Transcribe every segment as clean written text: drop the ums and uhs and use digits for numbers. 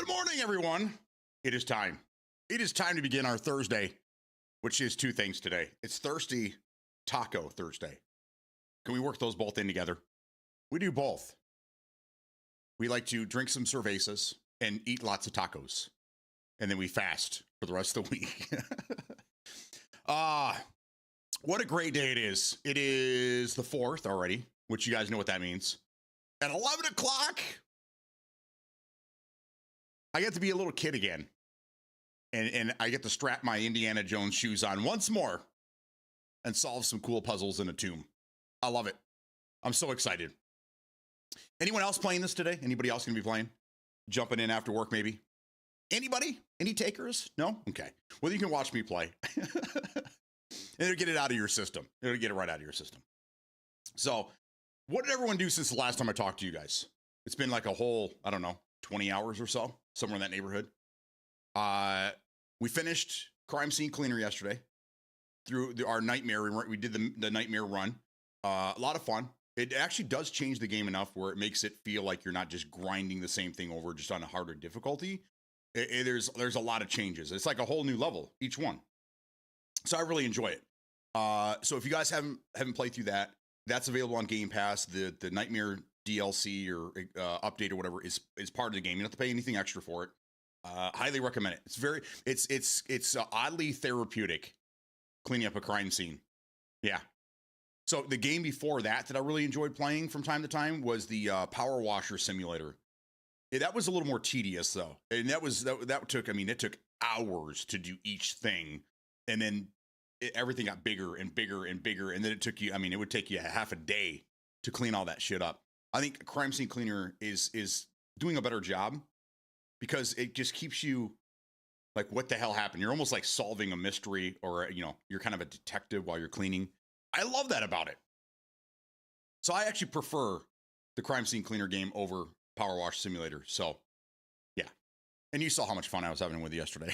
morning, everyone. It is time. It is time to begin our Thursday, which is two things today. It's Thirsty Taco Thursday. Can we work those both in together? We do both. We like to drink some cervezas and eat lots of tacos. And then we fast for the rest of the week. What a great day it is. It is the 4th already, which you guys know what that means. At 11 o'clock, I get to be a little kid again. And I get to strap my Indiana Jones shoes on once more and solve some cool puzzles in a tomb. I love it. I'm so excited. Anyone else playing this today? Anybody else going to be playing? Jumping in after work, maybe? Anybody? Any takers? No? Okay. Well, you can watch me play. And it'll get it out of your system. It'll get it right out of your system. So, what did everyone do since the last time I talked to you guys? It's been like a whole, I don't know, 20 hours or so, somewhere in that neighborhood. We finished Crime Scene Cleaner yesterday through our nightmare. We did the nightmare run. A lot of fun. It actually does change the game enough where it makes it feel like you're not just grinding the same thing over, just on a harder difficulty. There's a lot of changes. It's like a whole new level, each one. So I really enjoy it. So if you guys haven't played through that, that's available on Game Pass. The Nightmare DLC or update or whatever is part of the game. You don't have to pay anything extra for it. Highly recommend it. It's oddly therapeutic cleaning up a crime scene. Yeah. So the game before that I really enjoyed playing from time to time was the Power Washer Simulator. Yeah, that was a little more tedious though, and that took. I mean, it took hours to do each thing, and then everything got bigger and bigger and bigger, and then it took you. I mean, it would take you half a day to clean all that shit up. I think Crime Scene Cleaner is doing a better job because it just keeps you like, what the hell happened? You're almost like solving a mystery, or you're kind of a detective while you're cleaning. I love that about it. So I actually prefer the Crime Scene Cleaner game over Power Wash Simulator. So yeah. And you saw how much fun I was having with you yesterday.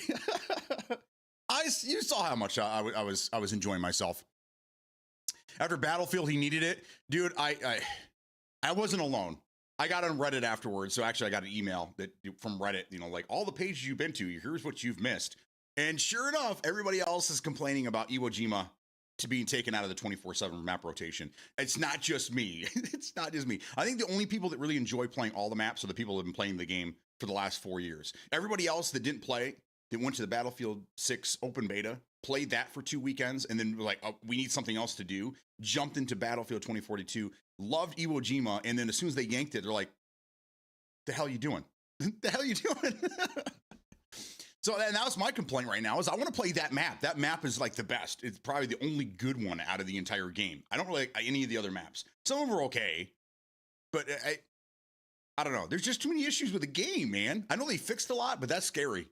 You saw how much I was enjoying myself. After Battlefield, he needed it. Dude, I wasn't alone. I got on Reddit afterwards. So actually I got an email from Reddit, like, all the pages you've been to, here's what you've missed. And sure enough, everybody else is complaining about Iwo Jima to being taken out of the 24/7 map rotation. It's not just me. It's not just me. I think the only people that really enjoy playing all the maps are the people that have been playing the game for the last 4 years. Everybody else that didn't play, that went to the Battlefield 6 open beta, played that for 2 weekends, and then were like, oh, we need something else to do, jumped into Battlefield 2042, loved Iwo Jima, and then as soon as they yanked it, they're like, the hell are you doing? The hell are you doing? So, and that was my complaint right now, is I want to play that map. That map is like the best. It's probably the only good one out of the entire game. I don't really like any of the other maps. Some of them are okay, but I don't know. There's just too many issues with the game, man. I know they fixed a lot, but that's scary.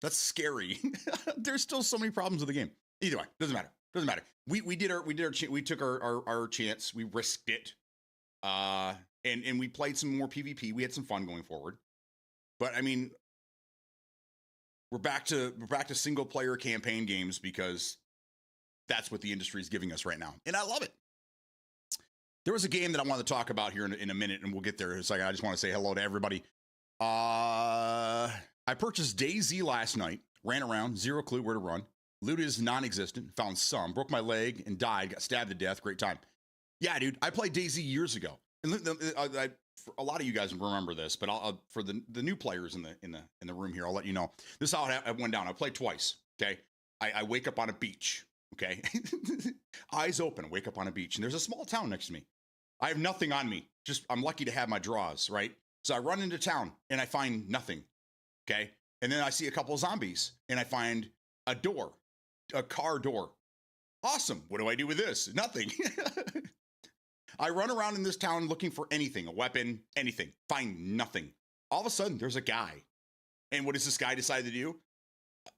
That's scary. There's still so many problems with the game. Either way, doesn't matter. Doesn't matter. We took our chance. We risked it. And we played some more PvP. We had some fun going forward. But I mean, we're back to single player campaign games because that's what the industry is giving us right now. And I love it. There was a game that I wanted to talk about here in a minute, and we'll get there. It's like, I just want to say hello to everybody. I purchased DayZ last night, ran around, zero clue where to run. Loot is non-existent, found some, broke my leg and died, got stabbed to death. Great time. Yeah, dude, I played DayZ years ago. And a lot of you guys remember this, but for the new players in the room here, I'll let you know. This is how it went down. I played twice. Okay, I wake up on a beach. Okay, eyes open, wake up on a beach, and there's a small town next to me. I have nothing on me. Just I'm lucky to have my draws, right? So I run into town and I find nothing. Okay, and then I see a couple of zombies and I find a door, a car door. Awesome. What do I do with this? Nothing. I run around in this town looking for anything, a weapon, anything, find nothing. All of a sudden, there's a guy. And what does this guy decide to do?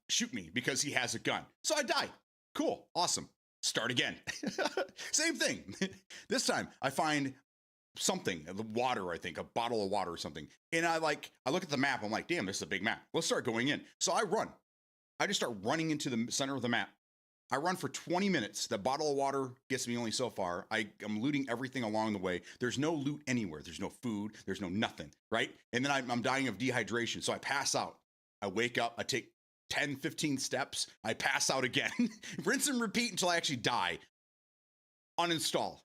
Shoot me because he has a gun. So I die. Cool. Awesome. Start again. Same thing. This time, I find something, the water, I think, a bottle of water or something. And I look at the map. I'm like, damn, this is a big map. Let's start going in. So I run. I just start running into the center of the map. I run for 20 minutes. The bottle of water gets me only so far. I'm looting everything along the way. There's no loot anywhere. There's no food. There's no nothing, right? And then I'm dying of dehydration. So I pass out. I wake up. I take 10, 15 steps. I pass out again. Rinse and repeat until I actually die. Uninstall.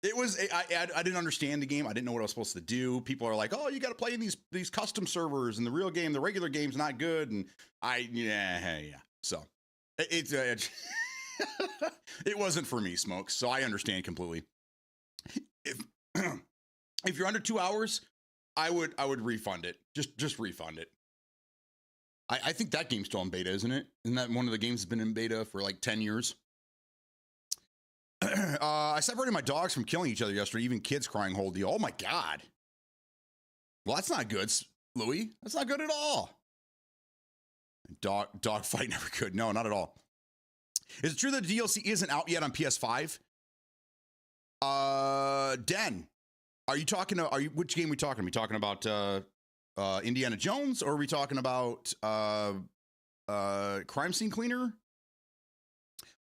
It was, I didn't understand the game. I didn't know what I was supposed to do. People are like, oh, you got to play in these custom servers, and the real game, the regular game's not good. And yeah. So it wasn't for me, Smokes. So I understand completely. If you're under 2 hours, I would refund it. Just refund it. I think that game's still in beta, isn't it? Isn't that one of the games that's been in beta for like 10 years? I separated my dogs from killing each other yesterday, even kids crying whole deal. Oh my God. Well, that's not good, Louis. That's not good at all. Dog fight never good. No, not at all. Is it true that the DLC isn't out yet on PS5? Den, which game are we talking? Are we talking about Indiana Jones, or are we talking about Crime Scene Cleaner?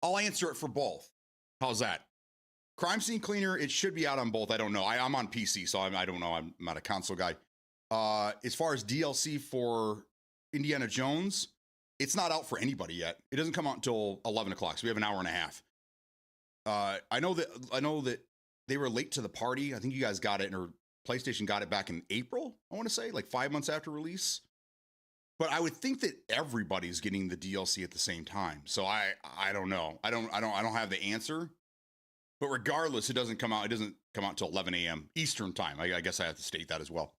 I'll answer it for both. How's that? Crime Scene Cleaner, it should be out on both. I don't know. I'm on PC, so I don't know. I'm not a console guy. As far as DLC for Indiana Jones, it's not out for anybody yet. It doesn't come out until 11 o'clock, so we have an hour and a half. I know that they were late to the party. I think you guys got it, or PlayStation got it back in April, I want to say, like 5 months after release. But I would think that everybody's getting the DLC at the same time. So I don't know. I don't have the answer. But regardless, it doesn't come out until 11 a.m. Eastern time. I guess I have to state that as well.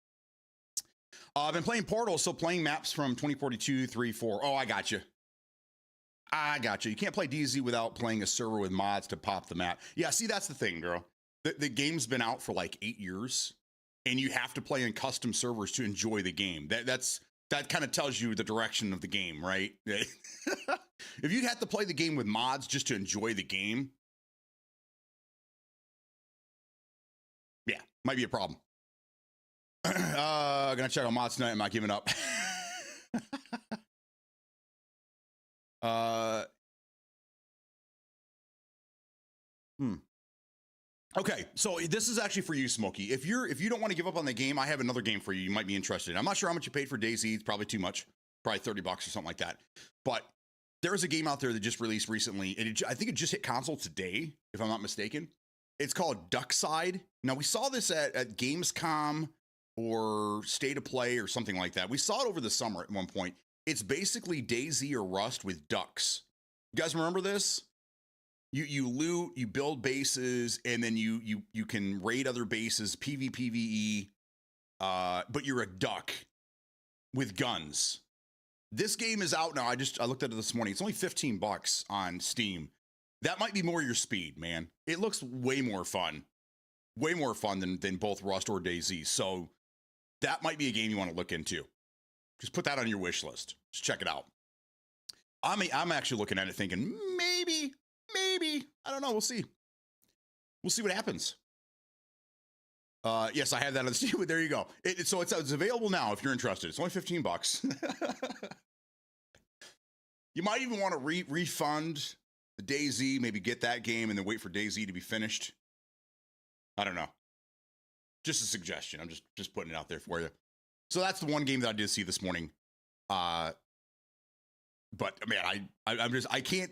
I've been playing Portal, so playing maps from 2042, 3, 4. Oh, I got you. You can't play DZ without playing a server with mods to pop the map. Yeah, see, that's the thing, girl. The game's been out for like 8 years, and you have to play in custom servers to enjoy the game. That kind of tells you the direction of the game, right? If you had to play the game with mods just to enjoy the game, yeah, might be a problem. Gonna check on mods tonight. I'm not giving up. Okay, so this is actually for you, Smokey. If you don't want to give up on the game, I have another game for you. You might be interested in. I'm not sure how much you paid for DayZ. It's probably too much, probably $30 or something like that. But there is a game out there that just released recently, and I think it just hit console today, if I'm not mistaken. It's called Duckside. Now, we saw this at Gamescom or State of Play or something like that. We saw it over the summer at one point. It's basically DayZ or Rust with ducks. You guys remember this? You loot, you build bases, and then you can raid other bases, PvPvE, but you're a duck with guns. This game is out now. I looked at it this morning. It's only $15 on Steam. That might be more your speed, man. It looks way more fun than both Rust or DayZ. So that might be a game you want to look into. Just put that on your wish list. Just check it out. I'm actually looking at it thinking maybe, I don't know. We'll see what happens. Yes, I have that on the Steam. There you go. So it's available now if you're interested. It's only $15. You might even want to refund the DayZ, maybe get that game and then wait for DayZ to be finished. I don't know. Just a suggestion. I'm just putting it out there for you. So that's the one game that I did see this morning. But man, I can't.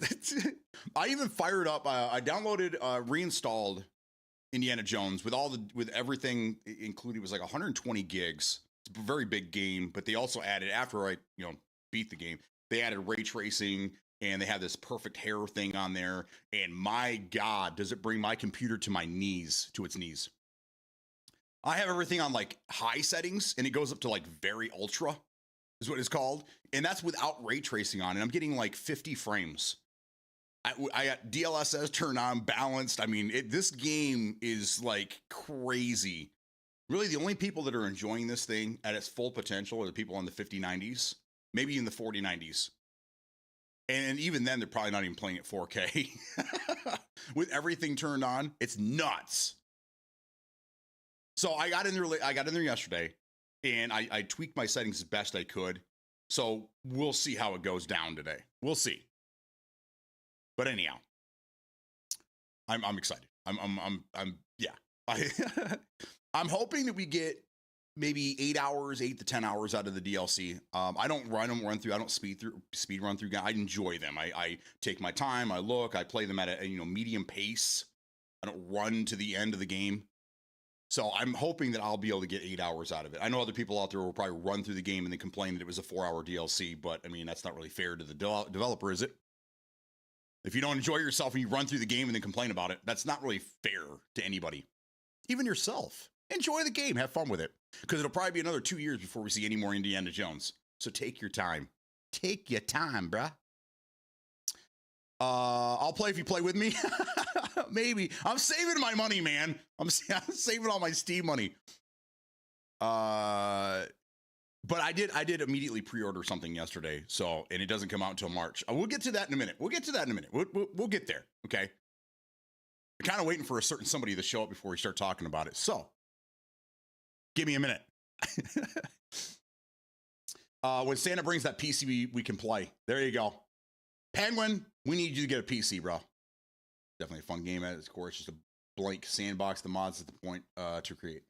I even fired up. I downloaded, reinstalled Indiana Jones with everything included. It was like 120 gigs. It's a very big game, but they also added, after I beat the game, they added ray tracing, and they have this perfect hair thing on there. And my God, does it bring my computer to its knees. I have everything on like high settings, and it goes up to like very ultra is what it's called. And that's without ray tracing on. And I'm getting like 50 frames. I got DLSS turned on, balanced. I mean, this game is like crazy. Really, the only people that are enjoying this thing at its full potential are the people on the 5090s, maybe in the 4090s. And even then, they're probably not even playing at 4K. With everything turned on, it's nuts. So I got in there yesterday, and I tweaked my settings as best I could. So we'll see how it goes down today. We'll see. But anyhow, I'm excited. Yeah. I'm hoping that we get maybe 8 to 10 hours out of the DLC. I don't run through. I don't speed run through. I enjoy them. I take my time. I look. I play them at a medium pace. I don't run to the end of the game. So I'm hoping that I'll be able to get 8 hours out of it. I know other people out there will probably run through the game and then complain that it was a 4-hour DLC, but I mean, that's not really fair to the developer, is it? If you don't enjoy yourself and you run through the game and then complain about it, that's not really fair to anybody, even yourself. Enjoy the game, have fun with it, because it'll probably be another 2 years before we see any more Indiana Jones. So take your time. Take your time, bruh. I'll play if you play with me. Maybe. I'm saving my money, man. I'm saving all my Steam money. But I did immediately pre-order something yesterday. So, and it doesn't come out until March. We'll get to that in a minute. We'll get there. Okay. I'm kind of waiting for a certain somebody to show up before we start talking about it. So give me a minute. When Santa brings that PC, we can play. There you go. Penguin, we need you to get a PC, bro. Definitely a fun game at its core. It's just a blank sandbox. The mods at the point to create.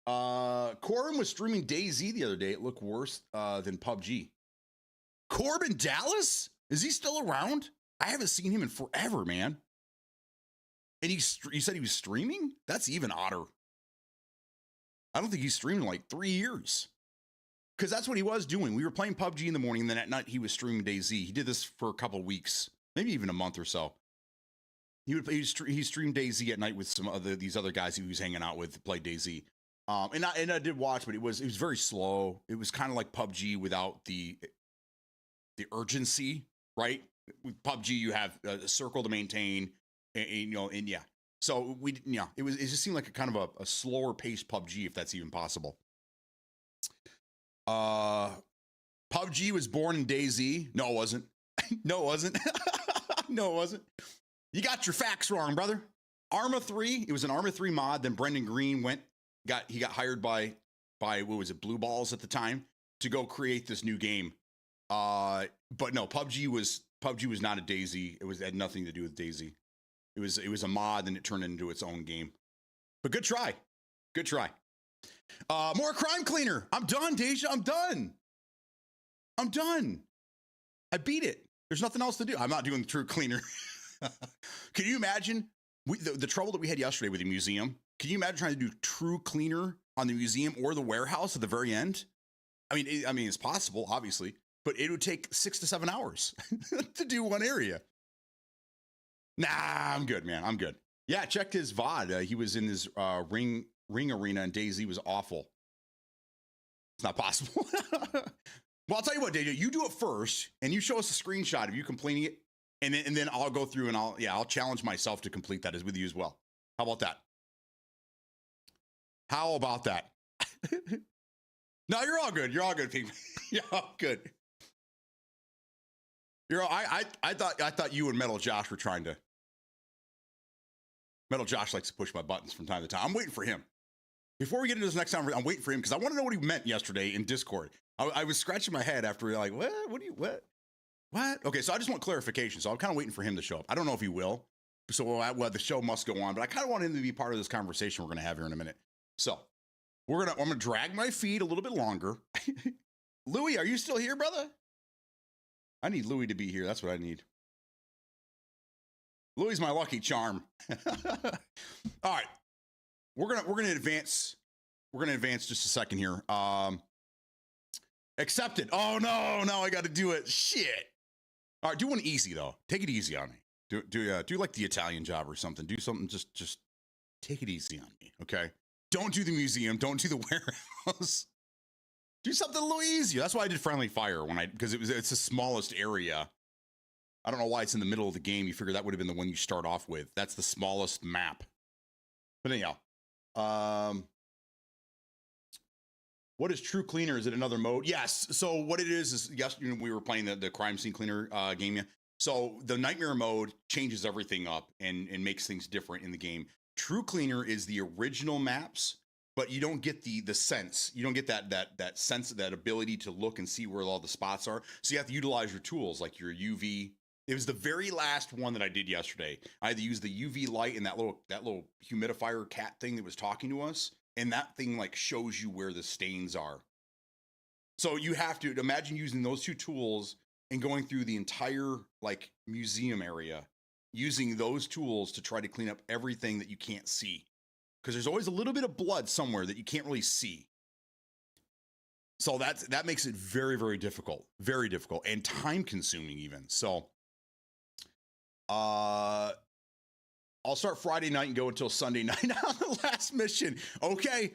Corbin was streaming DayZ the other day. It looked worse than PUBG. Corbin Dallas? Is he still around? I haven't seen him in forever, man. And you said he was streaming? That's even odder. I don't think he's streamed in like 3 years. Because that's what he was doing. We were playing PUBG in the morning, and then at night he was streaming DayZ. He did this for a couple of weeks, maybe even a month or so. He streamed DayZ at night with some these other guys he was hanging out with, played DayZ. And I did watch, but it was very slow. It was kind of like PUBG without the urgency, right? With PUBG, you have a circle to maintain, and yeah. So it just seemed like a kind of a slower paced PUBG, if that's even possible. PUBG was born in DayZ. No, it wasn't. No, it wasn't. No, it wasn't. You got your facts wrong, brother. Arma 3, it was an Arma 3 mod. Then Brendan Green got hired by what was it, Blue Balls at the time, to go create this new game. But no, PUBG was not a DayZ. It had nothing to do with DayZ. It was a mod, and it turned into its own game. But good try. Good try. More Crime Cleaner. I'm done, Deja. I'm done. I beat it. There's nothing else to do. I'm not doing the True Cleaner. Can you imagine the trouble that we had yesterday with the museum? Can you imagine trying to do True Cleaner on the museum or the warehouse at the very end? I mean, it's possible, obviously, but it would take 6 to 7 hours to do one area. Nah, I'm good, man. I'm good. Yeah, checked his VOD. He was in his ring arena, and DayZ was awful. It's not possible. Well, I'll tell you what, Deja, you do it first, and you show us a screenshot of you completing it, and then I'll go through and I'll challenge myself to complete that with you as well. How about that? How about that? No, you're all good. You're all good, people. You're all good. I thought you and Metal Josh were trying to. Metal Josh likes to push my buttons from time to time. I'm waiting for him. Before we get into this next time, I'm waiting for him because I want to know what he meant yesterday in Discord. I was scratching my head after like, what? What? Okay, so I just want clarification. So I'm kind of waiting for him to show up. I don't know if he will. So the show must go on, but I kind of want him to be part of this conversation we're going to have here in a minute. So I'm going to drag my feet a little bit longer. Louis, are you still here, brother? I need Louis to be here. That's what I need. Louis my lucky charm. All right. We're gonna advance. We're gonna advance just a second here. Accepted. Oh no, now I got to do it. Shit. All right, do one easy though. Take it easy on me. Do like the Italian job or something. Do something. Just take it easy on me. Okay. Don't do the museum. Don't do the warehouse. Do something a little easier. That's why I did Friendly Fire because it's the smallest area. I don't know why it's in the middle of the game. You figure that would have been the one you start off with. That's the smallest map. But anyhow, what is True Cleaner? Is it another mode? Yes. So what it is yesterday we were playing the Crime Scene Cleaner game. So the Nightmare mode changes everything up and makes things different in the game. True Cleaner is the original maps, but you don't get the sense. You don't get that sense, that ability to look and see where all the spots are. So you have to utilize your tools like your UV. It was the very last one that I did yesterday. I had to use the UV light and that little humidifier cat thing that was talking to us, and that thing like shows you where the stains are. So you have to imagine using those two tools and going through the entire like museum area, using those tools to try to clean up everything that you can't see, because there's always a little bit of blood somewhere that you can't really see. So that makes it very, very difficult, and time consuming even. So I'll start Friday night and go until Sunday night on the last mission. Okay.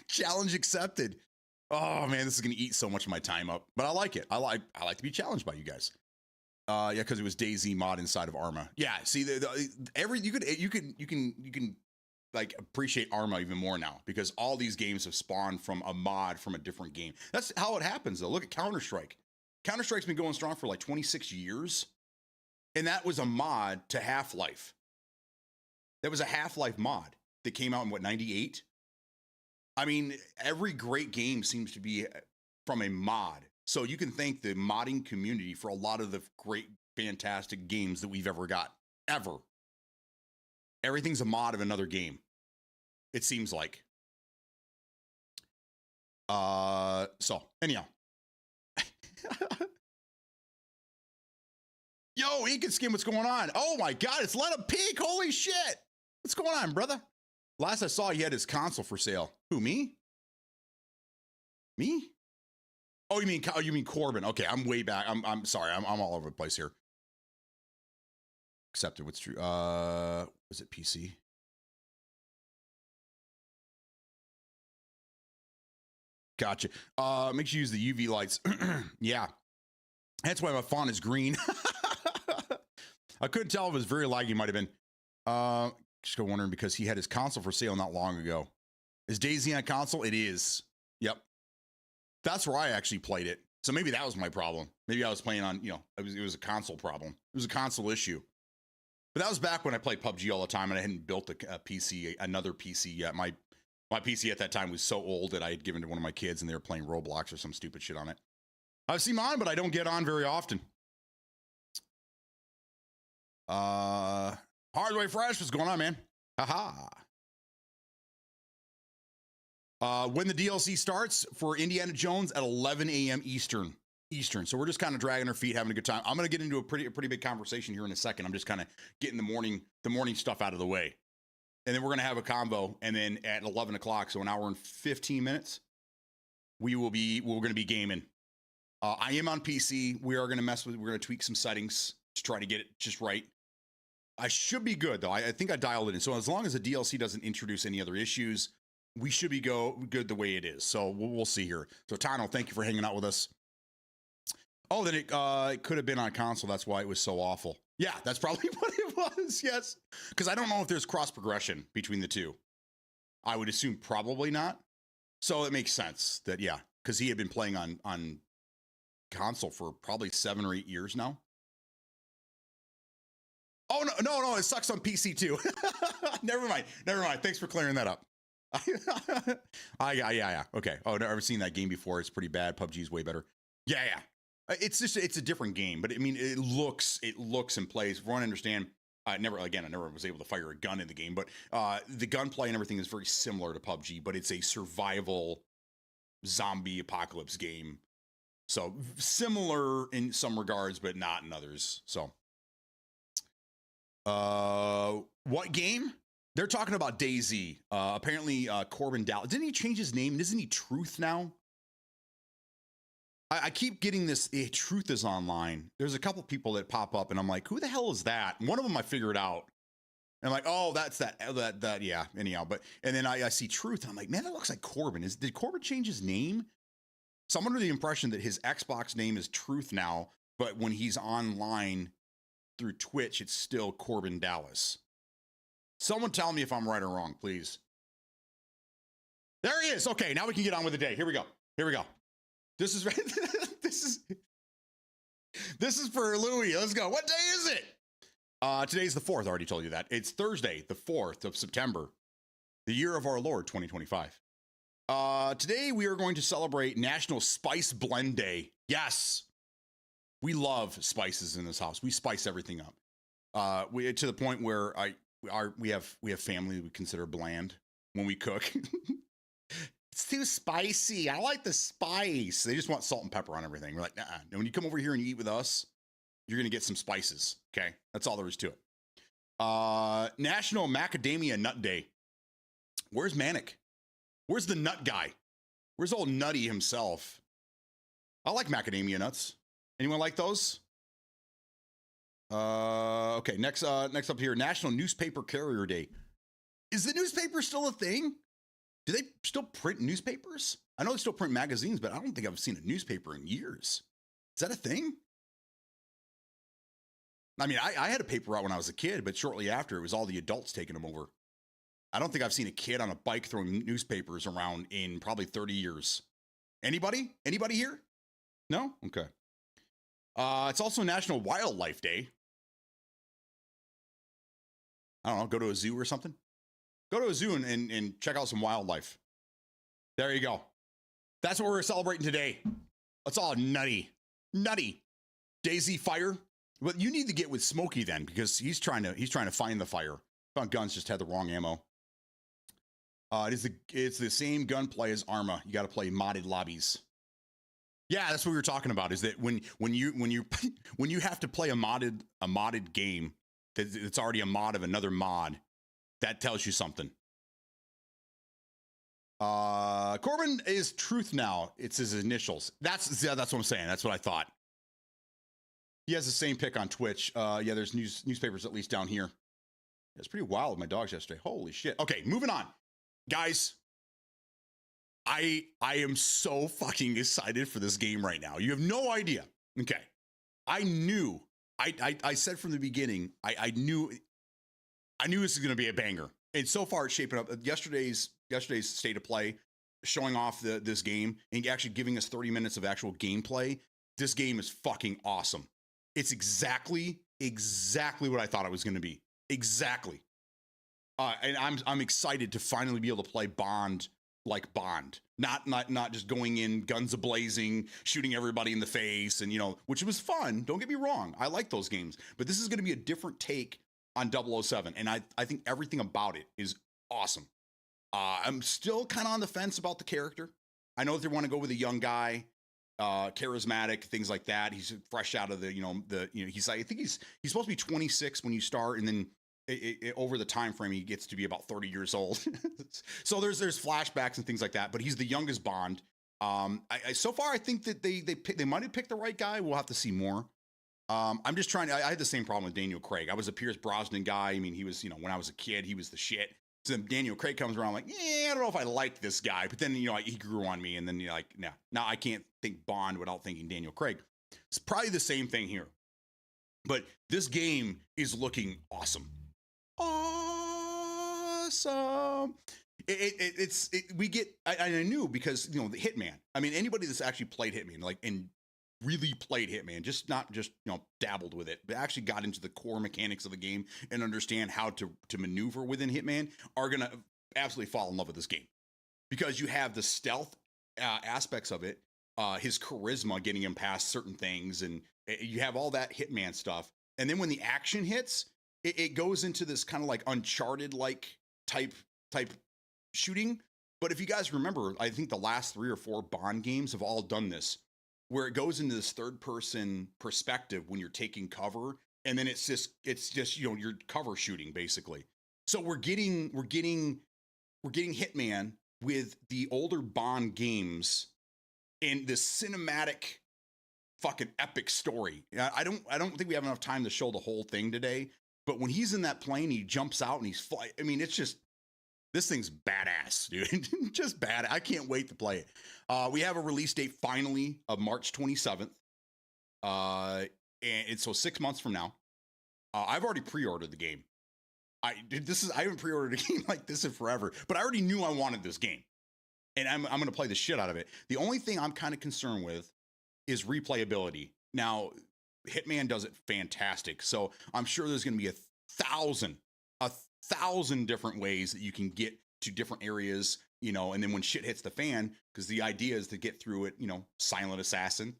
Challenge accepted. Oh man, this is gonna eat so much of my time up, but I like it. I like to be challenged by you guys. Yeah, because it was DayZ mod inside of Arma. Yeah, see, you can like appreciate Arma even more now, because all these games have spawned from a mod from a different game. That's how it happens though. Look at Counter-Strike. Counter-Strike's been going strong for like 26 years, and that was a mod to Half-Life. That was a Half-Life mod that came out in what, 98? I mean, every great game seems to be from a mod. So you can thank the modding community for a lot of the great, fantastic games that we've ever got, ever. Everything's a mod of another game, it seems like. So, anyhow. Yo, Ink and Skin, what's going on? Oh my God, it's Let Him Peek, holy shit. What's going on, brother? Last I saw, he had his console for sale. Who, me? Me? Oh, you mean Corbin? Okay, I'm way back. I'm sorry. I'm all over the place here. Accepted. What's true? Was it PC? Gotcha. Make sure you use the UV lights. Yeah. That's why my font is green. I couldn't tell if it was very laggy. Might have been. Just wondering because he had his console for sale not long ago. Is DayZ on console? It is. Yep. That's where I actually played it. So maybe that was my problem. Maybe I was playing on, it was a console problem. It was a console issue. But that was back when I played PUBG all the time and I hadn't built a PC, another PC yet. My PC at that time was so old that I had given to one of my kids and they were playing Roblox or some stupid shit on it. I've seen mine, but I don't get on very often. Hardway Fresh, what's going on, man? Haha. When the DLC starts for Indiana Jones at 11 a.m. Eastern. So we're just kind of dragging our feet, having a good time. I'm going to get into a pretty big conversation here in a second. I'm just kind of getting the morning stuff out of the way. And then we're going to have a combo. And then at 11 o'clock, so an hour and 15 minutes, we're going to be gaming. I am on PC. We're going to tweak some settings to try to get it just right. I should be good though. I think I dialed it in. So as long as the DLC doesn't introduce any other issues, we should be good the way it is. So we'll see here. So Tano, thank you for hanging out with us. Oh, then it could have been on console. That's why it was so awful. Yeah, that's probably what it was. Yes, because I don't know if there's cross progression between the two. I would assume probably not. So it makes sense that, yeah, because he had been playing on console for probably 7 or 8 years now. Oh, no, it sucks on PC too. Never mind. Thanks for clearing that up. Yeah. Okay. Oh, I've never seen that game before. It's pretty bad. PUBG's way better. Yeah. It's a different game, but I mean, it looks and plays. If you want to understand, I never was able to fire a gun in the game, but the gunplay and everything is very similar to PUBG, but it's a survival zombie apocalypse game. So similar in some regards, but not in others. So, what game? They're talking about DayZ. Apparently, Corbin Dallas. Didn't he change his name? Isn't he Truth now? I keep getting this, Truth is online. There's a couple people that pop up and I'm like, who the hell is that? And one of them I figured out. And I'm like, oh, that's that, yeah, anyhow. And then I see Truth and I'm like, man, that looks like Corbin. Did Corbin change his name? So I'm under the impression that his Xbox name is Truth now, but when he's online through Twitch, it's still Corbin Dallas. Someone tell me if I'm right or wrong, please. There he is. Okay, now we can get on with the day. Here we go. This is this is for Louis. Let's go. What day is it? Today's the 4th. I already told you that. It's Thursday, the 4th of September, the year of our Lord, 2025. Today we are going to celebrate National Spice Blend Day. Yes. We love spices in this house. We spice everything up. We to the point where we have family we consider bland when we cook. It's too spicy. I like the spice. They just want salt and pepper on everything. We're like, nah. And when you come over here and you eat with us, you're gonna get some spices. Okay, that's all there is to it. National Macadamia Nut Day. Where's Manic? Where's the nut guy? Where's old Nutty himself? I like macadamia nuts. Anyone like those? Okay, next up here, National Newspaper Carrier Day. Is the newspaper still a thing? Do they still print newspapers? I know they still print magazines, but I don't think I've seen a newspaper in years. Is that a thing? I mean, I had a paper out when I was a kid, but shortly after, it was all the adults taking them over. I don't think I've seen a kid on a bike throwing newspapers around in probably 30 years. Anybody? Anybody here? No? Okay. It's also National Wildlife Day. I don't know, go to a zoo or something. Go to a zoo and check out some wildlife. There you go. That's what we're celebrating today. It's all nutty. Nutty. Daisy Fire. Well, you need to get with Smokey then, because he's trying to find the fire. Found guns, just had the wrong ammo. It's the same gunplay as Arma. You got to play modded lobbies. Yeah, that's what we were talking about. Is that when you have to play a modded game that's already a mod of another mod, that tells you something. Corbin is Truth Now. It's his initials. That's what I'm saying. That's what I thought. He has the same pick on Twitch. Yeah, there's newspapers at least down here. It's pretty wild with my dogs yesterday. Holy shit. Okay, moving on. Guys, I am so fucking excited for this game right now. You have no idea. Okay. I knew. I said from the beginning, I knew this is going to be a banger. And so far it's shaping up. Yesterday's state of play, showing off this game and actually giving us 30 minutes of actual gameplay. This game is fucking awesome. It's exactly what I thought it was going to be. Exactly. And I'm excited to finally be able to play Bond like Bond, not just going in guns a-blazing, shooting everybody in the face, and which was fun. Don't get me wrong, I like those games, but this is going to be a different take on 007, and I think everything about it is awesome. I'm still kind of on the fence about the character. I know that they want to go with a young guy, charismatic, things like that. He's fresh out of the I think he's supposed to be 26 when you start, and then over the time frame he gets to be about 30 years old. So there's flashbacks and things like that, but he's the youngest Bond. So far I think that they might have picked the right guy. We'll have to see more. I'm just trying to, I had the same problem with Daniel Craig. I was a Pierce Brosnan guy. I mean, he was, when I was a kid, he was the shit. So then Daniel Craig comes around, I'm like, I don't know if I like this guy, but then, he grew on me, and then you're like, nah, now I can't think Bond without thinking Daniel Craig. It's probably the same thing here, but this game is looking awesome. Awesome. I knew because, the Hitman, I mean, anybody that's actually played Hitman, and really played Hitman, not just dabbled with it, but actually got into the core mechanics of the game and understand how to maneuver within Hitman, are gonna absolutely fall in love with this game, because you have the stealth aspects of it, his charisma getting him past certain things, and you have all that Hitman stuff, and then when the action hits, it goes into this kind of like Uncharted like type shooting. But if you guys remember, I think the last 3 or 4 Bond games have all done this, where it goes into this third person perspective when you're taking cover, and then it's just you're cover shooting basically. So we're getting Hitman with the older Bond games in this cinematic fucking epic story. I don't think we have enough time to show the whole thing today, but when he's in that plane, he jumps out and he's fly. I mean, it's just, this thing's badass, dude. Just bad. I can't wait to play it. We have a release date finally of March 27th. And so 6 months from now. I've already pre-ordered the game. I haven't pre-ordered a game like this in forever, but I already knew I wanted this game, and I'm going to play the shit out of it. The only thing I'm kind of concerned with is replayability. Now, Hitman does it fantastic, so I'm sure there's going to be a thousand different ways that you can get to different areas, and then when shit hits the fan, because the idea is to get through it, silent assassin.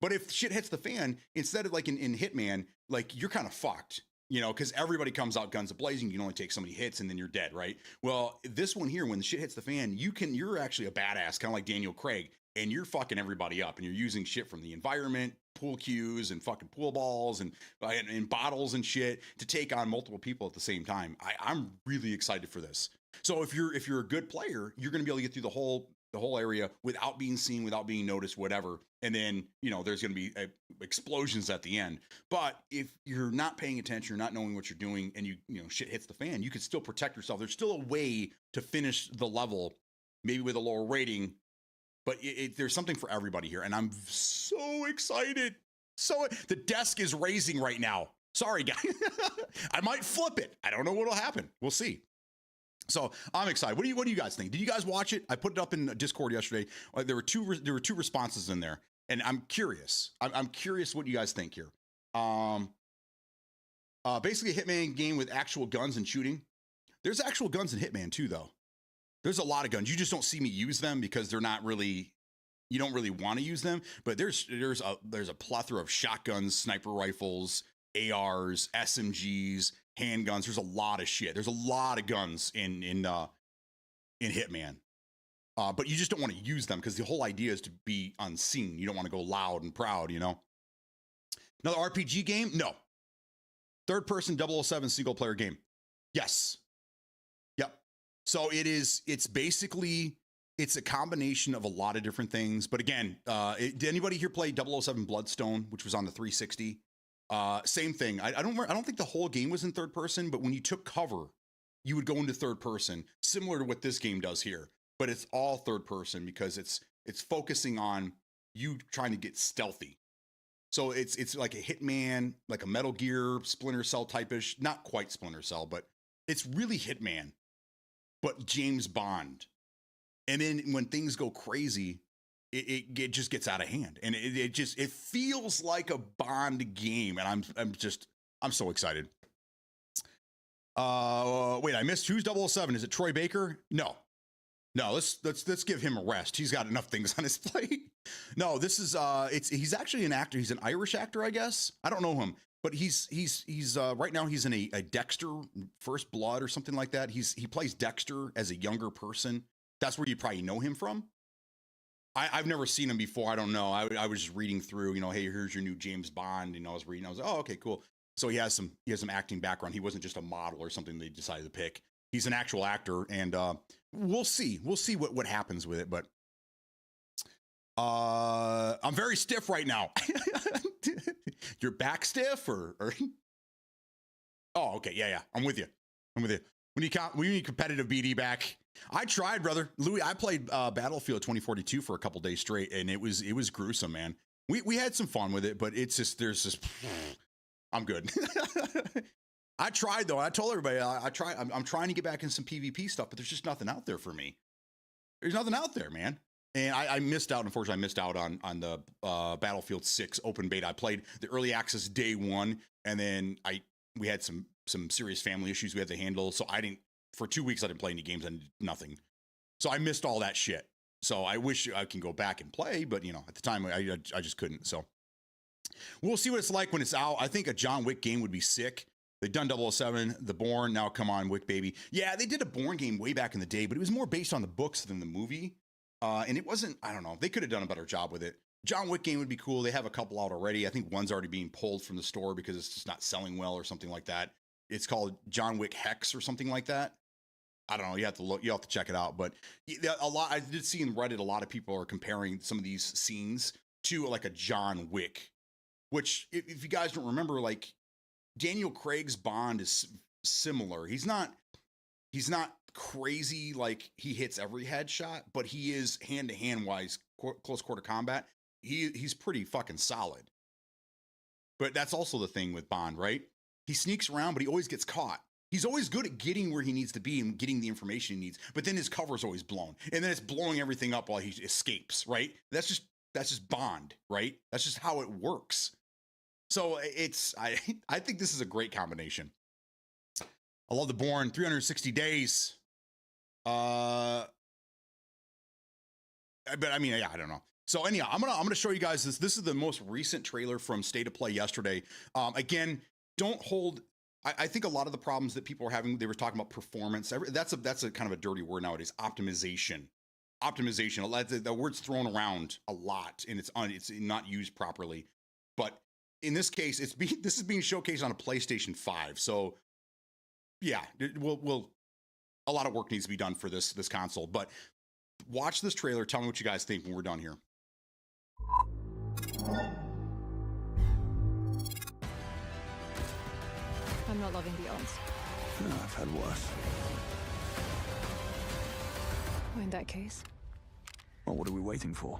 But if shit hits the fan, instead of like in Hitman, like you're kind of fucked, you know, because everybody comes out guns a-blazing. You can only take so many hits and then you're dead, right? Well, this one here, when the shit hits the fan, you're actually a badass, kind of like Daniel Craig, and you're fucking everybody up, and you're using shit from the environment, pool cues, and fucking pool balls, and bottles and shit to take on multiple people at the same time. I'm really excited for this. So if you're a good player, you're going to be able to get through the whole area without being seen, without being noticed, whatever. And then, you know, there's going to be explosions at the end. But if you're not paying attention, you're not knowing what you're doing, and you know, shit hits the fan, you can still protect yourself. There's still a way to finish the level, maybe with a lower rating, but there's something for everybody here. And I'm so excited. So the desk is raising right now. Sorry, guys. I might flip it. I don't know what'll happen. We'll see. So I'm excited. What do you guys think? Did you guys watch it? I put it up in Discord yesterday. There were two responses in there, and I'm curious. I'm curious what you guys think here. Basically, a Hitman game with actual guns and shooting. There's actual guns in Hitman too, though. There's a lot of guns. You just don't see me use them because they're not really. You don't really want to use them. But there's a plethora of shotguns, sniper rifles, ARs, SMGs, handguns. There's a lot of shit. There's a lot of guns in Hitman. But you just don't want to use them because the whole idea is to be unseen. You don't want to go loud and proud, you know? Another RPG game? No. Third person 007 single player game. Yes. Yep. So it's basically, it's a combination of a lot of different things. But again, did anybody here play 007 Bloodstone, which was on the 360? Same thing. I don't think the whole game was in third person, but when you took cover, you would go into third person, similar to what this game does here. But it's all third person because it's focusing on you trying to get stealthy. So it's like a Hitman, like a Metal Gear, Splinter Cell type-ish, not quite Splinter Cell, but it's really Hitman, but James Bond. And then when things go crazy, it just gets out of hand, and it feels like a Bond game, and I'm so excited. Wait, I missed who's 007? Is it Troy Baker? No, let's give him a rest. He's got enough things on his plate. No, this is he's actually an actor. He's an Irish actor, I guess. I don't know him, but he's right now he's in a Dexter First Blood or something like that. He plays Dexter as a younger person. That's where you probably know him from. I've never seen him before. I don't know. I was just reading through, you know, hey, here's your new James Bond. You know, I was reading. I was like, oh, okay, cool. So he has some acting background. He wasn't just a model or something they decided to pick. He's an actual actor, and we'll see what happens with it. But I'm very stiff right now. Your back stiff or? Oh, okay, yeah. I'm with you. We need competitive BD back. I tried, brother. Louis, I played Battlefield 2042 for a couple days straight, and it was gruesome, man. We had some fun with it, but it's just I'm good. I tried though. I told everybody I'm trying to get back in some PvP stuff, but there's just nothing out there for me. There's nothing out there, man. And I missed out. Unfortunately, I missed out on the Battlefield 6 open beta. I played the early access day one, and then we had some serious family issues we had to handle. So for 2 weeks, I didn't play any games and nothing. So I missed all that shit. So I wish I can go back and play, but you know, at the time I just couldn't. So we'll see what it's like when it's out. I think a John Wick game would be sick. They've done 007, The Bourne. Now come on, Wick baby. Yeah, they did a Bourne game way back in the day, but it was more based on the books than the movie. And it wasn't, I don't know. They could have done a better job with it. John Wick game would be cool. They have a couple out already. I think one's already being pulled from the store because it's just not selling well or something like that. It's called John Wick Hex or something like that. I don't know. You have to look. You have to check it out. But I did see in Reddit a lot of people are comparing some of these scenes to like a John Wick, which if you guys don't remember, like Daniel Craig's Bond is similar. He's not crazy like he hits every headshot, but he is hand to hand wise, close quarter combat. He's pretty fucking solid. But that's also the thing with Bond, right? He sneaks around, but he always gets caught. He's always good at getting where he needs to be and getting the information he needs, but then his cover's always blown, and then it's blowing everything up while he escapes, right? That's just Bond, right? That's just how it works. So I think this is a great combination. I love The Bourne, 360 days. But I mean, yeah, I don't know. So anyhow, I'm gonna show you guys this. This is the most recent trailer from State of Play yesterday. Again, don't hold. I think a lot of the problems that people are having, they were talking about performance. That's a kind of a dirty word nowadays. Optimization. The word's thrown around a lot, and it's not used properly. But in this case, this is being showcased on a PlayStation 5. So yeah, a lot of work needs to be done for this console. But watch this trailer. Tell me what you guys think when we're done here. I'm not loving Beyond. No, I've had worse. Well, in that case, Well, what are we waiting for?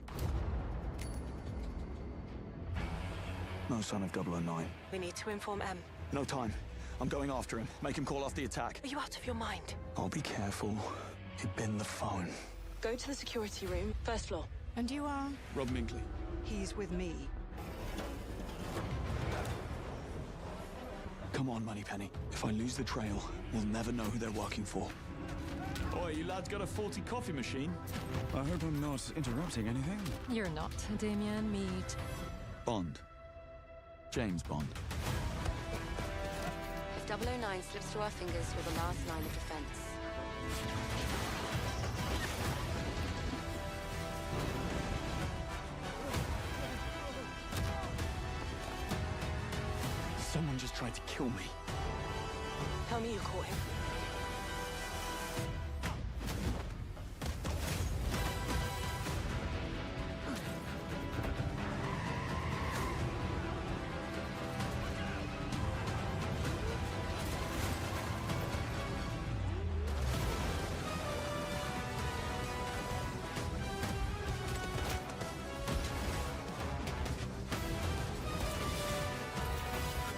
No sign of 009. We need to inform M. No time. I'm going after him. Make him call off the attack. Are you out of your mind? I'll be careful. He'd been the phone. Go to the security room, first floor. and you are? Rob Minkley. He's with me. Come on, Moneypenny. If I lose the trail, we'll never know who they're working for. Oi, you lads got a faulty coffee machine? I hope I'm not interrupting anything. You're not. Damien, meet. Bond. James Bond. If 009 slips through our fingers, we're the last line of defense. Someone just tried to kill me. Tell me you caught him.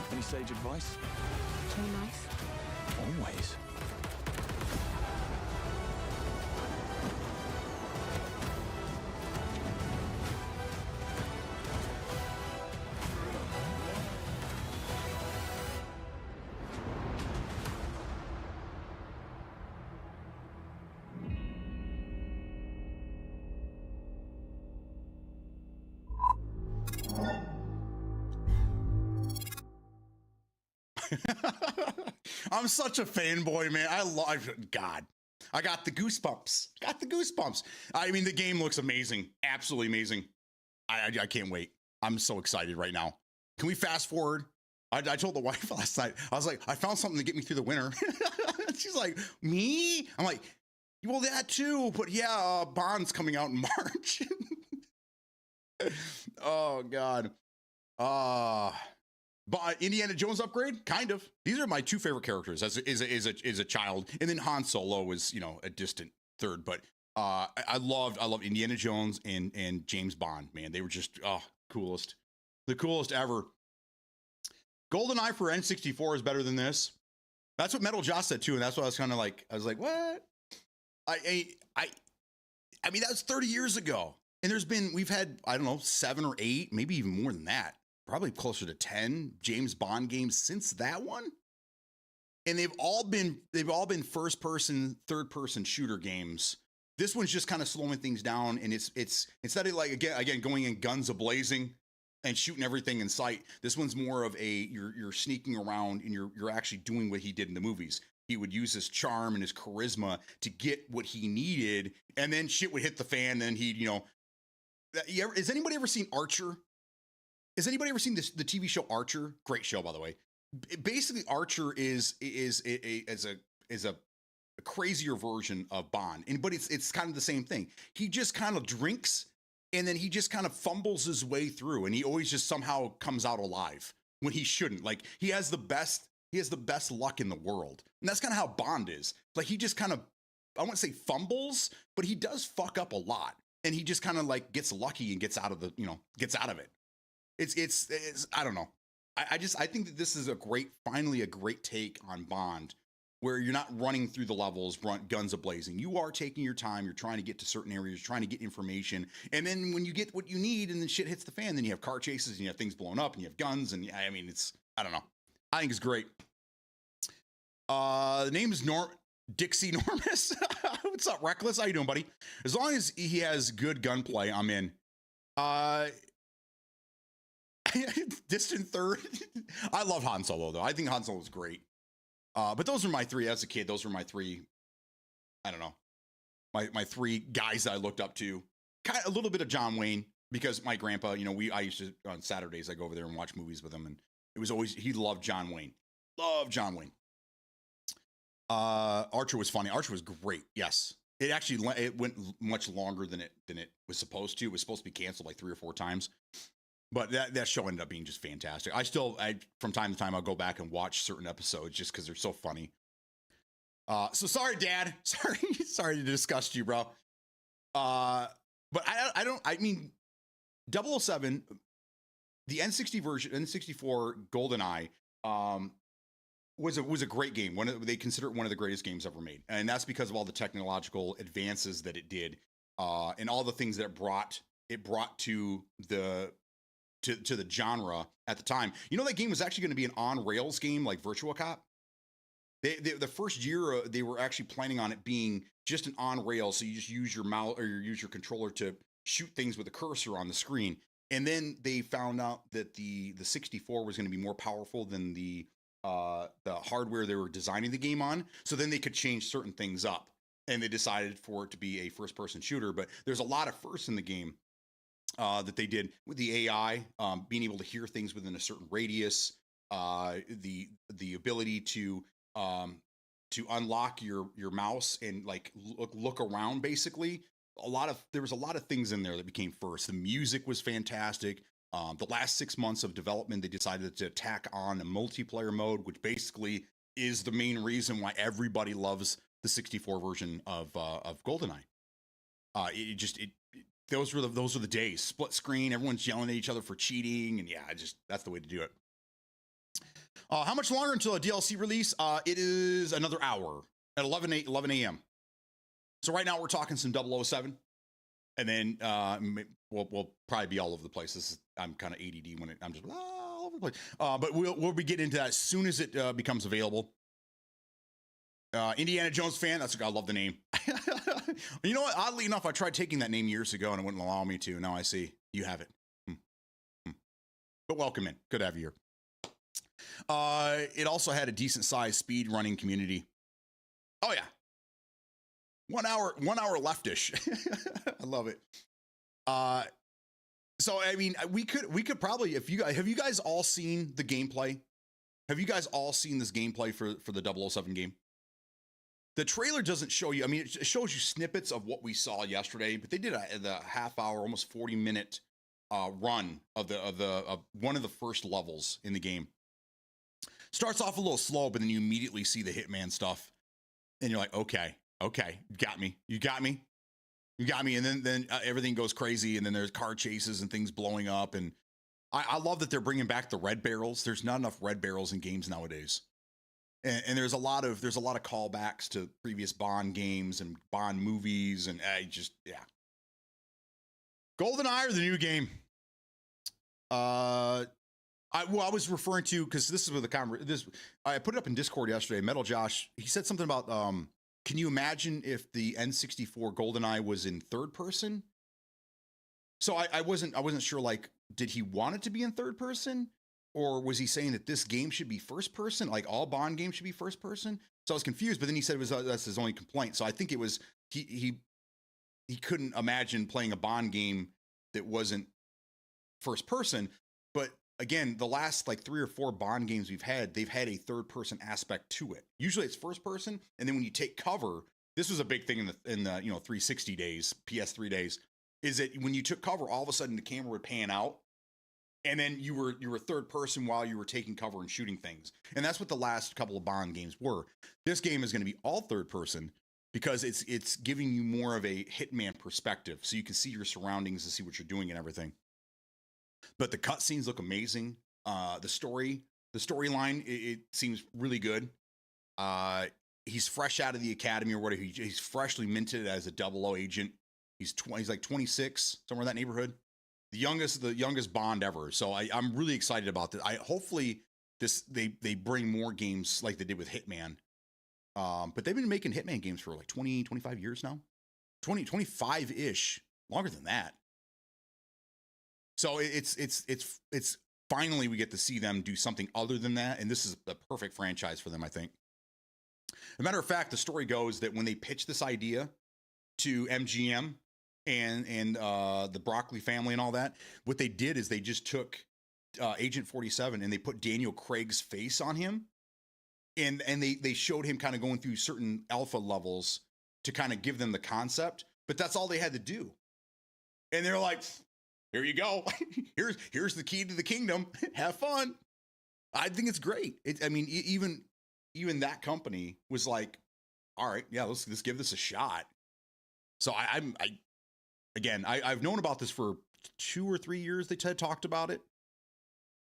Any sage advice? Play nice. Always. I'm such a fanboy, man. I love God. I got the goosebumps. I mean, the game looks amazing. Absolutely amazing. I can't wait. I'm so excited right now. Can we fast forward? I told the wife last night, I was like, I found something to get me through the winter. She's like, me? I'm like, well, that too. But yeah, Bond's coming out in March. Oh, God. But Indiana Jones upgrade, kind of. These are my two favorite characters as a child, and then Han Solo is, you know, a distant third. But I love Indiana Jones and James Bond. Man, they were just the coolest ever. GoldenEye for N64 is better than this. That's what Metal Joss said too, and that's what I was kind of like. I was like, what? I mean, that was 30 years ago, and we've had, I don't know, 7 or 8, maybe even more than that. Probably closer to 10 James Bond games since that one. And they've all been first person, third person shooter games. This one's just kind of slowing things down. And it's instead of like, again, going in guns a-blazing and shooting everything in sight. This one's more of you're sneaking around and you're actually doing what he did in the movies. He would use his charm and his charisma to get what he needed. And then shit would hit the fan. Then he'd, has anybody ever seen Archer? Has anybody ever seen the TV show Archer? Great show, by the way. Basically, Archer is a crazier version of Bond, but it's kind of the same thing. He just kind of drinks, and then he just kind of fumbles his way through, and he always just somehow comes out alive when he shouldn't. Like he has the best luck in the world, and that's kind of how Bond is. Like he just kind of, I wouldn't say fumbles, but he does fuck up a lot, and he just kind of like gets lucky and gets out of it. It's I don't know. I think that this is finally a great take on Bond, where you're not running through the levels, guns a-blazing. You are taking your time. You're trying to get to certain areas, trying to get information. And then when you get what you need and then shit hits the fan, then you have car chases and you have things blown up and you have guns. And I mean, I don't know. I think it's great. The name is Dixie Normus. What's up, Reckless? How you doing, buddy? As long as he has good gunplay, I'm in. Uh, distant third. I love Han Solo though. I think Han Solo was great. But those are my three as a kid. Those were my three. I don't know. My three guys that I looked up to. Kind of a little bit of John Wayne because my grandpa. You know, I used to on Saturdays I go over there and watch movies with him, and it was always he loved John Wayne. Loved John Wayne. Archer was funny. Archer was great. Yes. It actually it went much longer than it was supposed to. It was supposed to be canceled like 3 or 4 times, but that show ended up being just fantastic. I from time to time I'll go back and watch certain episodes just because they're so funny. So sorry, Dad. Sorry to disgust you, bro. But I mean, 007, the N64 GoldenEye, was a great game. They consider it one of the greatest games ever made, and that's because of all the technological advances that it did, and all the things that it brought to the genre at the time. You know, that game was actually going to be an on rails game like Virtua Cop. The first year they were actually planning on it being just an on rails, so you just use your mouse or you use your controller to shoot things with a cursor on the screen. And then they found out that the 64 was going to be more powerful than the hardware they were designing the game on. So then they could change certain things up, and they decided for it to be a first-person shooter. But there's a lot of firsts in the game that they did with the AI, being able to hear things within a certain radius, the ability to unlock your mouse and like look around. Basically, there was a lot of things in there that became first. The music was fantastic. The last 6 months of development, they decided to tack on a multiplayer mode, which basically is the main reason why everybody loves the 64 version of GoldenEye. Those were the days. Split screen, everyone's yelling at each other for cheating, and yeah, that's the way to do it. How much longer until a DLC release? It is another hour at 11 a.m. So right now we're talking some 007. And then we'll probably be all over the place. I'm kind of ADD when I'm just all over the place. But we'll be getting into that as soon as it becomes available. Indiana Jones fan. I love the name. You know what? Oddly enough, I tried taking that name years ago and it wouldn't allow me to. Now I see you have it. But welcome in. Good to have you here. It also had a decent sized speed running community. Oh yeah. 1 hour leftish. I love it. So I mean, we could probably, have you guys all seen the gameplay? Have you guys all seen this gameplay for the 007 game? The trailer doesn't show you. I mean, it shows you snippets of what we saw yesterday, but they did the half hour, almost 40-minute run of one of the first levels in the game. Starts off a little slow, but then you immediately see the Hitman stuff, and you're like, okay, you got me. And then everything goes crazy, and then there's car chases and things blowing up. And I love that they're bringing back the red barrels. There's not enough red barrels in games nowadays. And there's a lot of callbacks to previous Bond games and Bond movies. And yeah. GoldenEye or the new game? I was referring to, because this is with I put it up in Discord yesterday. Metal Josh, he said something about, can you imagine if the N64 GoldenEye was in third person? So I wasn't sure, like, did he want it to be in third person? Or was he saying that this game should be first person? Like all Bond games should be first person? So I was confused, but then he said that's his only complaint. So I think it was, he couldn't imagine playing a Bond game that wasn't first person. But again, the last like 3 or 4 Bond games they've had a third person aspect to it. Usually it's first person. And then when you take cover, this was a big thing in the 360 days, PS3 days, is that when you took cover, all of a sudden the camera would pan out. And then you were third person while you were taking cover and shooting things. And that's what the last couple of Bond games were. This game is going to be all third person because it's giving you more of a hitman perspective. So you can see your surroundings and see what you're doing and everything. But the cutscenes look amazing. The storyline, it seems really good. He's fresh out of the academy or whatever. He's freshly minted as a 00 agent. He's like 26, somewhere in that neighborhood. The youngest Bond ever. So I'm really excited about this. Hopefully they bring more games like they did with Hitman. But they've been making Hitman games for like 20, 25 years now. 25-ish. Longer than that. So it's finally we get to see them do something other than that, and this is the perfect franchise for them, I think. As a matter of fact, the story goes that when they pitched this idea to MGM and the Broccoli family and all that, what they did is they just took Agent 47 and they put Daniel Craig's face on him, and they showed him kind of going through certain alpha levels to kind of give them the concept, but that's all they had to do. And they're like, here you go. here's the key to the kingdom. Have fun. I think it's great. I mean, even that company was like, all right, yeah, let's give this a shot. So I've known about this for 2 or 3 years. They talked about it,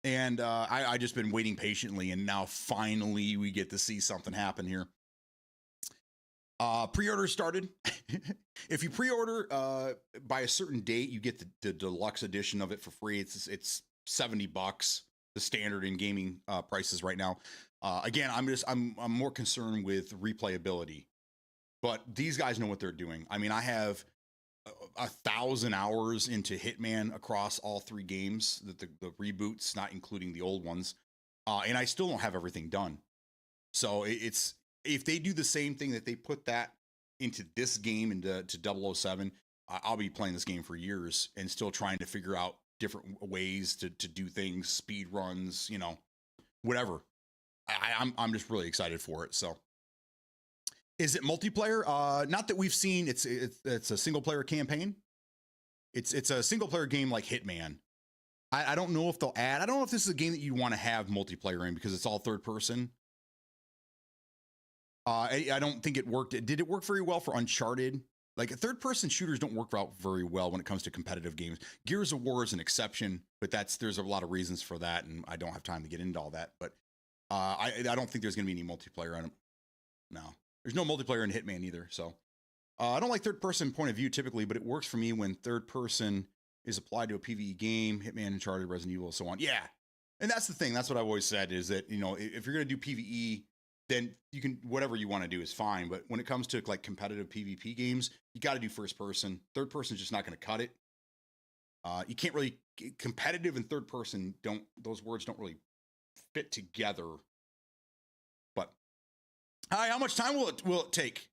and I just been waiting patiently, and now finally we get to see something happen here. Pre-order started. If you pre-order by a certain date, you get the deluxe edition of it for free. It's $70, the standard in gaming prices right now. Again, I'm more concerned with replayability, but these guys know what they're doing. I mean, I have 1,000 hours into Hitman across all 3 games, the reboots, not including the old ones, and I still don't have everything done. So it's if they do the same thing that they put that into this game, into 007, I'll be playing this game for years and still trying to figure out different ways to do things, speed runs, whatever. I'm just really excited for it. So, is it multiplayer? Not that we've seen. It's a single player campaign. It's a single player game like Hitman. I don't know if they'll add. I don't know if this is a game that you want to have multiplayer in because it's all third person. I don't think it worked. Did it work very well for Uncharted? Like third person shooters don't work out very well when it comes to competitive games. Gears of War is an exception, but there's a lot of reasons for that, and I don't have time to get into all that. But I don't think there's going to be any multiplayer on it. No, there's no multiplayer in Hitman either. So I don't like third person point of view typically, but it works for me when third person is applied to a PvE game, Hitman, Uncharted, Resident Evil, so on. Yeah, and that's the thing. That's what I've always said is that if you're going to do PvE, then you can, whatever you want to do is fine. But when it comes to like competitive PvP games, you got to do first person. Third person is just not going to cut it. You can't really, competitive and third person those words don't really fit together. But hi, how much time will it take?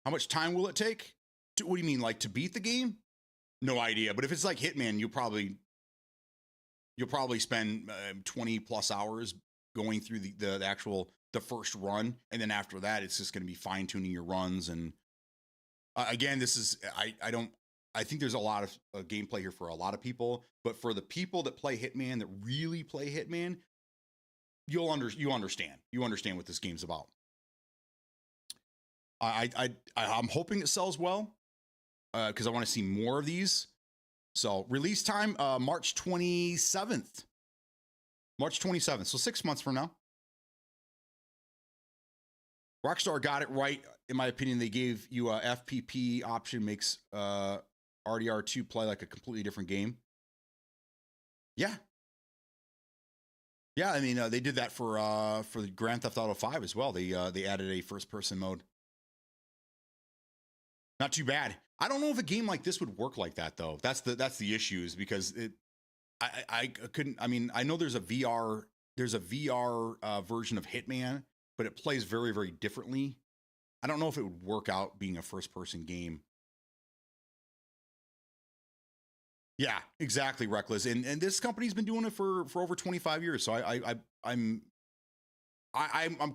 How much time will it take? What do you mean, like to beat the game? No idea. But if it's like Hitman, you'll probably spend 20 plus hours going through the first run, and then after that it's just going to be fine-tuning your runs. And again, this is I think there's a lot of gameplay here for a lot of people, but for the people that play Hitman, that really play Hitman, you understand what this game's about. I'm hoping it sells well because I want to see more of these. So release time March 27th. March 27th, so 6 months from now. Rockstar got it right, in my opinion. They gave you a FPP option, makes RDR2 play like a completely different game. Yeah. I mean, they did that for the Grand Theft Auto 5 as well. They added a first-person mode. Not too bad. I don't know if a game like this would work like that though. That's the issue, is because I couldn't. I mean, I know there's a VR version of Hitman, but it plays very, very differently. I don't know if it would work out being a first-person game. Yeah, exactly, Reckless. And this company's been doing it for over 25 years. So I'm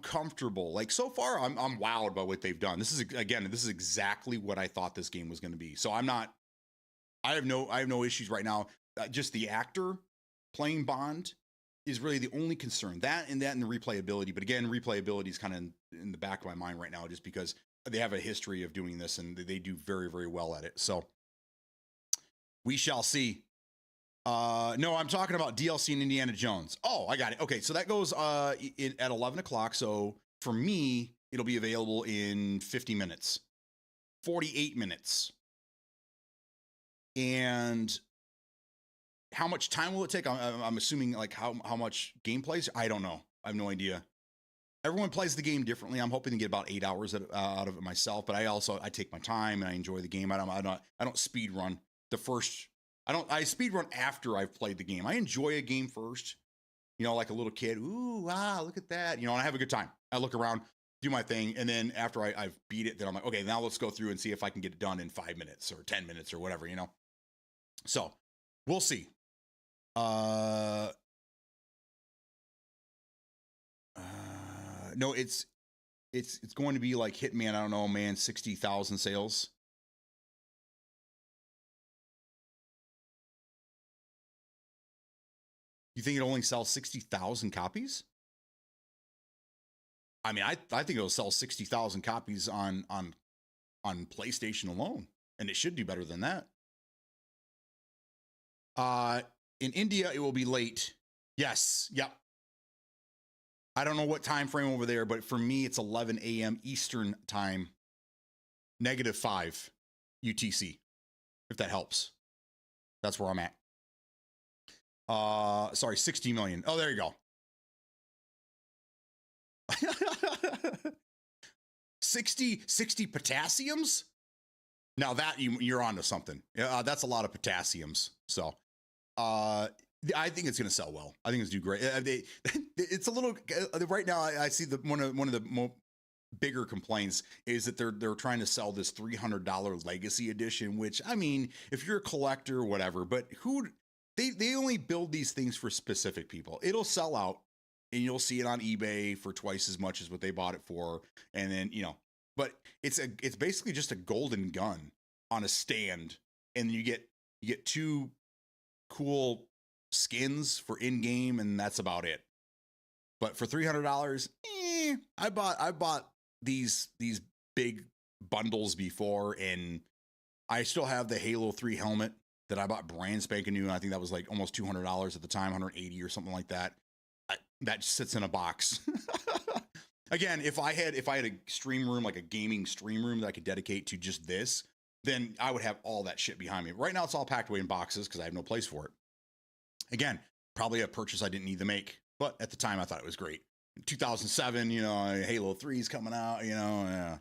comfortable. Like so far, I'm wowed by what they've done. This is exactly what I thought this game was going to be. So I have no issues right now. Just the actor playing Bond is really the only concern. That and the replayability. But again, replayability is kind of in the back of my mind right now, just because they have a history of doing this and they do very, very well at it. So we shall see. No, I'm talking about DLC in Indiana Jones. Oh, I got it. Okay, so that goes at 11 o'clock. So for me, it'll be available in 50 minutes, 48 minutes. And how much time will it take? I'm assuming like how much gameplay? I don't know. I have no idea. Everyone plays the game differently. I'm hoping to get about 8 hours out of it myself, but I take my time and I enjoy the game. I don't speed run. The first I speedrun after I've played the game. I enjoy a game first, like a little kid. Ooh, wow, look at that. And I have a good time. I look around, do my thing. And then after I've beat it, then I'm like, okay, now let's go through and see if I can get it done in 5 minutes or 10 minutes or whatever, So we'll see. No, it's going to be like Hitman. I don't know, man, 60,000 sales. You think it only sells 60,000 copies? I mean, I think it'll sell 60,000 copies on PlayStation alone, and it should do better than that. In India, it will be late. Yes, yep. I don't know what time frame over there, but for me, it's 11 a.m. Eastern time, -5 UTC, if that helps. That's where I'm at. Sorry, 60 million. Oh, there you go. 60 potassiums. Now that you're onto something. That's a lot of potassiums. So, I think it's going to sell well. I think it's do great. It's a little right now. I see one of the bigger complaints is that they're trying to sell this $300 legacy edition, which, I mean, if you're a collector, whatever, but they only build these things for specific people. It'll sell out and you'll see it on eBay for twice as much as what they bought it for. And then, but it's basically just a golden gun on a stand. And you get 2 cool skins for in-game, and that's about it. But for $300, I bought these big bundles before, and I still have the Halo 3 helmet that I bought brand spanking new, and I think that was like almost $200 at the time, 180 or something like that. That sits in a box. Again, if I had a stream room, like a gaming stream room that I could dedicate to just this, then I would have all that shit behind me. Right now, it's all packed away in boxes because I have no place for it. Again, probably a purchase I didn't need to make, but at the time I thought it was great. In 2007, Halo 3 is coming out, yeah.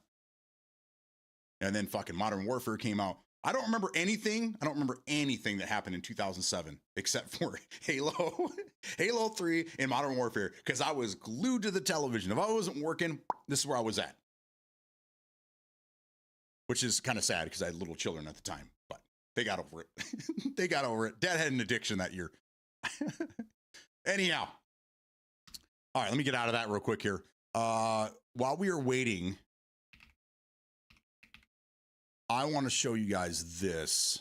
And then fucking Modern Warfare came out. I don't remember anything that happened in 2007 except for Halo, Halo 3 and Modern Warfare, because I was glued to the television. If I wasn't working, this is where I was at. Which is kind of sad because I had little children at the time, but they got over it. They got over it. Dad had an addiction that year. Anyhow. All right, let me get out of that real quick here. While we are waiting, I want to show you guys this.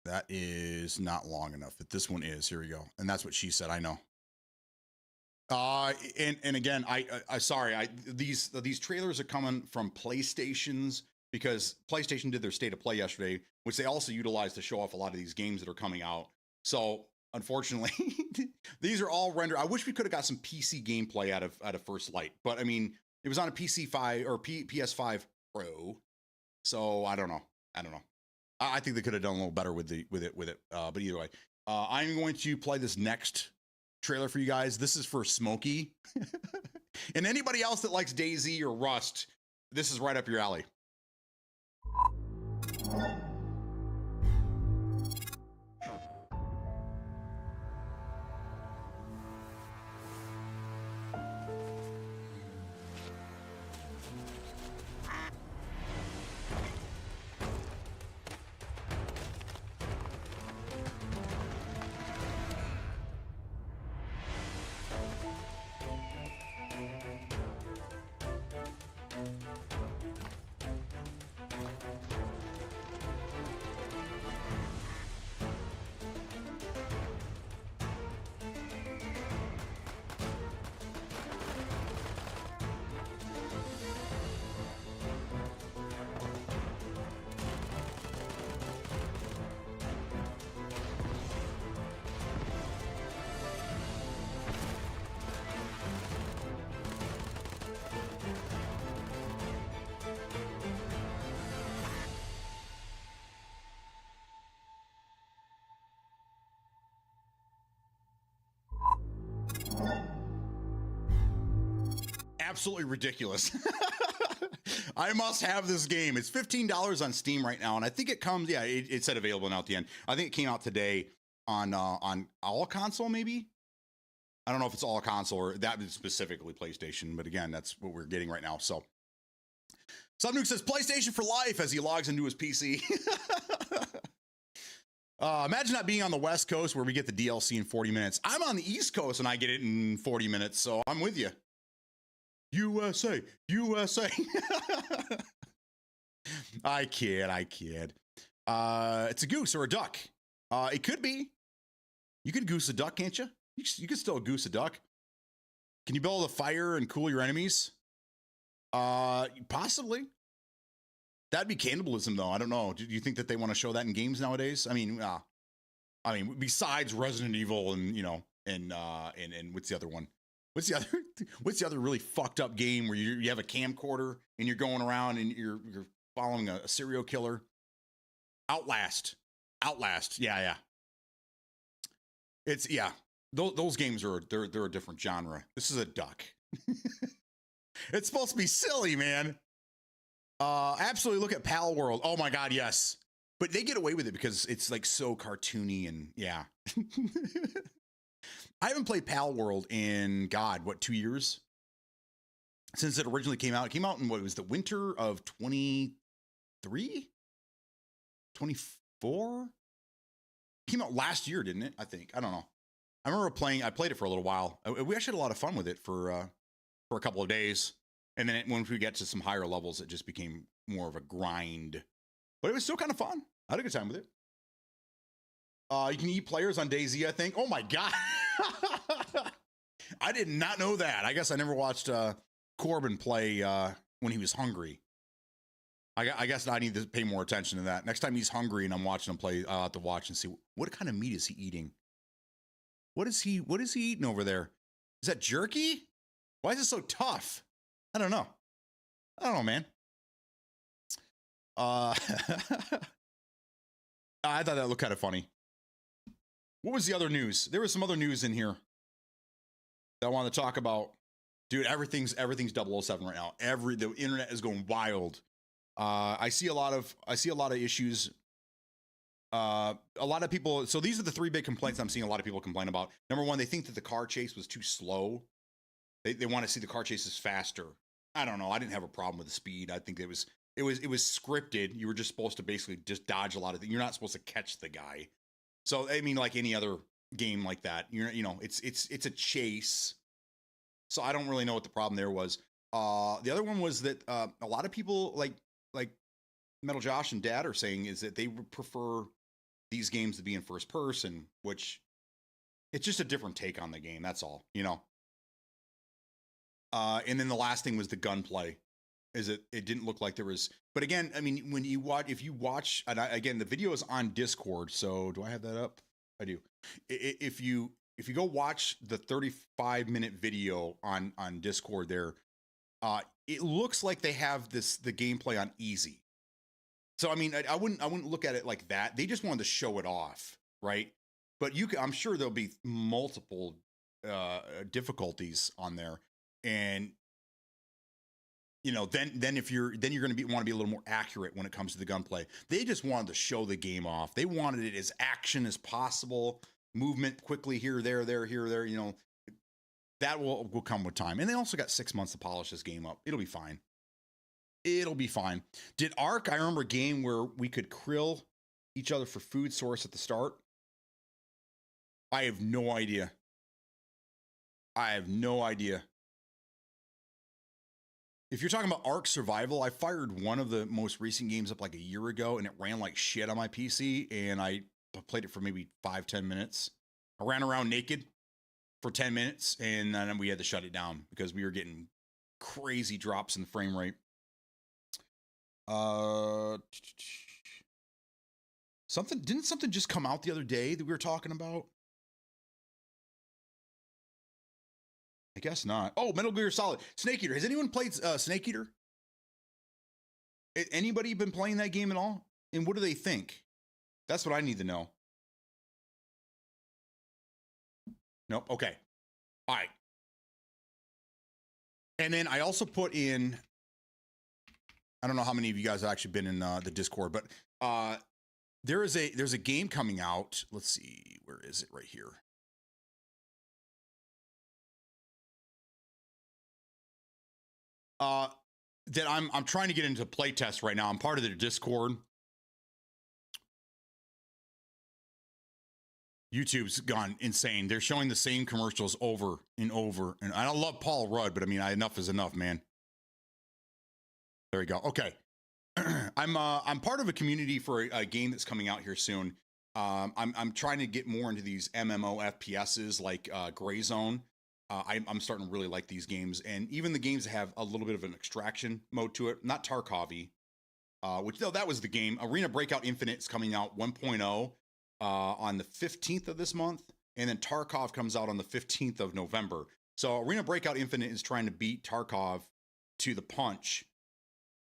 That is not long enough, but this one is. Here we go. And that's what she said. I know. And again, these trailers are coming from PlayStation's, because PlayStation did their State of Play yesterday, which they also utilized to show off a lot of these games that are coming out. So unfortunately, these are all rendered. I wish we could have got some PC gameplay out of First Light, but I mean, it was on a PC5 or PS5 Pro. So I don't know. I think they could have done a little better with it. But either way, I'm going to play this next trailer for you guys. This is for Smokey. And anybody else that likes DayZ or Rust, this is right up your alley. Absolutely ridiculous. I must have this game. It's $15 on Steam right now, and I think it comes. Yeah, it said available now at the end. I think it came out today on all console, maybe. I don't know if it's all console or that is specifically PlayStation, but again, that's what we're getting right now. So, Subnuke says PlayStation for life as he logs into his PC. Imagine not being on the West Coast where we get the DLC in 40 minutes. I'm on the East Coast and I get it in 40 minutes, so I'm with you. USA, USA. I kid. It's a goose or a duck. It could be. You could goose a duck, can't you? You could still goose a duck. Can you build a fire and cool your enemies? Possibly. That'd be cannibalism, though. I don't know. Do you think that they want to show that in games nowadays? I mean, besides Resident Evil and and what's the other one? What's the other really fucked up game where you have a camcorder and you're going around and you're following a serial killer? Outlast. Yeah. It's Those games they're a different genre. This is a duck. It's supposed to be silly, man. Absolutely. Look at Pal World. Oh my God, yes. But they get away with it because it's like so cartoony and yeah. I haven't played Pal World in 2 years since it originally came out. It came out in what was the winter of 23, 24. It came out last year, didn't it? I think. I don't know. I remember I played it for a little while. We actually had a lot of fun with it for a couple of days. And then once we get to some higher levels, it just became more of a grind. But it was still kind of fun. I had a good time with it. You can eat players on DayZ, I think. Oh my God. I did not know that. I guess I never watched Corbin play when he was hungry. I guess I need to pay more attention to that. Next time he's hungry and I'm watching him play, I'll have to watch and see what kind of meat is he eating. What is he eating over there? Is that jerky? Why is it so tough? I don't know, man. I thought that looked kind of funny. What was the other news? There was some other news in here that I wanted to talk about. Dude, everything's 007 right now. The internet is going wild. I see a lot of issues. A lot of people. So these are the three big complaints I'm seeing a lot of people complain about. Number one, they think that the car chase was too slow. They want to see the car chases faster. I don't know. I didn't have a problem with the speed. I think it was scripted. You were just supposed to basically just dodge a lot of things. You're not supposed to catch the guy. So I mean, like any other game like that, it's a chase. So I don't really know what the problem there was. The other one was that a lot of people like Metal Josh and Dad are saying is that they would prefer these games to be in first person, which it's just a different take on the game. That's all, And then the last thing was the gunplay. Is it didn't look like there was, but again, I mean, if you watch, and again, the video is on Discord. So do I have that up? I do. If you go watch the 35-minute video on Discord there, it looks like they have the gameplay on easy. So I mean, I wouldn't look at it like that. They just wanted to show it off, right? But I'm sure there'll be multiple difficulties on there, and then you're going to want to be a little more accurate when it comes to the gunplay. They just wanted to show the game off. They wanted it as action as possible, movement quickly here, there, here, there. That will come with time. And they also got 6 months to polish this game up. It'll be fine. Did Ark? I remember a game where we could krill each other for food source at the start. I have no idea. If you're talking about Ark Survival, I fired one of the most recent games up like a year ago, and it ran like shit on my PC, and I played it for maybe 5-10 minutes. I ran around naked for 10 minutes, and then we had to shut it down because we were getting crazy drops in the frame rate. Didn't something just come out the other day that we were talking about? I guess not. Oh, Metal Gear Solid. Snake Eater. Has anyone played Snake Eater? Anybody been playing that game at all? And what do they think? That's what I need to know. Nope. Okay. All right. And then I also put in I don't know how many of you guys have actually been in the Discord, but there's a game coming out. Let's see, where is it? Right here. That I'm trying to get into playtest right now. I'm part of the Discord. YouTube's gone insane. They're showing the same commercials over and over. And I don't love Paul Rudd, but I mean, enough is enough, man. There we go. Okay. I'm part of a community for a game that's coming out here soon. I'm trying to get more into these MMO FPSs like Gray Zone. I'm starting to really like these games, and even the games that have a little bit of an extraction mode to it. Not Tarkovy, which though that was the game. Arena Breakout Infinite is coming out 1.0 on the 15th of this month, and then Tarkov comes out on the 15th of November. So Arena Breakout Infinite is trying to beat Tarkov to the punch,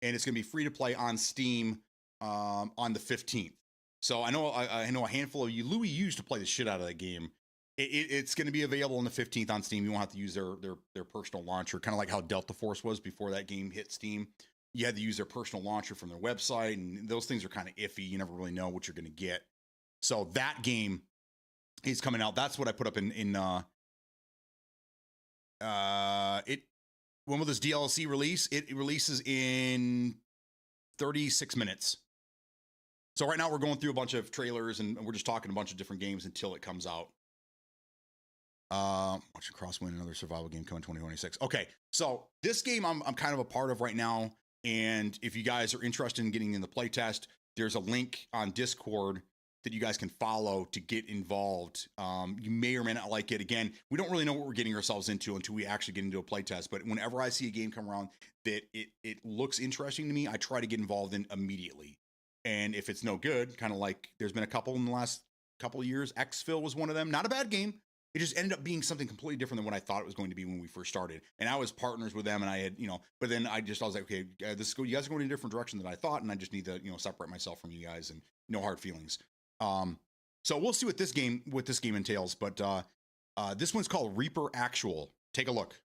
and it's going to be free to play on Steam on the 15th. So I know a handful of you. Louis used to play the shit out of that game. It's going to be available on the 15th on Steam. You won't have to use their personal launcher, kind of like how Delta Force was before that game hit Steam. You had to use their personal launcher from their website, and those things are kind of iffy. You never really know what you're going to get. So that game is coming out. That's what I put up in when will this DLC release? It releases in 36 minutes. So right now we're going through a bunch of trailers and we're just talking a bunch of different games until it comes out. Watching Crosswind, another survival game coming 2026. Okay, so this game I'm kind of a part of right now, and if you guys are interested in getting in the playtest, there's a link on Discord that you guys can follow to get involved. You may or may not like it. Again, we don't really know what we're getting ourselves into until we actually get into a playtest, but whenever I see a game come around that it looks interesting to me, I try to get involved in immediately. And if it's no good, kind of like there's been a couple in the last couple of years, Xfil was one of them. Not a bad game. It just ended up being something completely different than what I thought it was going to be when we first started. And I was partners with them, and I had, but then I was like, okay, you guys are going in a different direction than I thought, and I just need to, separate myself from you guys, and no hard feelings. So we'll see what this game entails, but this one's called Reaper Actual. Take a look.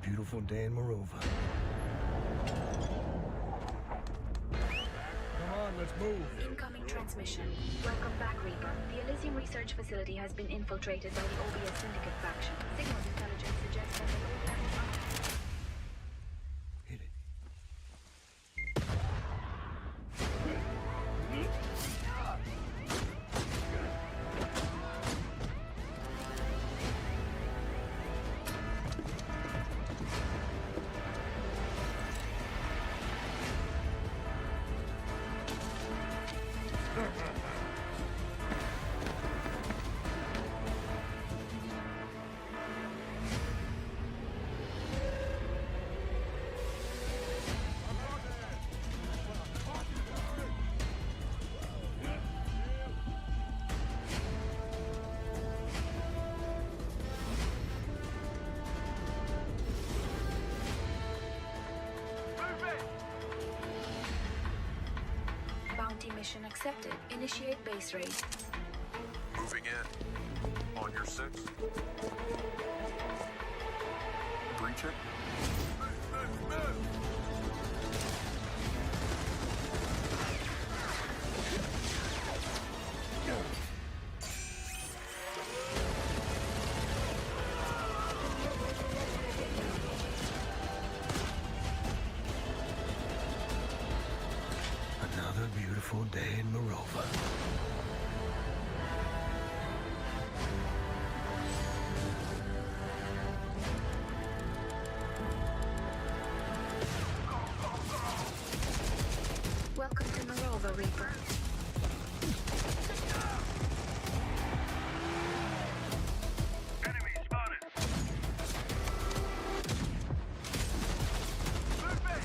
Beautiful day in Morova. Come on, let's move. Incoming transmission. Welcome back, Reaper. The Elysium Research Facility has been infiltrated by the OBS Syndicate faction. Signals intelligence suggests that the Hit it. mission accepted. Initiate base raid. Moving in. On your 6. Breach it. Move. Another beautiful day in Morova. Welcome to Morova, Reaper. Enemy spotted. Move back.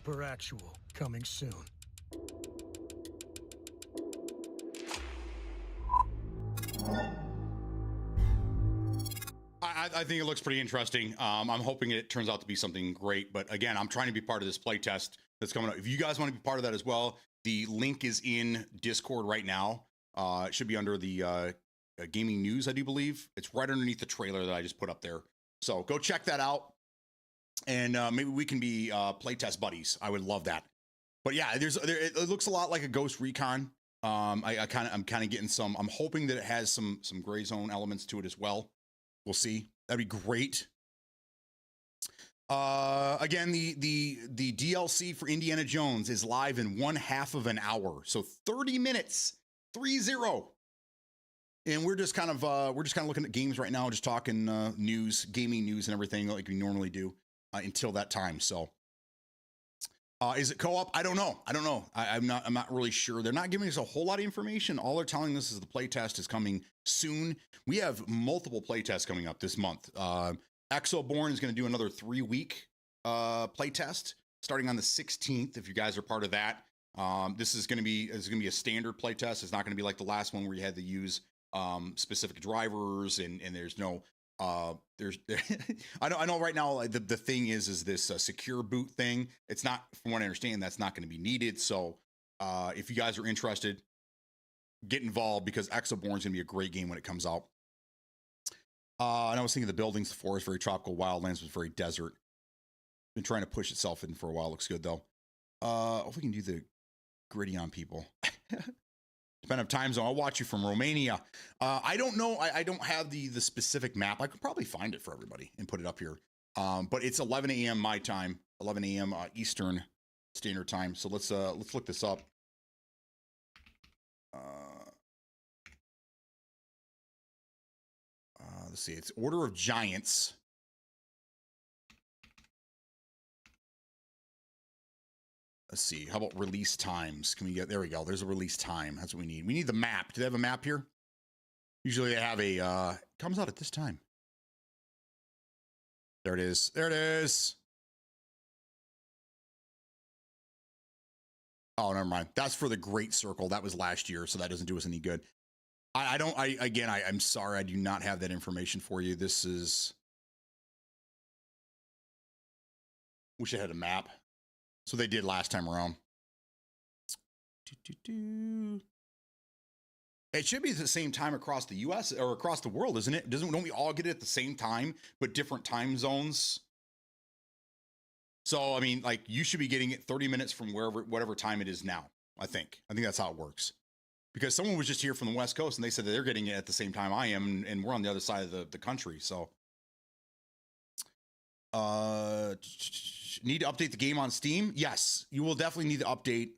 Super Actual, coming soon. I think it looks pretty interesting. I'm hoping it turns out to be something great. But again, I'm trying to be part of this playtest that's coming up. If you guys want to be part of that as well, the link is in Discord right now. It should be under the gaming news, I do believe. It's right underneath the trailer that I just put up there. So go check that out. And maybe we can be playtest buddies. I would love that. But yeah, it looks a lot like a Ghost Recon. I'm kind of getting some. I'm hoping that it has some gray zone elements to it as well. We'll see. That'd be great. Again, the DLC for Indiana Jones is live in 1/2 of an hour, so 30 minutes, 30. And we're just kind of looking at games right now, just talking news, gaming news, and everything like we normally do until that time. So, is it co-op? I don't know. I'm not really sure. They're not giving us a whole lot of information. All they're telling us is the playtest is coming soon. We have multiple playtests coming up this month. Exoborn is going to do another 3-week playtest starting on the 16th. If you guys are part of that, this is going to be a standard playtest. It's not going to be like the last one where you had to use specific drivers and there's no there's I know right now the thing is this secure boot thing. It's not, from what I understand, that's not going to be needed. So if you guys are interested, get involved because Exoborn is going to be a great game when it comes out. And I was thinking the buildings, the forest, very tropical. Wildlands was very desert. Been trying to push itself in for a while. Looks good though. If we can do the gritty on people. Depending on time zone, I'll watch you from Romania. I don't know. I don't have the specific map. I could probably find it for everybody and put it up here. But it's 11 a.m. my time, 11 a.m. Eastern Standard Time. So let's look this up. Let's see. It's Order of Giants. Let's see. How about release times? Can we get, there we go. There's a release time. That's what we need. We need the map. Do they have a map here? Usually they have a, it comes out at this time. There it is. There it is. Oh, never mind. That's for the Great Circle. That was last year, so that doesn't do us any good. I'm sorry. I do not have that information for you. This is, wish I had a map. So they did last time around. It should be the same time across the US or across the world, isn't it? Don't we all get it at the same time, but different time zones? So, I mean, like you should be getting it 30 minutes from whatever time it is now. I think that's how it works. Because someone was just here from the West Coast and they said that they're getting it at the same time I am, and we're on the other side of the country. So, need to update the game on Steam? Yes, you will definitely need to update.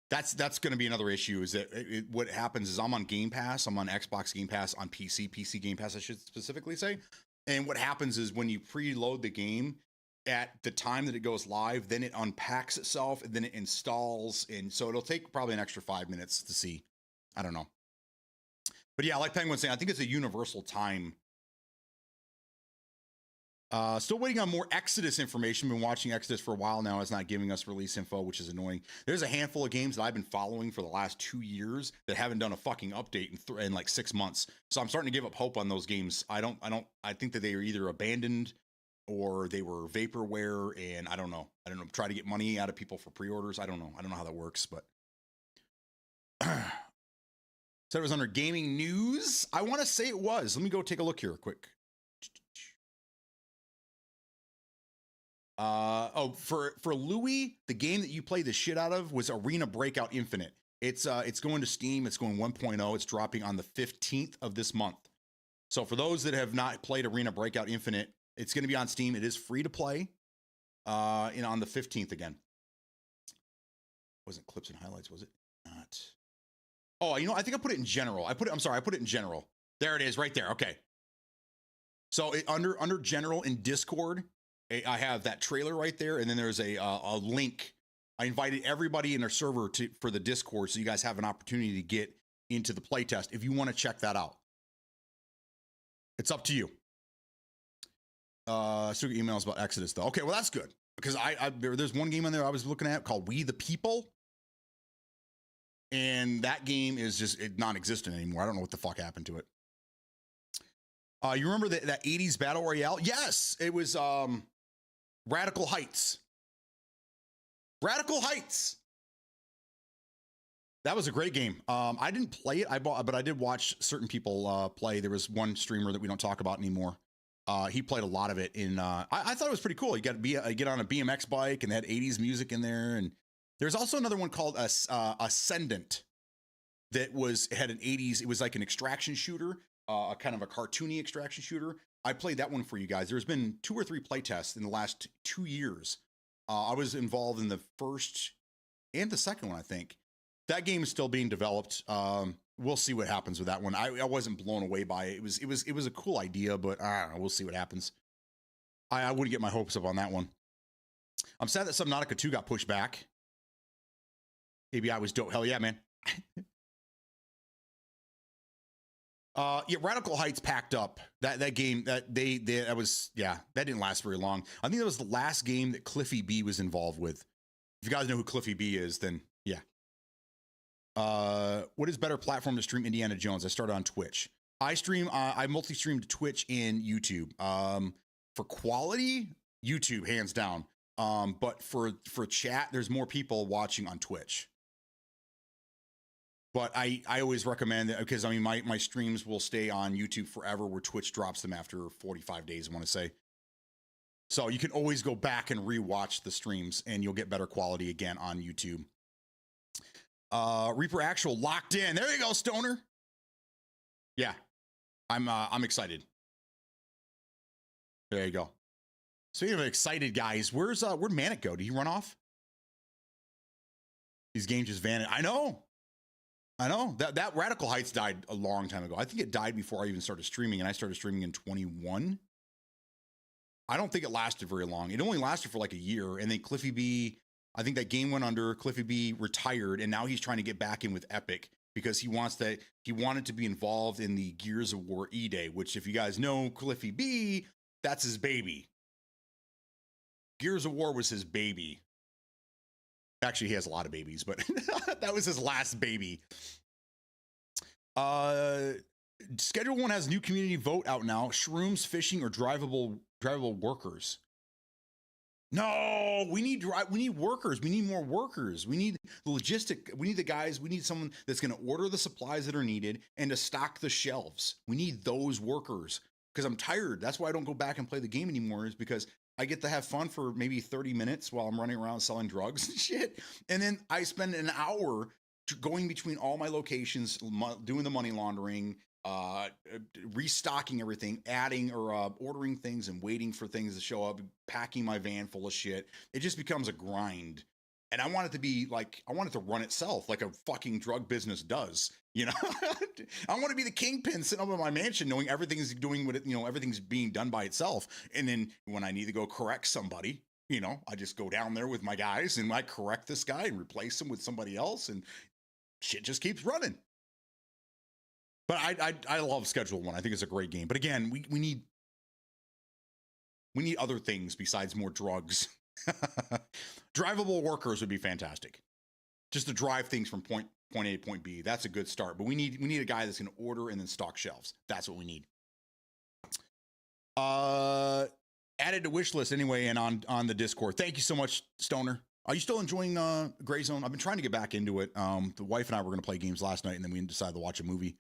That's going to be another issue. Is that what happens is I'm on Game Pass. I'm on Xbox Game Pass, on PC Game Pass, I should specifically say. And what happens is when you preload the game at the time that it goes live, then it unpacks itself and then it installs. And so it'll take probably an extra 5 minutes to see. I don't know. But yeah, like Penguin saying, I think it's a universal time. Still waiting on more Exodus information. Been watching Exodus for a while now. It's not giving us release info, which is annoying. There's a handful of games that I've been following for the last 2 years that haven't done a fucking update in like 6 months. So I'm starting to give up hope on those games. I think that they are either abandoned or they were vaporware, and I don't know. Try to get money out of people for pre-orders. I don't know how that works, but said it was under gaming news. I want to say it was. Let me go take a look here quick. For Louis, the game that you play the shit out of was Arena Breakout Infinite. It's going to Steam. It's going 1.0. It's dropping on the 15th of this month. So for those that have not played Arena Breakout Infinite, it's going to be on Steam. It is free to play. And on the 15th again. Wasn't clips and highlights, was it? Not. Oh, I think I put it in general. I put it in general. There it is, right there. Okay. So under general in Discord, I have that trailer right there, and then there's a link. I invited everybody in our server for the Discord, so you guys have an opportunity to get into the playtest if you want to check that out. It's up to you. Still get emails about Exodus though. Okay, well that's good. because there's one game on there I was looking at called We the People. And that game is just non-existent anymore. I don't know what the fuck happened to it. You remember that 80s Battle Royale? Yes, it was Radical Heights. Radical Heights. That was a great game. I didn't play it, but I did watch certain people play. There was one streamer that we don't talk about anymore. He played a lot of it in. I thought it was pretty cool. You got to get on a BMX bike, and they had 80s music in there. And there's also another one called Ascendant that had an 80s. It was like an extraction shooter, a kind of a cartoony extraction shooter. I played that one for you guys. There's been 2 or 3 playtests in the last 2 years. I was involved in the first and the second one, I think. That game is still being developed. We'll see what happens with that one. I wasn't blown away by it. It was a cool idea, but I don't know. We'll see what happens. I wouldn't get my hopes up on that one. I'm sad that Subnautica 2 got pushed back. ABI was dope. Hell yeah, man. Yeah, Radical Heights packed up. That game that that didn't last very long. I think that was the last game that Cliffy B was involved with. If you guys know who Cliffy B is, then yeah. What is better platform to stream Indiana Jones? I started on Twitch. I multi-stream to Twitch and YouTube. For quality, YouTube hands down. But for chat, there's more people watching on Twitch. But I always recommend that because I mean my streams will stay on YouTube forever, where Twitch drops them after 45 days, I want to say. So you can always go back and rewatch the streams, and you'll get better quality again on YouTube. Reaper Actual locked in. There you go, Stoner. Yeah, I'm excited. There you go. Speaking of excited guys, where'd Manic go? Did he run off? These games just vanished. I know. That Radical Heights died a long time ago. I think it died before I even started streaming, and I started streaming in 21. I don't think it lasted very long. It only lasted for like a year, and then Cliffy B, I think that game went under. Cliffy B retired, and now he's trying to get back in with Epic because he wanted to be involved in the Gears of War E-Day, which if you guys know Cliffy B, that's his baby. Gears of War was his baby. Actually, he has a lot of babies, but that was his last baby. Schedule 1 has new community vote out now. Shrooms, fishing, or drivable workers. No, we need workers. We need more workers. We need the logistic. We need the guys. We need someone that's going to order the supplies that are needed and to stock the shelves. We need those workers because I'm tired. That's why I don't go back and play the game anymore, is because I get to have fun for maybe 30 minutes while I'm running around selling drugs and shit. And then I spend an hour going between all my locations, doing the money laundering, restocking everything, adding or ordering things and waiting for things to show up, packing my van full of shit. It just becomes a grind. And I want it to be like, I want it to run itself like a fucking drug business does. You know, I want to be the kingpin sitting up in my mansion knowing everything's doing what it, everything's being done by itself. And then when I need to go correct somebody, I just go down there with my guys and I correct this guy and replace him with somebody else, and shit just keeps running. But I love Schedule 1. I think it's a great game. But again, we need other things besides more drugs. Drivable workers would be fantastic. Just to drive things from point A to point B. That's a good start. But we need a guy that's going to order and then stock shelves. That's what we need. Added to wish list anyway, and on the Discord. Thank you so much, Stoner. Are you still enjoying Gray Zone? I've been trying to get back into it. The wife and I were going to play games last night, and then we decided to watch a movie.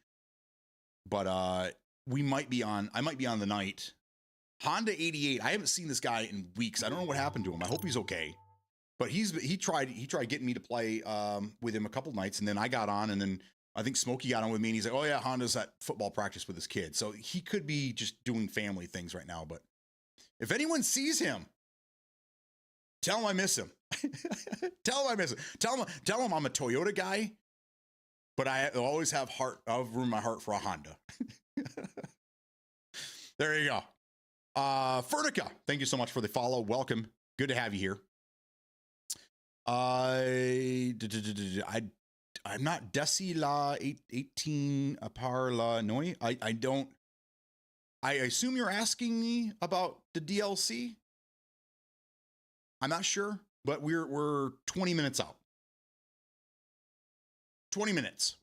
But I might be on the night. Honda 88. I haven't seen this guy in weeks. I don't know what happened to him. I hope he's okay. But he tried getting me to play with him a couple nights, and then I got on, and then I think Smokey got on with me, and he's like, "Oh yeah, Honda's at football practice with his kid." So he could be just doing family things right now. But if anyone sees him, tell him I miss him. Tell him I miss him. Tell him I'm a Toyota guy, but I always have room in my heart for a Honda. There you go. Fernica, thank you so much for the follow. Welcome. Good to have you here. I'm not Desi la 18 par la noi. I assume you're asking me about the DLC. I'm not sure, but we're 20 minutes out. 20 minutes.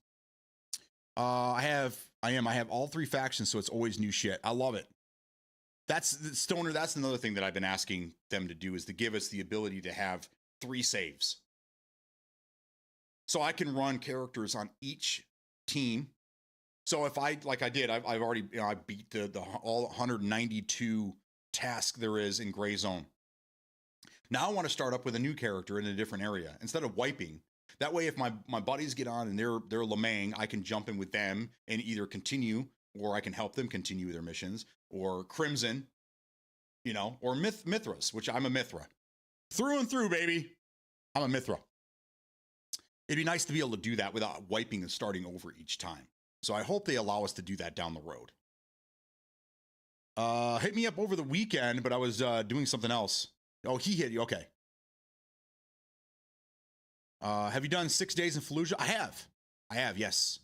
I have all 3 factions, so it's always new shit. I love it. That's Stoner. That's another thing that I've been asking them to do, is to give us the ability to have 3 saves. So I can run characters on each team. So if I, like I did, I've already, I beat the all 192 tasks there is in Gray Zone. Now I want to start up with a new character in a different area instead of wiping. That way, if my buddies get on and they're Lemang, I can jump in with them and either continue, or I can help them continue their missions, or Crimson, or Mithras, which I'm a Mithra. Through and through, baby. I'm a Mithra. It'd be nice to be able to do that without wiping and starting over each time. So I hope they allow us to do that down the road. Hit me up over the weekend, but I was doing something else. Oh, he hit you. Okay. Have you done 6 days in Fallujah? I have, yes.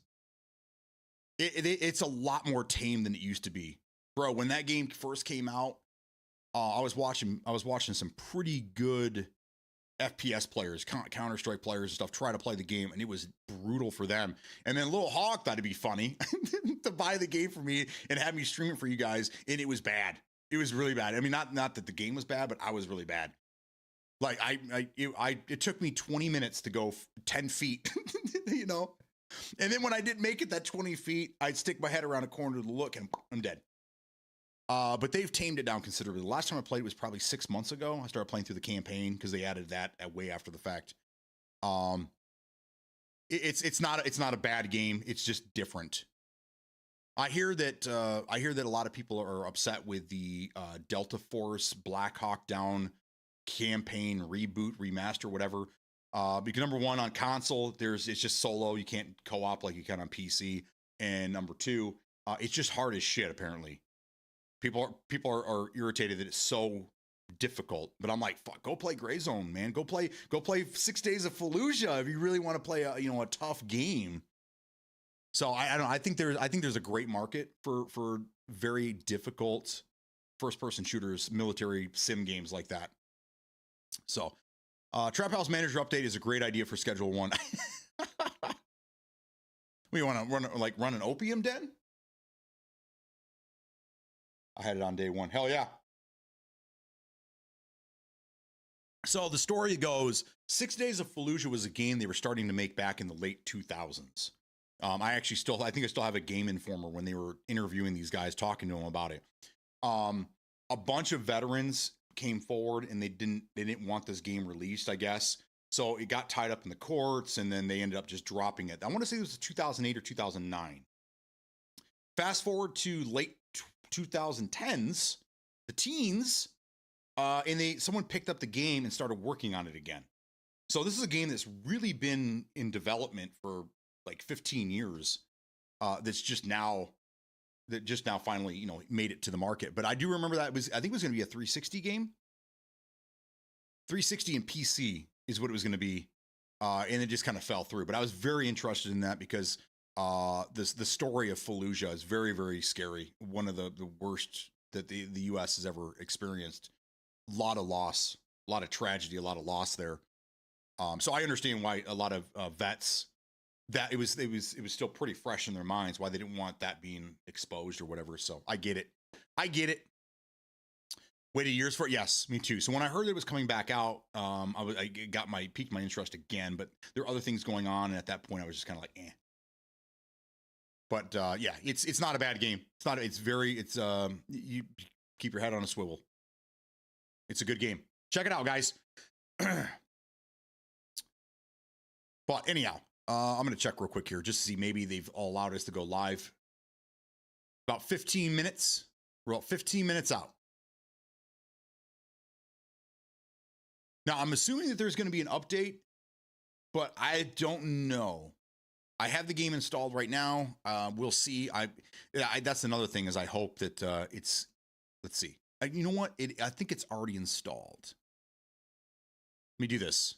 It's a lot more tame than it used to be. Bro, when that game first came out, I was watching some pretty good FPS players, Counter-Strike players and stuff, try to play the game, and it was brutal for them. And then Little Hawk thought it'd be funny to buy the game for me and have me stream it for you guys, and it was bad. It was really bad. I mean, not that the game was bad, but I was really bad. Like it took me 20 minutes to go 10 feet, And then when I didn't make it that 20 feet, I'd stick my head around a corner to look, and I'm dead. But they've tamed it down considerably. The last time I played was probably 6 months ago. I started playing through the campaign because they added that way after the fact. It's not a bad game. It's just different. I hear that a lot of people are upset with the Delta Force Black Hawk Down campaign reboot, remaster, whatever. Because number one, on console, it's just solo. You can't co-op like you can on PC. And number two, it's just hard as shit, apparently. People are irritated that it's so difficult, but I'm like, fuck, go play Gray Zone, man. Go play 6 days of Fallujah if you really want to play a tough game. So I think there's a great market for very difficult first person shooters, military sim games like that. So Trap House Manager update is a great idea for Schedule 1. We want to run an opium den? I had it on day 1. Hell yeah. So the story goes, 6 Days of Fallujah was a game they were starting to make back in the late 2000s. I think I still have a Game Informer when they were interviewing these guys, talking to them about it. A bunch of veterans came forward and they didn't want this game released, I guess. So it got tied up in the courts, and then they ended up just dropping it. I want to say it was 2008 or 2009. Fast forward to late 2010s, the teens, and someone picked up the game and started working on it again. So this is a game that's really been in development for like 15 years. That's just now finally, made it to the market. But I do remember that I think it was going to be a 360 game. 360 and PC is what it was going to be. And it just kind of fell through. But I was very interested in that because the story of Fallujah is very, very scary. One of the worst that the U.S. has ever experienced. A lot of loss, a lot of tragedy, a lot of loss there. So I understand why a lot of vets, that it was still pretty fresh in their minds, why they didn't want that being exposed or whatever. So I get it. Waited years for it. Yes, me too. So when I heard it was coming back out, I piqued my interest again, but there are other things going on. And at that point I was just kind of like, eh. But yeah, it's not a bad game. You keep your head on a swivel. It's a good game. Check it out, guys. But anyhow, I'm going to check real quick here just to see maybe they've allowed us to go live. About 15 minutes. We're about 15 minutes out. Now, I'm assuming that there's going to be an update, but I don't know. I have the game installed right now. We'll see. That's another thing, is I hope that let's see. You know what? I think it's already installed. Let me do this.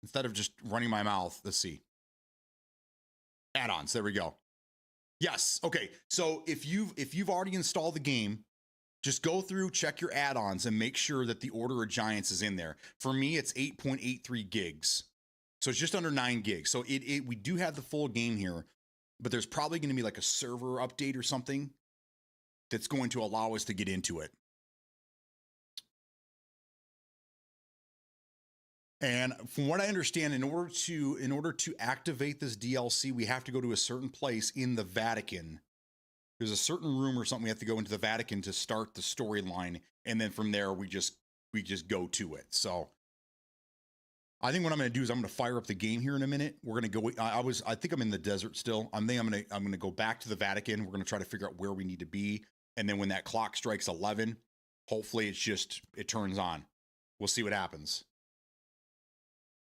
Instead of just running my mouth, let's see. Add-ons, there we go. Yes, okay. So if you've already installed the game, Just go through, check your add-ons, and make sure that the Order of Giants is in there. For me, it's 8.83 gigs. So it's just under 9 gigs. So we do have the full game here, but there's probably going to be like a server update or something that's going to allow us to get into it. And from what I understand, in order to activate this DLC, we have to go to a certain place in the Vatican. There's a certain room or something we have to go into the Vatican to start the storyline, and then from there we just go to it. So I think what I'm going to do is I'm going to fire up the game here in a minute. We're going to go. I think I'm in the desert still. I'm going to go back to the Vatican. We're going to try to figure out where we need to be, and then when that clock strikes 11, hopefully it turns on. We'll see what happens.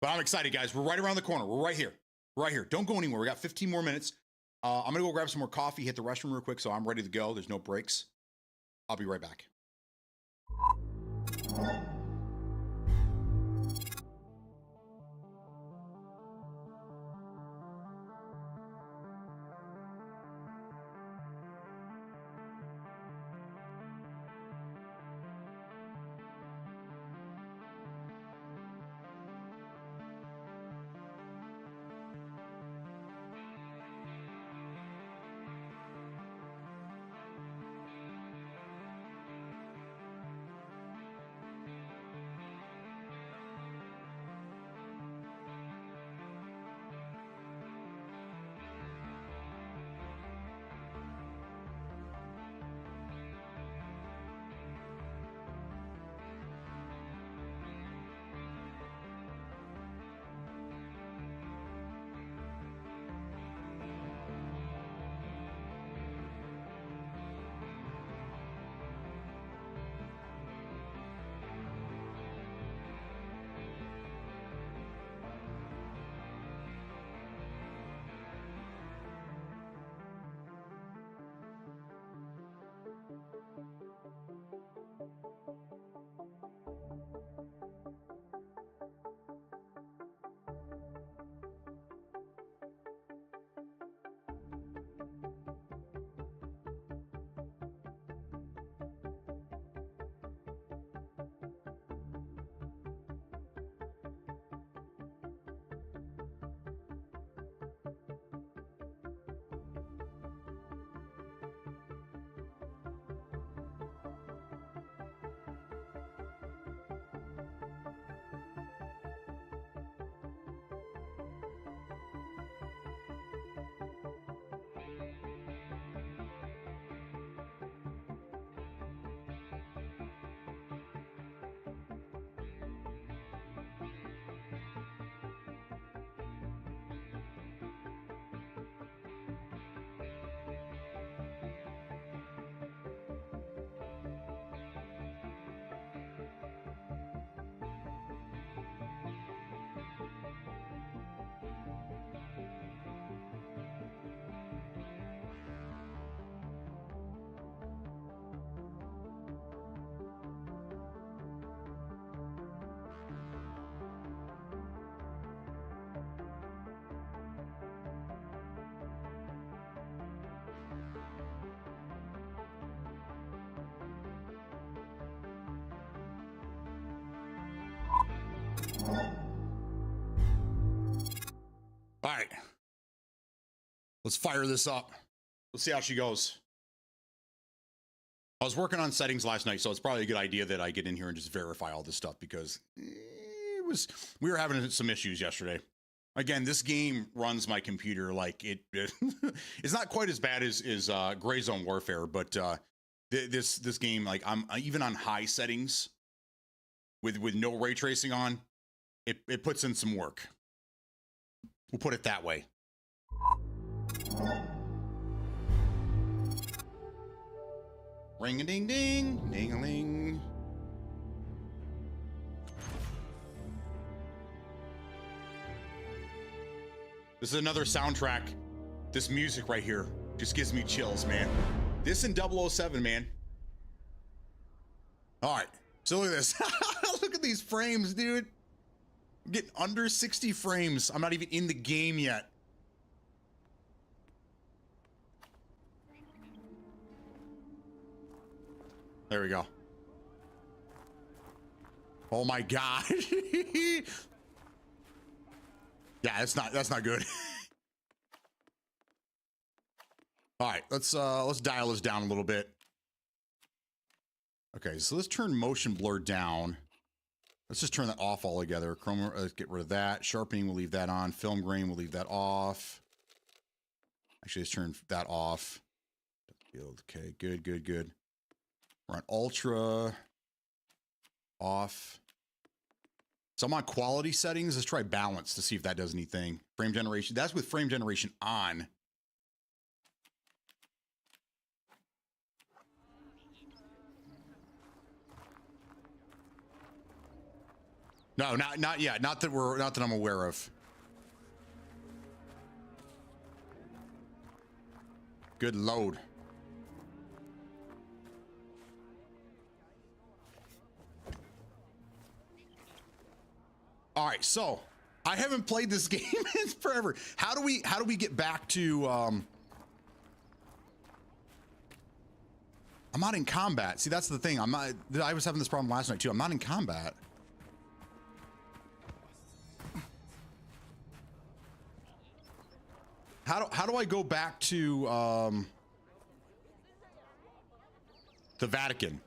But I'm excited, guys. We're right around the corner. We're right here. Right here. Don't go anywhere. We got 15 more minutes. I'm going to go grab some more coffee, hit the restroom real quick, so I'm ready to go. There's no breaks. I'll be right back. All right. Let's fire this up. Let's see how she goes. I was working on settings last night, so it's probably a good idea that I get in here and just verify all this stuff because we were having some issues yesterday. Again, this game runs my computer like it's not quite as bad as Gray Zone Warfare, but this game, like I'm even on high settings with no ray tracing on, it puts in some work. We'll put it that way. Ring a ding ding, ding a ling. This is another soundtrack. This music right here just gives me chills, man. This and 007, man. All right, so look at this. Look at these frames, dude. I'm getting under 60 frames. I'm not even in the game yet. There we go. Oh my god. Yeah, that's not good. All right, let's dial this down a little bit. Okay, so let's turn motion blur down. Let's just turn that off altogether. Chroma, let's get rid of that. Sharpening, we'll leave that on. Film grain, we'll leave that off. Actually, let's turn that off. Okay, good, good, good. We're on ultra. Off. So I'm on quality settings. Let's try balance to see if that does anything. Frame generation. That's with frame generation on. No, not yet. Not that I'm aware of. Good load. All right, so I haven't played this game in forever. How do we get back to I'm not in combat. See, that's the thing. I was having this problem last night too. I'm not in combat. How do I go back to the Vatican?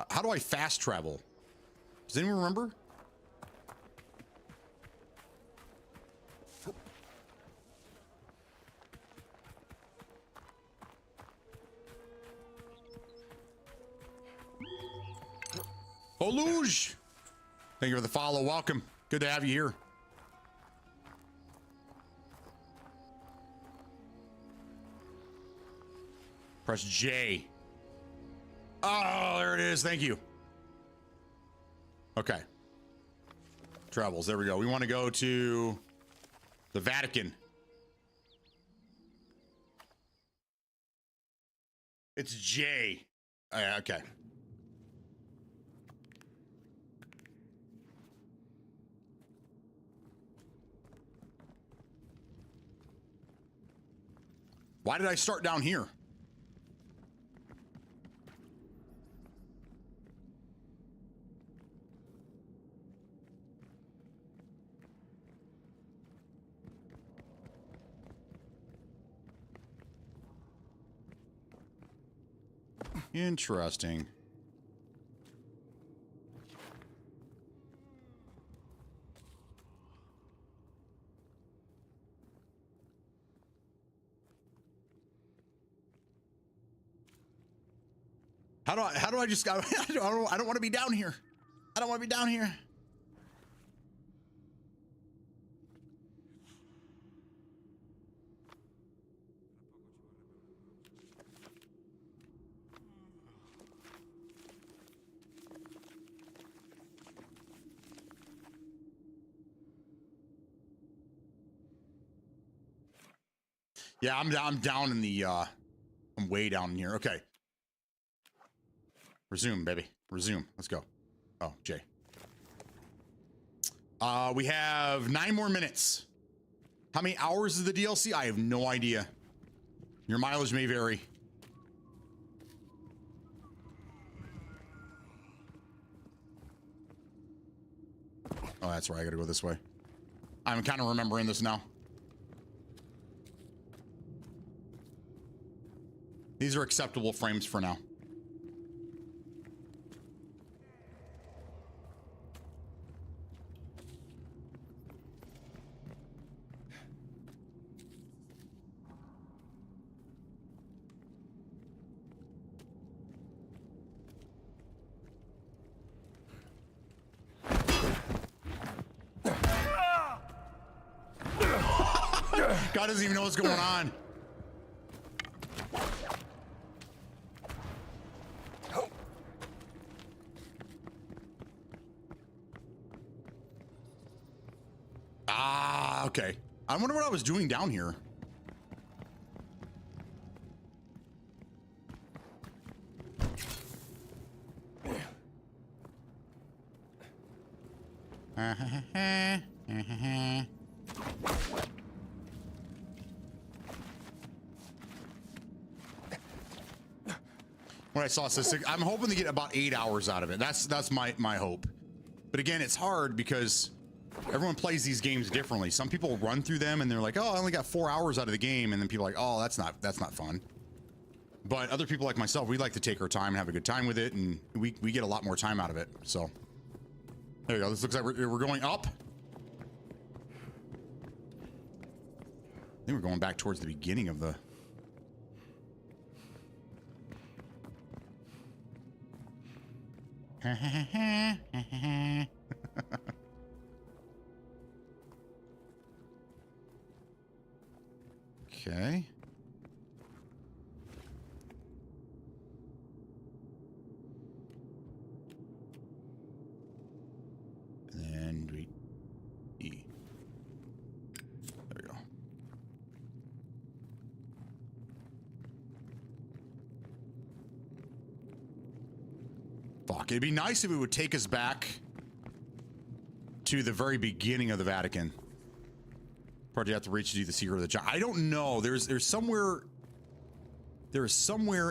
How do I fast travel? Does anyone remember? Oh, Luge! Thank you for the follow. Welcome. Good to have you here. Press J. Oh, there it is. Thank you. Okay. Travels. There we go. We want to go to the Vatican. It's J. Okay. Why did I start down here? Interesting. How do I just I don't want to be down here. I don't want to be down here. Yeah, I'm down in the I'm way down in here. Okay. Resume, baby. Resume. Let's go. Oh, Jay. We have 9 more minutes. How many hours is the DLC? I have no idea. Your mileage may vary. Oh, that's right. I gotta go this way. I'm kind of remembering this now. These are acceptable frames for now. God doesn't even know what's going on. Ah, okay. I wonder what I was doing down here. when I saw statistics. I'm hoping to get about 8 hours out of it. That's my hope. But again, it's hard because everyone plays these games differently. Some people run through them and they're like, oh, I only got 4 hours out of the game, and then people are like, oh, that's not fun. But other people like myself, we like to take our time and have a good time with it, and we get a lot more time out of it. So there you go. This looks like we're going up. I think we're going back towards the beginning of the... Okay. And we... E. There we go. Fuck, it'd be nice if it would take us back to the very beginning of the Vatican. Part you have to reach to do the secret of the giant. I don't know. There's somewhere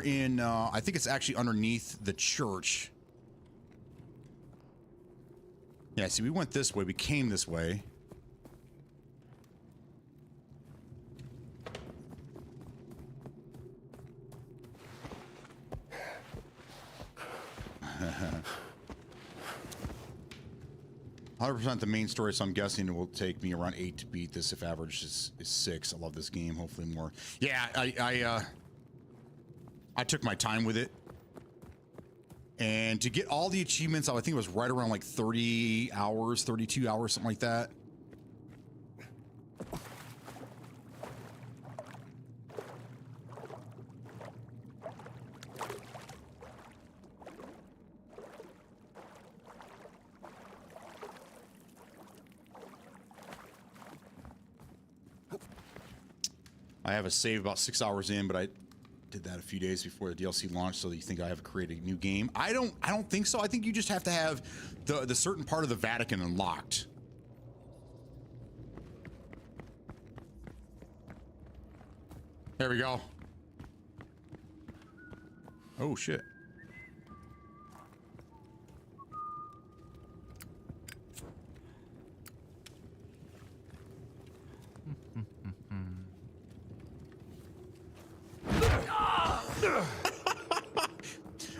in I think it's actually underneath the church. Yeah, see, we went this way. We came this way. %, the main story, so I'm guessing it will take me around 8 to beat this if average is 6. I love this game. Hopefully more. Yeah, I took my time with it. And to get all the achievements, I think it was right around like 30 hours, 32 hours, something like that. I have a save about 6 hours in, but I did that a few days before the DLC launched, so you think I have created a new game. I don't think so. I think you just have to have the certain part of the Vatican unlocked. There we go. Oh shit.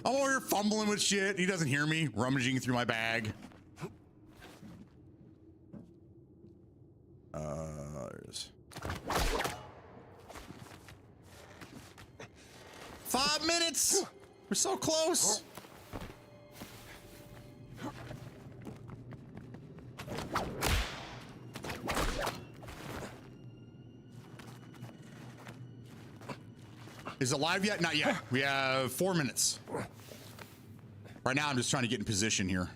I'm over here fumbling with shit. He doesn't hear me rummaging through my bag. There's 5 minutes. We're so close. Is it live yet? Not yet. We have 4 minutes. Right now, I'm just trying to get in position here.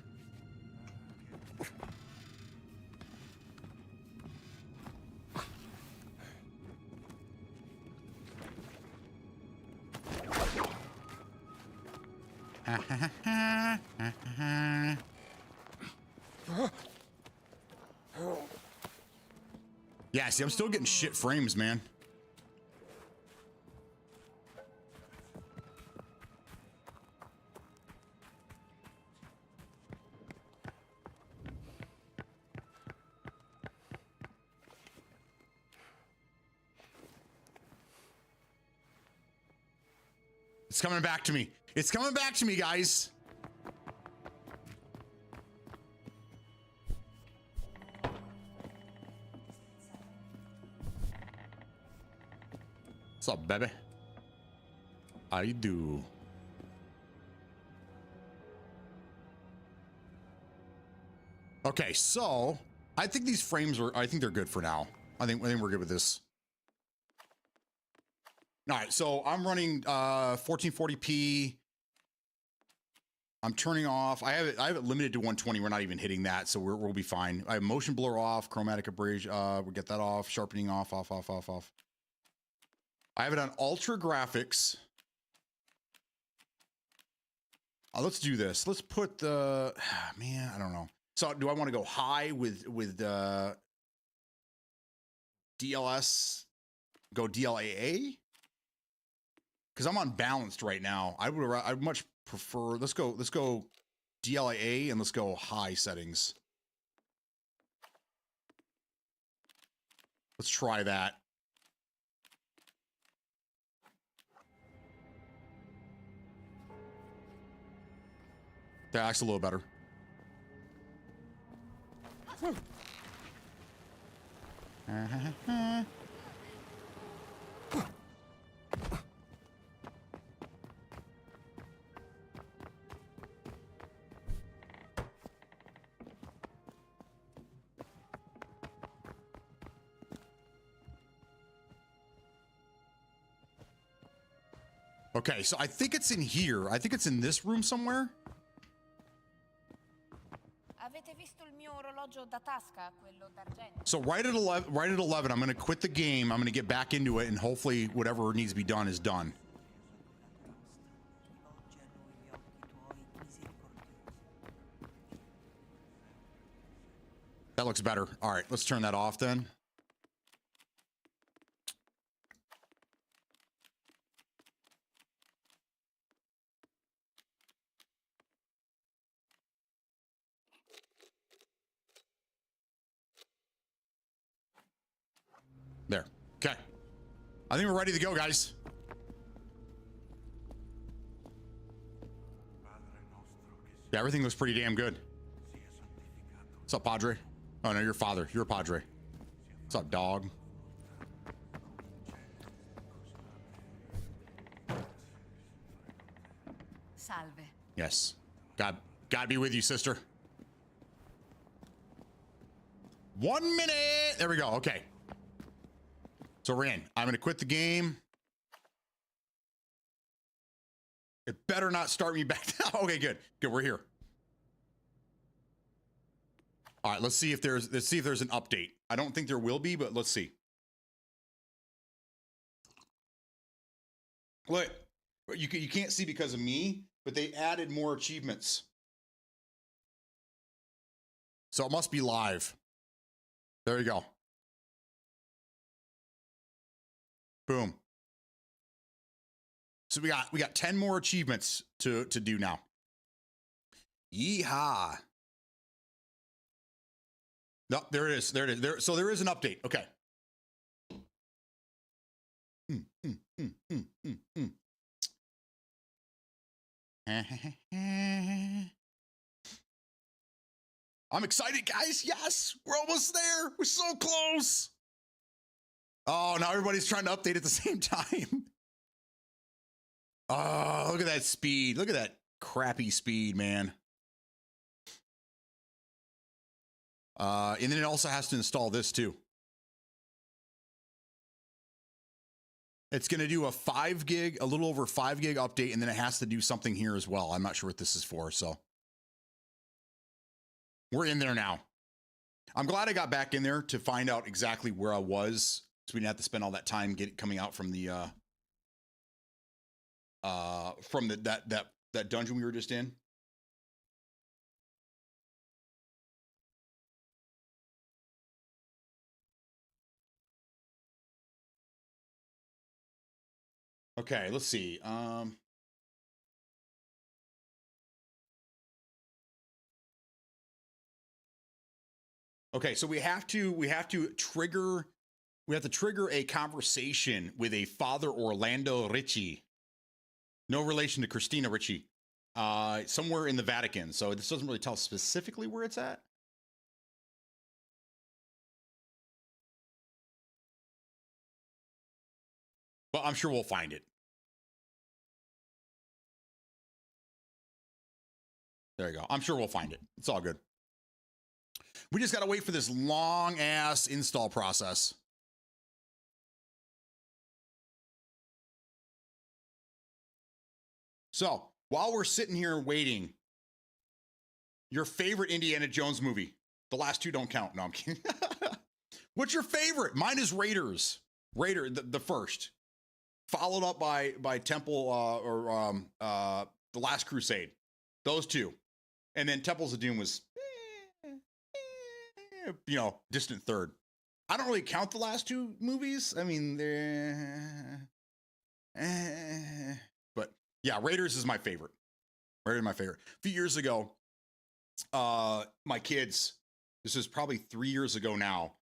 Yeah, see, I'm still getting shit frames, man. It's coming back to me. It's coming back to me, guys. What's up, baby? I do. Okay, so I think these frames are, I think they're good for now. I think we're good with this. All right, so I'm running 1440p. I'm turning off. I have it limited to 120. We're not even hitting that, so we'll be fine. I have motion blur off, chromatic abrasion. We'll get that off. Sharpening off. I have it on ultra graphics. Let's do this. Let's put the man. I don't know. So do I want to go high with DLS? Go DLAA? because I'm unbalanced right now. I'd much prefer, let's go DLIA and let's go high settings. Let's try that. That's a little better. Okay, so I think it's in here. I think it's in this room somewhere. Avete visto il mio orologio da tasca, quello d'argento? So right at 11, I'm going to quit the game. I'm going to get back into it, and hopefully whatever needs to be done is done. That looks better. All right, let's turn that off then. There. Okay. I think we're ready to go, guys. Yeah, everything looks pretty damn good. What's up, Padre? Oh, no, you're father. You're a Padre. What's up, dog? Salve. Yes. God be with you, sister. 1 minute. There we go. Okay. So we're in. I'm going to quit the game. It better not start me back down. Okay, good. Good. We're here. All right. Let's see if there's an update. I don't think there will be, but let's see. Look, you can't see because of me, but they added more achievements. So it must be live. There you go. Boom. So we got 10 more achievements to do now. Yeehaw. No, there it is. There it is. So there is an update. Okay. I'm excited, guys. Yes, we're almost there. We're so close. Oh, now everybody's trying to update at the same time. Oh, look at that speed. Look at that crappy speed, man. And then it also has to install this too. It's going to do a 5 gig, a little over 5 gig update, and then it has to do something here as well. I'm not sure what this is for, so. We're in there now. I'm glad I got back in there to find out exactly where I was, so we didn't have to spend all that time coming out from the that dungeon we were just in. Okay, let's see. Okay, so we have to trigger a conversation with a Father Orlando Ricci. No relation to Christina Ricci. Somewhere in the Vatican. So this doesn't really tell specifically where it's at. But I'm sure we'll find it. There you go. I'm sure we'll find it. It's all good. We just got to wait for this long ass install process. So while we're sitting here waiting, your favorite Indiana Jones movie? The last two don't count. No, I'm kidding. What's your favorite? Mine is Raiders. The first, followed up by Temple The Last Crusade. Those two, and then Temples of Doom was, distant third. I don't really count the last two movies. I mean, But yeah, Raiders is my favorite. Raiders is my favorite. A few years ago, my kids, this is probably 3 years ago now,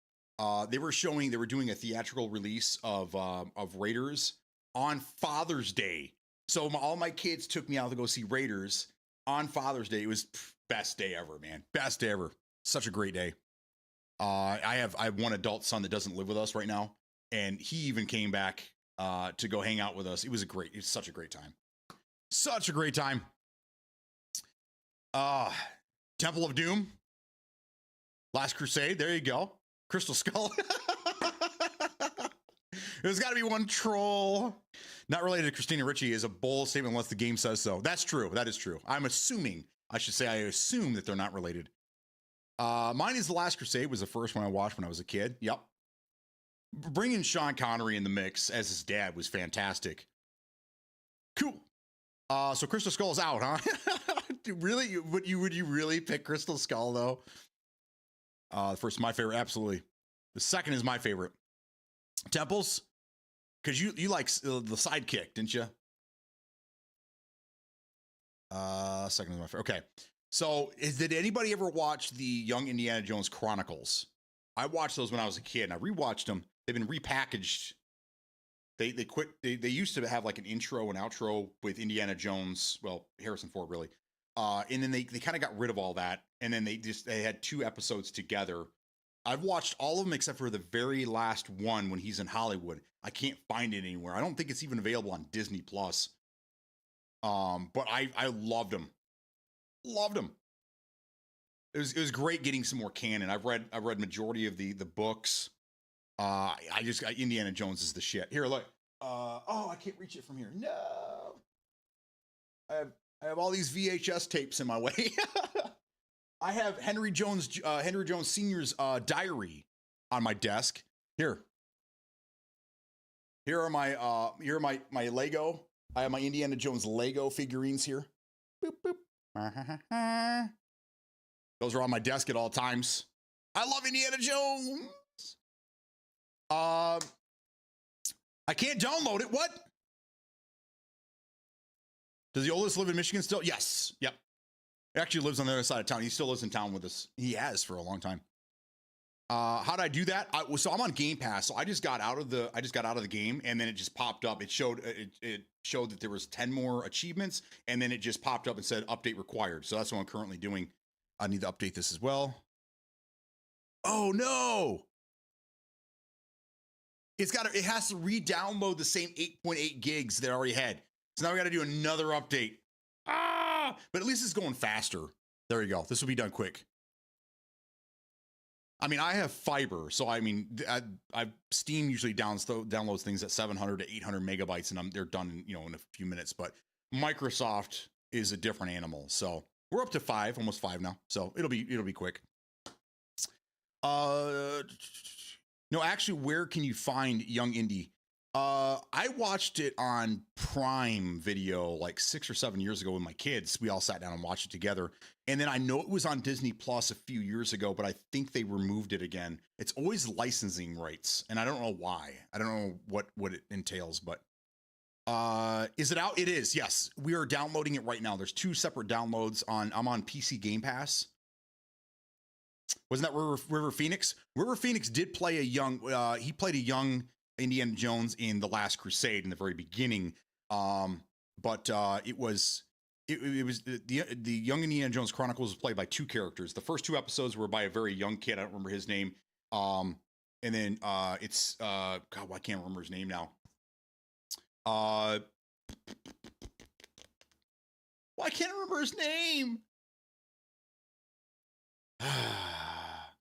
they were doing a theatrical release of Raiders on Father's Day. So all my kids took me out to go see Raiders on Father's Day. It was best day ever, man. Best day ever. Such a great day. I have one adult son that doesn't live with us right now, and he even came back to go hang out with us. It was such a great time. Such a great time. Temple of Doom, Last Crusade. There you go. Crystal Skull. There's got to be one troll not related to Christina Ricci is a bold statement unless the game says so. That's true. That is true. I assume that they're not related. Mine is The Last Crusade was the first one I watched when I was a kid. Yep. Bringing Sean Connery in the mix as his dad was fantastic. Cool. So Crystal Skull's out, huh? Really? Would you really pick Crystal Skull though? The first, my favorite, absolutely. The second is my favorite. Temples, because you like the sidekick, didn't you? Second is my favorite. Okay. So did anybody ever watch the Young Indiana Jones Chronicles? I watched those when I was a kid, and I rewatched them. They've been repackaged. They used to have like an intro and outro with Indiana Jones, well, Harrison Ford really. And then they kind of got rid of all that, and then they had 2 episodes together. I've watched all of them except for the very last one when he's in Hollywood. I can't find it anywhere. I don't think it's even available on Disney Plus. But I loved them. Loved them. It was great getting some more canon. I've read majority of the books. Indiana Jones is the shit. Here, look. I can't reach it from here. No. I have all these VHS tapes in my way. I have Henry Jones Sr.'s diary on my desk. Here are my Lego. I have my Indiana Jones Lego figurines here. Boop, boop. Those are on my desk at all times. I love Indiana Jones. I can't download it. What? Does the oldest live in Michigan still? Yes. Yep. He actually lives on the other side of town. He still lives in town with us. He has for a long time. How did I do that? So I'm on Game Pass. So I just got out of the game, and then it just popped up. It showed that there was 10 more achievements, and then it just popped up and said update required. So that's what I'm currently doing. I need to update this as well. Oh no. It has to re-download the same 8.8 gigs that I already had. So now we got to do another update. But at least it's going faster. There you go. This will be done quick. I mean, I have fiber, so I mean, Steam usually downloads things at 700 to 800 megabytes, and they're done, in a few minutes. But Microsoft is a different animal, so we're up to 5, almost 5 now. So it'll be quick. No, actually, where can you find Young Indy? I watched it on Prime Video like 6 or 7 years ago with my kids. We all sat down and watched it together. And then I know it was on Disney Plus a few years ago, but I think they removed it again. It's always licensing rights, and I don't know why. I don't know what it entails, but is it out? It is. Yes, we are downloading it right now. There's 2 separate downloads I'm on PC Game Pass. Wasn't that River Phoenix? River Phoenix did play he played a young Indiana Jones in The Last Crusade in the very beginning. But it was the Young Indiana Jones Chronicles was played by 2 characters. The first 2 episodes were by a very young kid. I don't remember his name. And then it's God, I can't remember his name now. Well, I can't remember his name.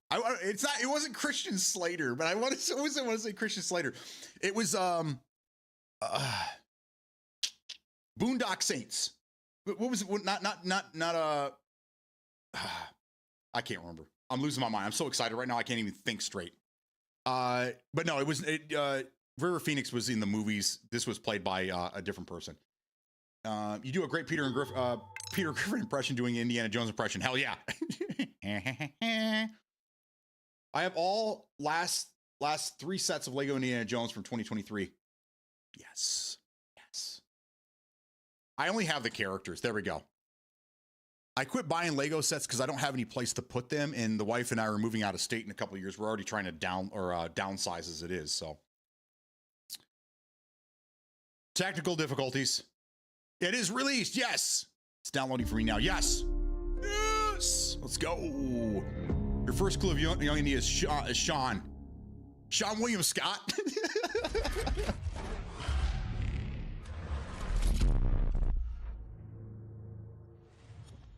It wasn't Christian Slater, but I want to say Christian Slater. It was Boondock Saints. What was it? Not I can't remember. I'm losing my mind. I'm so excited right now. I can't even think straight. But no, River Phoenix was in the movies. This was played by a different person. You do a great Peter Griffin impression doing Indiana Jones impression. Hell yeah. I have all last 3 sets of Lego Indiana Jones from 2023. Yes. I only have the characters. There we go. I quit buying Lego sets because I don't have any place to put them, and the wife and I are moving out of state in a couple of years. We're already trying to downsize as it is. So, technical difficulties. It is released. Yes, it's downloading for me now. Yes, yes. Let's go. Your first clue of young India is Sean William Scott.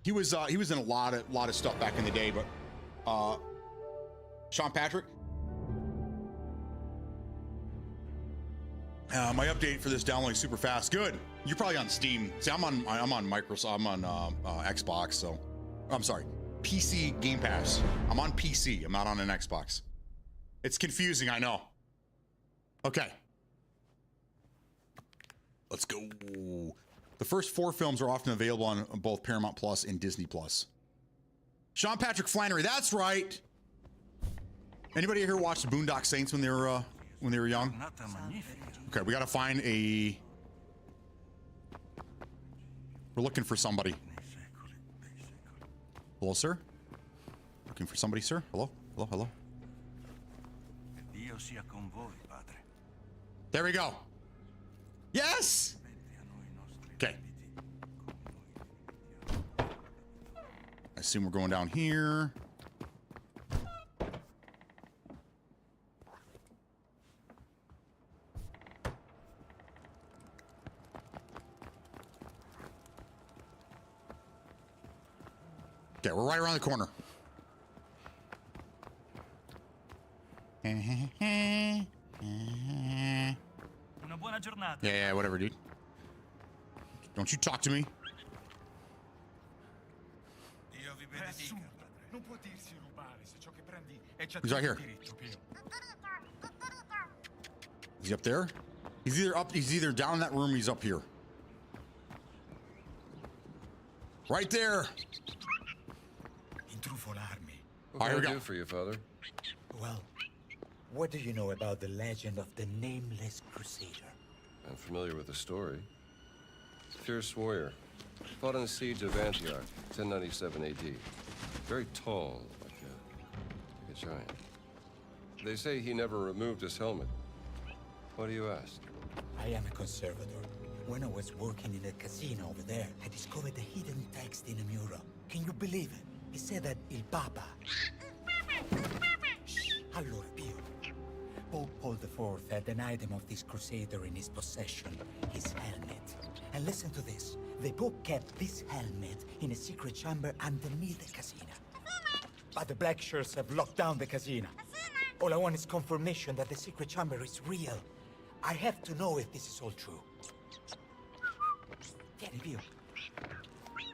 He was in a lot of stuff back in the day, but Sean Patrick. My update for this downloading super fast. Good. You're probably on Steam. See, I'm on Microsoft. I'm on Xbox. So, I'm sorry, PC Game Pass. I'm on PC. I'm not on an Xbox. It's confusing, I know. Okay. Let's go. The first 4 films are often available on both Paramount Plus and Disney Plus. Sean Patrick Flannery, that's right. Anybody here watch the Boondock Saints when they were young? Okay, we got to find a. We're looking for somebody. Hello, sir. Looking for somebody, sir. Hello, hello, hello. There we go. Yes. Okay. I assume we're going down here. Okay, we're right around the corner. Yeah, whatever, dude. Don't you talk to me. He's right here. Is he up there? He's either down in that room or he's up here. Right there. What can I do for you, Father? Well, what do you know about the legend of the Nameless Crusader? I'm familiar with the story. Fierce warrior. Fought in the siege of Antioch, 1097 AD. Very tall, like a giant. They say he never removed his helmet. Why do you ask? I am a conservator. When I was working in a casino over there, I discovered a hidden text in a mural. Can you believe it? It said that Il Papa... Allora, Pio. Pope Paul IV had an item of this crusader in his possession, his helmet. And listen to this. The Pope kept this helmet in a secret chamber underneath the casino. But the black shirts have locked down the casino. All I want is confirmation that the secret chamber is real. I have to know if this is all true. Tieni, Pio.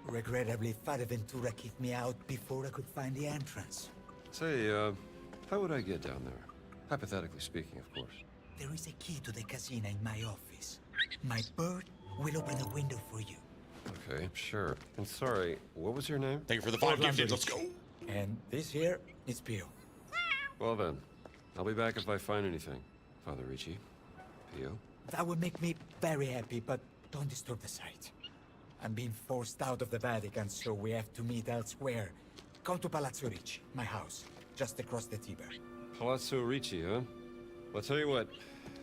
Regrettably, Father Ventura kicked me out before I could find the entrance. Say, how would I get down there? Hypothetically speaking, of course. There is a key to the casino in my office. My bird will open the window for you. Okay, sure. And sorry, what was your name? Thank you for the 5 gifted. Let's go. And this here is Pio. Well then, I'll be back if I find anything. Father Ricci. Pio. That would make me very happy, but don't disturb the site. I'm being forced out of the Vatican, so we have to meet elsewhere. Come to Palazzo Ricci, my house, just across the Tiber. Palazzo Ricci, huh? Well, I'll tell you what.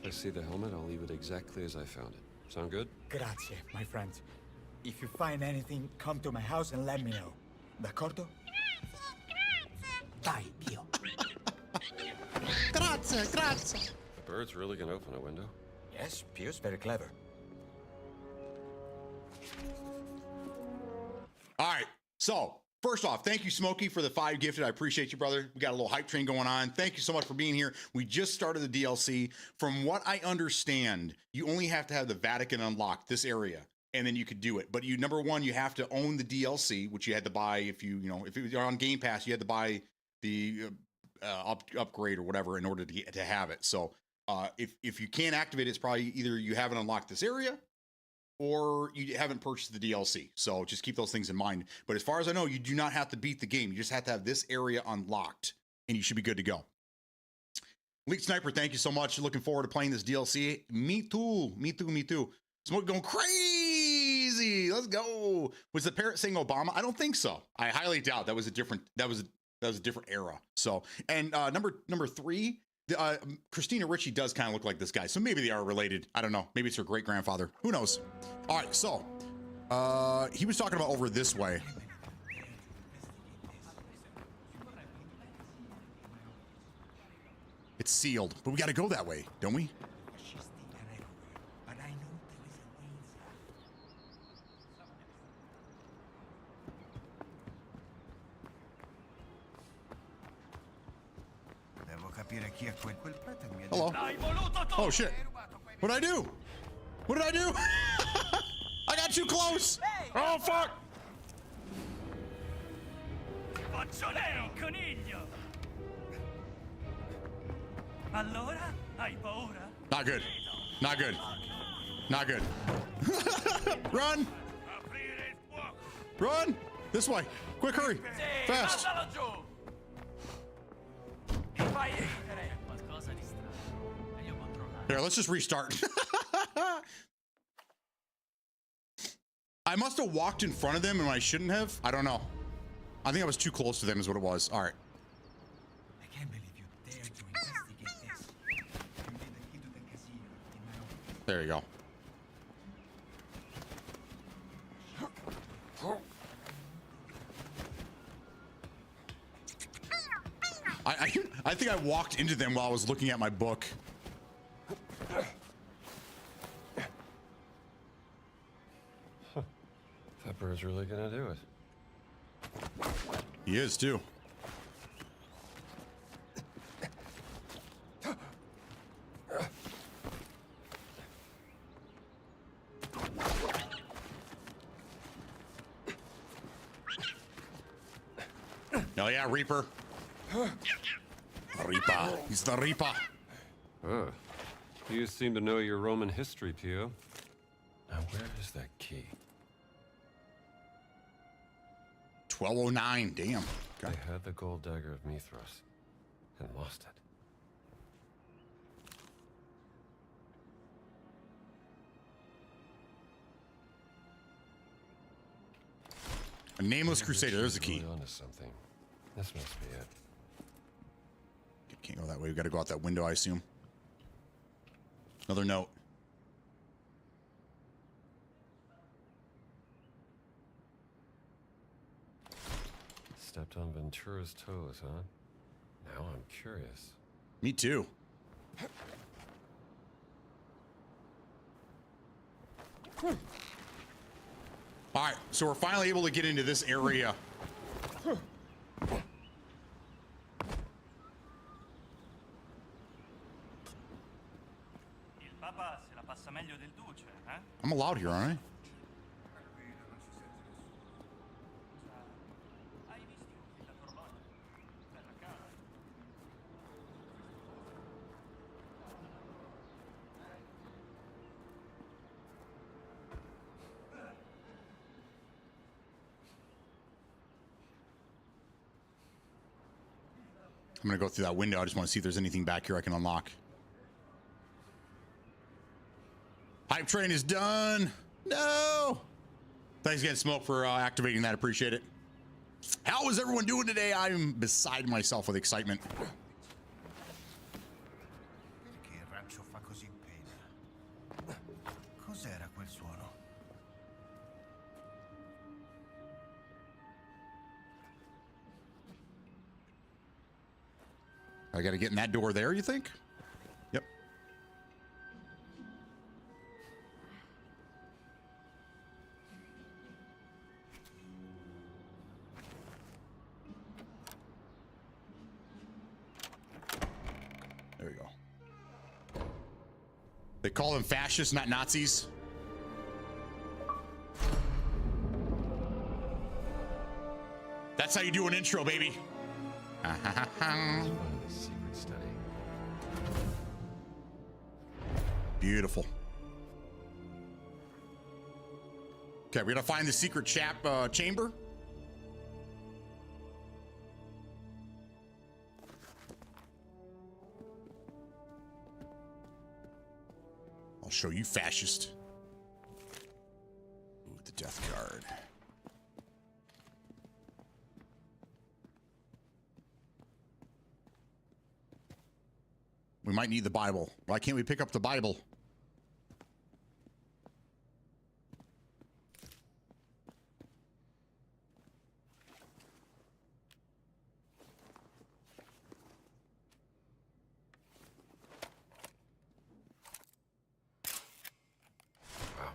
If I see the helmet, I'll leave it exactly as I found it. Sound good? Grazie, my friend. If you find anything, come to my house and let me know. D'accordo? Dai, Pio. Grazie, grazie. The bird's really gonna open a window? Yes, Pio's very clever. All right. So, first off, thank you, Smokey, for the 5 gifted. I appreciate you, brother. We got a little hype train going on. Thank you so much for being here. We just started the DLC. From what I understand, you only have to have the Vatican unlocked, this area, and then you could do it. But you, number one, you have to own the DLC, which you had to buy if you know, if it was on Game Pass, you had to buy the upgrade or whatever in order to have it. So, if you can't activate it, it's probably either you haven't unlocked this area or you haven't purchased the DLC. So just keep those things in mind. But as far as I know, you do not have to beat the game. You just have to have this area unlocked and you should be good to go. Elite Sniper, thank you so much. Looking forward to playing this DLC. Me too. Me too. Me too. Smoke going crazy crazy. Let's go. Was the parrot saying Obama? I don't think so. I highly doubt. That was a different era. So, and number 3, Christina Ricci does kind of look like this guy. So maybe they are related. I don't know. Maybe it's her great grandfather. Who knows? All right. So, he was talking about over this way. It's sealed, but we got to go that way, don't we? Hello. Oh shit. What did I do? What did I do? I got too close. Oh fuck. Not good. Not good. Not good. Run. Run. This way. Quick, hurry. Fast. Here, let's just restart. I must have walked in front of them and I shouldn't have. I don't know. I think I was too close to them is what it was. All right. I can't believe you dared to investigate this. You made the key to the casino in my office. There you go. I think I walked into them while I was looking at my book. That bird's really gonna do it. He is too. Oh yeah, Reaper. Reaper. He's the Reaper. Oh. You seem to know your Roman history, Pio. Now where is that key? 1209. Damn. Okay. They had the gold dagger of Mithras and lost it. A nameless crusader. There's the key. Really onto something. This must be it. Can't go that way. We got to go out that window, I assume. Another note. Stepped on Ventura's toes, huh? Now I'm curious. Me too. All right, so we're finally able to get into this area. I'm allowed here, aren't I? I'm gonna go through that window. I just want to see if there's anything back here I can unlock. Hype train is done. No. Thanks again, Smoke, for activating that. Appreciate it. How is everyone doing today? I'm beside myself with excitement. Perché il rancio fa così pena? Cos'era quel suono? I gotta get in that door there, you think? Yep. There we go. They call them fascists, not Nazis. That's how you do an intro, baby. Secret study. Beautiful. Okay, we're gonna find the secret chamber. I'll show you, fascist. Ooh, the Death card. We might need the Bible. Why can't we pick up the Bible? Wow.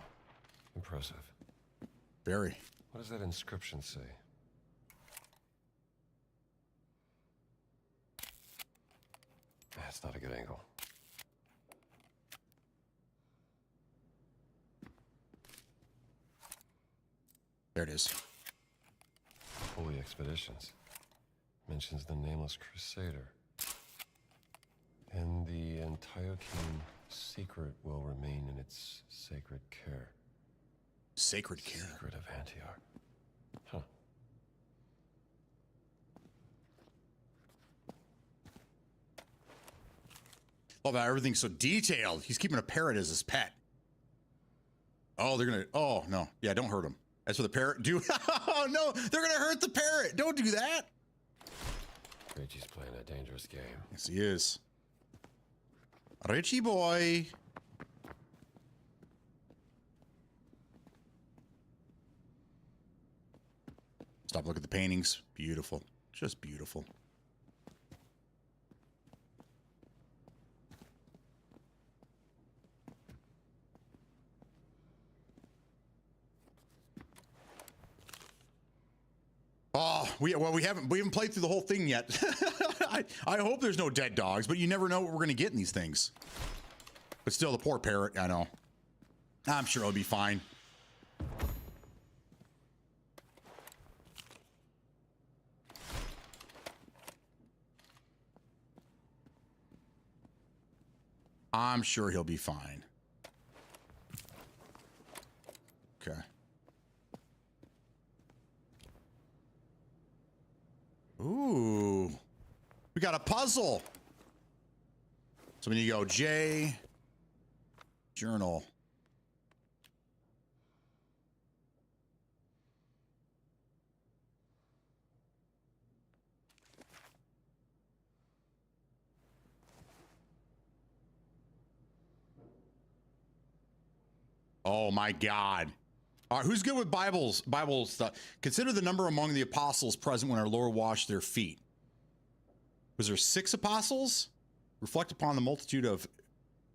Impressive. Very. What does that inscription say? That's not a good angle. There it is. Holy Expeditions. Mentions the nameless crusader. And the Antiochian secret will remain in its sacred care. Sacred care. Secret of Antioch. Huh. Oh, that everything's so detailed. He's keeping a parrot as his pet. Oh, they're gonna. Oh no, yeah, don't hurt him. As for the parrot, oh no, they're gonna hurt the parrot. Don't do that. Reggie's playing a dangerous game. Yes, he is. Richie boy. Stop looking at the paintings. Beautiful. Just beautiful. Oh, we haven't played through the whole thing yet. I hope there's no dead dogs, but you never know what we're gonna get in these things. But still, the poor parrot. I know. I'm sure it'll be fine. I'm sure he'll be fine. Okay. Ooh. We got a puzzle. So when you go J, journal. Oh my God. All right, who's good with Bible stuff? Consider the number among the apostles present when our Lord washed their feet. Was there 6 apostles? Reflect upon the multitude of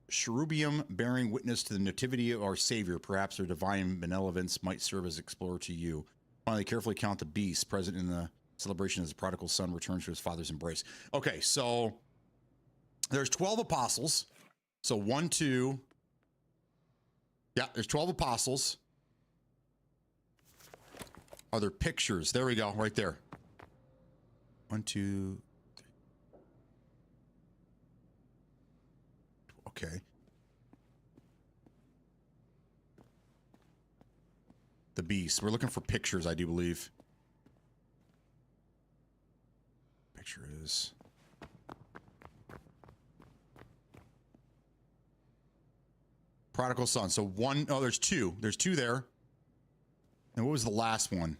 cherubim bearing witness to the nativity of our Savior. Perhaps their divine benevolence might serve as explorer to you. Finally, carefully count the beasts present in the celebration as the prodigal son returns to his father's embrace. Okay, so there's 12 apostles. So 1, 2. Yeah, there's 12 apostles. Are there pictures? There we go, right there. 1, 2, 3. Okay. The beast. We're looking for pictures, I do believe. Picture is... Prodigal son. So 1, oh, there's 2. There's 2 there. And what was the last one?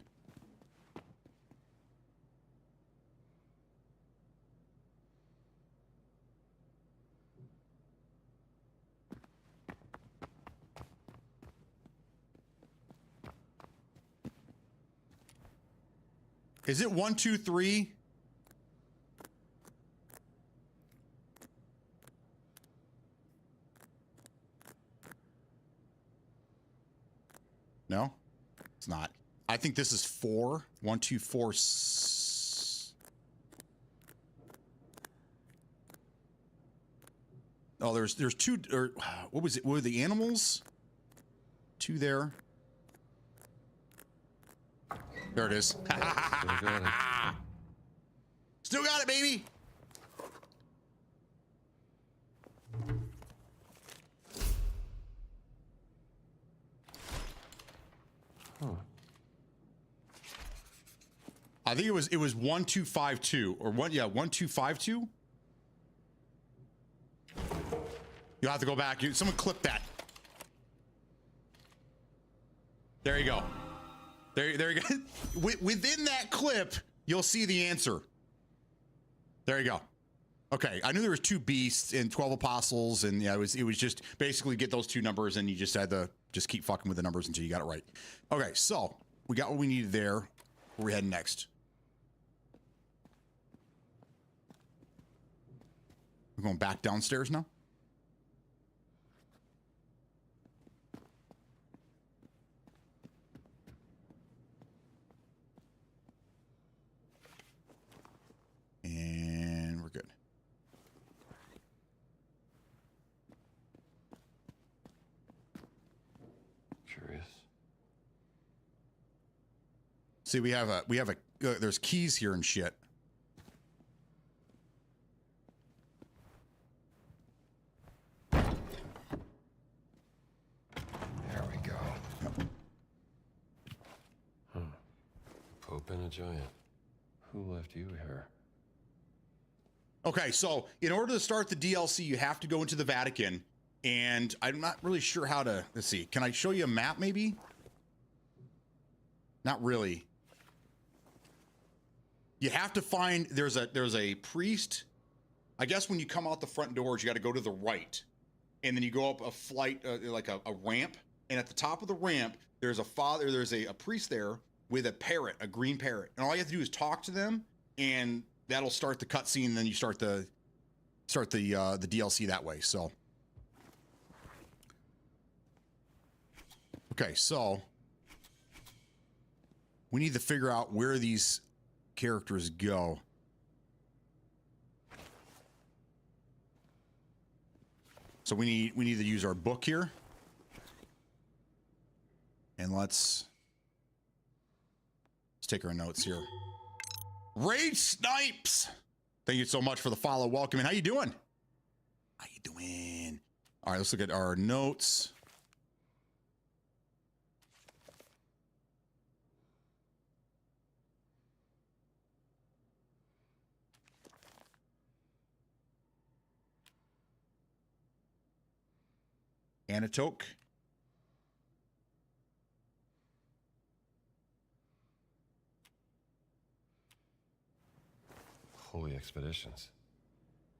Is it 1, 2, 3? No, it's not. I think this is 4. 1, 2, 4. Oh, there's 2. Or what was it? What were the animals? 2 there. There it is. Still got it. Still got it, baby. Huh. I think it was 1252 or 1252. You'll have to go back. Someone clip that. There you go. within that clip, you'll see the answer. There you go. Okay, I knew there was 2 beasts and 12 apostles, and yeah, it was just basically get those 2 numbers, and you just had to just keep fucking with the numbers until you got it right. Okay, so we got what we needed there. Where we heading next? We're going back downstairs now. And we're good. Curious. See, we have a there's keys here and shit. There we go. Huh. Pope and a giant. Who left you here? Okay, so in order to start the DLC, you have to go into the Vatican, and I'm not really sure how to. Let's see. Can I show you a map, maybe? Not really. You have to find. There's a priest. I guess when you come out the front doors, you got to go to the right, and then you go up a flight, like a ramp, and at the top of the ramp, there's a father. There's a priest there with a parrot, a green parrot, and all you have to do is talk to them, and that'll start the cutscene, and then you start the DLC that way. So, okay, so we need to figure out where these characters go. So we need to use our book here, and let's take our notes here. Rage Snipes, thank you so much for the follow. Welcome, and how you doing? How you doing? All right, let's look at our notes. Anatoke. Holy Expeditions.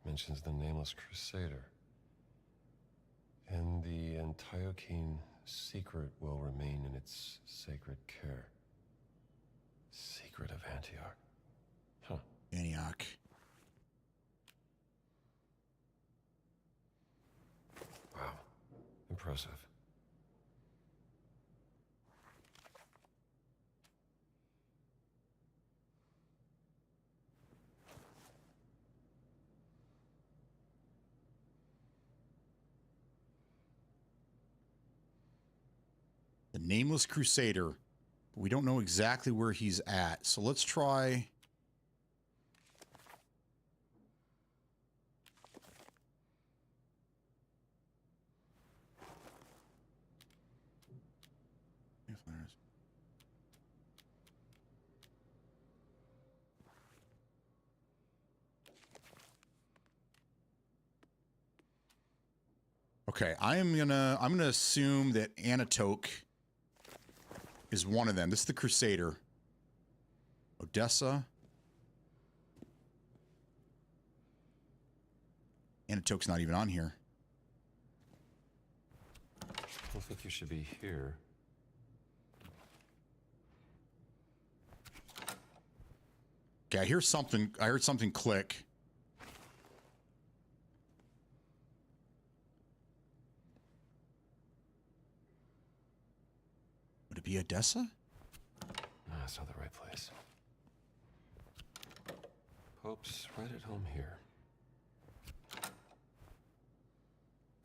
Mentions the nameless crusader. And the Antiochene secret will remain in its sacred care. Secret of Antioch. Huh. Antioch. Wow. Impressive. The nameless crusader. We don't know exactly where he's at. So let's try. Okay, I'm gonna assume that Anatoke is one of them. This is the Crusader. Odessa. Anatoke's not even on here. I don't think you should be here. Okay, I hear something. I heard something click. Would it be Odessa? No, that's not the right place. Pope's right at home here.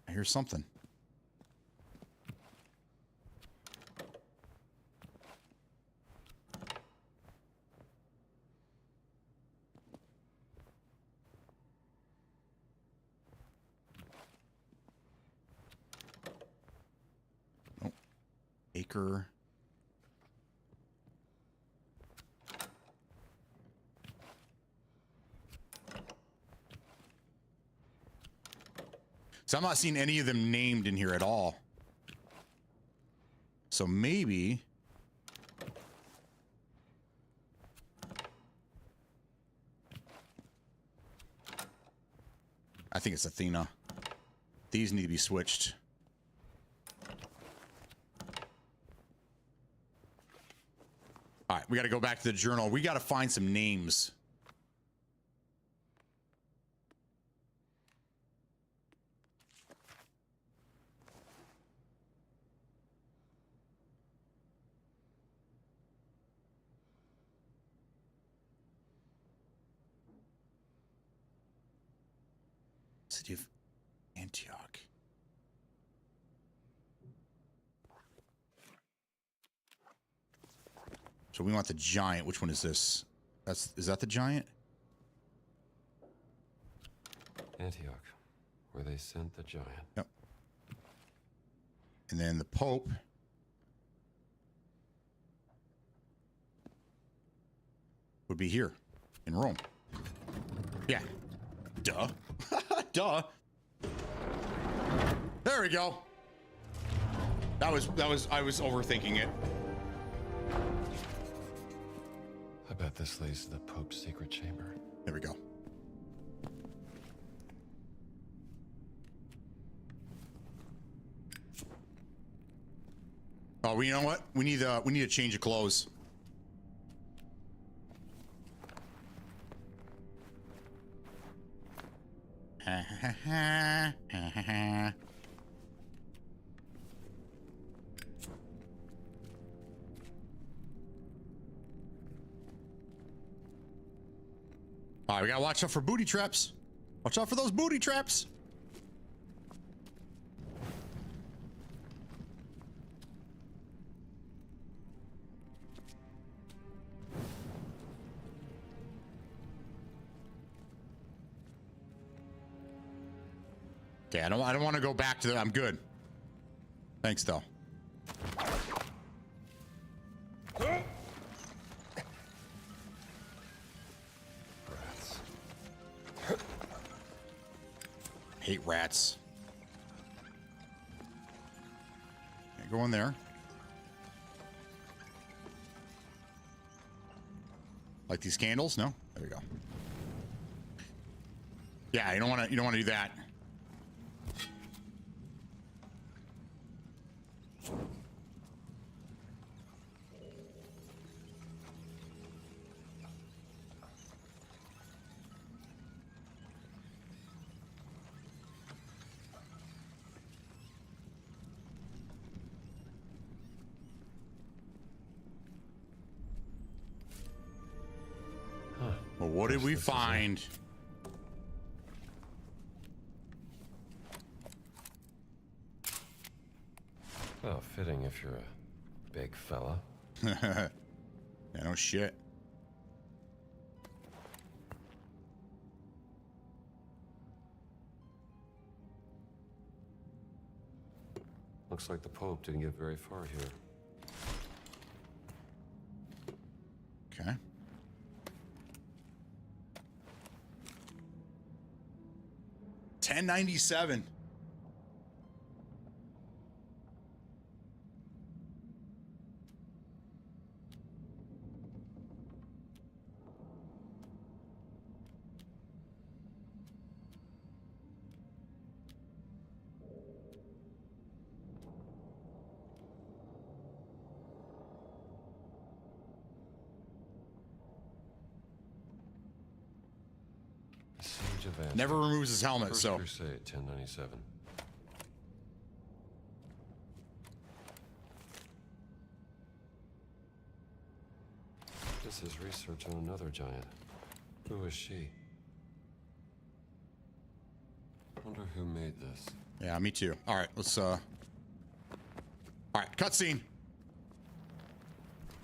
I hear something. Oh, Acre. So I'm not seeing any of them named in here at all. So maybe I think it's Athena. These need to be switched. All right, we got to go back to the journal. We got to find some names. City of Antioch. So we want the giant. Which one is this? Is that the giant? Antioch, where they sent the giant. Yep. And then the Pope. Would be here in Rome. Yeah. Duh. Duh. There we go. I was overthinking it. I bet this leads to the Pope's secret chamber. There we go. Oh, you know what? We need a change of clothes. All right, we gotta watch out for booty traps. Watch out for those booty traps. Okay, I don't want to go back to the. I'm good. Thanks, though. Rats. Hate rats. Okay, go in there. Like these candles? No. There we go. Yeah, you don't want to do that. Well, what did we find? Well, fitting if you're a big fella. Yeah, no shit. Looks like the Pope didn't get very far here. Okay. $10.97. Siege of Antioch. Never removes his helmet, First so. Crusade, 1097. This is research on another giant. Who is she? Wonder who made this. Yeah, me too. All right, let's all right, cutscene.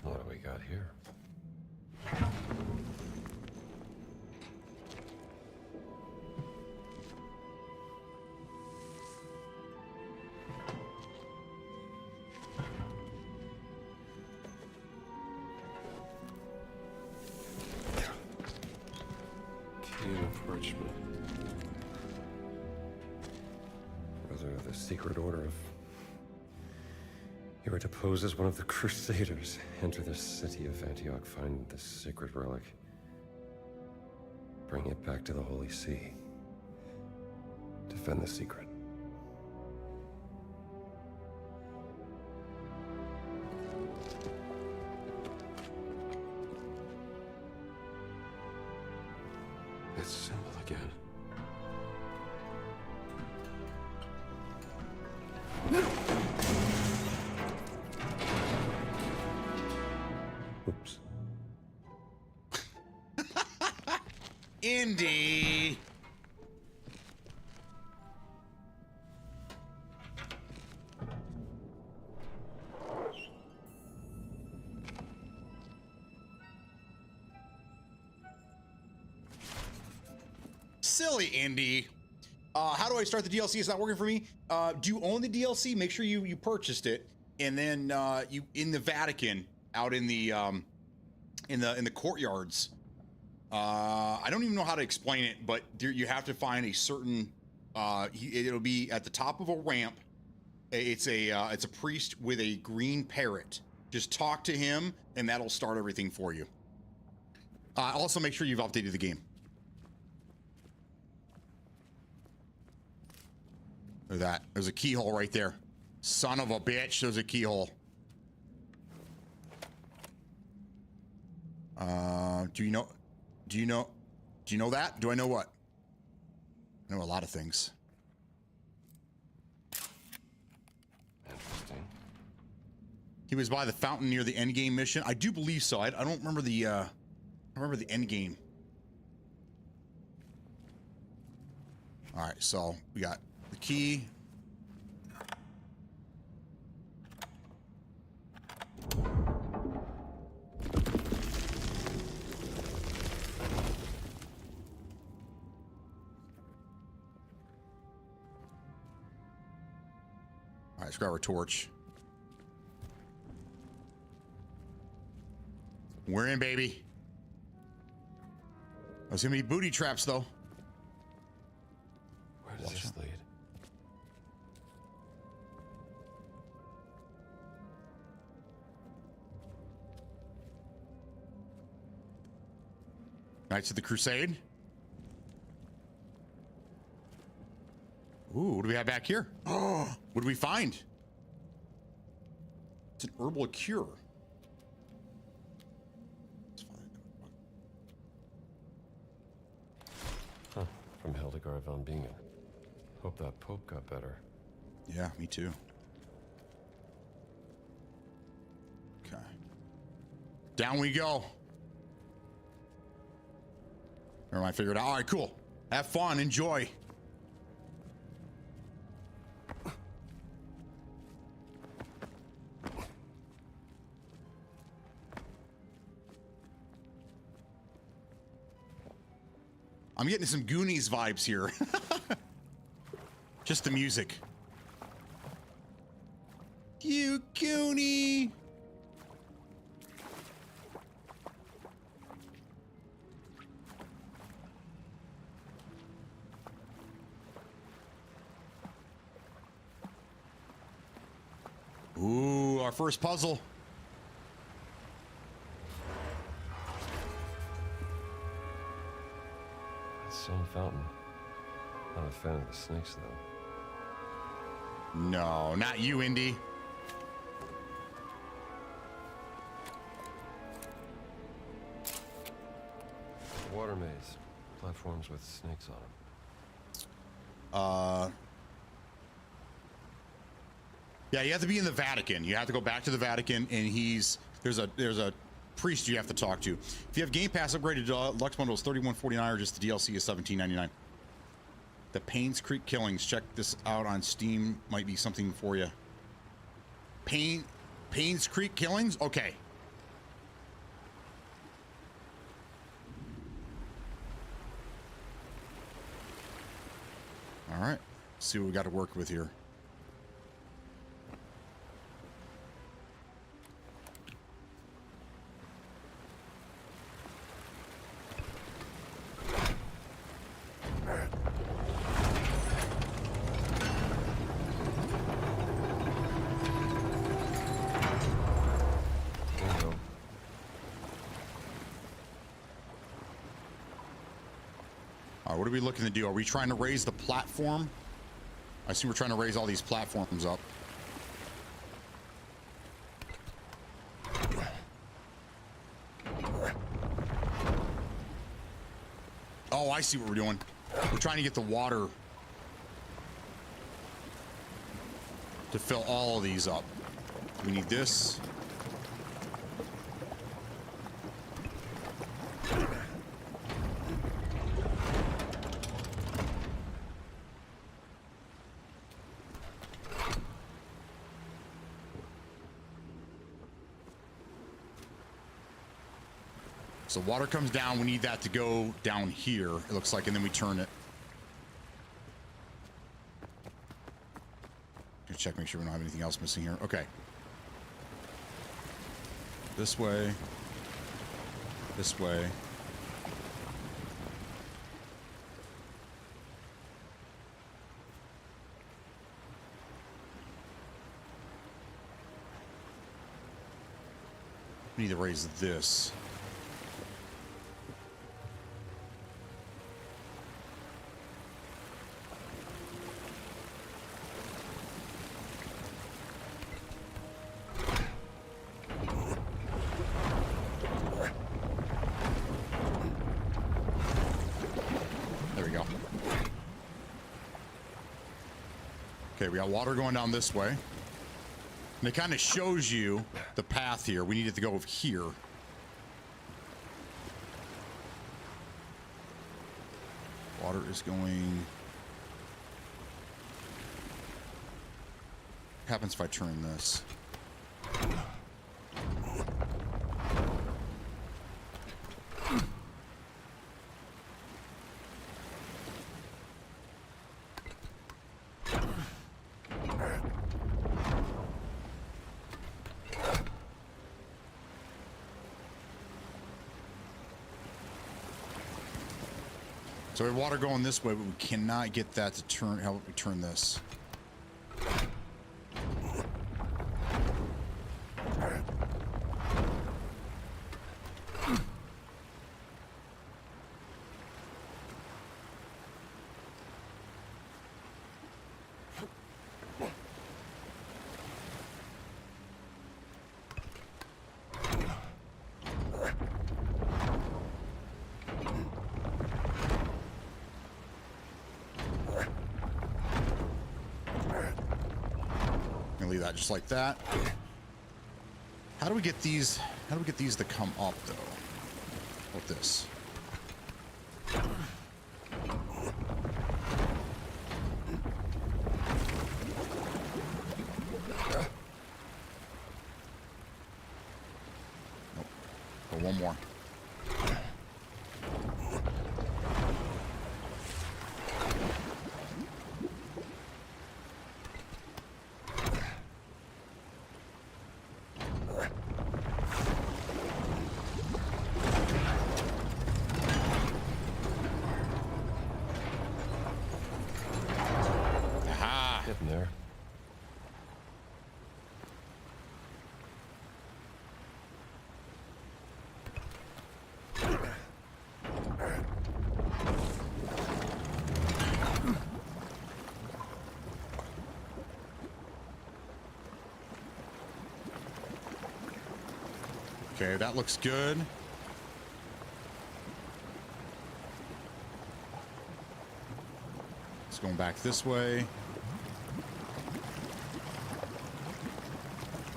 What do we got here? Key and parchment. Whether the secret order of... You are to pose as one of the Crusaders. Enter the city of Antioch, find the sacred relic. Bring it back to the Holy See. Defend the secret. It's simple again. Oops. Indy. Silly Indy. How do I start the DLC? It's not working for me. Do you own the DLC? Make sure you purchased it, and then you in the Vatican, out in the courtyards. I don't even know how to explain it, but you have to find a certain. It'll be at the top of a ramp. It's a priest with a green parrot. Just talk to him, and that'll start everything for you. Also, make sure you've updated the game. Look at that. There's a keyhole right there. Son of a bitch, there's a keyhole. Do you know that? Do I know what? I know a lot of things. Interesting. He was by the fountain near the end game mission. I do believe so. I don't remember the end game. All right, so we got the key. All right, let's grab our torch. We're in, baby. There's gonna be booty traps, though. Where does this lead? Knights of the Crusade. Ooh, what do we have back here? Oh, what do we find? It's an herbal cure. Huh. From Hildegard von Bingen. Hope that Pope got better. Yeah, me too. Okay. Down we go. Never mind, figured it out. All right, cool. Have fun. Enjoy. I'm getting some Goonies vibes here. Just the music. You Goonie. Ooh, our first puzzle. Stone fountain. Not a fan of the snakes, though. No, not you, Indy. Water maze. Platforms with snakes on them. Yeah, you have to be in the Vatican. You have to go back to the Vatican, and there's a priest you have to talk to. If you have Game Pass upgraded to Lux Bundle, it's $31.49, or just the DLC is $17.99. The Paynes Creek Killings. Check this out on Steam. Might be something for you. Paynes Creek Killings? Okay. All right. Let's see what we got to work with here. All right, what are we looking to do? Are we trying to raise the platform? I see we're trying to raise all these platforms up. Oh, I see what we're doing. We're trying to get the water to fill all of these up. We need this. So water comes down, we need that to go down here, it looks like, and then we turn it. Just check, make sure we don't have anything else missing here. Okay. This way. This way. We need to raise this. Okay, we got water going down this way. And it kind of shows you the path here. We need it to go over here. Water is going... What happens if I turn this? So we have water going this way, but we cannot get that to turn. How about we turn this? Leave that just like that. How do we get these? How do we get these to come up though? With this. Nope. But one more. There. Okay, that looks good. It's going back this way.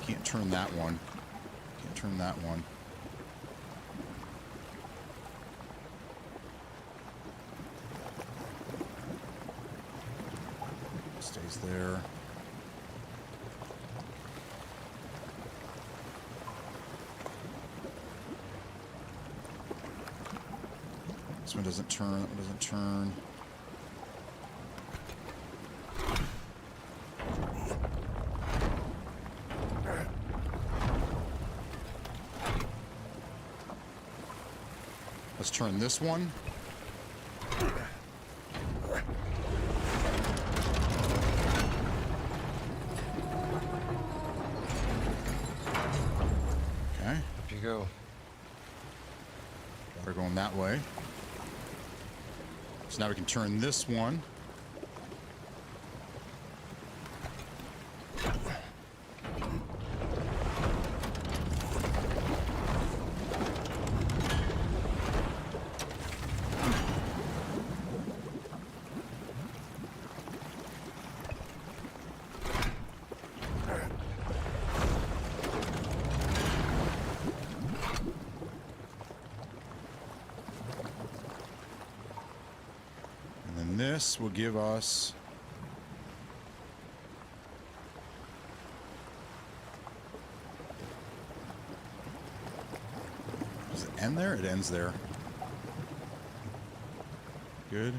Can't turn that one. Can't turn that one. Stays there. This one doesn't turn. That one doesn't turn. Let's turn this one. Okay. Up you go. Water going that way. So now we can turn this one. This will give us does it end there? It ends there. Good.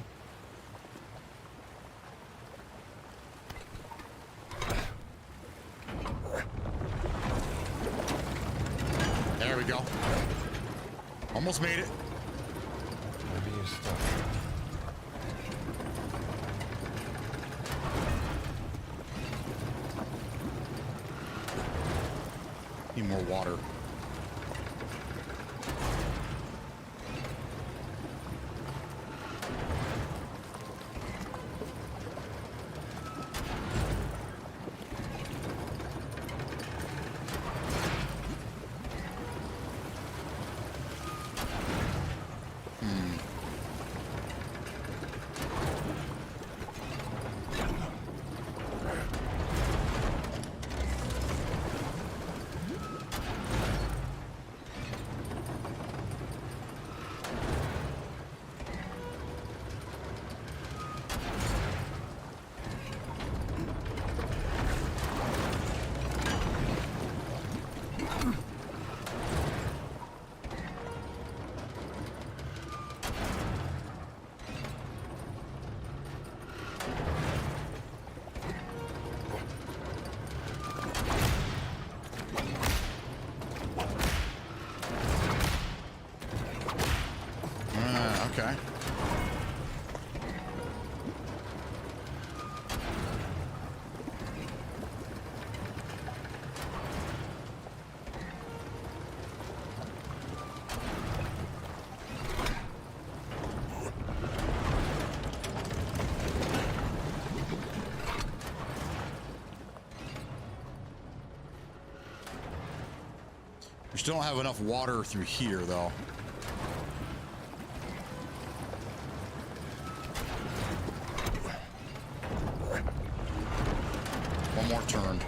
There we go. Almost made it. Maybe you're stuck. Need more water. Okay. We still don't have enough water through here, though. One more turn.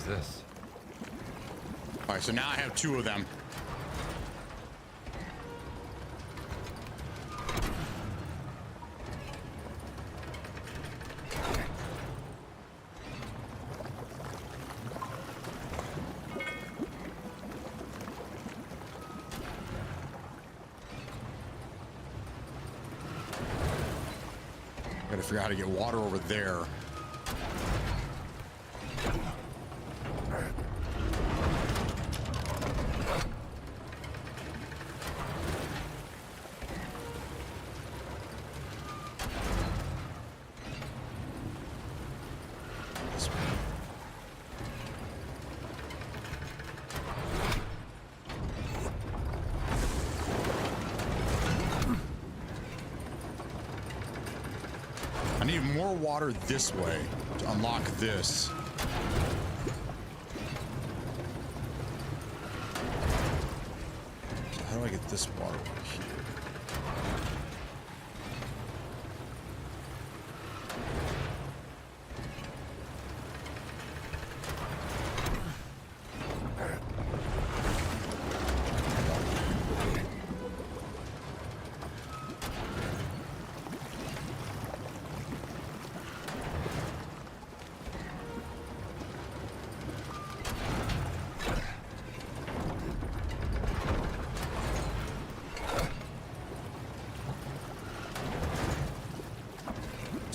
This. All right, so now I have two of them. I gotta figure out how to get water over there. I need more water this way to unlock this. So how do I get this water over here?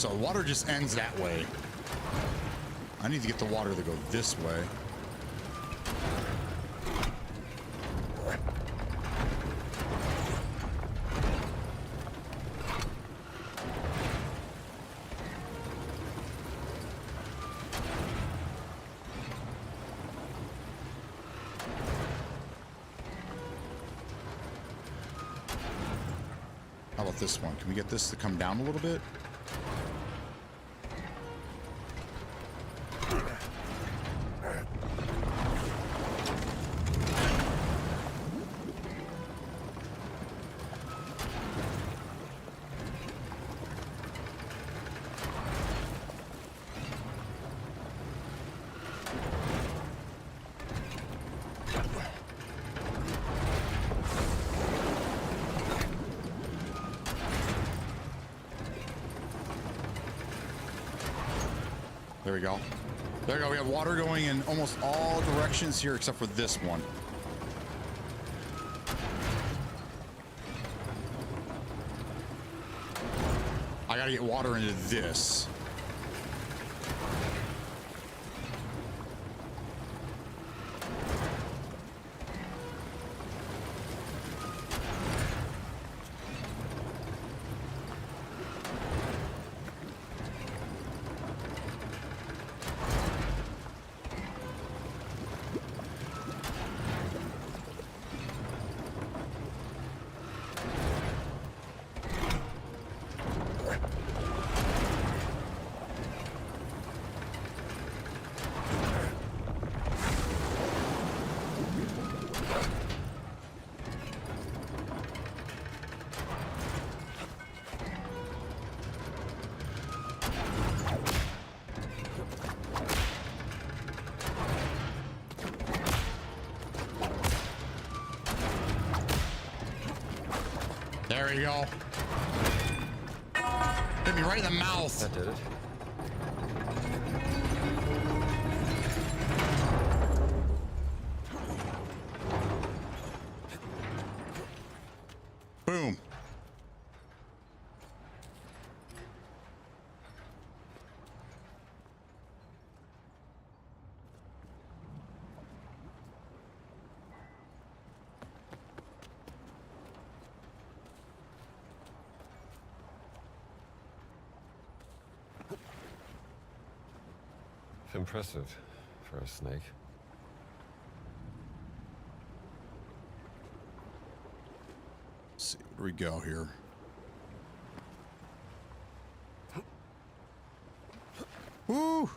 So water just ends that way. I need to get the water to go this way. How about this one? Can we get this to come down a little bit? There we go. There we go. We have water going in almost all directions here except for this one. I gotta get water into this. There we go. Hit me right in the mouth. That did it. Boom. Impressive for a snake. Let's see, where do we go here? Woo!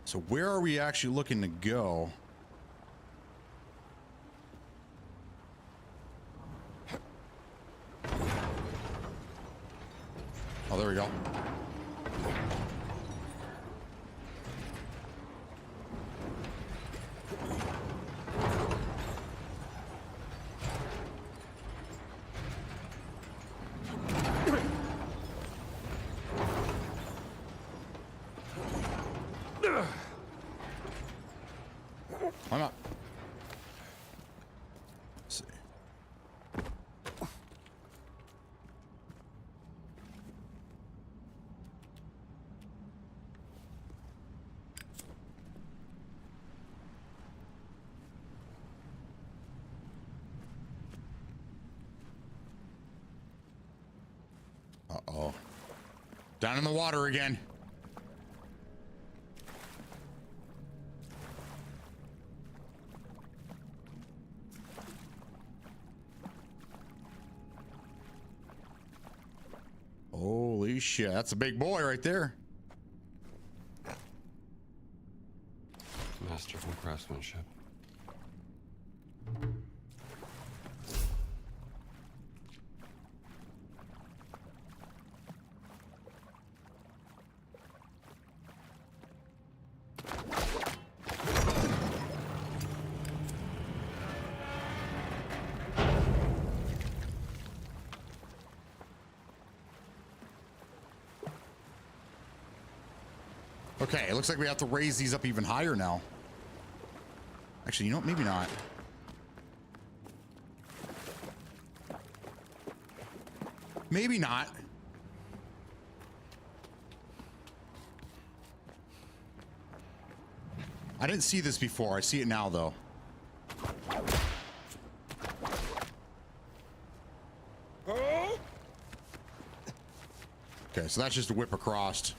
So where are we actually looking to go? Oh, there we go. Why not? Let's see. Uh-oh. Down in the water again. Holy shit, that's a big boy right there. Masterful craftsmanship. Okay, it looks like we have to raise these up even higher now. Actually, you know what? Maybe not. Maybe not. I didn't see this before. I see it now, though. Okay, so that's just a whip across.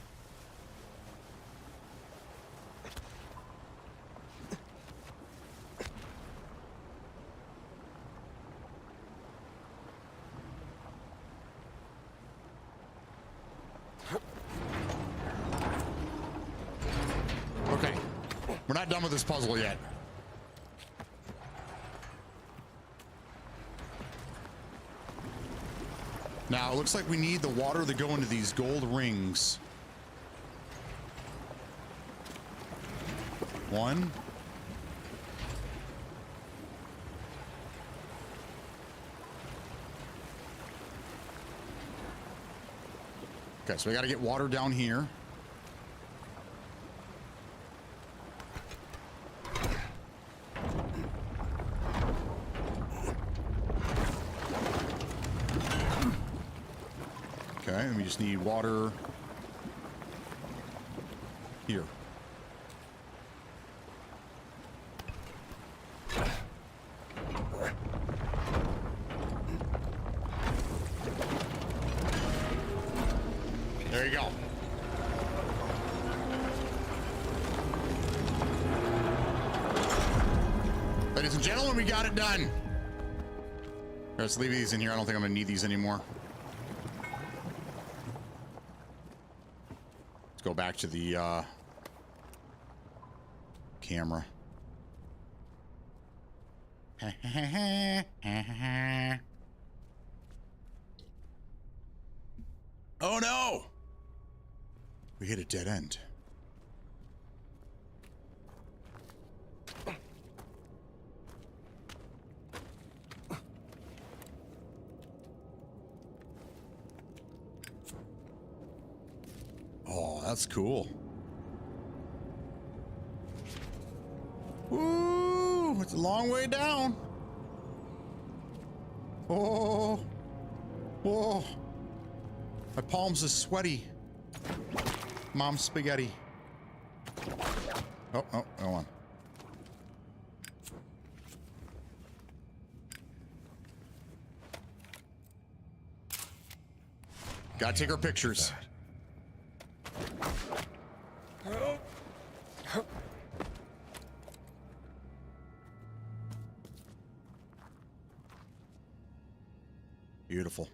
Okay, we're not done with this puzzle yet. Now, it looks like we need the water to go into these gold rings. 1. Okay, so we got to get water down here. Okay, and we just need water here. There you go. Ladies and gentlemen, we got it done. Let's leave these in here. I don't think I'm gonna need these anymore. Let's go back to the camera. Oh no! We hit a dead end. Oh, that's cool. Woo! It's a long way down. Oh. Whoa. My palms are sweaty. Mom's spaghetti. Oh, hold on. Gotta take our pictures. Beautiful.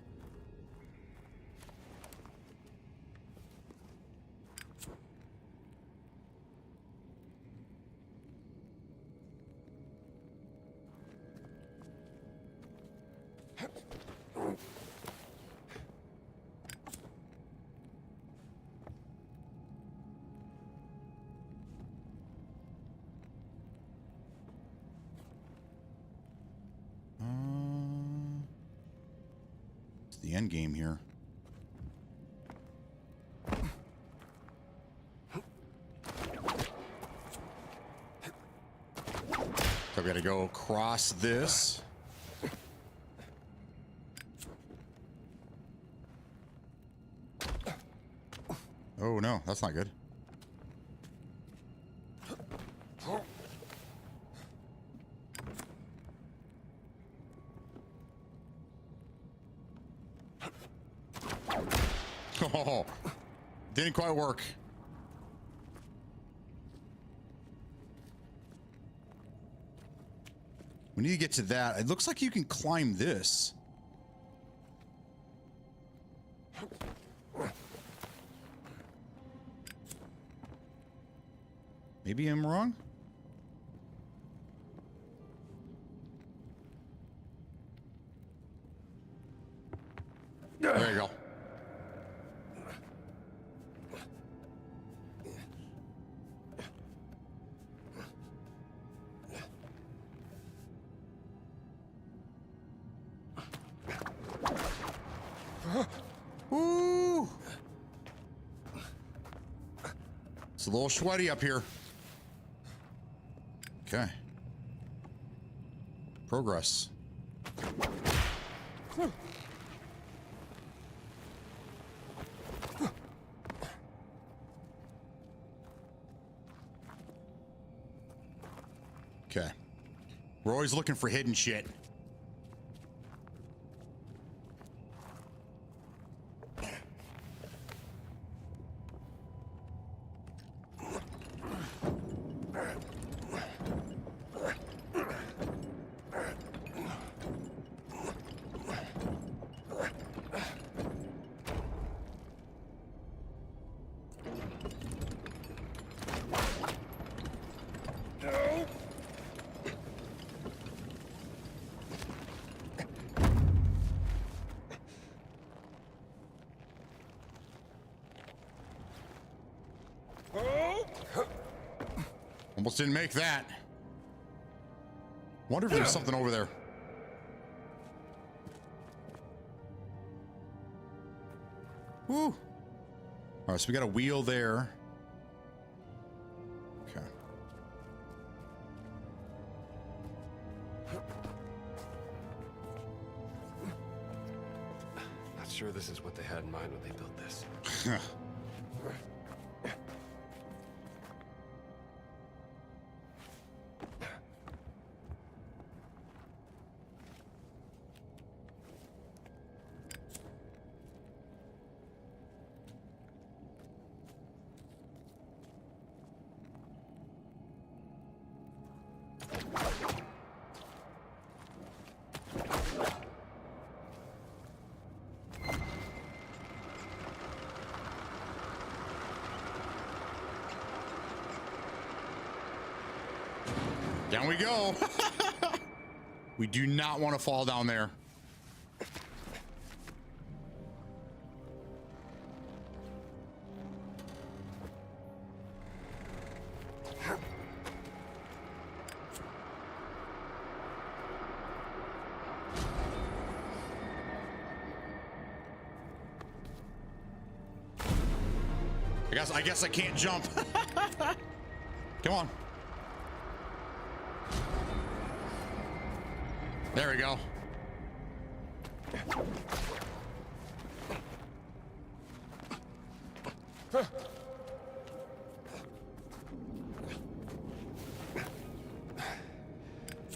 It's the end game here. So we gotta go across this. Oh no, that's not good. Oh, didn't quite work. We need to get to that. It looks like you can climb this. Maybe I'm wrong. There you go. Woo! It's a little sweaty up here. Okay. Progress. Okay. We're always looking for hidden shit. Almost didn't make that. Wonder if there's something over there. Woo! All right, so we got a wheel there. Okay. Not sure this is what they had in mind when they built this. Down we go. We do not want to fall down there. I guess I can't jump. Come on. There we go.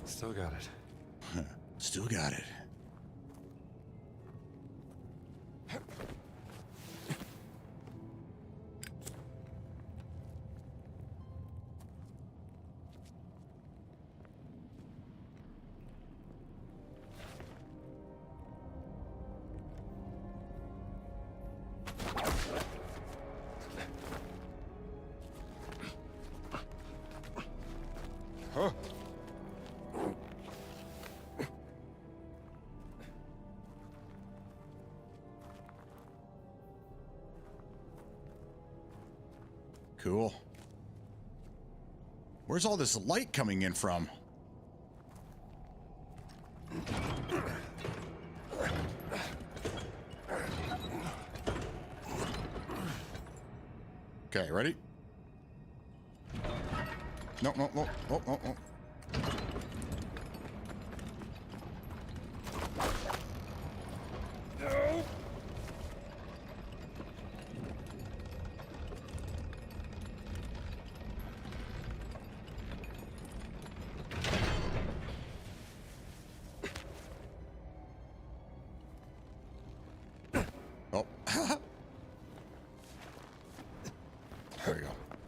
Still got it. Still got it. Cool. Where's all this light coming in from? Okay, ready? No, no, no, no, no, no.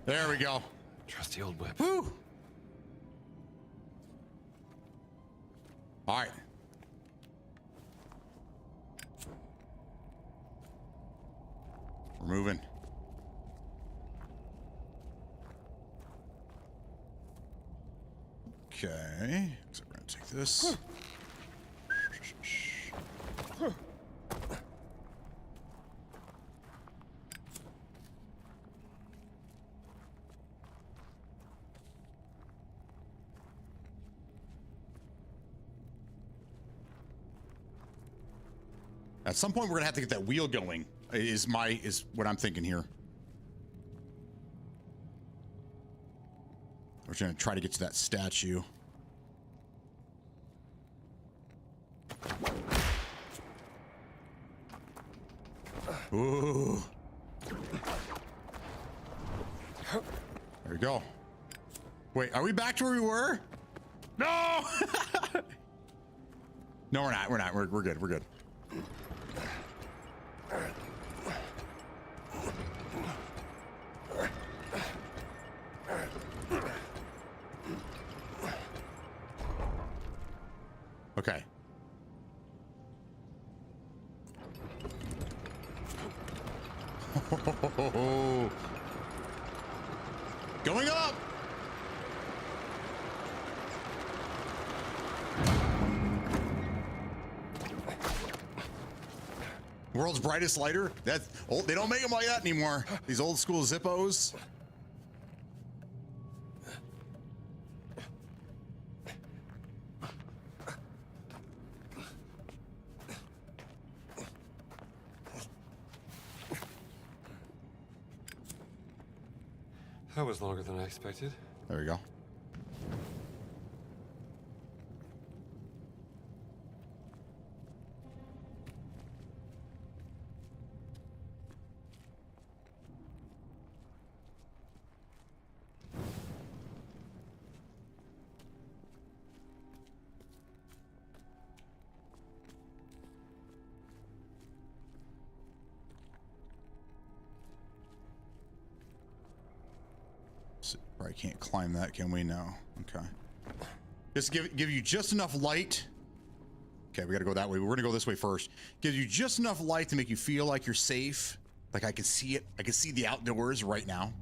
There we go. Trusty old whip. Woo! All right. We're moving. Okay. So we're gonna take this. At some point, we're gonna have to get that wheel going. Is what I'm thinking here. We're gonna try to get to that statue. Ooh. There we go. Wait, are we back to where we were? No! No, we're not. We're not. We're good. We're good. Okay. Going up. World's brightest lighter? That's old. They don't make them like that anymore. These old school Zippos. That was longer than I expected. There we go. Probably can't climb that, can we? No. Okay. Just give you just enough light. Okay, we gotta go that way. We're gonna go this way first. Gives you just enough light to make you feel like you're safe. Like I can see it. I can see the outdoors right now.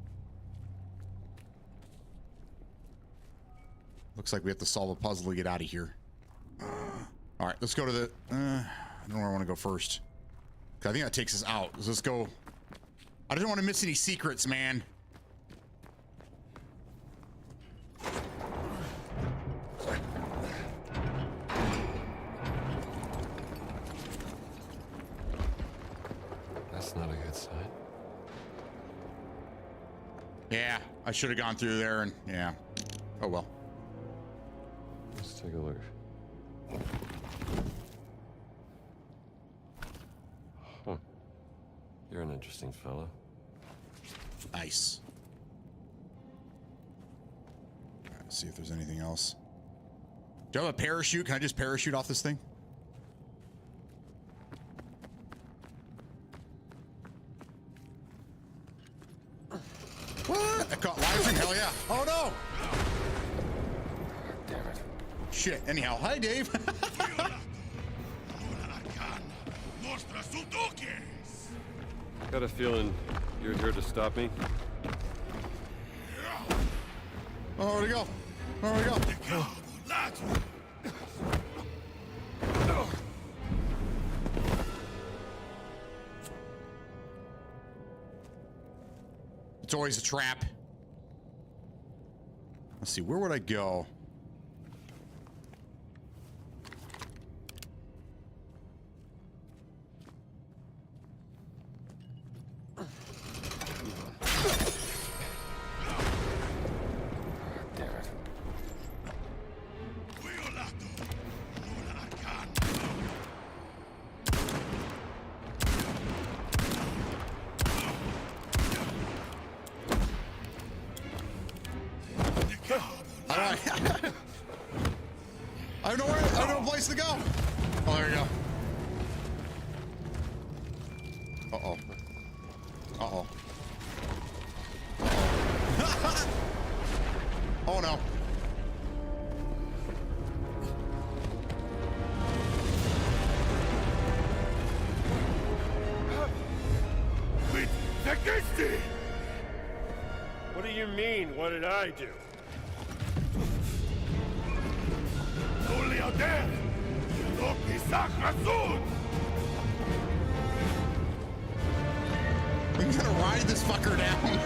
Looks like we have to solve a puzzle to get out of here. All right, let's go to the. I don't know where I want to go first. I think that takes us out. Let's go. I don't want to miss any secrets, man. That's not a good sign. Yeah, I should have gone through there and yeah. Oh well. Let's take a look. Huh. You're an interesting fellow. Nice. All right, let's see if there's anything else. Do I have a parachute? Can I just parachute off this thing? What? I caught live stream? Hell yeah. Oh no! Damn it. Shit. Anyhow, hi Dave. Got a feeling you're here to stop me. Oh, where'd he go? Where'd he go? It's always a trap. Let's see, where would I go? I have no place to go. Oh, there we go. Uh-oh. Uh-oh. Oh, no. What do you mean, what did I do? Only out there! Look, I'm gonna ride this fucker down.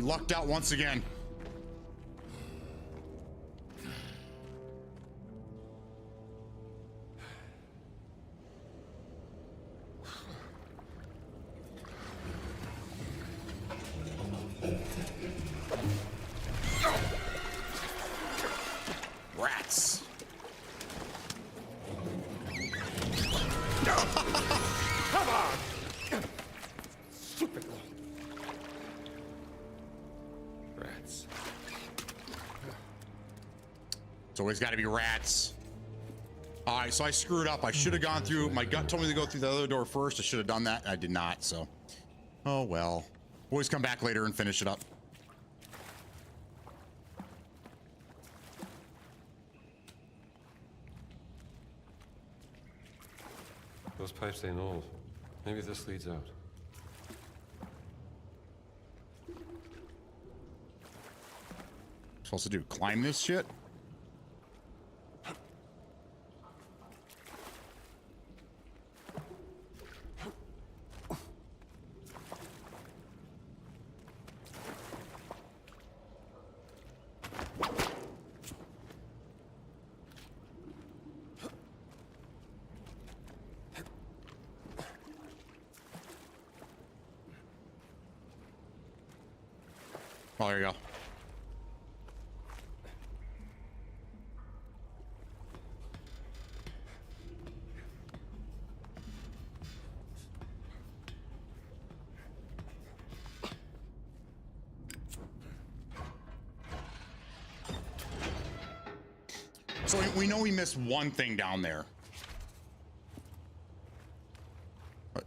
lucked out once again. Rats. Come on! Stupid one. Rats. It's always got to be rats. All right, so I screwed up. I should have gone through. My gut told me to go through the other door first. I should have done that. I did not, so. Oh, well. Always come back later and finish it up. Those pipes ain't old. Maybe this leads out. Supposed to do climb this shit? Oh, there you go. So we know we missed one thing down there. What?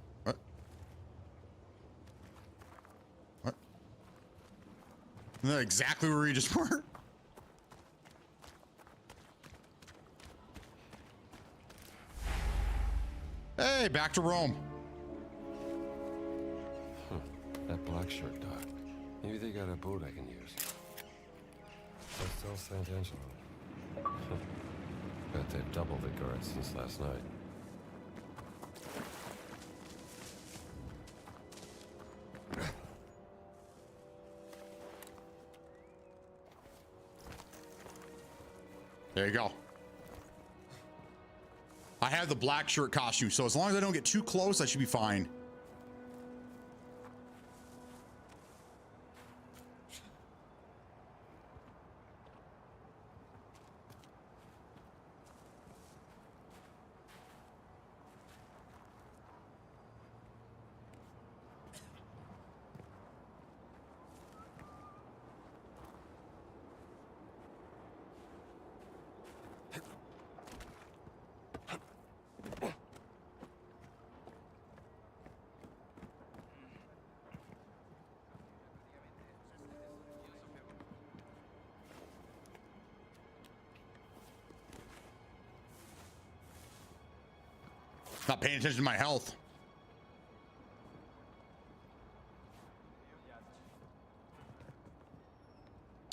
Isn't that exactly where we just were? Hey, back to Rome. Huh. That black shirt doc. Maybe they got a boat I can use. Hostel Sant'Angelo. Bet they've doubled the guards since last night. There you go. I have the black shirt costume, so as long as I don't get too close, I should be fine. Not paying attention to my health.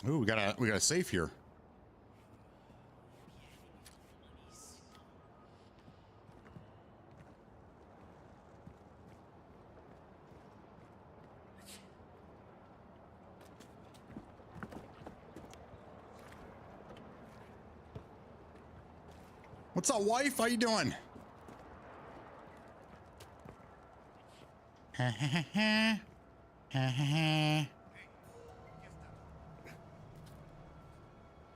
Ooh, we got a safe here. What's up, wife? How you doing? I'm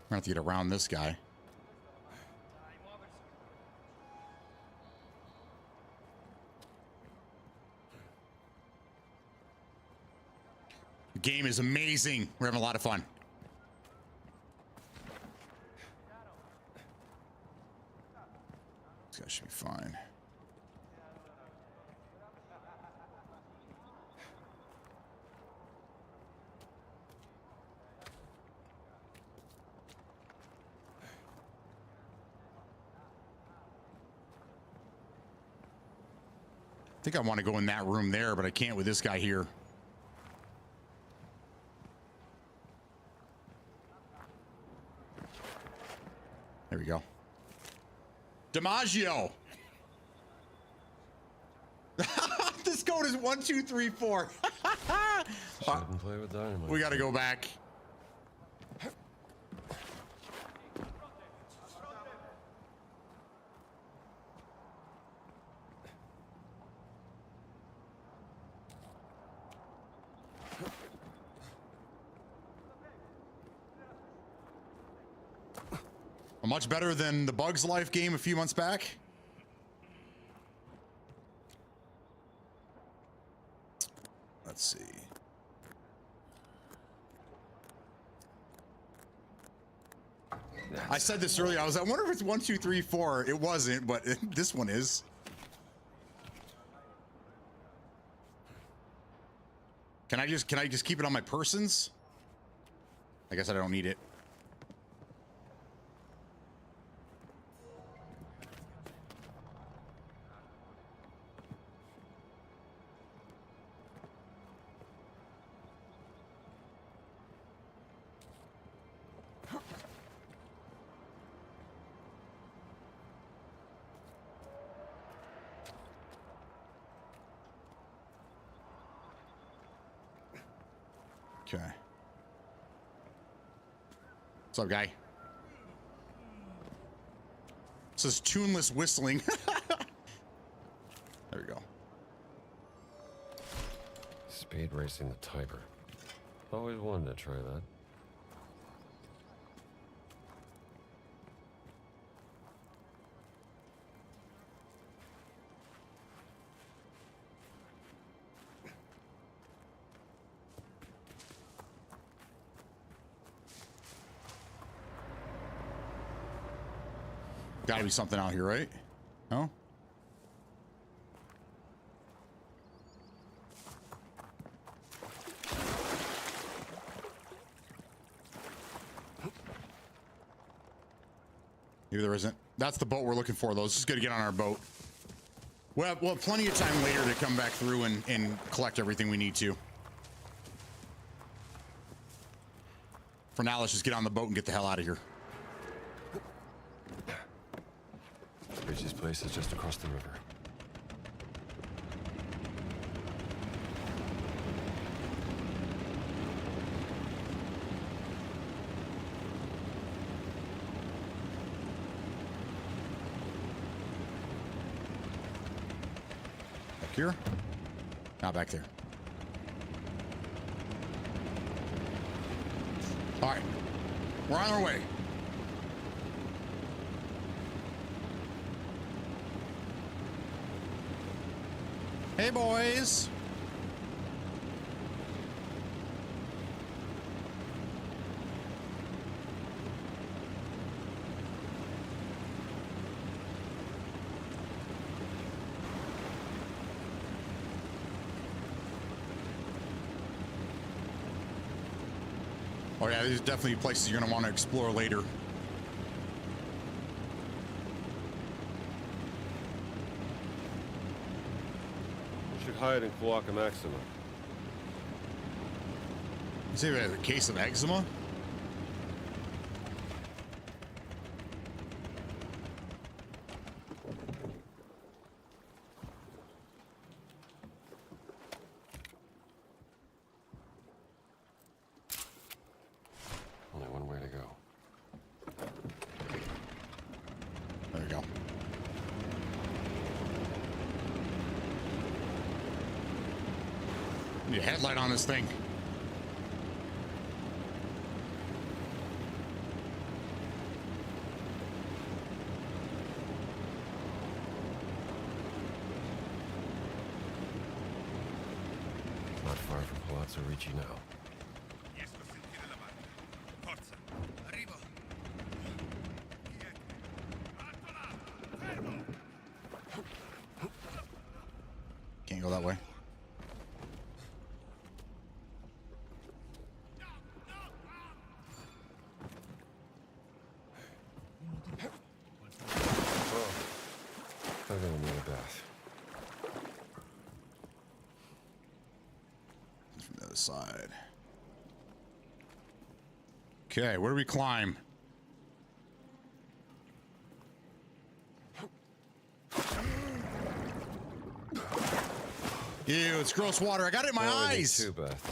gonna have to get around this guy. The game is amazing. We're having a lot of fun. This guy should be fine. I think I want to go in that room there, but I can't with this guy here. There we go. DiMaggio. This code is 1234. Shouldn't play with dynamite. We gotta go back. Much better than the Bugs Life game a few months back. Let's see. I said this earlier. I wonder if it's 1, 2, 3, 4. It wasn't, but this one is. Can I just keep it on my persons? I guess I don't need it. Okay. What's up, guy? It says tuneless whistling. There we go. Speed racing the Tiber. Always wanted to try that. Gotta be something out here, right? No? Maybe there isn't. That's the boat we're looking for, though. It's just gonna get on our boat. We'll have plenty of time later to come back through and collect everything we need to. For now, let's just get on the boat and get the hell out of here. Bridges' place is just across the river. Back here? Not back there. All right. We're on our way. Hey, boys. Oh yeah, there's definitely places you're gonna want to explore later. Hide in Cloaca Maxima. You say we have a case of eczema? Only one way to go. There we go. Need a headlight on this thing. Not far from Palazzo Ricci now. Can't go that way. I'm gonna need a bath. From the other side. Okay, where do we climb? Ew, it's gross water. I got it in my Now we need eyes. 2 baths.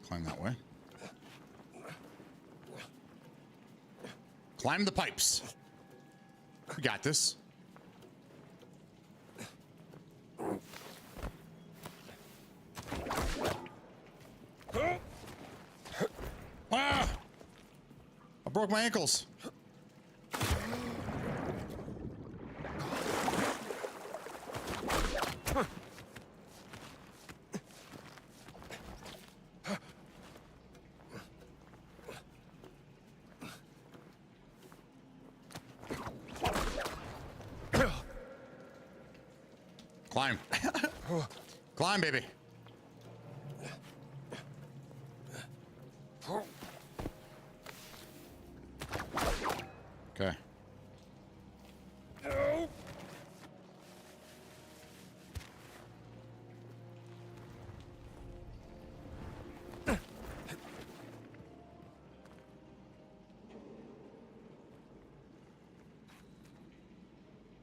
Climb that way. Climb the pipes. We got this. Ah! I broke my ankles. Climb. Climb, baby. Okay.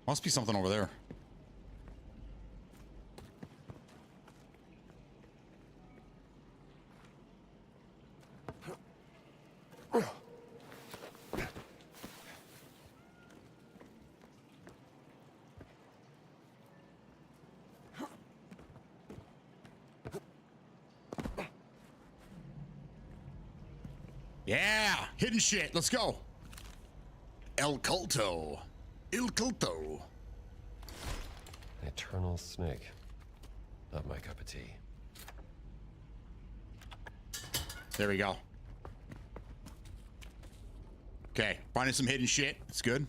Must be something over there. Yeah, hidden shit. Let's go. El Culto. Il Culto. Eternal snake. Not my cup of tea. There we go. Okay, finding some hidden shit. It's good.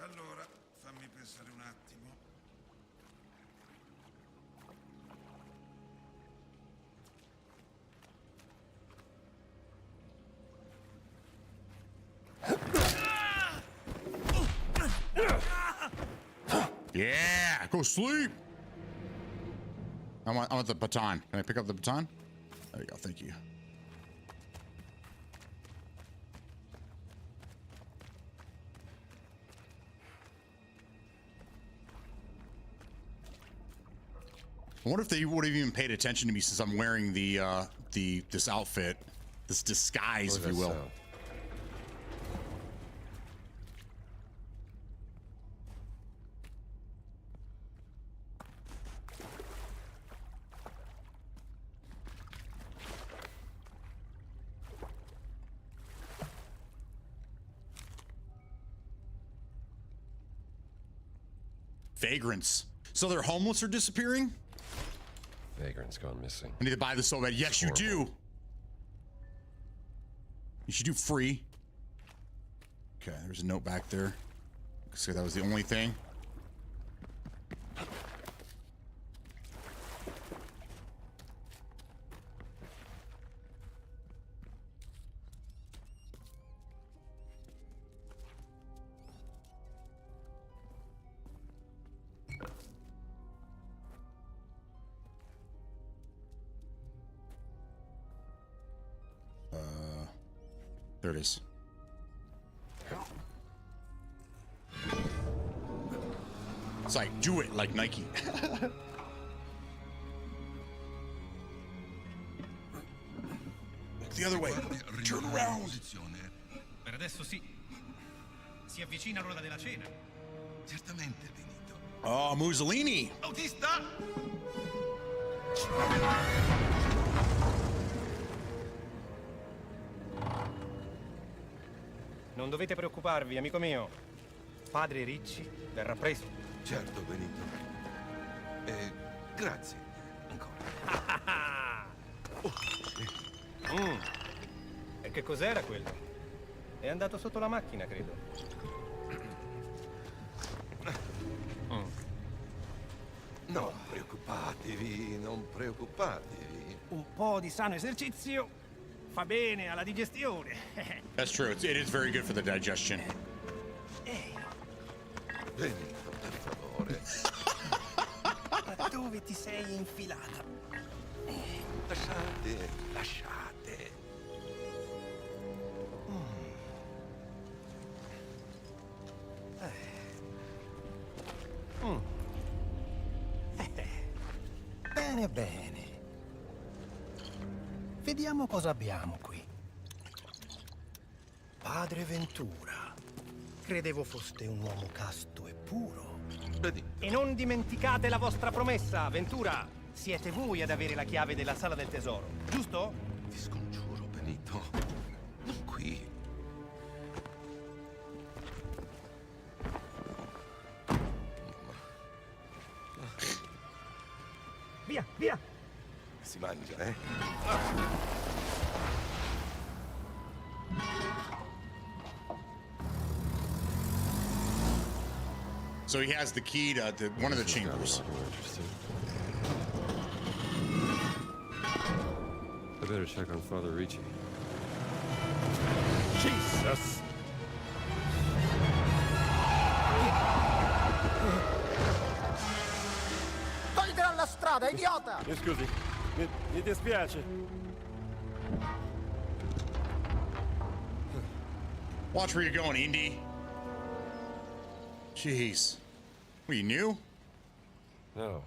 Allora, fammi pensare un attimo. Yeah, go sleep. I want the baton. Can I pick up the baton? There you go. Thank you. I wonder if they would have even paid attention to me since I'm wearing this outfit, this disguise, if you will. Vagrants. So their homeless are disappearing? Vagrant's gone missing. I need to buy this so bad. Yes, you do. You should do free. Okay, there's a note back there. So that was the only thing. There it is. It's like, do it like Nike. The other way. Turn around. Per adesso sì. Si avvicina l'ora della cena. Certamente, Benito. Oh, Mussolini. Autista! Non dovete preoccuparvi, amico mio. Padre Ricci verrà preso. Certo, Benito. Grazie. Ancora. E che cos'era quello? È andato sotto la macchina, credo. Non preoccupatevi, non preoccupatevi. Un po' di sano esercizio fa bene alla digestione. That's true. It is very good for the digestion. Benito, per favore. Ma dove ti sei infilata? Lasciate, lasciate. Bene, bene. Vediamo cosa abbiamo qui. Padre Ventura. Credevo foste un uomo casto e puro. Benito. E non dimenticate la vostra promessa, Ventura. Siete voi ad avere la chiave della sala del tesoro, giusto? Vi scongiuro, Benito. Non qui. Via, via! Si mangia, eh? So he has the key to one of the chambers. I better check on Father Ricci. Jesus! Togliti dalla strada, idiota! Mi scusi, mi dispiace. Watch where you're going, Indy. Jeez. What, you new? No.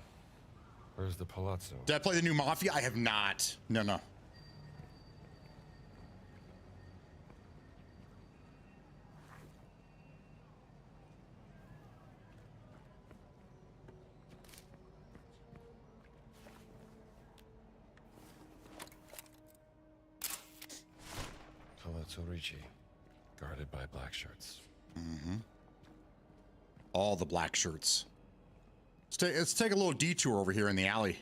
Where's the palazzo? Did I play the new Mafia? I have not. No, no. Palazzo Ricci. Guarded by black shirts. Mm-hmm. All the black shirts. Let's take a little detour over here in the alley.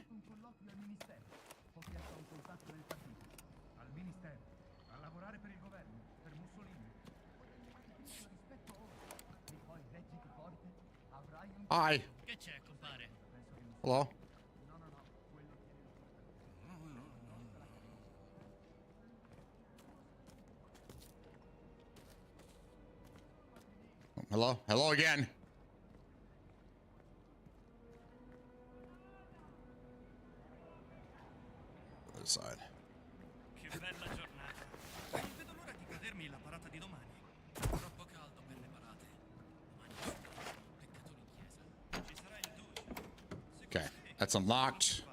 Hi. Hello. Hello? Hello again. Other side. Che bella giornata. Non vedo l'ora di godermi la parata di domani. Troppo caldo per le parate. Domani peccatori in chiesa. Ci sarà il duce. Okay, that's unlocked.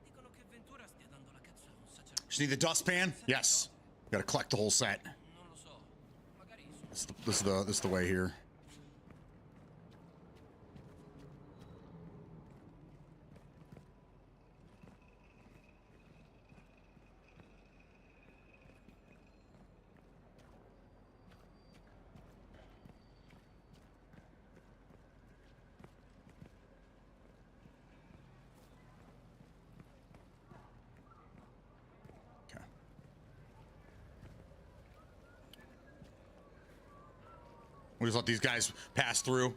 Dicono che Ventura stia dando la cazzo a un sacerdote. Just need the dustpan? Yes. Gotta collect the whole set. Non lo so. Magari This is the way here. We'll just let these guys pass through.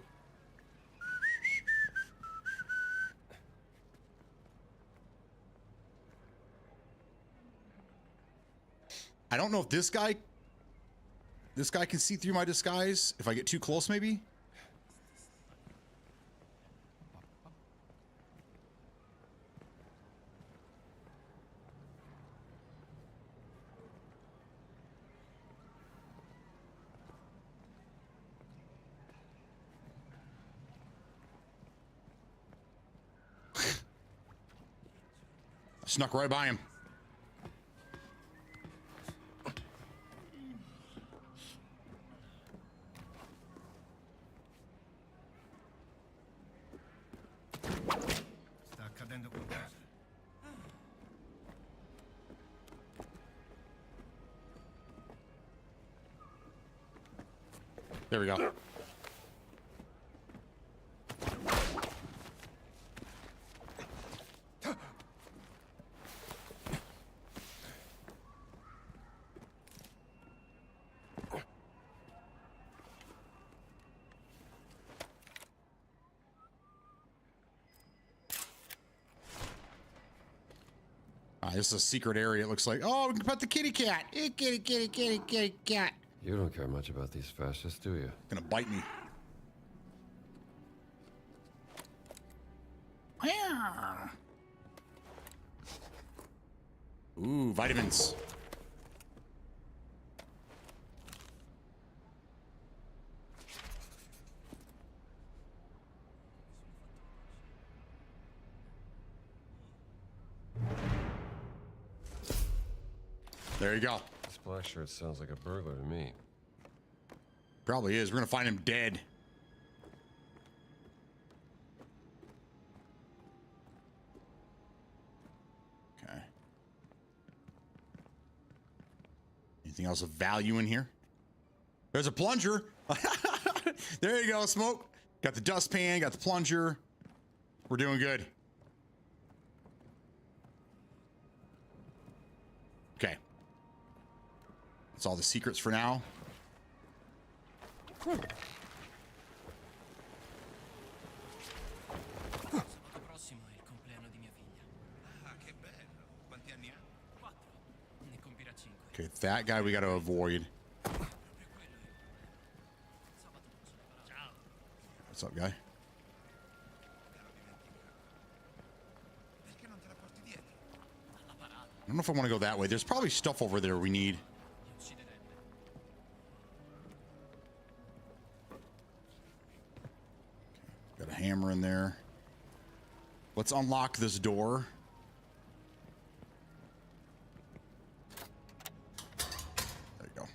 I don't know if this guy can see through my disguise. If I get too close, maybe? Snuck right by him. sta accadendo qualcosa. There we go. this is a secret area, it looks like. Oh, we can pet the kitty cat. Hey, kitty, kitty, kitty, kitty cat. You don't care much about these fascists, do you? Gonna bite me. Yeah. Ooh, vitamins. There you go. This black shirt sounds like a burglar to me. Probably is. We're gonna find him dead. Okay. Anything else of value in here? There's a plunger. There you go, Smoke. Got the dustpan, got the plunger. We're doing good. Okay. That's all the secrets for now. Sabato prossimo è il compleanno di mia figlia. Ah, che bello. Quanti anni ha? 4. Ne compirà 5. Okay, that guy we got to avoid. What's up, guy? I don't know if I want to go that way. There's probably stuff over there we need. Got a hammer in there. Let's unlock this door. There you go.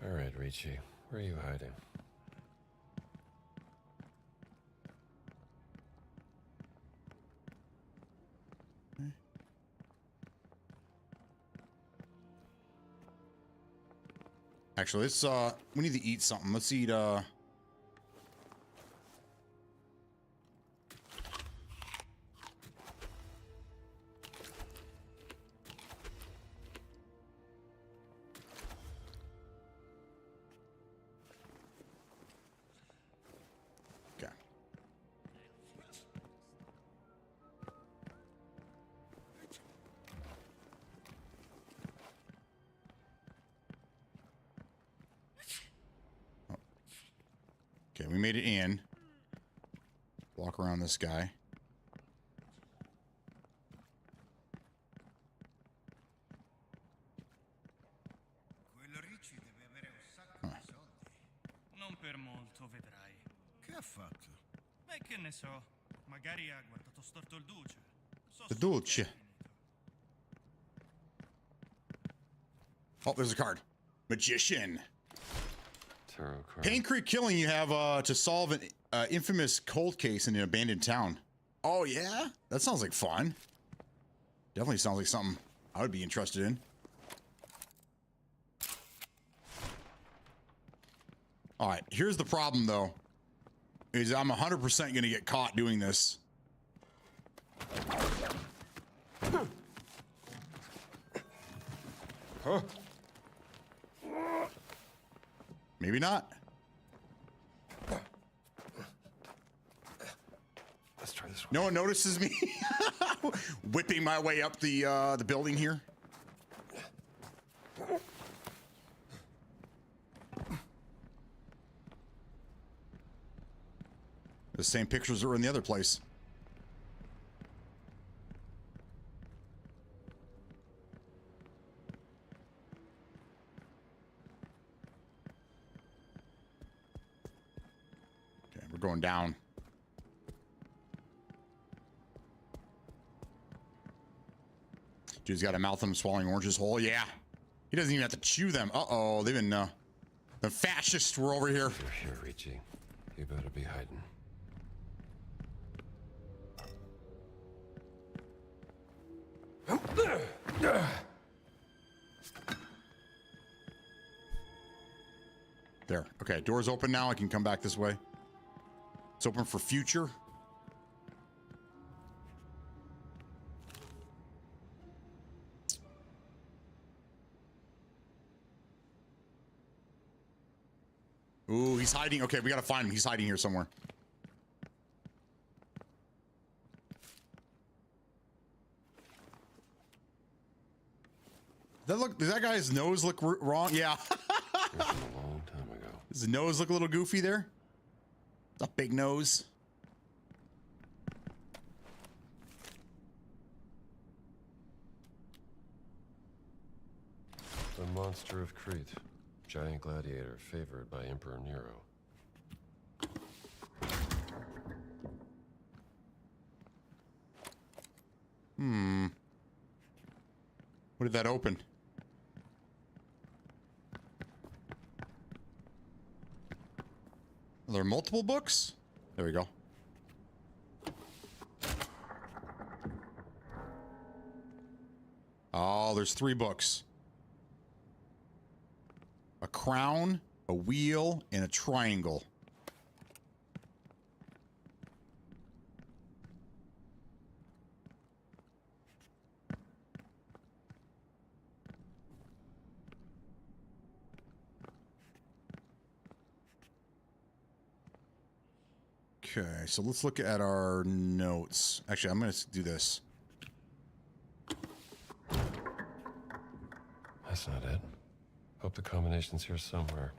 All right, Ricci. Where are you hiding? Actually, let's we need to eat something. Let's eat okay. Okay, we made it in. Walk around this guy. Quello Ricci deve avere un sacco di soldi. Non per molto, vedrai. Che ha fatto? Beh, che ne so. Magari ha guardato storto il duce. The Dulce. Oh, there's a card. Magician. Tarot card. Pain Creek Killing, you have to solve an infamous cold case in an abandoned town. Oh, yeah? That sounds like fun. Definitely sounds like something I would be interested in. All right, here's the problem, though. Is I'm 100% going to get caught doing this. Huh? Maybe not. Let's try this one. No one notices me whipping my way up the building here. The same pictures that were in the other place. Okay, we're going down. Dude's got a mouth on him swallowing oranges whole. Yeah. He doesn't even have to chew them. Uh-oh, they've been, the fascists were over here. You're here, Ricci. You better be hiding. There. Okay, door's open now. I can come back this way. It's open for future. Ooh, he's hiding. Okay, we gotta find him. He's hiding here somewhere. Does that guy's nose look wrong? Yeah. A long time ago. Does his nose look a little goofy there? A big nose. The monster of Crete. Giant gladiator favored by Emperor Nero. What did that open? Are there multiple books? There we go. Oh, there's 3 books. A crown, a wheel, and a triangle. Okay, so let's look at our notes. Actually, I'm going to do this. That's not it. Hope the combination's here somewhere.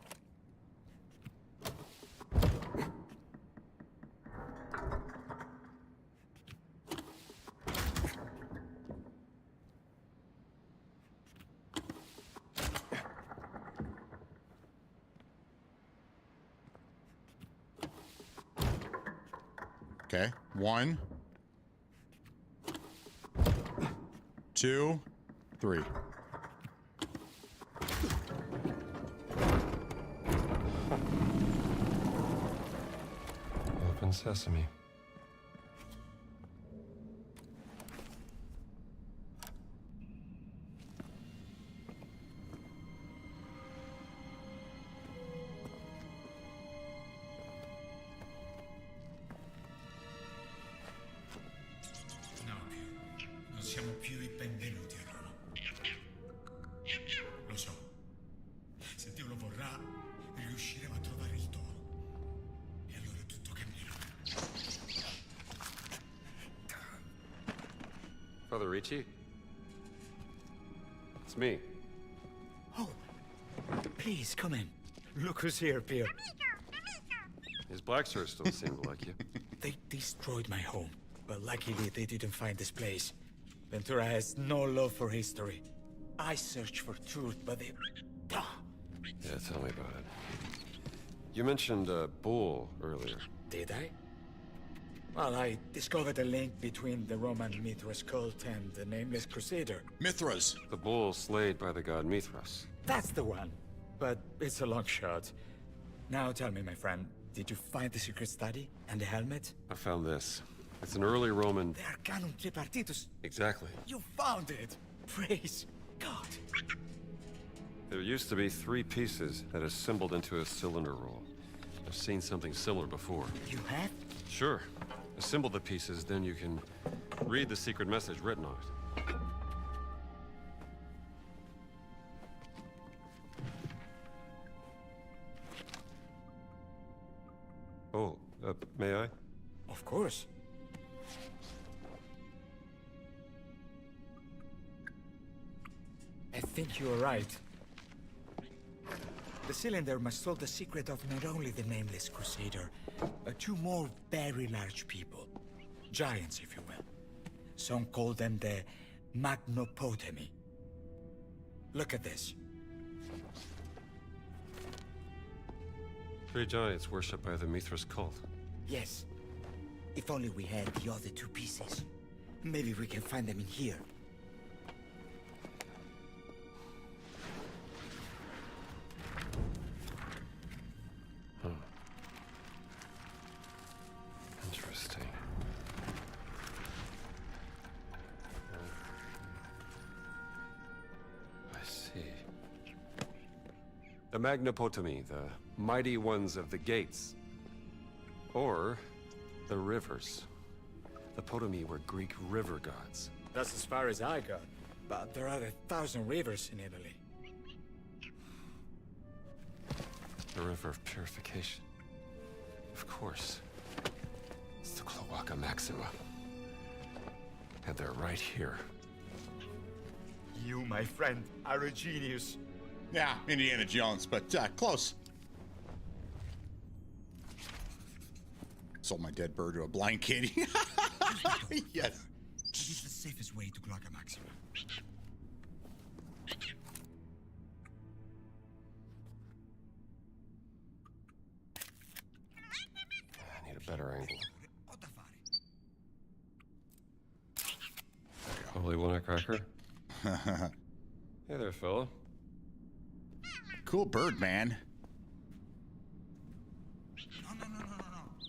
Okay, 1, 2, 3. Open sesame. Non siamo più i benvenuti a Roma. Lo so. Se Dio lo vorrà, riusciremo a trovare il toro. E allora tutto cambierà. Father Ricci? It's me. Oh, please come in. Look who's here, Pierre. His black shirts don't seem to like you. They destroyed my home, but luckily they didn't find this place. Ventura has no love for history. I searched for truth, but they... Yeah, tell me about it. You mentioned a bull earlier. Did I? Well, I discovered a link between the Roman Mithras cult and the Nameless Crusader. Mithras. The bull slayed by the god Mithras. That's the one. But it's a long shot. Now tell me, my friend, did you find the secret study and the helmet? I found this. It's an early Roman... The Arcanum Tripartitus. Exactly. You found it! Praise God. There used to be 3 pieces that assembled into a cylinder roll. I've seen something similar before. You have? Sure. Assemble the pieces, then you can read the secret message written on it. Oh, may I? Of course. I think you are right. The cylinder must hold the secret of not only the Nameless Crusader, but 2 more very large people. Giants, if you will. Some call them the Magnopotami. Look at this. 3 giants worshipped by the Mithras cult. Yes. If only we had the other 2 pieces. Maybe we can find them in here. Interesting. I see. The Magnopotami, the mighty ones of the gates. Or the rivers. The Potami were Greek river gods. That's as far as I got. But there are 1,000 rivers in Italy. The river of purification. Of course. It's the Cloaca Maxima. And they're right here. You, my friend, are a genius. Yeah, Indiana Jones, but close. Sold my dead bird to a blind kid. Yes. This is the safest way to Cloaca Maxima. I need a better angle. Holy walnut cracker. Hey there, fella. Cool bird, man. No.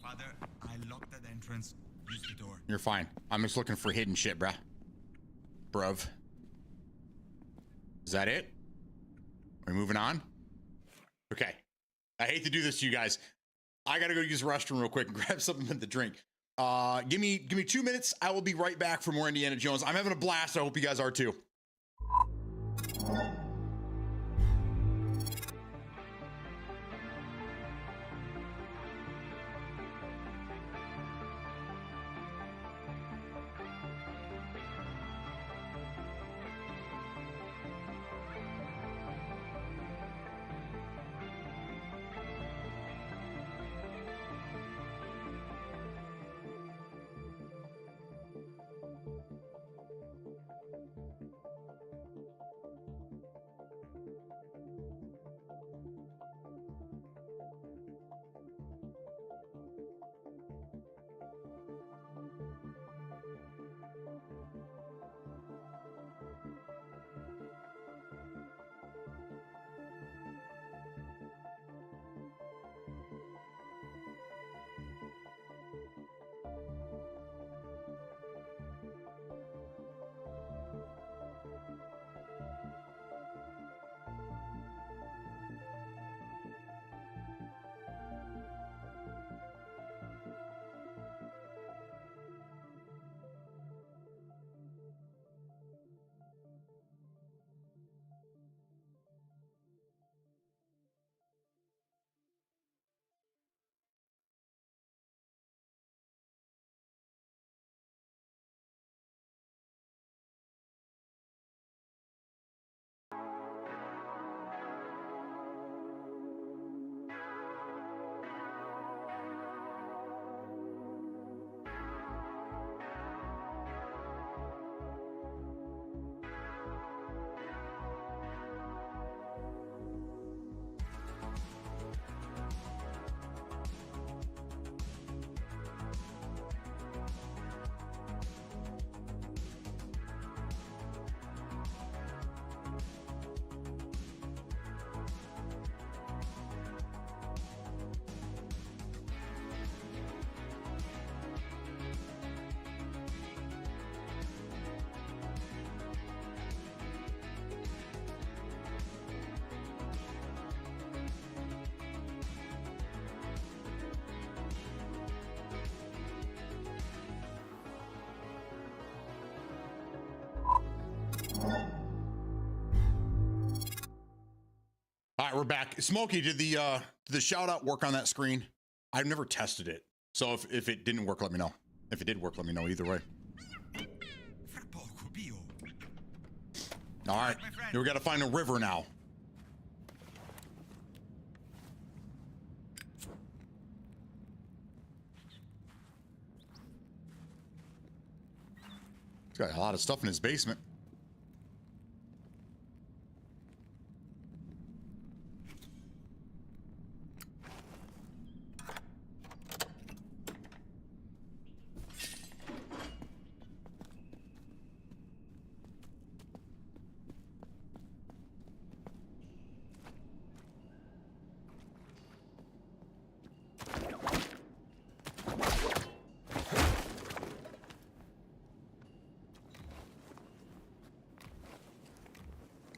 Father, I locked that entrance. Use the door. You're fine. I'm just looking for hidden shit, bruv. Is that it? Are we moving on? Okay. I hate to do this to you guys. I gotta go use the restroom real quick and grab something to drink. Give me 2 minutes. I will be right back for more Indiana Jones. I'm having a blast. I hope you guys are too. All right, we're back. Smokey, did the shout out work on that screen? I've never tested it. So if it didn't work, let me know. If it did work, let me know either way. All right, we got to find a river now. He's got a lot of stuff in his basement.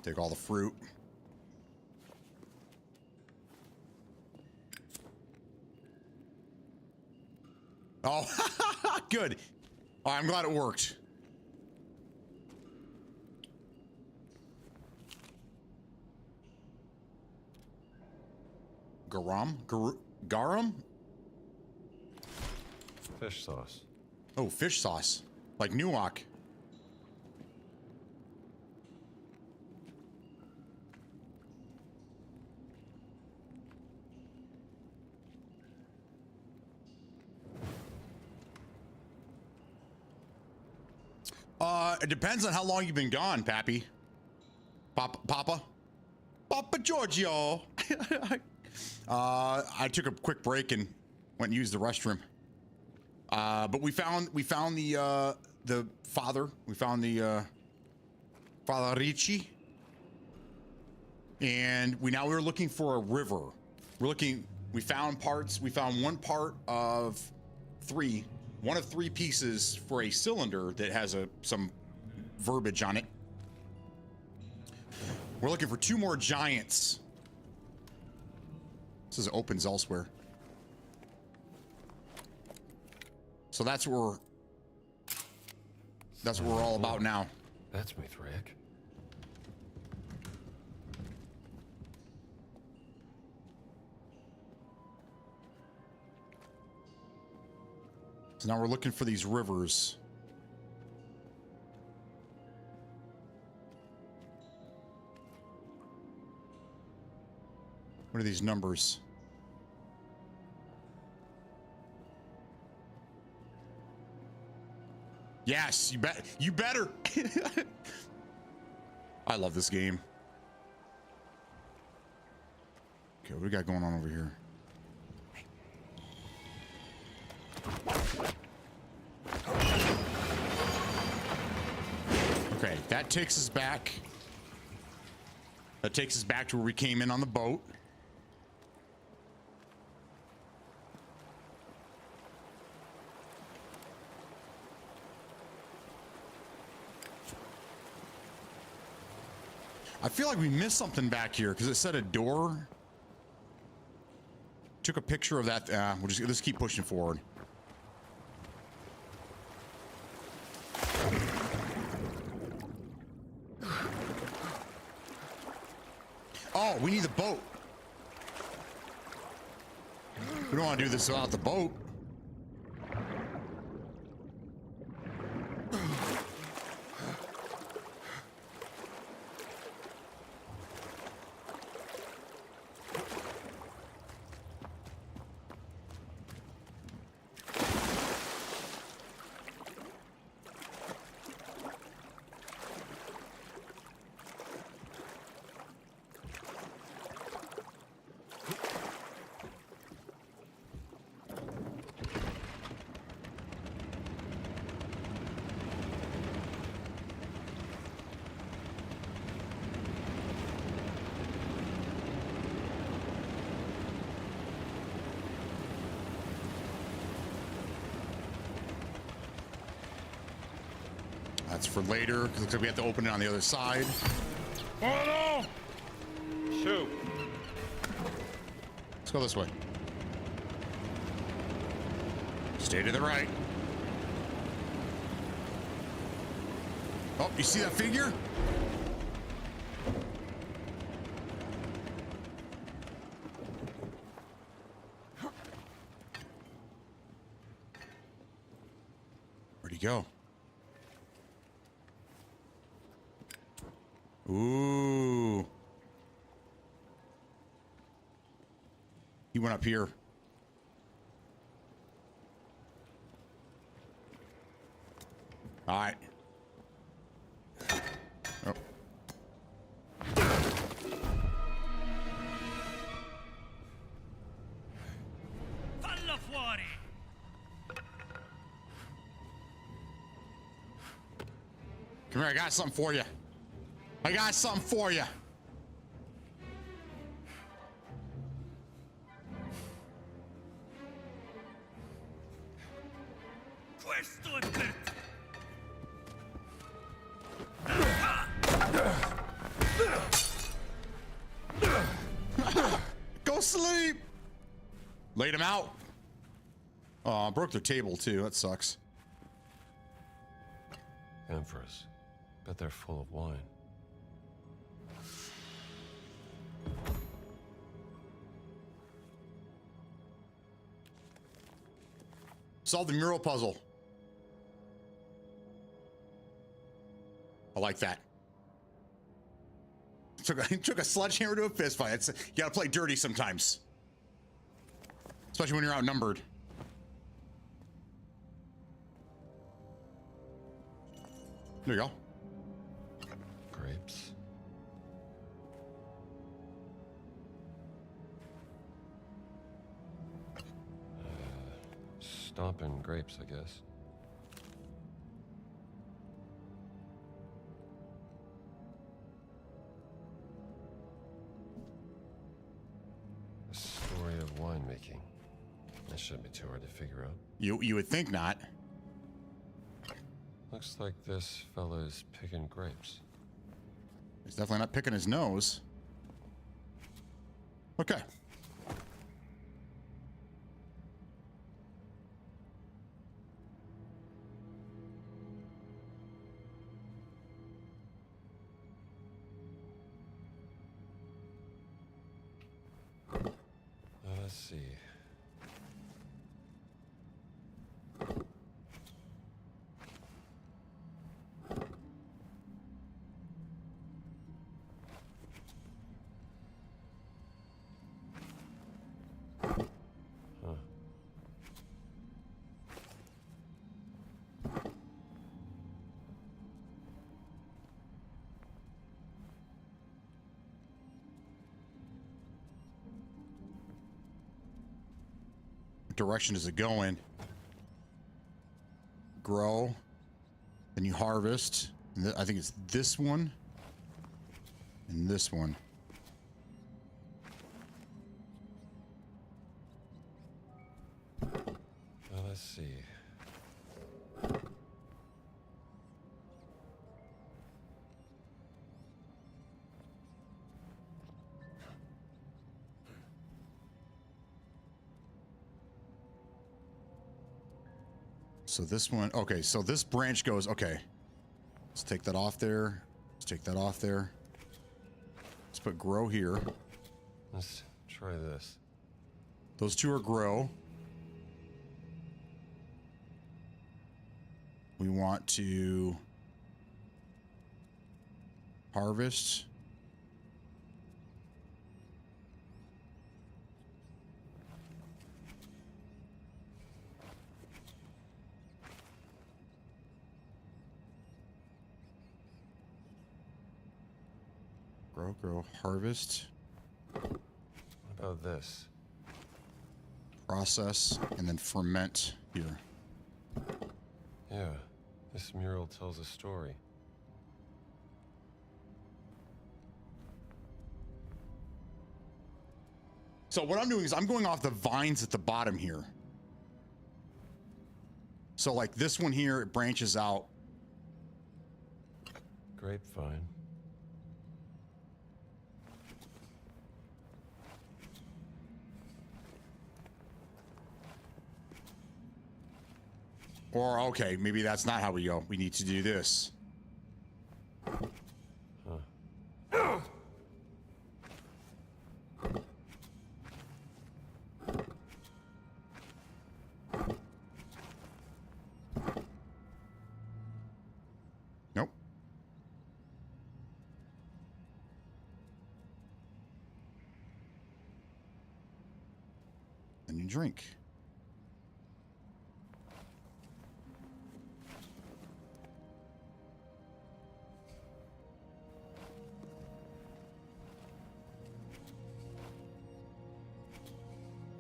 Take all the fruit. Oh, good. Oh, I'm glad it worked. Garum? Fish sauce. Oh, fish sauce. Like Nuok. It depends on how long you've been gone, Pappy. Papa Giorgio. I took a quick break and went and used the restroom. But we found the father. We found the Father Ricci, and now we're looking for a river. We found parts. We found one part of three. One of three pieces for a cylinder that has some verbiage on it. We're looking for two more giants. This says it opens elsewhere. So that's what we're all about now. That's me, Thrak. So now we're looking for these rivers. What are these numbers? Yes, you better. I love this game. Okay, what do we got going on over here? Okay, that takes us back. That takes us back to where we came in on the boat. I feel like we missed something back here because it said a door. Took a picture of that. Let's keep pushing forward. Oh, we need the boat. We don't want to do this without the boat. That's for later, because it looks like we have to open it on the other side. Oh no! Shoot. Let's go this way. Stay to the right. Oh, you see that figure? Where'd he go? Ooh. He went up here. All right. Oh. Fallo fuori! Come here, I got something for you. I got something for you. Questo è per Go sleep. Laid him out. Oh, I broke their table too. That sucks. Empress. Bet they're full of wine. Solve the mural puzzle. I like that. Took a sledgehammer to a fist fight. You gotta play dirty sometimes. Especially when you're outnumbered. There you go. Grapes. Stomping grapes, I guess. A story of winemaking. That shouldn't be too hard to figure out. You would think not. Looks like this fella's picking grapes. He's definitely not picking his nose. Okay. Let's see. What direction is it going? Grow. Then you harvest. I think it's this one. And this one. Let's see. So this one, okay, so this branch goes, okay. Let's take that off there. Let's take that off there. Let's put grow here. Let's try this. Those two are grow. We want to harvest. Grow, harvest. What about this? Process, and then ferment here. Yeah, this mural tells a story. So what I'm doing is I'm going off the vines at the bottom here. So like this one here, it branches out. Grapevine. Or, okay, maybe that's not how we go. We need to do this. Nope. And you drink.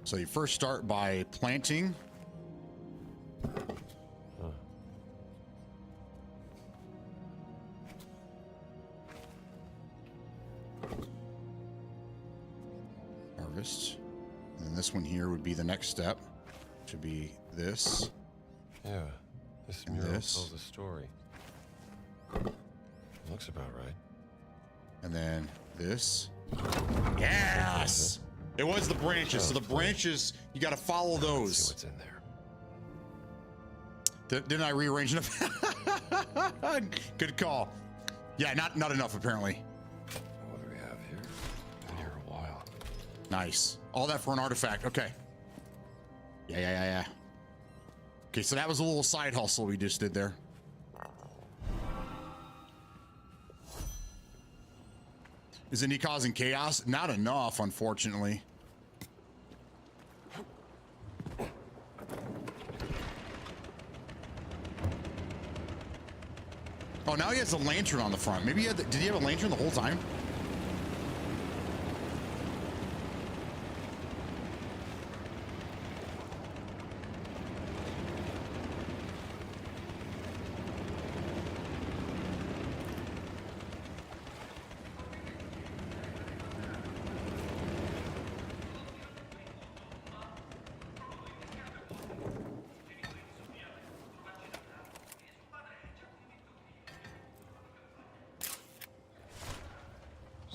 So you first start by planting. Harvest. And then this one here would be the next step. Should be this. Yeah, this and mural this. tells a story. Looks about right. And then this. Yes! It was the branches. So the branches, you got to follow those. Let's see what's in there. Didn't I rearrange enough? Good call. Yeah, not enough apparently. What do we have here? Been here a while. Nice. All that for an artifact. Okay. Yeah. Okay, so that was a little side hustle we just did there. Isn't he causing chaos? Not enough, unfortunately. Oh, now he has a lantern on the front. Maybe he had did he have a lantern the whole time?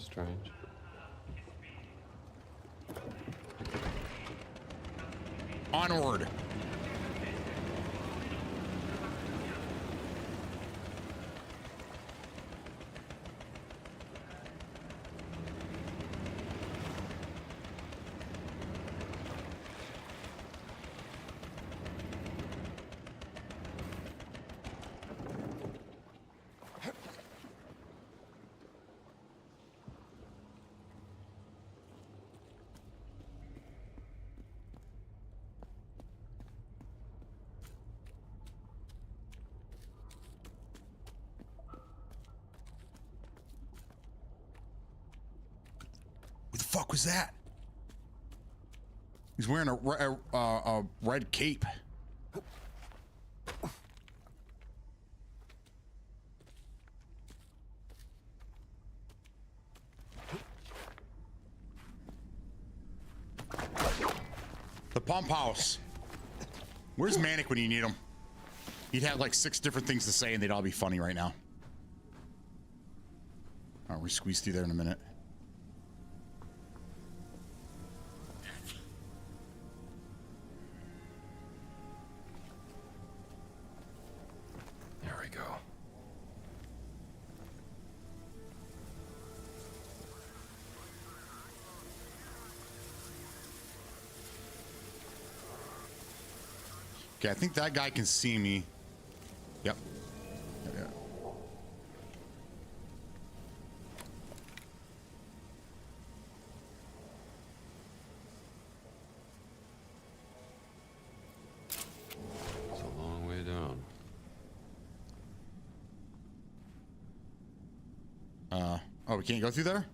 Strange. Onward. What the fuck was that? He's wearing a red cape. The pump house. Where's Manic when you need him? He'd have like 6 different things to say and they'd all be funny right now. All right, we squeeze through there in a minute. There we go. Okay, I think that guy can see me. Yep. Yeah. It's a long way down. Oh, we can't go through there?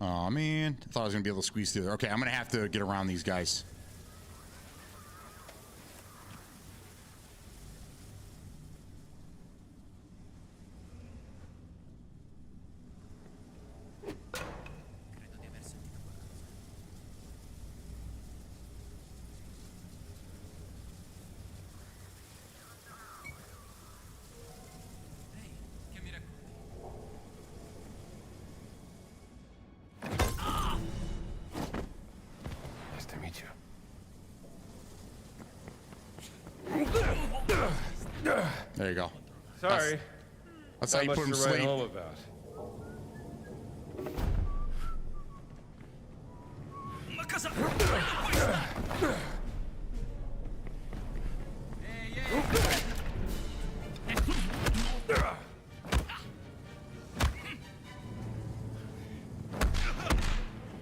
Oh man, I thought I was gonna be able to squeeze through there. Okay, I'm gonna have to get around these guys. Nice to meet you. There you go. Sorry. That's how you put him to write sleep. home about.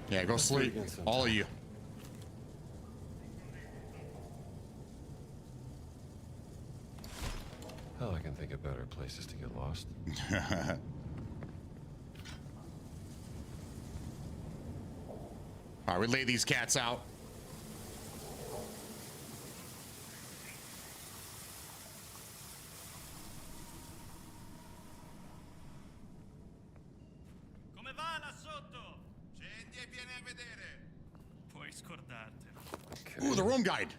Yeah, go sleep. All of you. Hell, I can think of better places to get lost. All right, we lay these cats out. Come va là sotto? Scendi e vieni a vedere. Puoi scordartelo. Okay. Ooh, the room guide.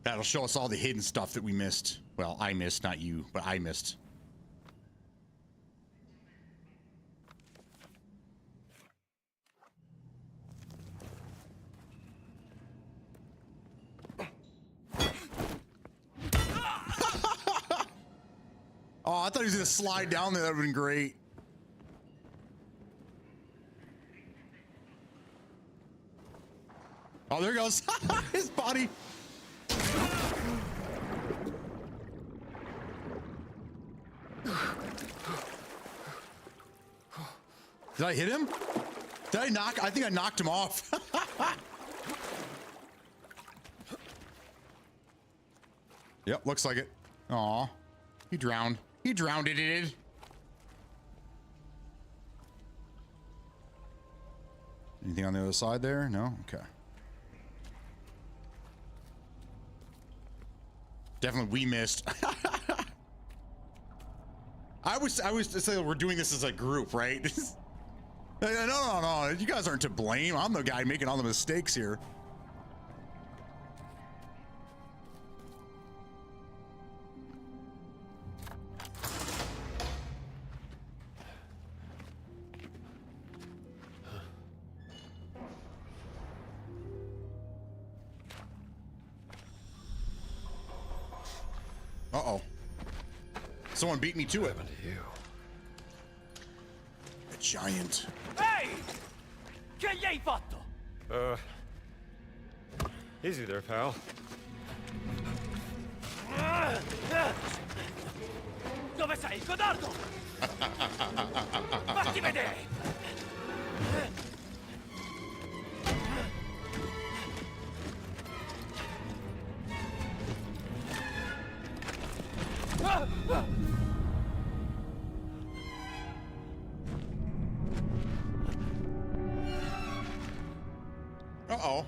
That'll show us all the hidden stuff that we missed. Well, I missed, not you, but I missed. I thought he was gonna slide down there. That would have been great. Oh, there goes his body. Did I hit him? Did I knock? I think I knocked him off. Yep, looks like it. Aw, he drowned. He drowned it. Anything on the other side there? No? Okay. Definitely we missed. I was saying we're doing this as a group, right? No. You guys aren't to blame. I'm the guy making all the mistakes here. Uh-oh. Someone beat me to it. What happened to you? A giant. Ehi! Che gli hai fatto? Easy there, pal. Dove sei, codardo? Fatti vedere! Uh-oh.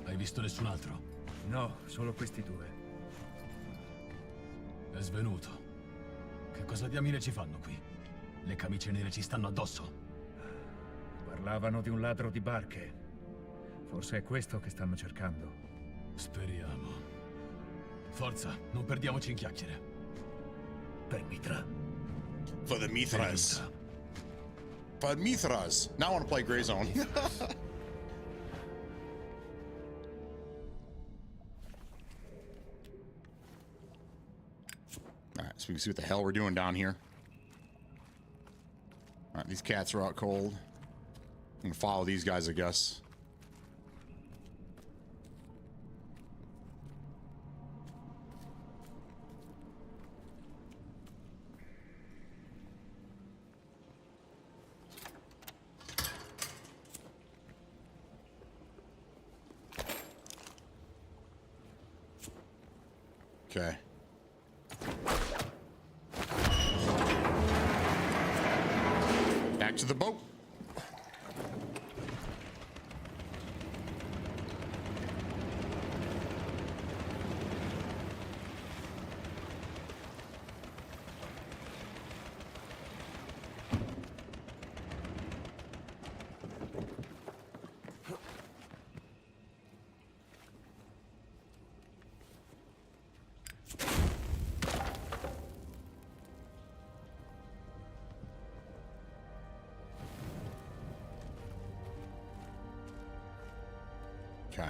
Hai visto nessun altro? No, solo questi due. È svenuto. Che cosa diamine ci fanno qui? Le camicie nere ci stanno addosso. Parlavano di un ladro di barche. Forse è questo che stanno cercando. Speriamo. Forza, non perdiamoci in chiacchiere. Per Mitra. For the Mithras. For Mithras. Now I want to play Gray Zone. Alright, so we can see what the hell we're doing down here. Alright, these cats are out cold. I'm gonna follow these guys, I guess. Okay. Back to the boat. Okay.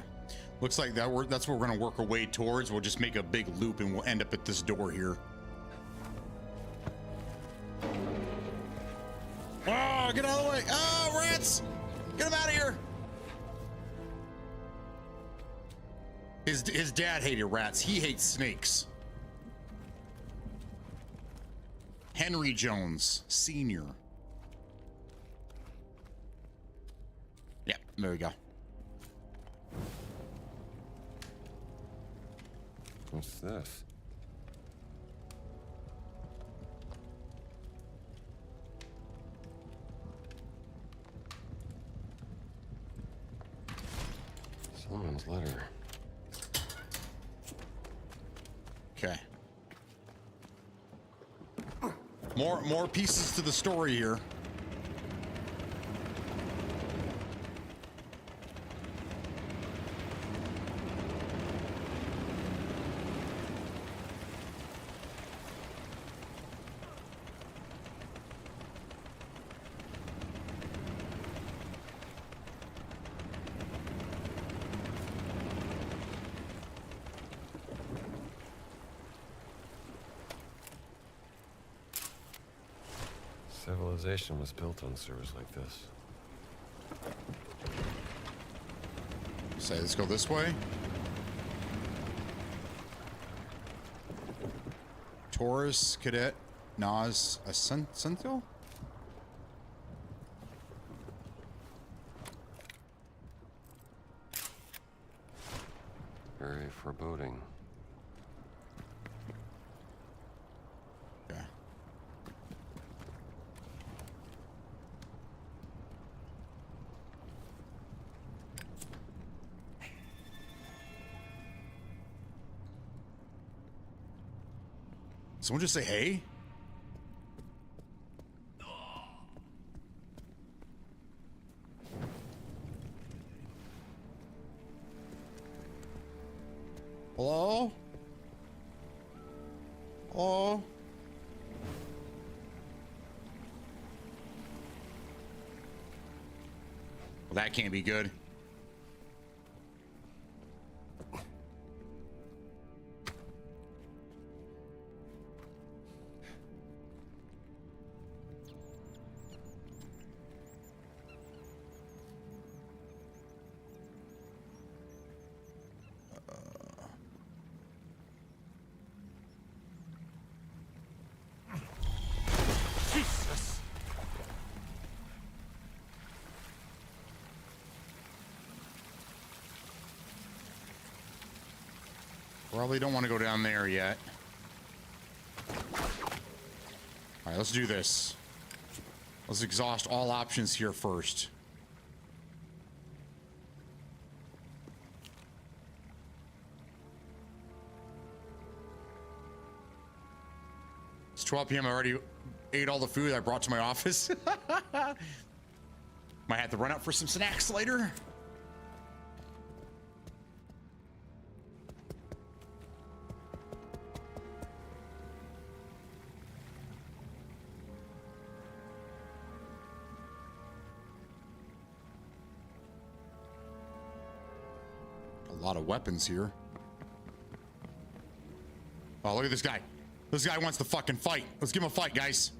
Looks like that's what we're going to work our way towards. We'll just make a big loop and we'll end up at this door here. Oh, get out of the way. Oh, rats. Get him out of here. His dad hated rats. He hates snakes. Henry Jones, Sr. Yep, there we go. What's this? Someone's letter. Okay. More pieces to the story here. Civilization was built on sewers like this. Say, let's go this way. Taurus, Cadet, Nas, Ascento? Very foreboding. Yeah. Someone just say hey? Hello? Hello? Well, that can't be good. Jesus! Probably don't want to go down there yet. All right, let's do this. Let's exhaust all options here first. It's 12 p.m. I already ate all the food I brought to my office. Might have to run out for some snacks later. A lot of weapons here. Oh, look at this guy. This guy wants to fucking fight. Let's give him a fight, guys.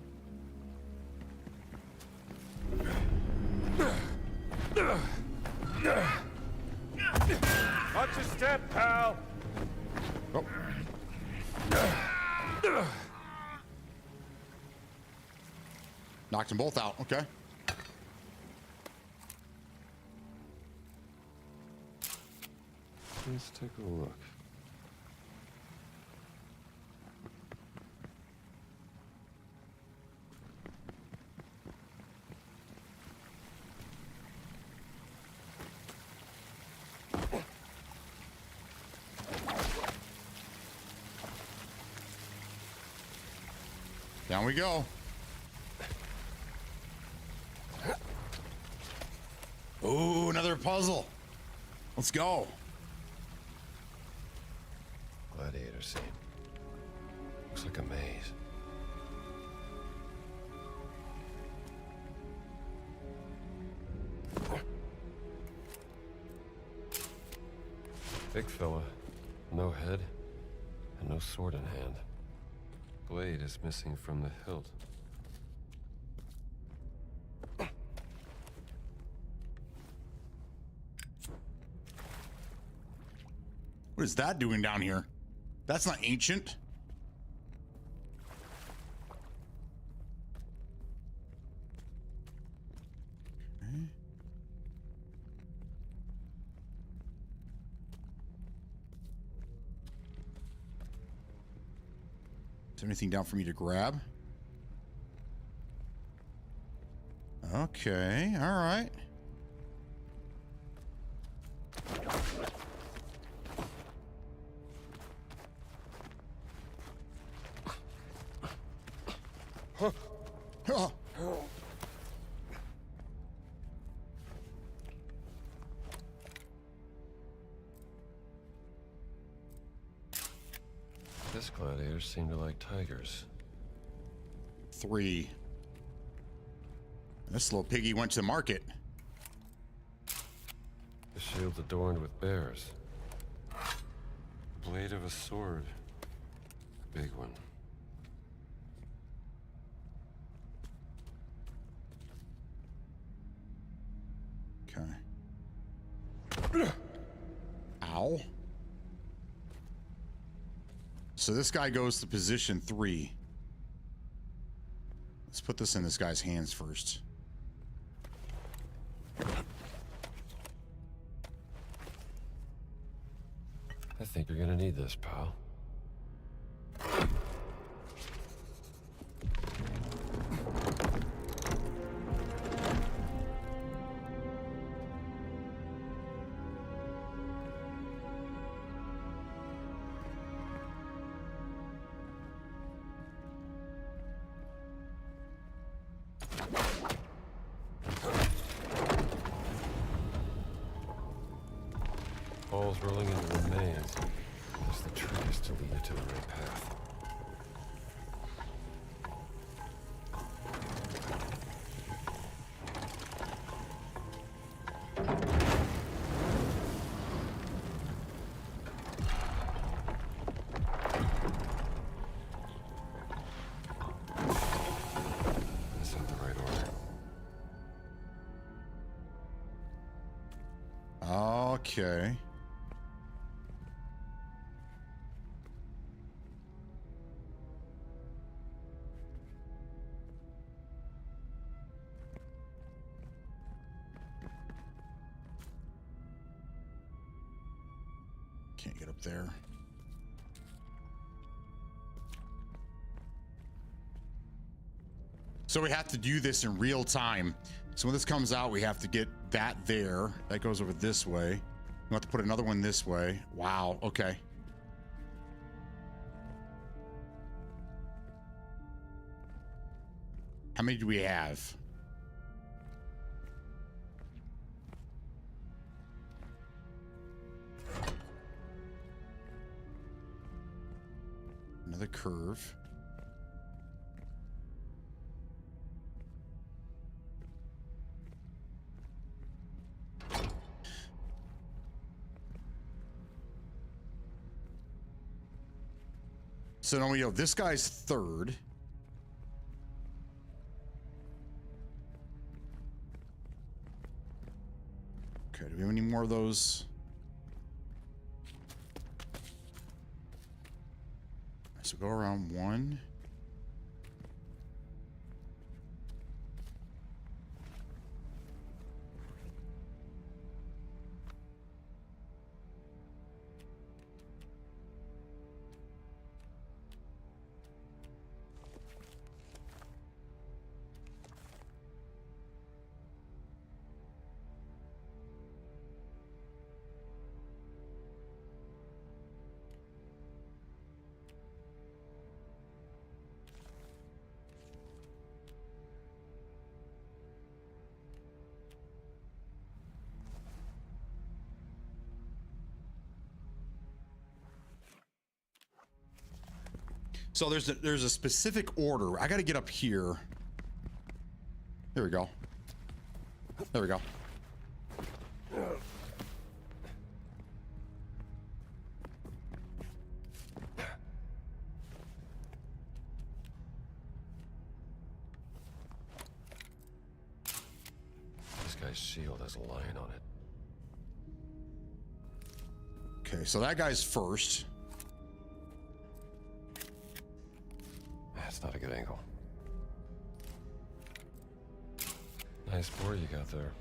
Watch your step, pal. Oh. Knocked them both out. Okay. Let's take a look. Down we go. Ooh, another puzzle. Let's go. Gladiator scene. Looks like a maze. Big fella. No head. And no sword in hand. Blade is missing from the hilt. What is that doing down here? That's not ancient. Okay. Is there anything down for me to grab? Okay, all right. This gladiator seemed to like tigers. 3. This little piggy went to market. The shield's adorned with bears. Blade of a sword. Big one. now. So this guy goes to position 3. Let's put this in this guy's hands first. I think you're gonna need this, pal. Balls rolling into the maze. Guess the trick is to lead it to the right path. That's not the right order. Okay. Can't get up there. So we have to do this in real time. So when this comes out, we have to get that there. That goes over this way. We have to put another one this way. Wow. Okay. How many do we have? Another curve. So now we know this guy's third. Okay, do we have any more of those? So go around 1. So there's a specific order. I got to get up here. There we go. There we go. This guy's shield has a lion on it. Okay, so that guy's first. That's not a good angle. Nice board you got there.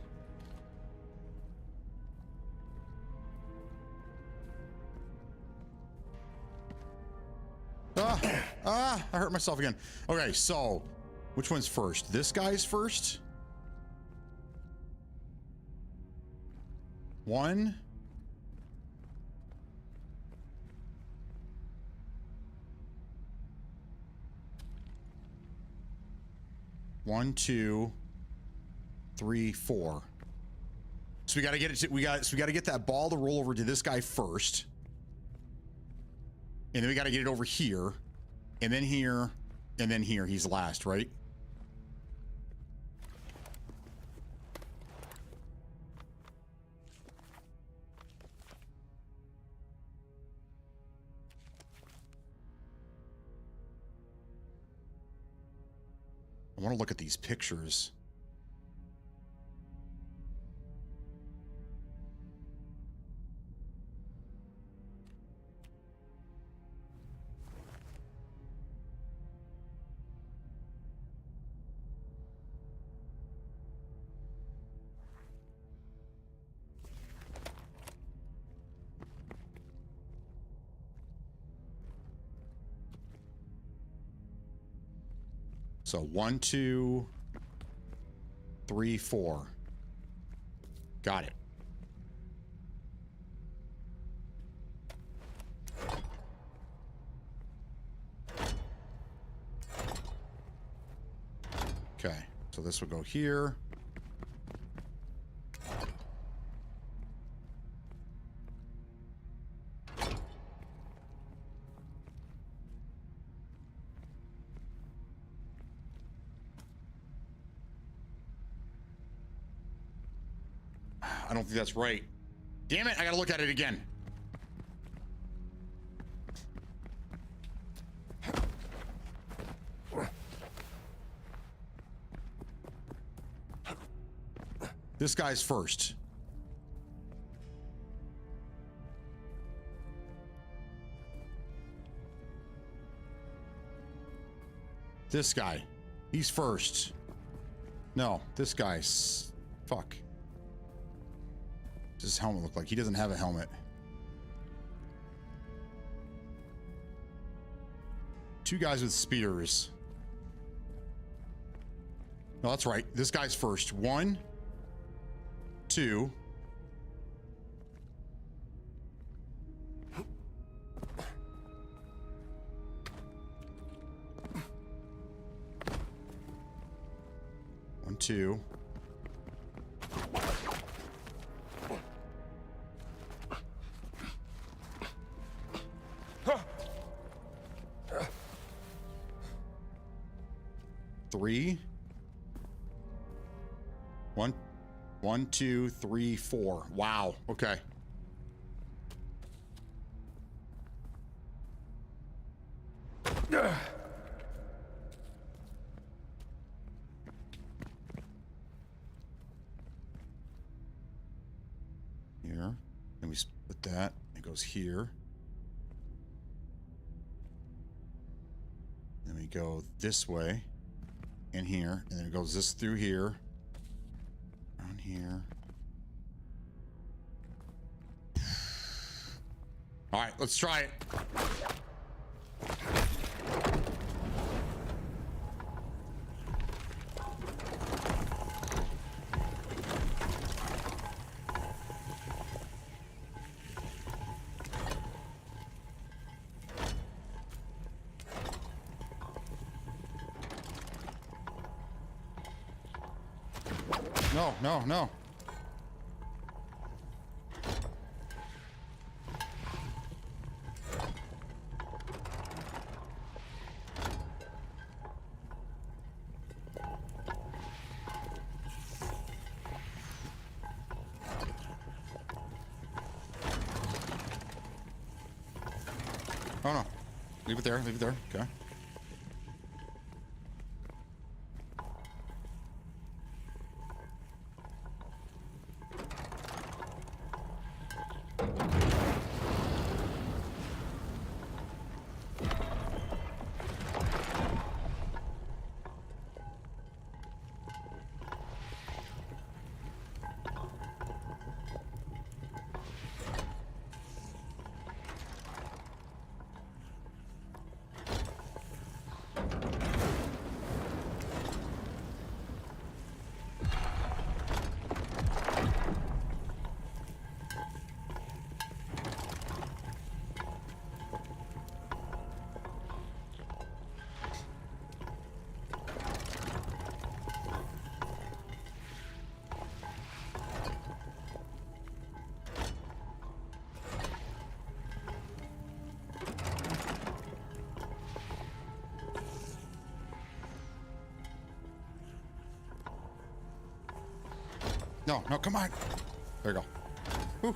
I hurt myself again. Okay, so which one's first? This guy's first? 1. One, 2, 3, 4. So we got to get it. So we got to get that ball to roll over to this guy first, and then we got to get it over here, and then here, and then here. He's last, right? I want to look at these pictures. So 1, 2, 3, 4. Got it. Okay, so this will go here. I don't think that's right. Damn it, I gotta look at it again. This guy's first. This guy. He's first. No, this guy's... Fuck. Does his helmet look like? He doesn't have a helmet. Two guys with spears. No, that's right. This guy's first. 1, 2. One, 2. Three. 1, 1, 2, 3, 4. Wow. Okay. Here. Then we split that. It goes here. Then we go this way. In here. And then it goes this through here. Around here. All right, let's try it. No, no, no. Oh no. Leave it there, leave it there. Okay. No, no, come on. There you go. Whew.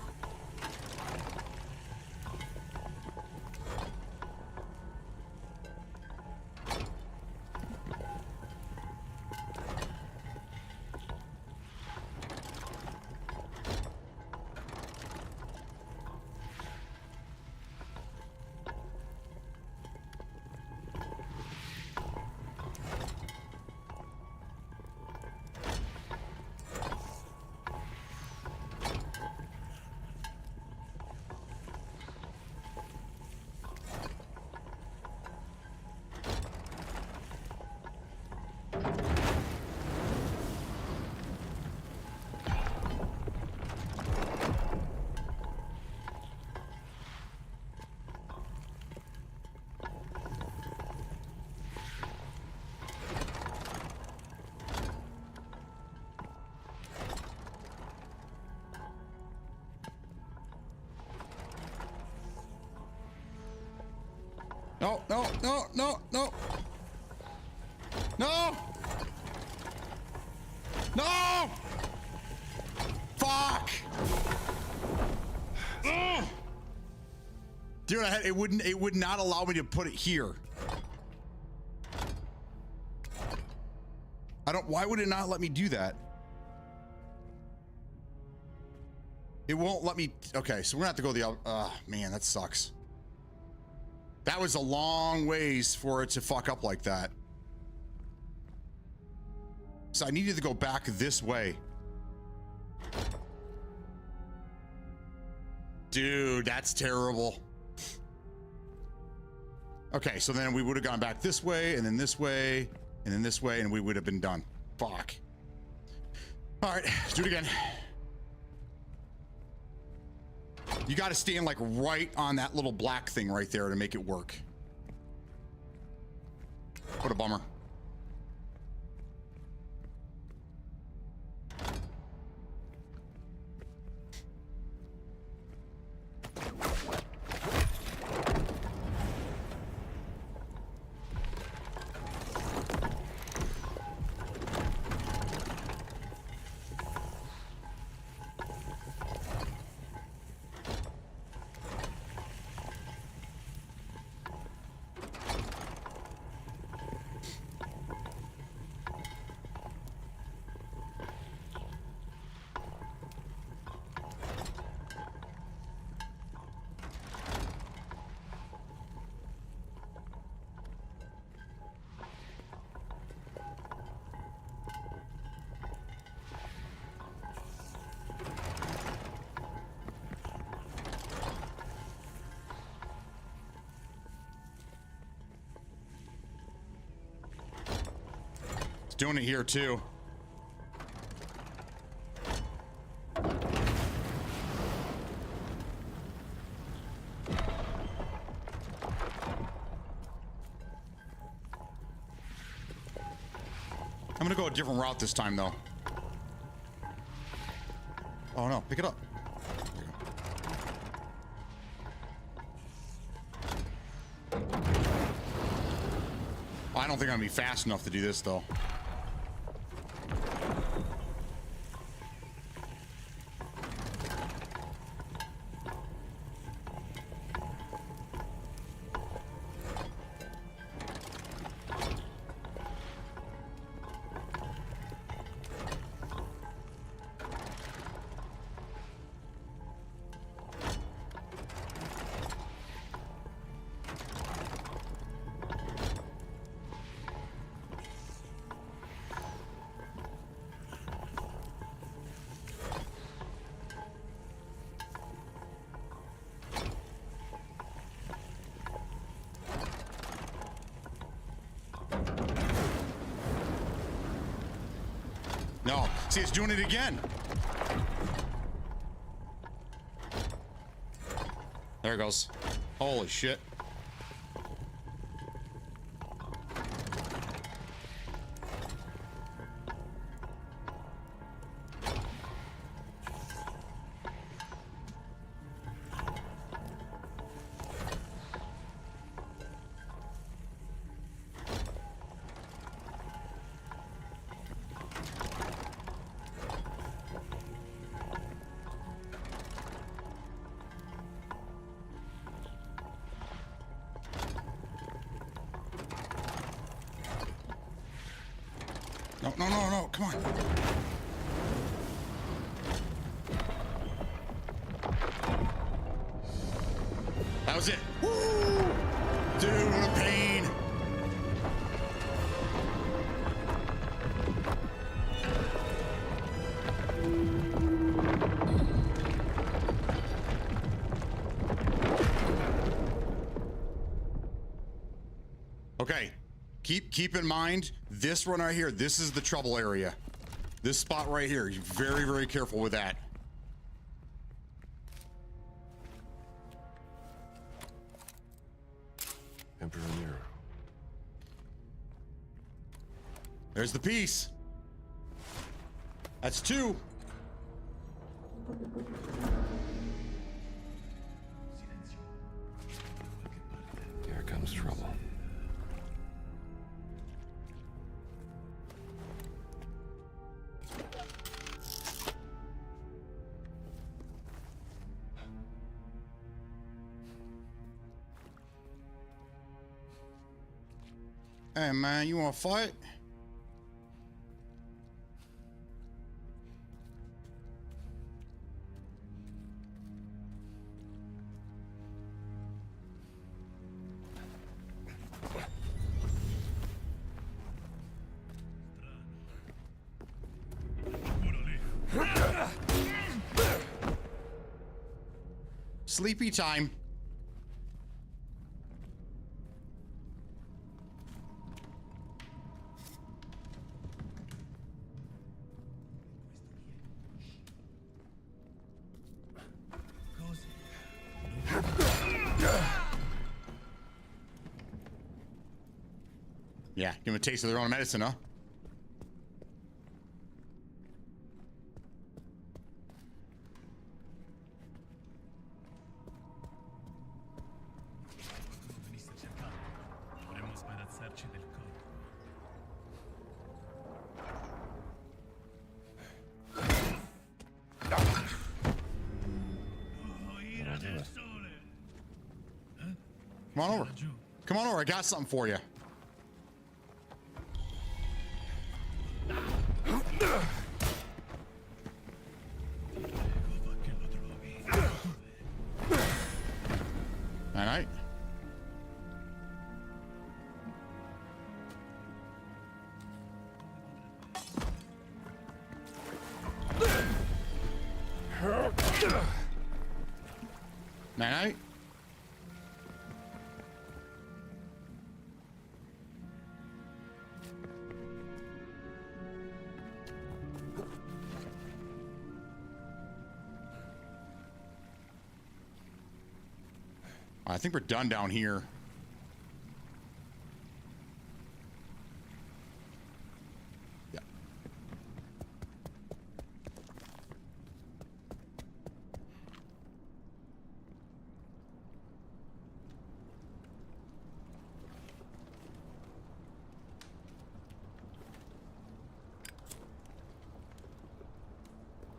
No, no, no, no, no. No! No! Fuck! Ugh! Dude, it would not allow me to put it here. Why would it not let me do that? It won't let me. Okay, so we're gonna have to go the other. Man, that sucks. That was a long ways for it to fuck up like that. So I needed to go back this way. Dude, that's terrible. Okay, so then we would have gone back this way, and then this way, and then this way, and we would have been done. Fuck. All right, let's do it again. You got to stand like right on that little black thing right there to make it work. What a bummer. Doing it here too. I'm gonna go a different route this time though. Oh no, pick it up. I don't think I'm gonna be fast enough to do this though. No, see, it's doing it again. There it goes. Holy shit. No, no, no, no, come on. That was it. Woo! Dude, what a pain. Okay. Keep in mind, this one right here, this is the trouble area. This spot right here, you're very, very careful with that. Emperor Nero. There's the piece. That's 2. Here comes trouble. Hey man, you wanna fight? Sleepy time. Yeah, give them a taste of their own medicine, huh? Come on over. Come on over. I got something for you. All right. Night. I think we're done down here. Yeah.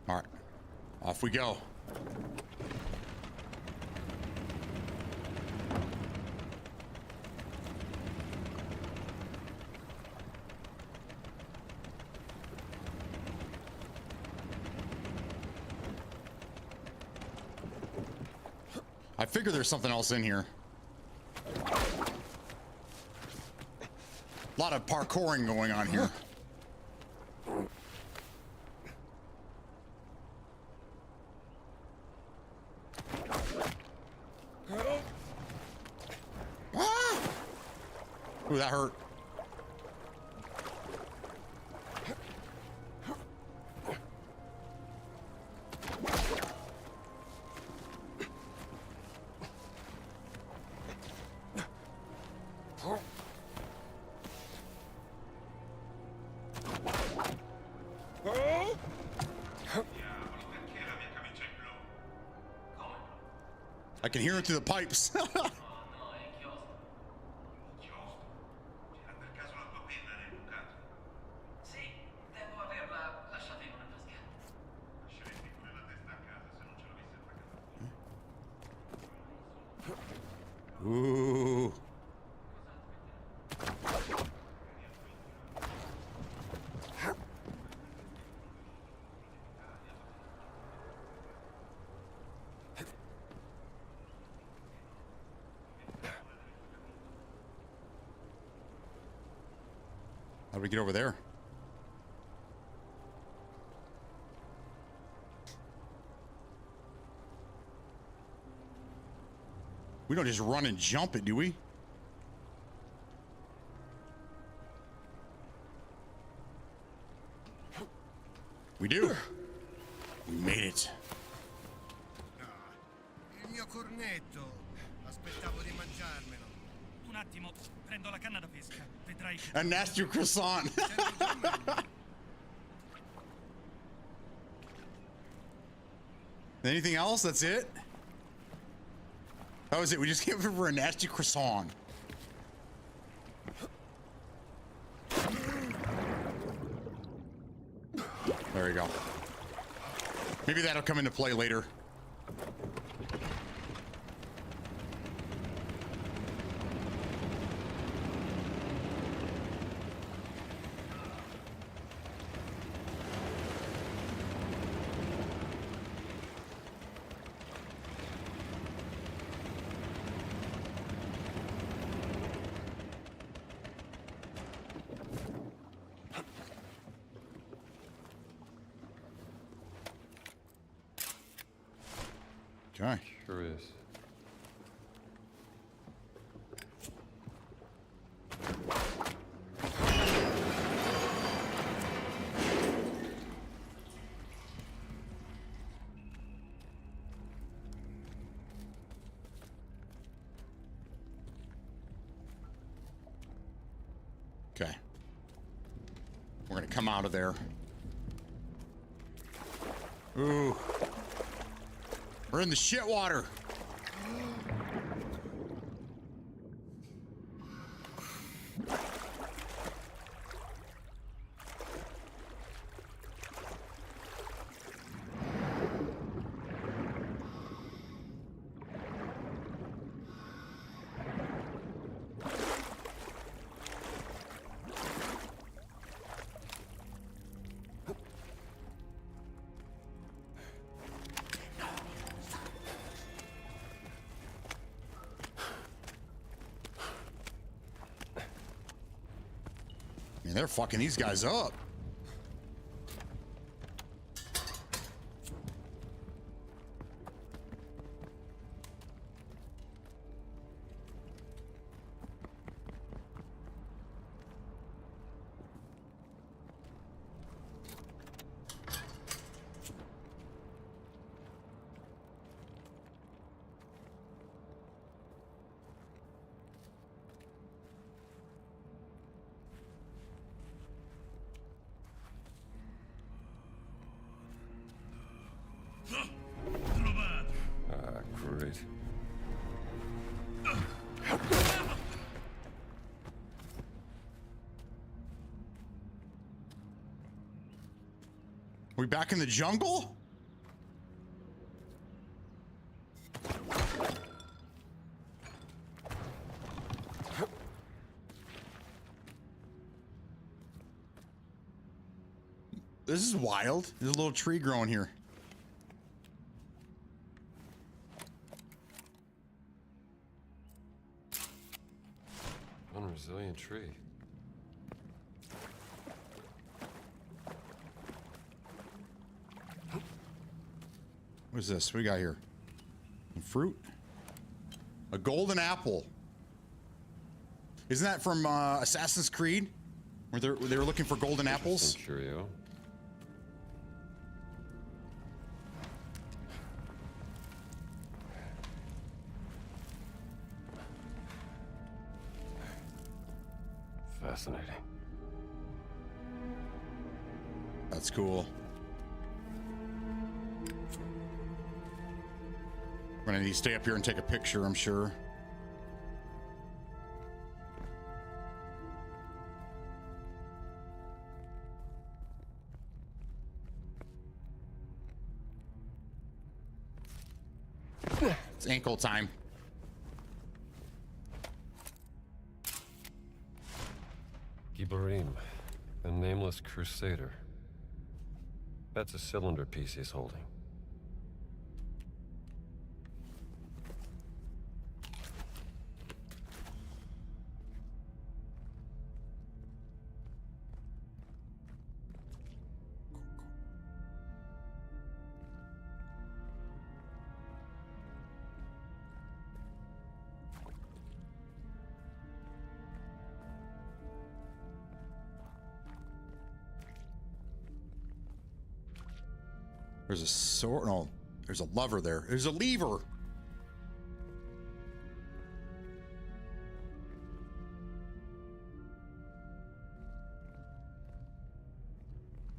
All right. Off we go. I figure there's something else in here. A lot of parkouring going on here. Ah! Ooh, that hurt. I can hear it through the pipes. Ooh. How do we get over there? We don't just run and jump it, do we? We do. We made it. Il mio cornetto. Aspettavo di mangiarmelo. Un attimo, prendo la canna da pesca. Vedrai. A nasty croissant. Anything else? That's it? That was it. We just came over for a nasty croissant. There we go. Maybe that'll come into play later. Okay. Curious. Okay. We're gonna come out of there. Ooh. We're in the shit water. I mean, they're fucking these guys up. Ah, great. We back in the jungle? This is wild. There's a little tree growing here. Unresilient tree. What is this? What do we got here? Some fruit? A golden apple. Isn't that from Assassin's Creed? Where they were looking for golden apples? Curio. Fascinating. That's cool. We're gonna need to stay up here and take a picture, I'm sure. It's ankle time. Gibarim, a nameless crusader. That's a cylinder piece he's holding. There's a sword. No, there's a lever there. There's a lever.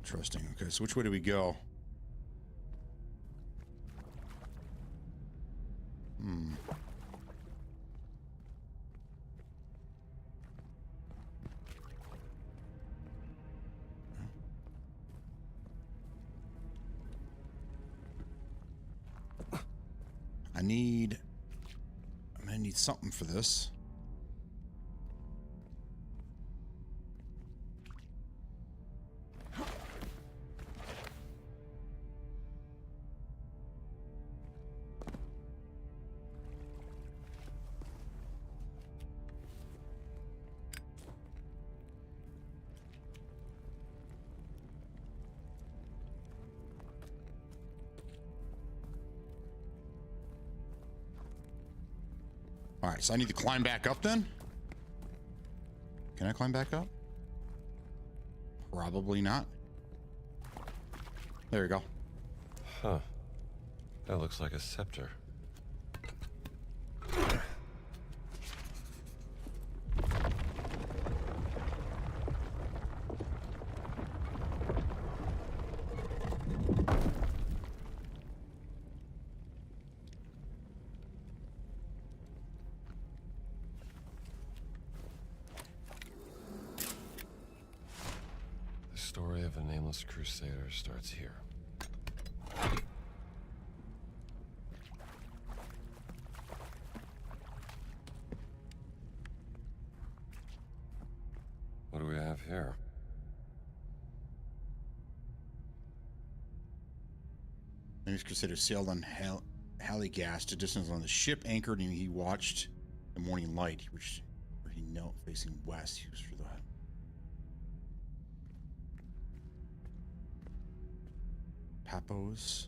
Interesting. Okay, so which way do we go? I'm gonna need something for this. All right, so I need to climb back up then? Can I climb back up? Probably not. There you go. Huh. That looks like a scepter. The story of a nameless crusader starts here. What do we have here? Nameless crusader sailed on Haligas to distance on the ship anchored, and he watched the morning light, which where he knelt facing west. He was for the Papos.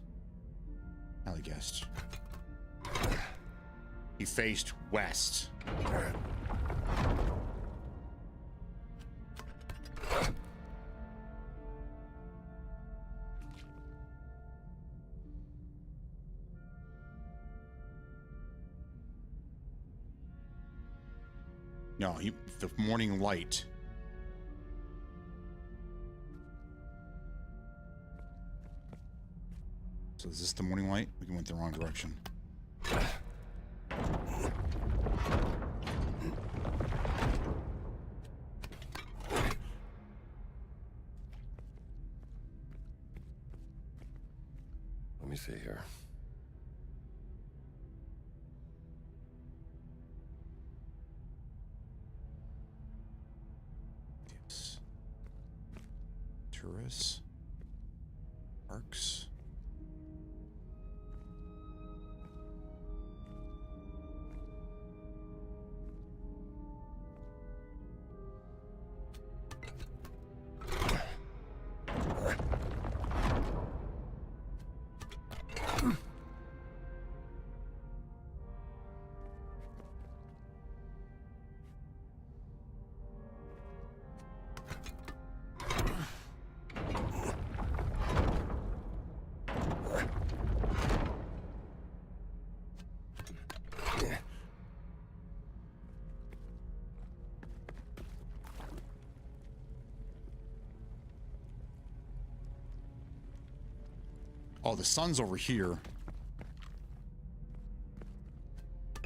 Haligas. He faced west. No, the morning light. So is this the morning light? We went the wrong direction. Let me see here. Yes. Tourists. Parks. Oh, the sun's over here.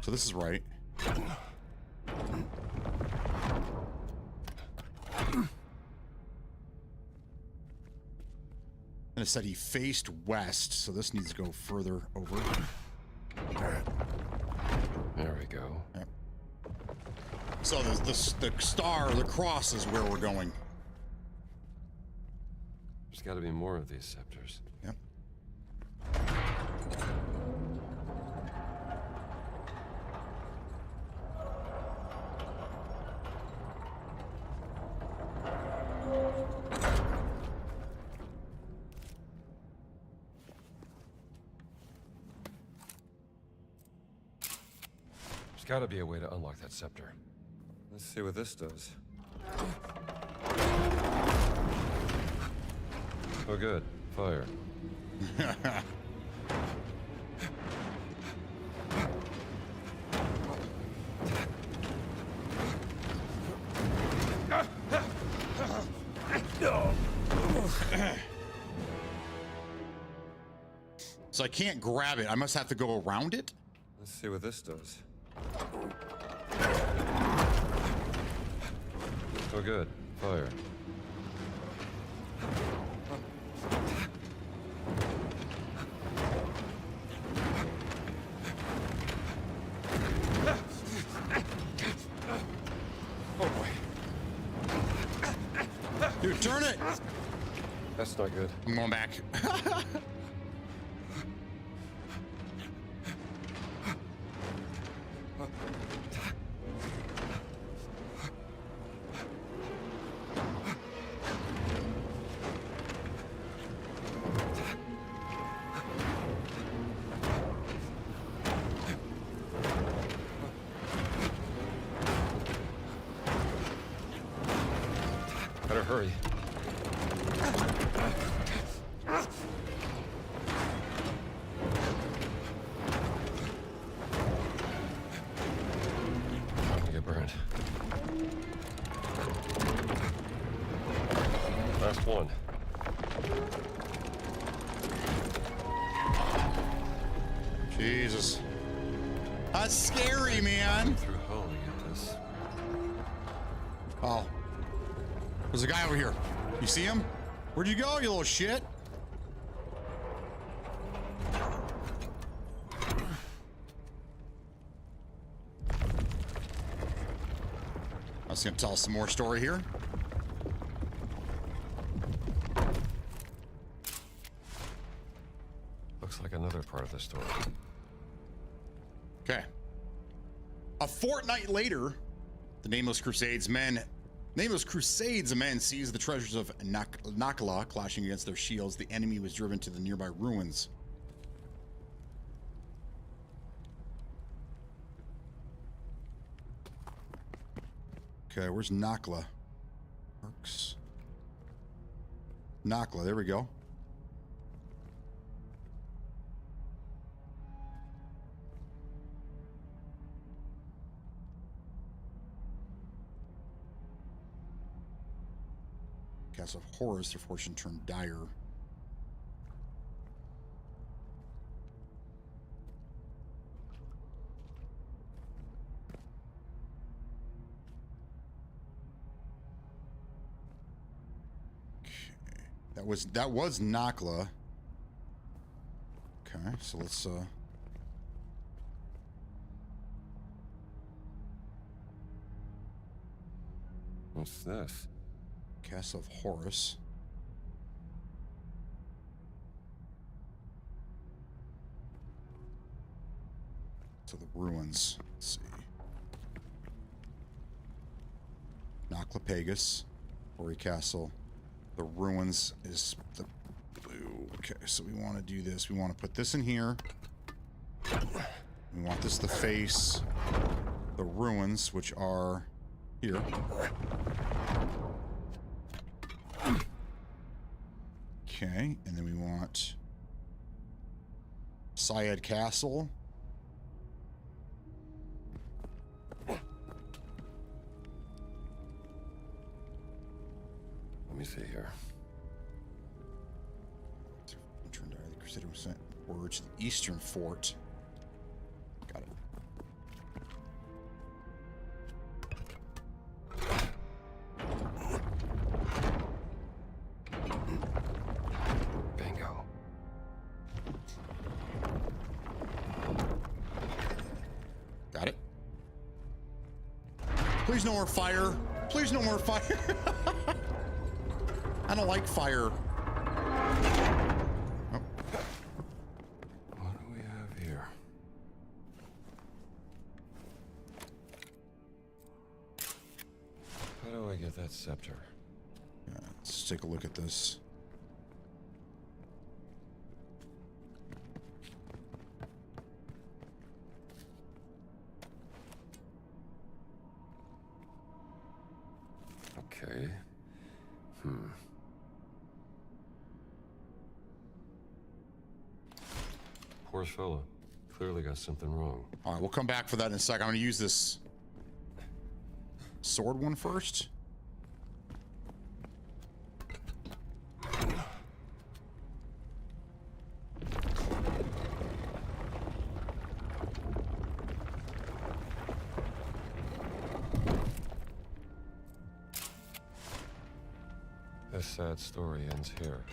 So this is right. And it said he faced west, so this needs to go further over. There we go. Yep. So the star, the cross is where we're going. There's got to be more of these scepters. Yep. There's got to be a way to unlock that scepter. Let's see what this does. Oh, good. Fire. So I can't grab it. I must have to go around it? Let's see what this does. Oh, good. Fire. Oh, boy. Dude, turn it! That's not good. I'm going back. hurry. Don't get burned. Last one. Jesus. That's scary, man. Through hell to get this. Oh. There's a guy over here. You see him? Where'd you go, you little shit? I was gonna tell us some more story here. Looks like another part of the story. Okay. A fortnight later, the Nameless Crusades men seized the treasures of Nakala, clashing against their shields. The enemy was driven to the nearby ruins. Okay, where's Nakla? Works. Nakla, there we go. Castle of Horus, their fortune turned dire. Okay. That was Nakla. Okay, so let's What's this? Castle of Horus. To the ruins. Let's see. Nakla-Pegas, Ori Castle. The ruins is the blue. Okay, so we want to do this. We want to put this in here. We want this to face the ruins, which are here. Okay, and then we want Syed Castle. Let me see here. Turned out the Crusader was sent word to the eastern fort. Got it. Bingo. Got it. Please no more fire. Please no more fire. I don't like fire. Oh. What do we have here? How do I get that scepter? Yeah, let's take a look at this. Okay. Poor fella. Clearly got something wrong. All right, we'll come back for that in a sec. I'm going to use this sword one first. This sad story ends here.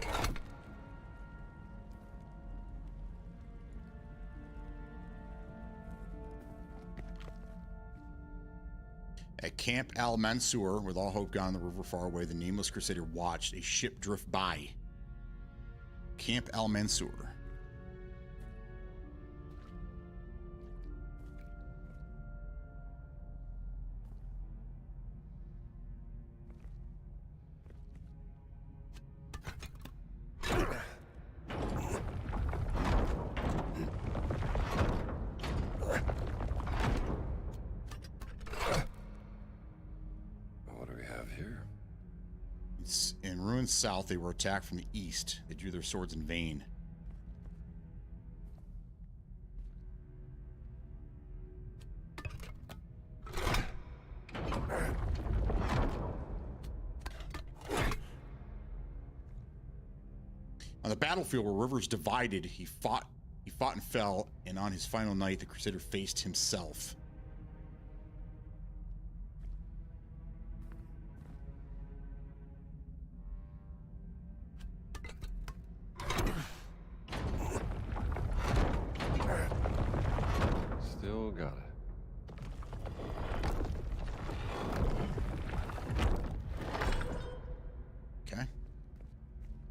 At Camp Al Mansour, with all hope gone, the river far away, the Nameless Crusader watched a ship drift by. Camp Al Mansour. In ruined south, they were attacked from the east. They drew their swords in vain. On the battlefield where rivers divided, he fought and fell, and on his final night, the Crusader faced himself. Still got it. Okay.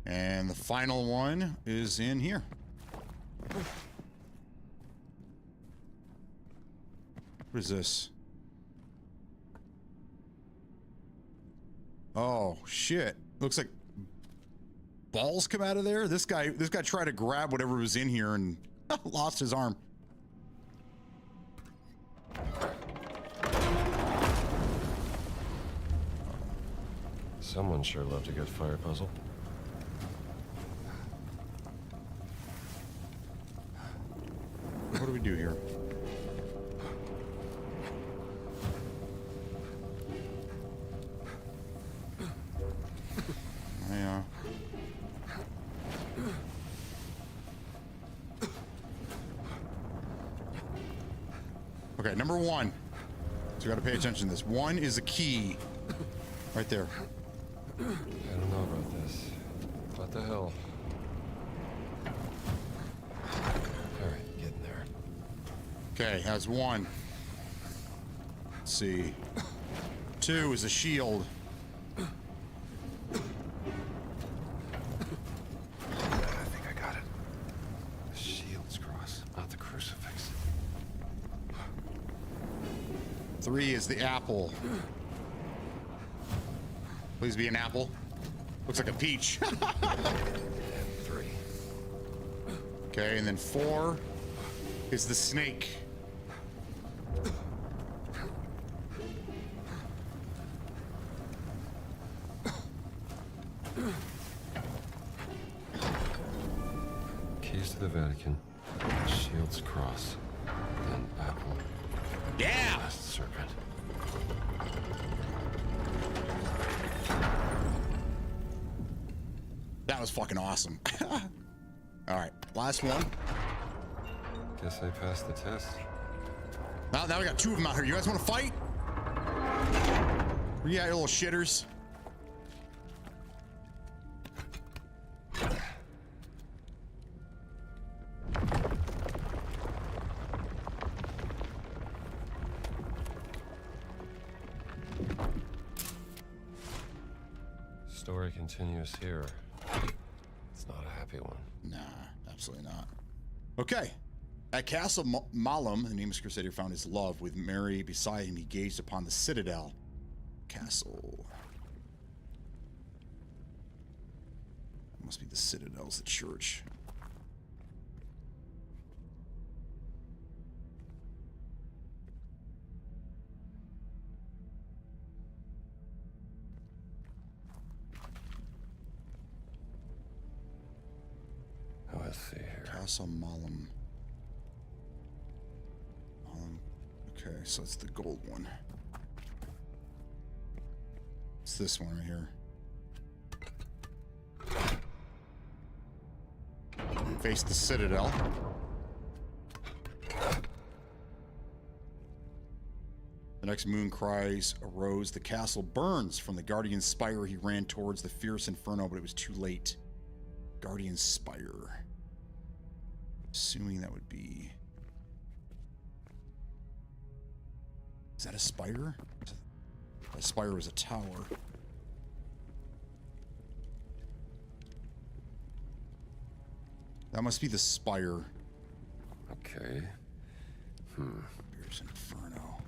And the final one is in here. What is this? Oh, shit. Looks like balls come out of there. This guy tried to grab whatever was in here and lost his arm. Someone sure loved a good fire puzzle. What do we do here? Yeah. Okay, number one. So we gotta pay attention to this. One is a key. Right there. I don't know about this. What the hell? Alright, get in there. Okay, has one. Let's see. Two is a shield. I think I got it. The shield's cross, not the crucifix. Three is the apple. Please be an apple. Looks like a peach. And three. Okay, and then four is the snake. Keys to the Vatican. Shield's cross. Then apple. Yeah! Last serpent. That was fucking awesome. All right, last one. Guess I passed the test. Now we got two of them out here. You guys want to fight? Yeah, you little shitters. Story continues here. It's not a happy one. Nah, absolutely not. Okay. At Castle Malum, the nameless crusader found his love. With Mary beside him, he gazed upon the citadel. Castle. That must be the citadel's the church. Oh, let's see here. Castle Malum. Okay, so it's the gold one. It's this one right here. Face the citadel. The next moon cries arose. The castle burns. From the guardian's spire, he ran towards the fierce inferno, but it was too late. Guardian's spire. Assuming that would be... Is that a spire? A spire is a tower. That must be the spire. Okay. Here's Inferno.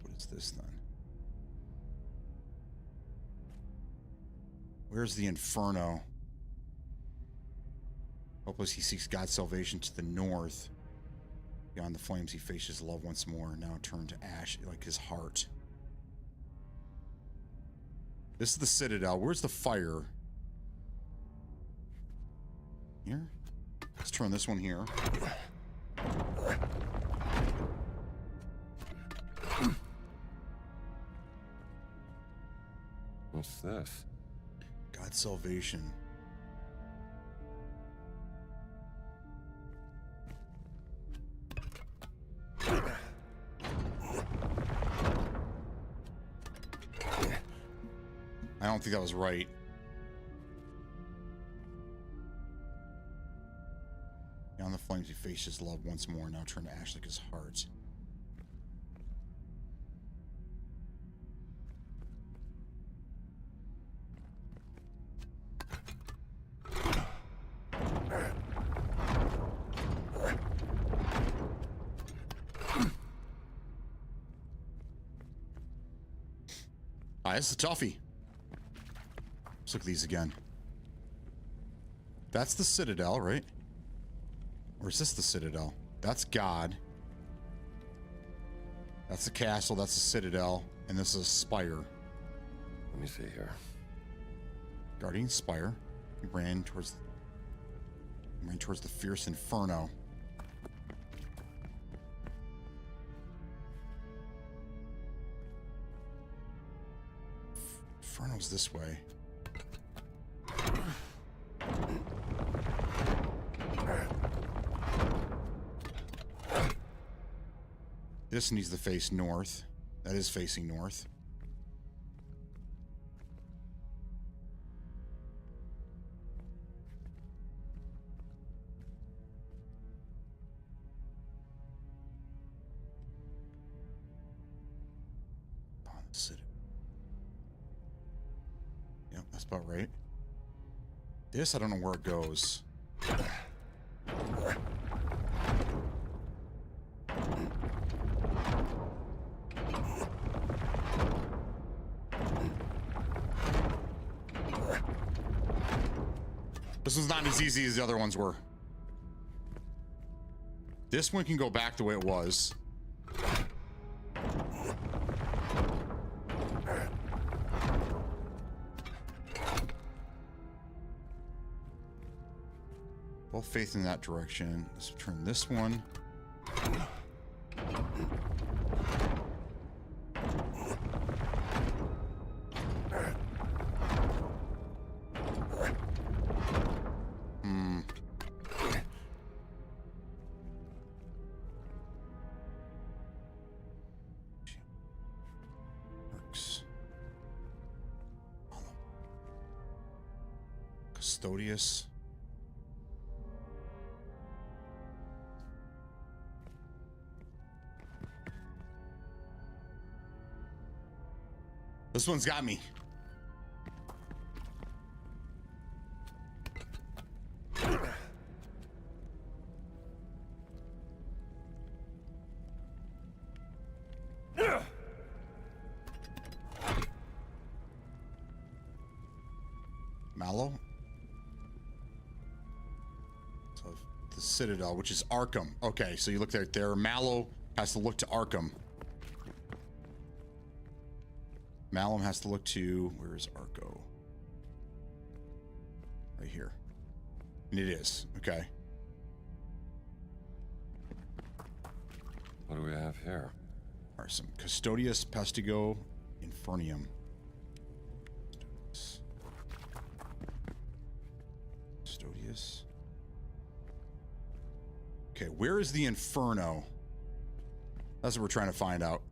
What is this then? Where's the Inferno? Hopeless, he seeks God's salvation to the north. Beyond the flames, he faces love once more, now turned to ash like his heart. This is the Citadel. Where's the fire? Here? Let's turn this one here. What's this? God's salvation. I don't think that was right. Beyond the flames, he faced his love once more, now turned to ash like his heart. It's a toughie. Let's look at these again. That's the Citadel, right? Or is this the Citadel? That's God. That's the castle. That's the Citadel. And this is a spire. Let me see here. Guardian Spire. He ran towards the fierce Inferno. Inferno's this way. This needs to face north. That is facing north. Yep, that's about right. This, I don't know where it goes. This one's not as easy as the other ones were. This one can go back the way it was. Both faith in that direction. Let's turn this one. Custodius. This one's got me. Mallow. So the Citadel, which is Arkham. Okay, so you look right there. Mallow has to look to Arkham. Malum has to look to, where is Arco? Right here. And it is, okay. What do we have here? All right, some Custodius Pestigo Infernium. Custodius. Okay, where is the Inferno? That's what we're trying to find out.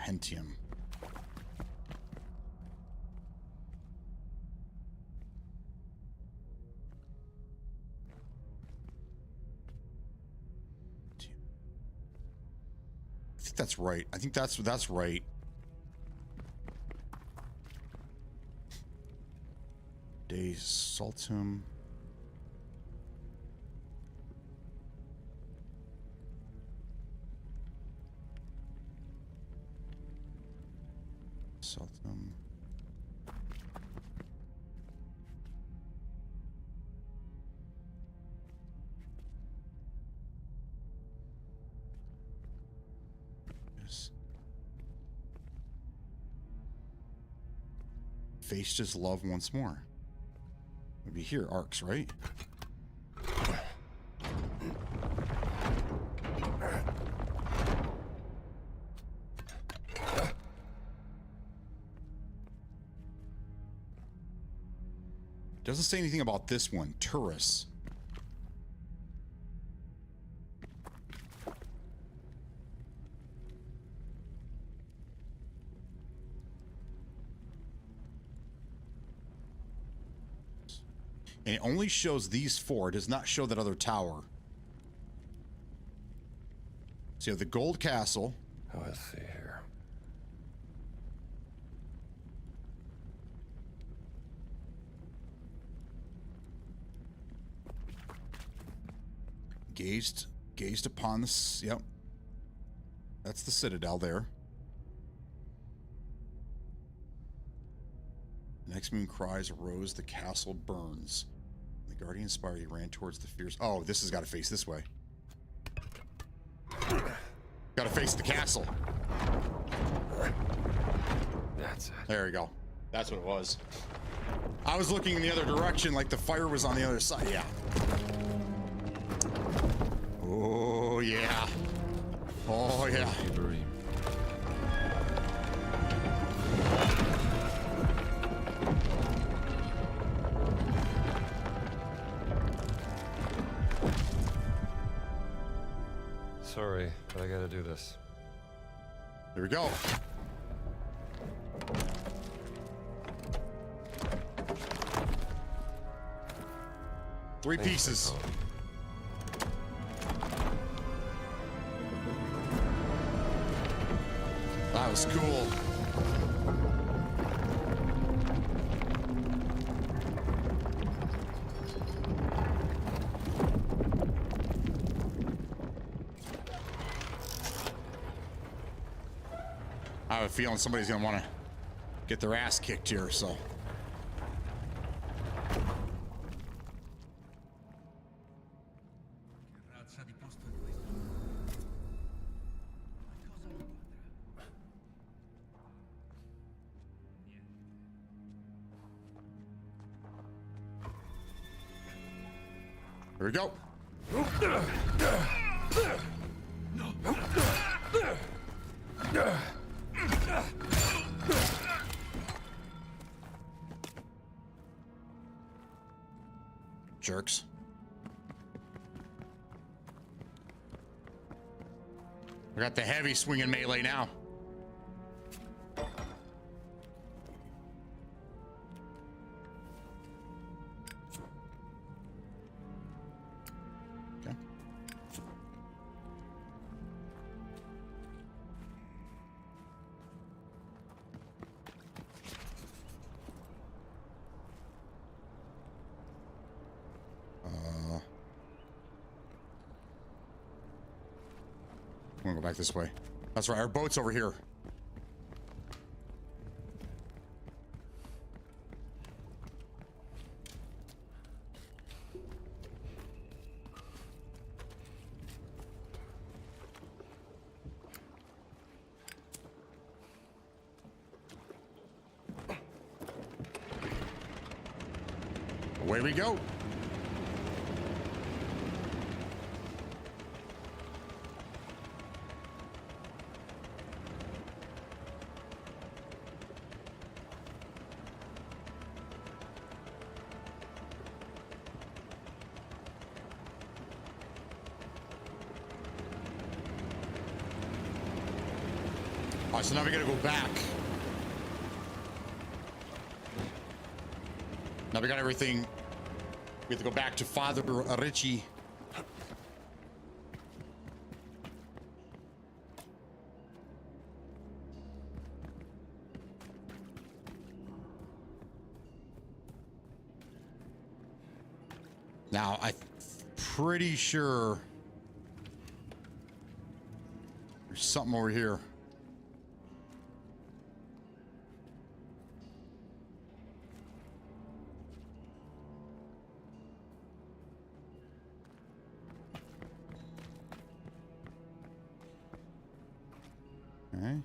Hentium. I think that's right. I think that's right. De Saltum. Saltum. Yes. Faced his love once more. Maybe here, arcs, right? Doesn't say anything about this one, Turris. And it only shows these four. It does not show that other tower. So you have the Gold Castle. Oh, let's see here. Gazed upon this. Yep. That's the Citadel there. The next moon cries, arose, the castle burns. The Guardian Spire, he ran towards the fierce. Oh, this has got to face this way. Got to face the castle. That's it. There we go. That's what it was. I was looking in the other direction, like the fire was on the other side. Yeah. Oh, yeah. Oh, yeah. Sorry, but I gotta do this. Here we go. Three pieces. That was cool. I have a feeling somebody's gonna want to get their ass kicked here, so. Here we go. Jerks. We got the heavy swinging melee now. Okay. I'm gonna go back this way. That's right, our boat's over here. Away we go. All right, so now we gotta go back. Now we got everything. We have to go back to Father Ricci. Now, I'm pretty sure there's something over here. Okay.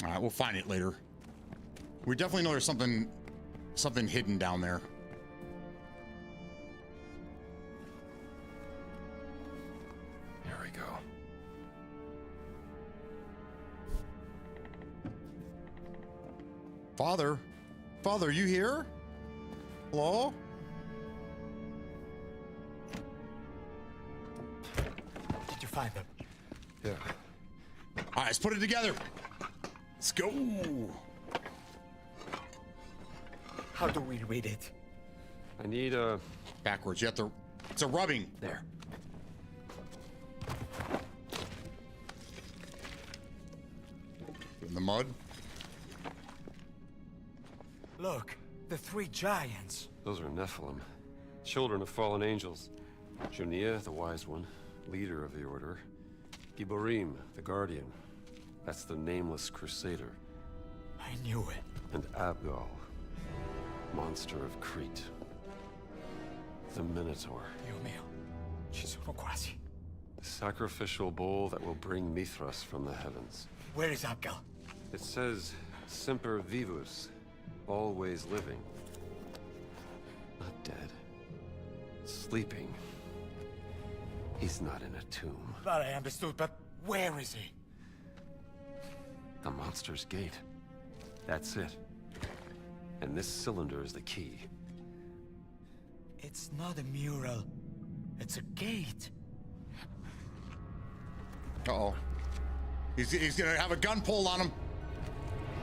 All right, we'll find it later. We definitely know there's something hidden down there. Here we go. Father? Father, are you here? Hello? Did you find them? Yeah. All right, let's put it together. Let's go. How do we read it? I need a... Backwards. You have to... It's a rubbing. There. In the mud. Look, the three giants. Those are Nephilim. Children of fallen angels. Junia, the wise one, leader of the order. Giborim, the guardian. That's the nameless crusader. I knew it. And Abgal, monster of Crete. The Minotaur. Dio mio, ci sono quasi. The sacrificial bull that will bring Mithras from the heavens. Where is Abgal? It says, Semper Vivus, always living. Not dead. Sleeping. He's not in a tomb. That I understood, but where is he? The monster's gate. That's it. And this cylinder is the key. It's not a mural. It's a gate. Uh-oh. He's gonna have a gun pulled on him.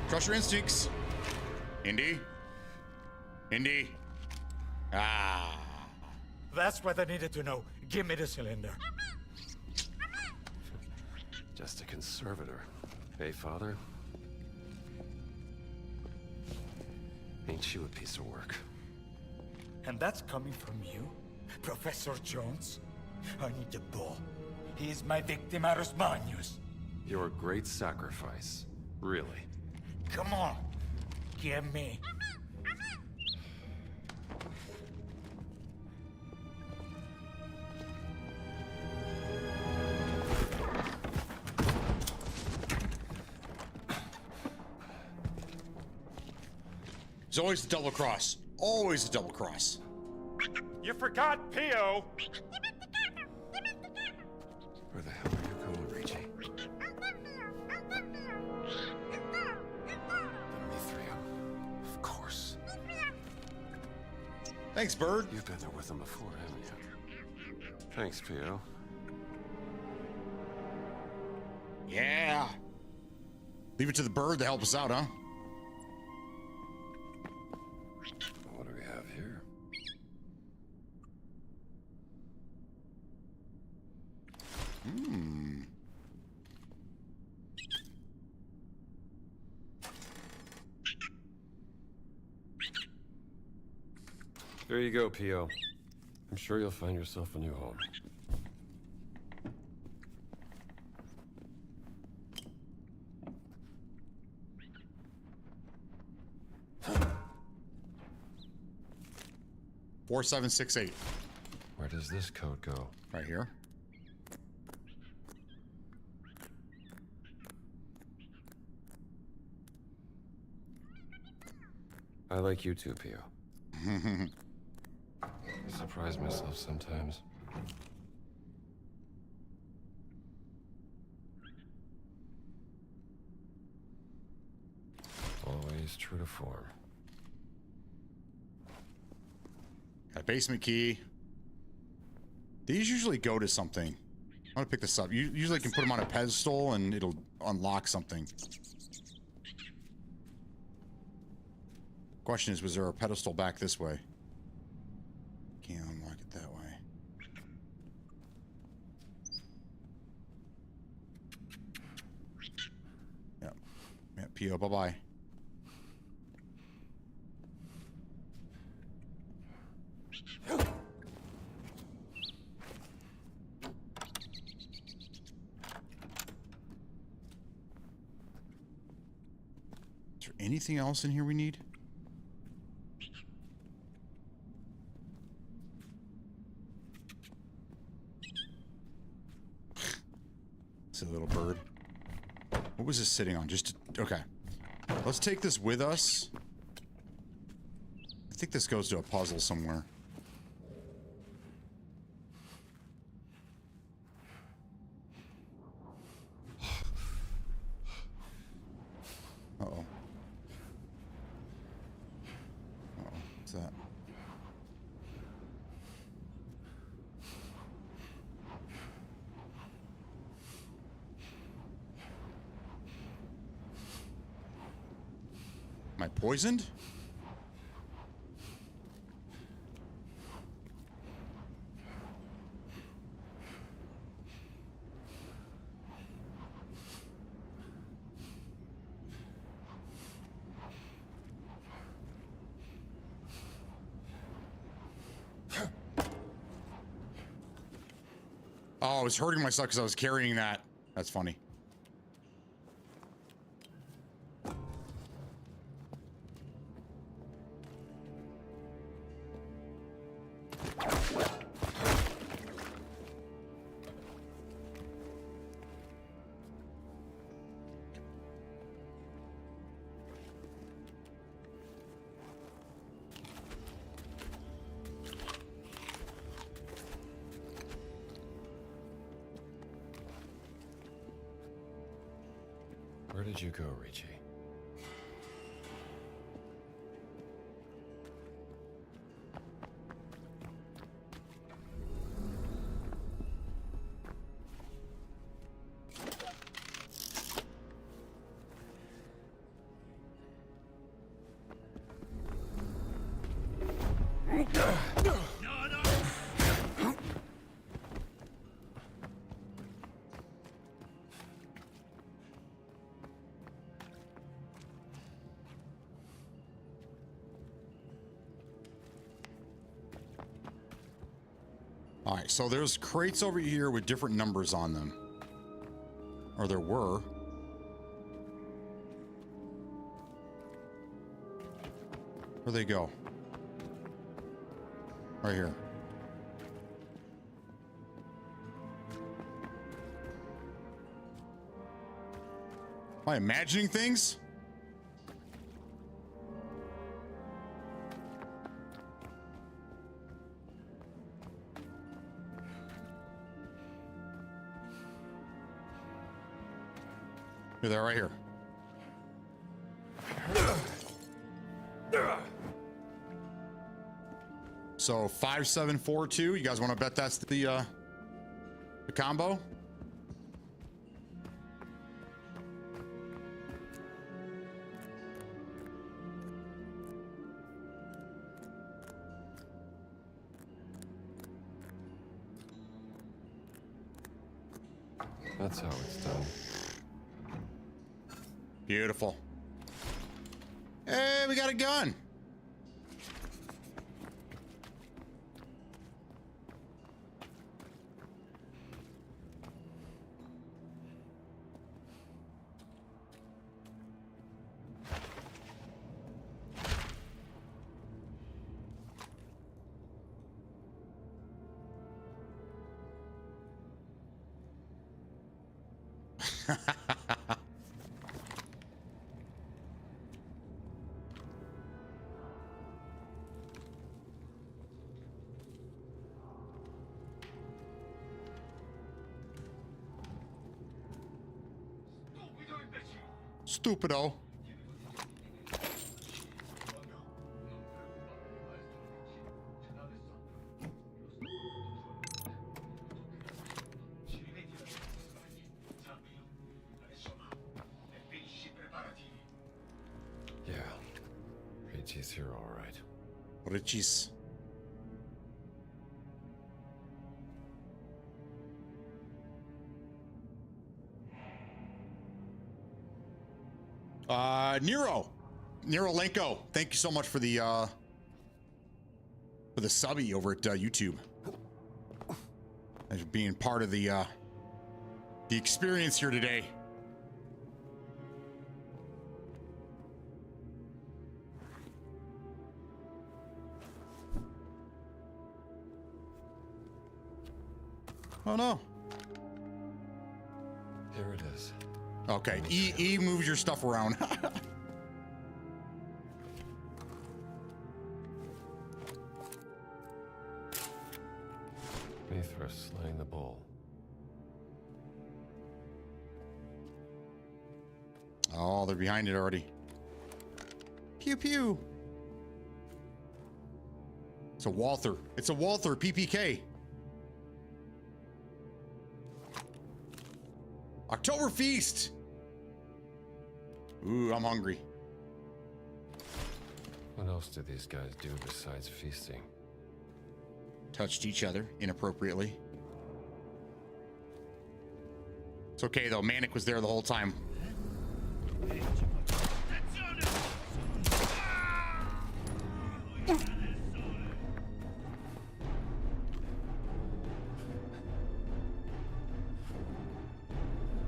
Trust your instincts. Indy? Indy? Ah. That's what I needed to know. Give me the cylinder. Just a conservator. Hey, Father? Ain't you a piece of work? And that's coming from you? Professor Jones? I need the bull. He is my victimarus magnus. Your great sacrifice. Really. Come on. Give me. It's always a double cross. Always a double cross. You forgot Pio! Where the hell are you going, Ricci? The Mithrium. Of course. Thanks, Bird. You've been there with him before, haven't you? Thanks, Pio. Yeah. Leave it to the bird to help us out, huh? What do we have here? There you go, Pio. I'm sure you'll find yourself a new home. Four, 7, 6, 8. Where does this code go? Right here. I like you too, Pio. I surprise myself sometimes. Always true to form. Got a basement key. These usually go to something. I'm gonna pick this up. You usually can put them on a pedestal and it'll unlock something. Question is, was there a pedestal back this way? Can't unlock it that way. Yep. Yep, P.O. Bye-bye. Is there anything else in here we need? It's a little bird. What was this sitting on? Just okay. Let's take this with us. I think this goes to a puzzle somewhere. Uh-oh. Uh-oh. What's that? Am I poisoned? Oh, I was hurting myself because I was carrying that. That's funny. Where did you go, Richie? All right, so there's crates over here with different numbers on them. Or there were. Where'd they go? Right here. Am I imagining things? Here they are, right here. So 5742. You guys want to bet that's the combo? That's how it's done. Beautiful. Hey, we got a gun. Stupido. He's here all right. Richis. Nero Lenko, thank you so much for the subby over at YouTube. Thanks for being part of the experience here today. Oh no. Here it is. Okay, E moves your stuff around. Mithras slaying the bull. Oh, they're behind it already. Pew pew. It's a Walther. It's a Walther PPK. October Feast. Ooh, I'm hungry. What else do these guys do besides feasting? Touched each other inappropriately. It's okay though, Manic was there the whole time.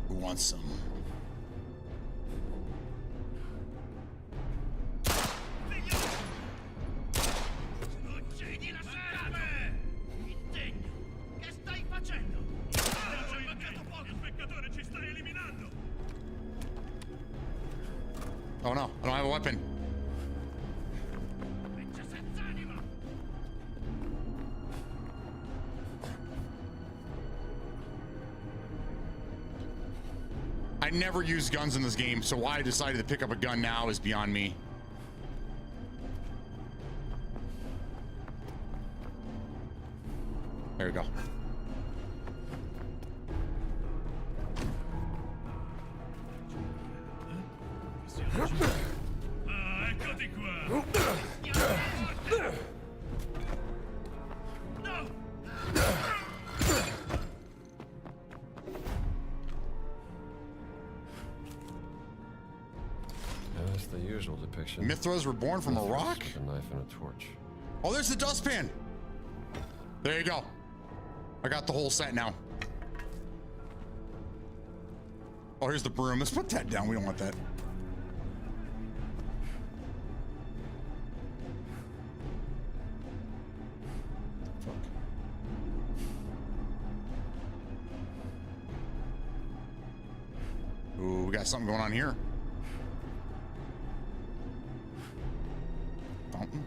Who wants some? Oh no, I don't have a weapon. I never use guns in this game, so why I decided to pick up a gun now is beyond me. There we go. Eccoti qua! No! That's the usual depiction. Mithras were born from a rock? With a knife and a torch. Oh, there's the dustpan. There you go. I got the whole set now. Oh, here's the broom. Let's put that down. We don't want that. Ooh, we got something going on here. Fountain.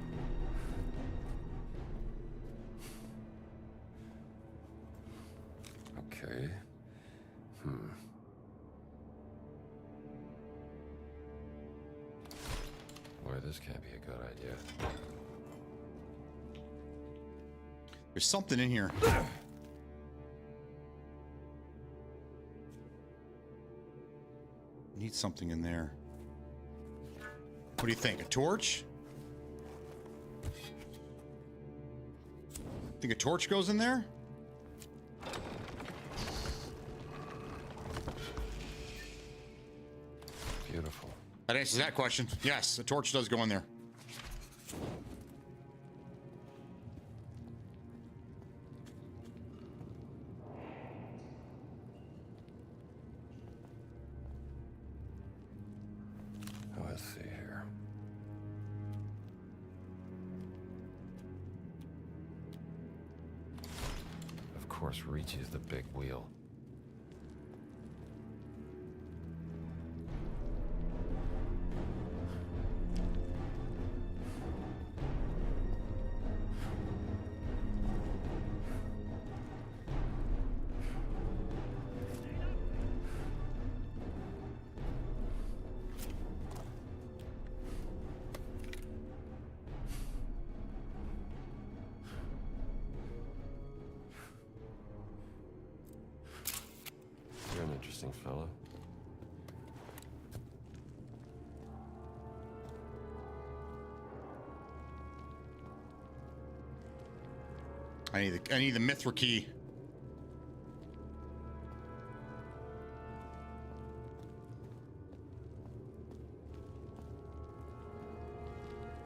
Okay. Boy, this can't be a good idea. There's something in here. Need something in there. What do you think? A torch? Think a torch goes in there? Beautiful. That answers that question. Yes, a torch does go in there. Let's see here. Of course, Reach is the big wheel. You're an interesting fellow. I need the Mithra key.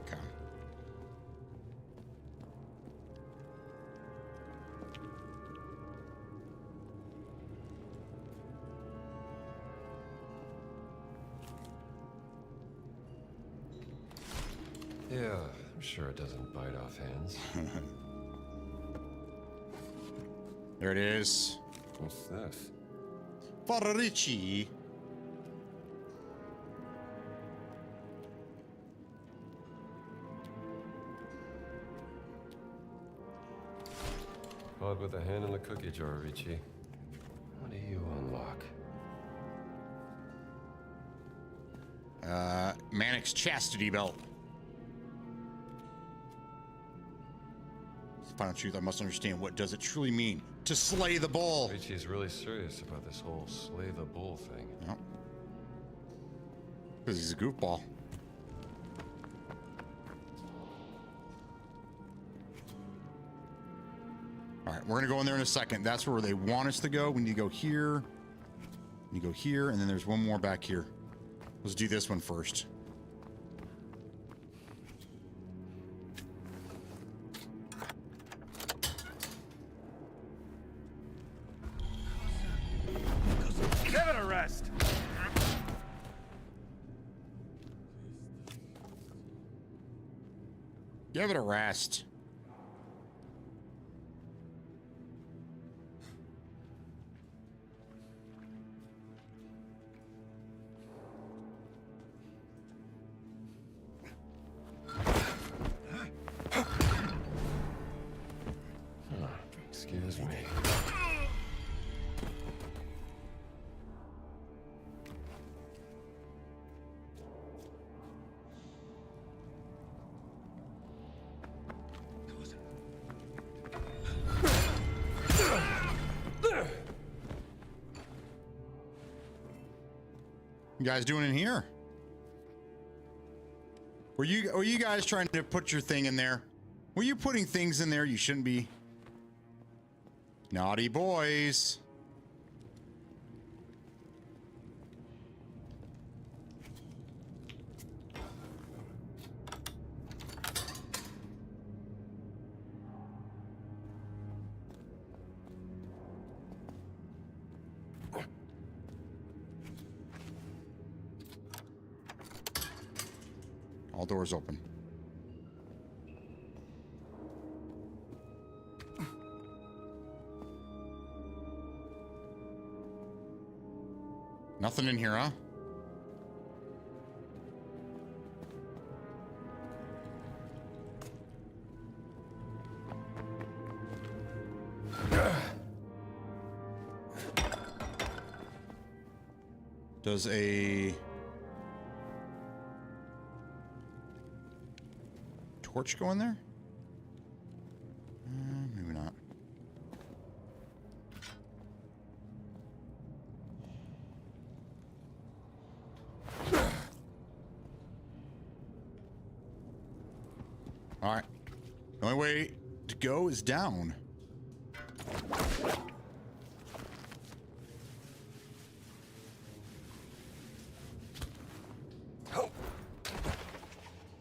Okay. Yeah, I'm sure it doesn't bite off hands. There it is. What's this? Farici. Pod with a hand in the cookie jar, Ricci. What do you unlock? Mannix chastity belt. Final truth, I must understand, what does it truly mean to slay the bull? Ricci's really serious about this whole slay the bull thing. Yep. Because he's a goofball. All right, we're gonna go in there in a second. That's where they want us to go. We need to go here. We go here, and then there's one more back here. Let's do this one first. Give it a rest. Give it a rest. Excuse me. You guys doing in here? Were you guys trying to put your thing in there? Were you putting things in there you shouldn't be? Naughty boys. All doors open. Nothing in here, huh? Does a torch go in there? Maybe not. All right. The only way to go is down.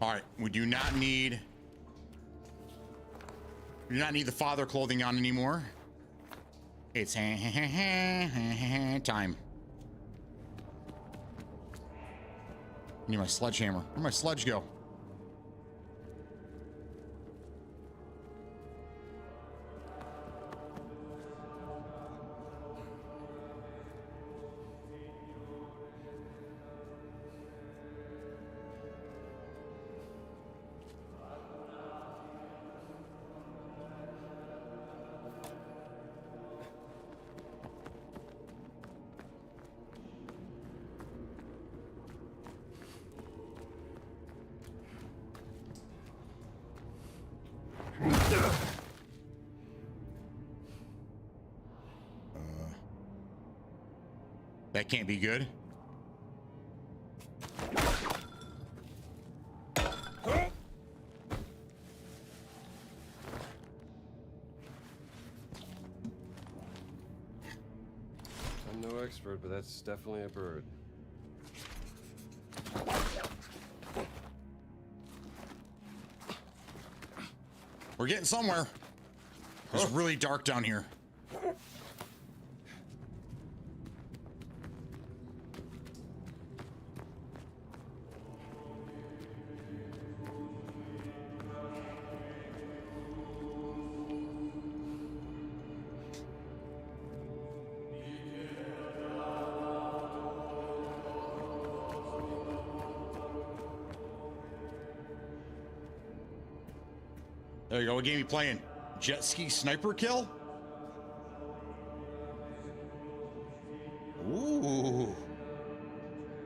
All right, we do not need the father clothing on anymore. It's time. I need my sledgehammer. Where'd my sledge go? That can't be good. I'm no expert, but that's definitely a bird. We're getting somewhere. It's really dark down here. There you go. What game are you playing? Jet ski sniper kill? Ooh.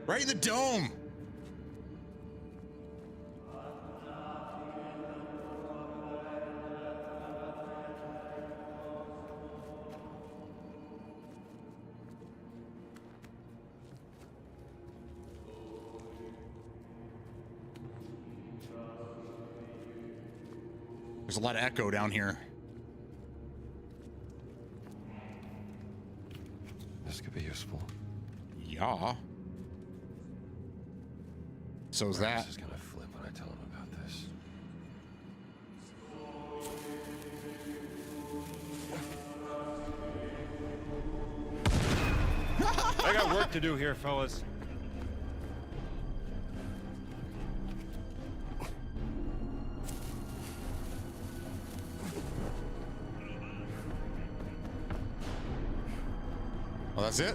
Right in the dome. There's a lot of echo down here. This could be useful. Yeah. So is that. This is gonna flip when I tell him about this. I got work to do here, fellas. Well, that's it.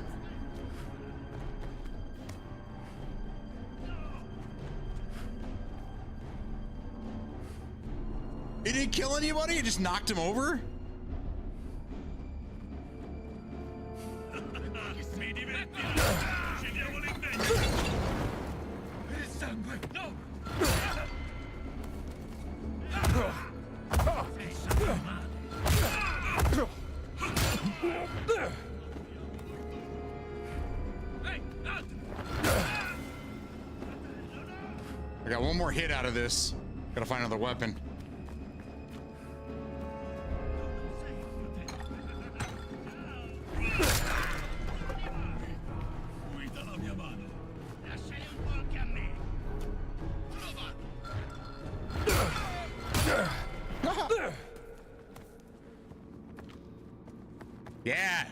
He didn't kill anybody? He just knocked him over? I got one more hit out of this. Gotta find another weapon. Yeah.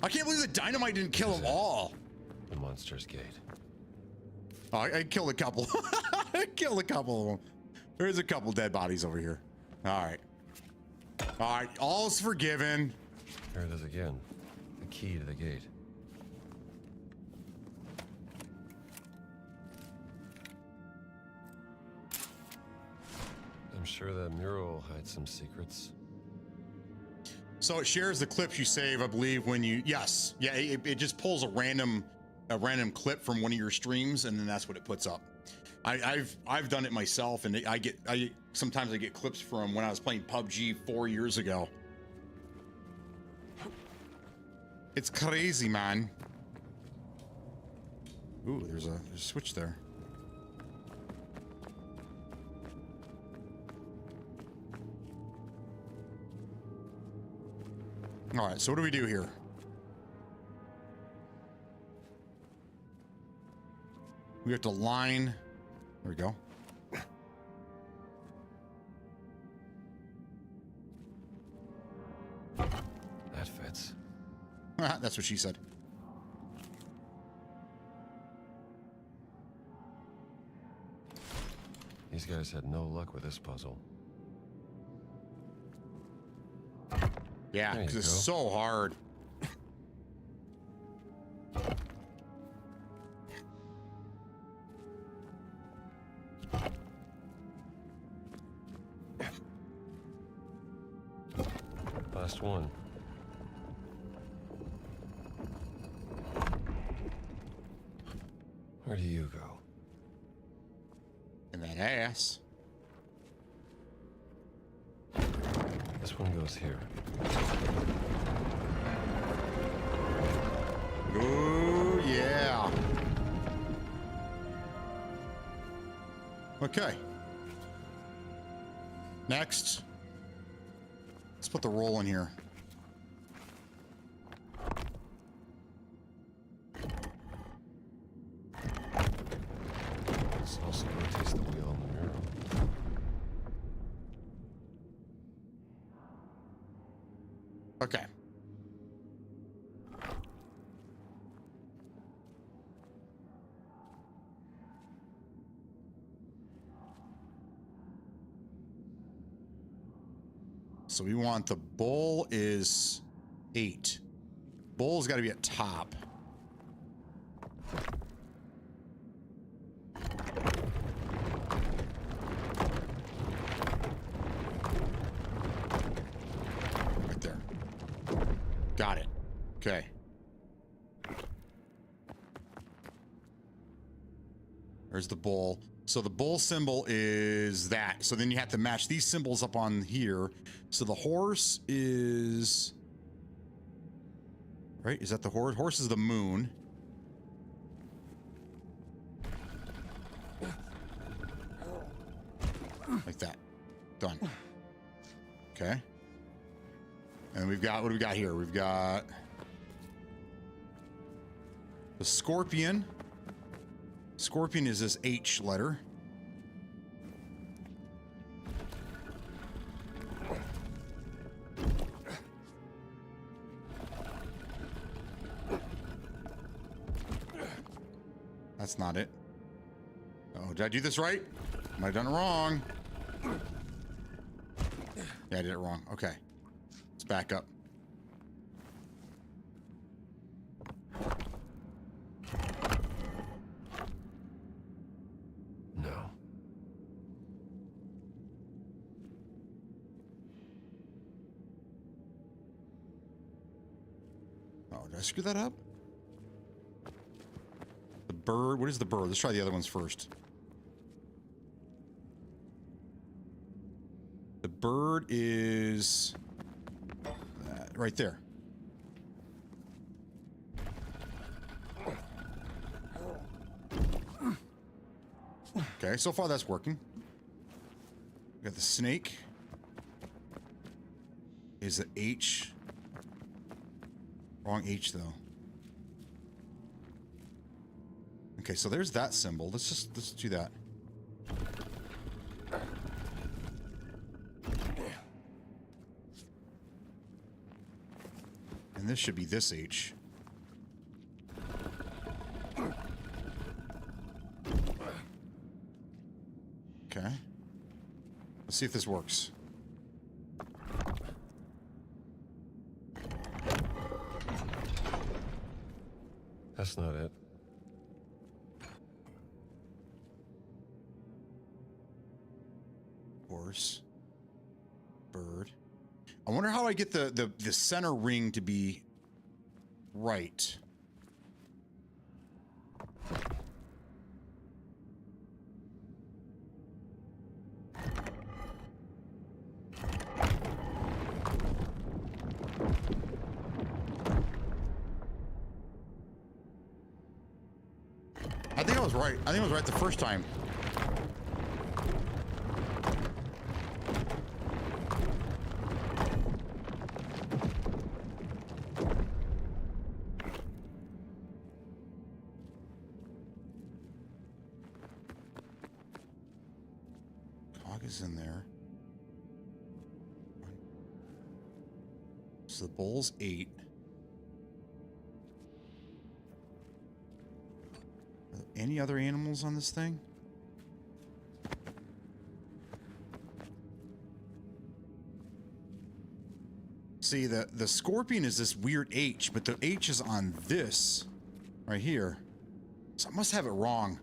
I can't believe the dynamite didn't kill them all. The monster's gate. Oh, I killed a couple. I killed a couple of them. There's a couple dead bodies over here. All right. All right. All's forgiven. There it is again. The key to the gate. I'm sure that mural hides some secrets. So it shares the clips you save, I believe, when you. Yes. Yeah. It just pulls a random clip from one of your streams, and then that's what it puts up. I've done it myself, and sometimes I get clips from when I was playing PUBG 4 years ago. It's crazy, man. Ooh, there's a switch there. All right, so what do we do here? We have to line. There we go. That fits. That's what she said. These guys had no luck with this puzzle. Yeah, because it's so hard. Last one. Where do you go? In that ass. This one goes here. Ooh, yeah. Okay. Next. Let's put the roll in here. Okay. So we want the bull is 8. Bull's got to be at top. Right there. Got it. Okay. There's the bull. So the bull symbol is that. So then you have to match these symbols up on here. So the horse is... Right? Is that the horse? Horse is the moon. Like that. Done. Okay. And we've got, what do we got here? We've got the scorpion. Scorpion is this H letter. That's not it. Oh, did I do this right? Might have done it wrong. Yeah, I did it wrong. Okay. Let's back up. No. Oh, did I screw that up? The bird. What is the bird? Let's try the other ones first. The bird is right there. Okay, so far that's working. We got the snake. Is the H. Wrong H though. Okay, so there's that symbol. Let's do that. And this should be this H. Okay. Let's see if this works. That's not it. Horse. Bird. I wonder how I get the center ring to be right. I think I was right. I think I was right the first time. In there. So the bull's 8. Are there any other animals on this thing? See, the scorpion is this weird H, but the H is on this right here. So I must have it wrong.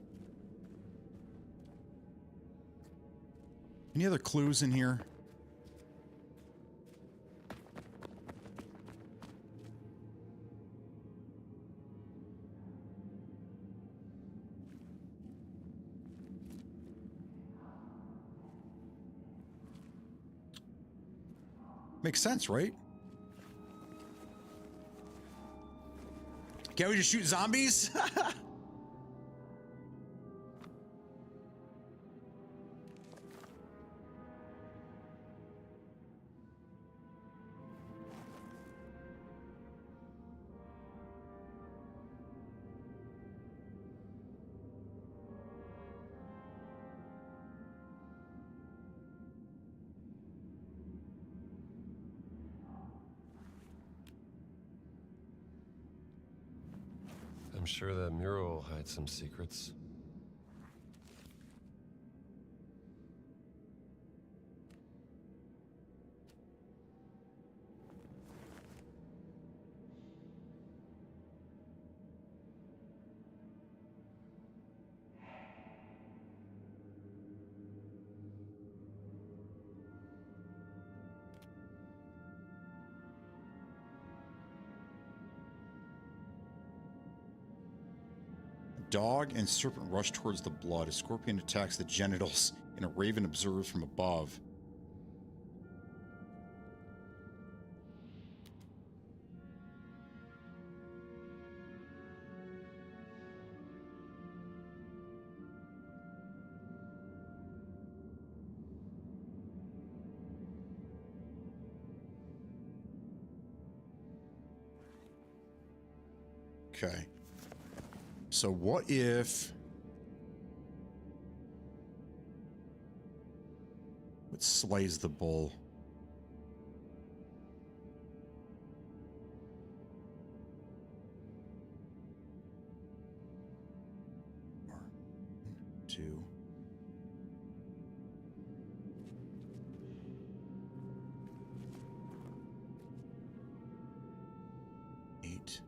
Any other clues in here? Makes sense, right? Can't we just shoot zombies? I'm sure that mural hides some secrets. Dog and serpent rush towards the blood. A scorpion attacks the genitals, and a raven observes from above. Okay. So what if... what slays the bull? One, two. Eight.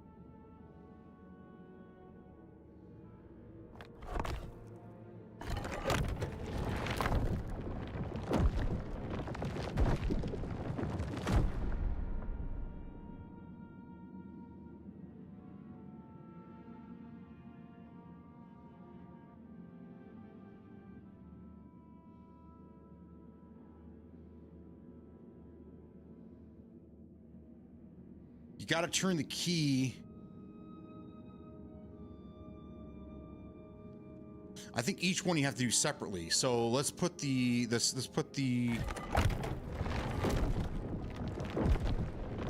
You got to turn the key. I think each one you have to do separately. So let's put the let's put the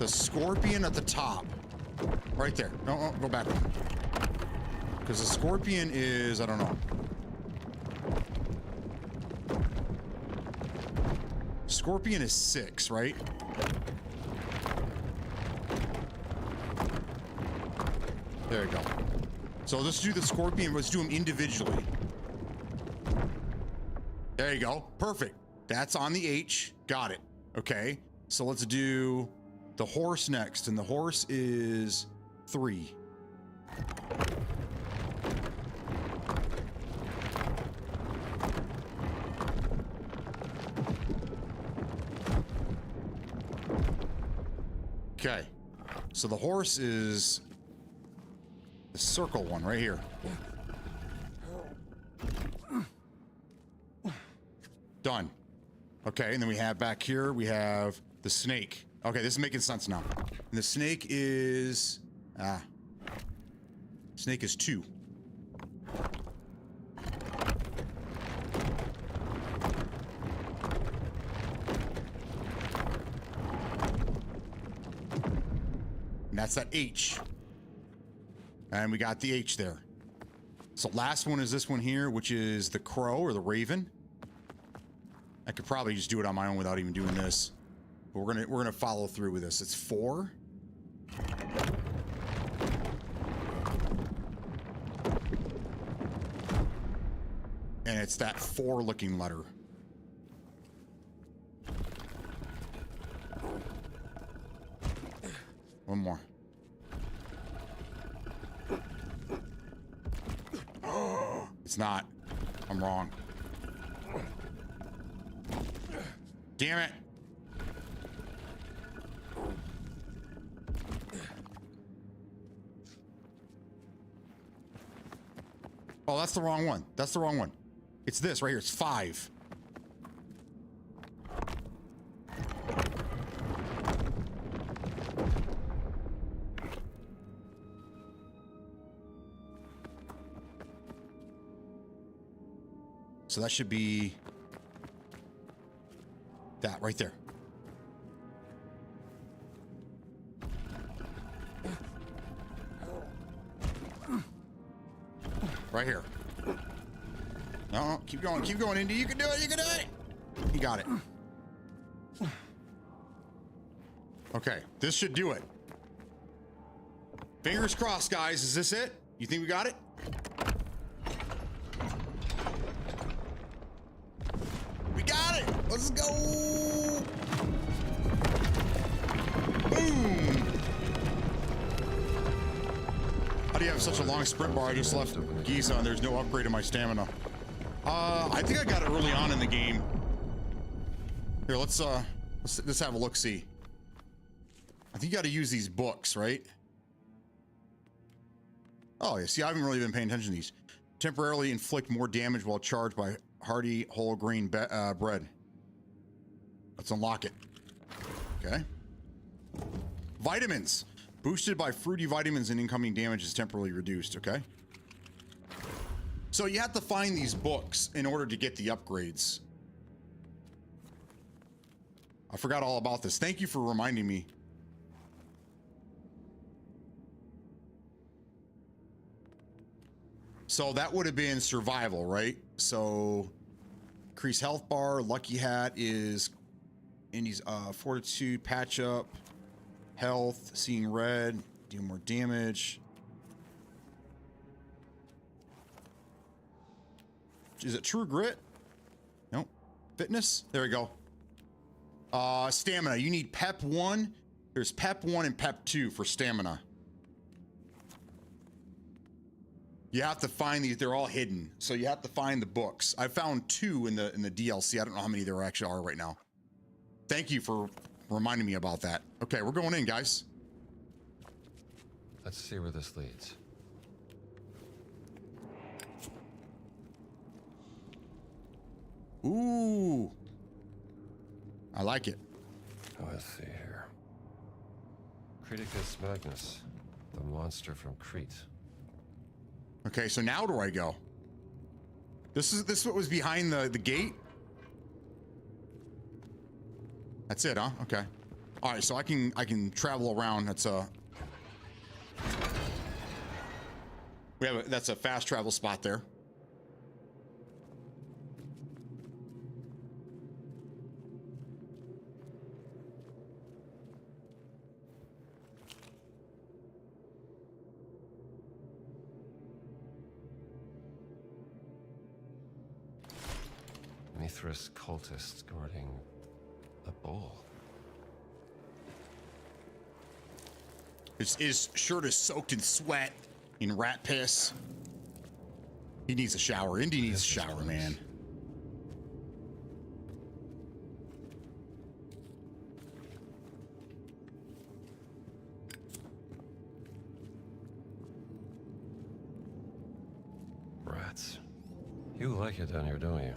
scorpion at the top, right there. No, go back one. Because the scorpion is, I don't know. Scorpion is 6, right? There you go. So let's do the scorpion. Let's do them individually. There you go. Perfect. That's on the H. Got it. Okay. So let's do the horse next. And the horse is 3. Okay. So the horse is the circle one right here. Done. Okay, and then we have back here, we have the snake. Okay, this is making sense now. And the snake is... snake is 2. And that's that H. And we got the H there. So last one is this one here, which is the crow or the raven. I could probably just do it on my own without even doing this. But we're gonna follow through with this. It's 4. And it's that 4 looking letter. One more. It's not. I'm wrong. Damn it. Oh, that's the wrong one. That's the wrong one. It's this right here. It's 5. So that should be that right there. Right here. No, keep going, Indy. You can do it, you can do it. You got it. Okay, this should do it. Fingers crossed, guys. Is this it? You think we got it? We got it! Let's go! Boom! How do you have such a long sprint bar? I just left Giza and there's no upgrade in my stamina. I think I got it early on in the game. Here, let's have a look-see. I think you got to use these books, right? Oh, yeah. See, I haven't really been paying attention to these. Temporarily inflict more damage while charged by hearty whole grain bread. Let's unlock it. Okay. Vitamins. Boosted by fruity vitamins and incoming damage is temporarily reduced. Okay. So you have to find these books in order to get the upgrades. I forgot all about this. Thank you for reminding me. So that would have been survival, right? So increase health bar. Lucky hat is Indy's fortitude, patch up, health, seeing red, do more damage. Is it true grit? Nope. Fitness. There we go. Stamina. You need pep 1. There's pep 1 and pep 2 for stamina. You have to find these. They're all hidden, so you have to find the books. I found 2 in the DLC. I don't know how many there actually are right now. Thank you for reminding me about that. Okay, we're going in, guys. Let's see where this leads. Ooh, I like it. Let's see here. Creticus Magnus, the monster from Crete. Okay, so now where do I go? This is what was behind the gate? That's it, huh? Okay. All right, so I can travel around. That's that's a fast travel spot there. Mithras cultists guarding a bowl. His shirt is soaked in sweat, in rat piss. He needs a shower. Indy needs a shower, man. Rats. You like it down here, don't you?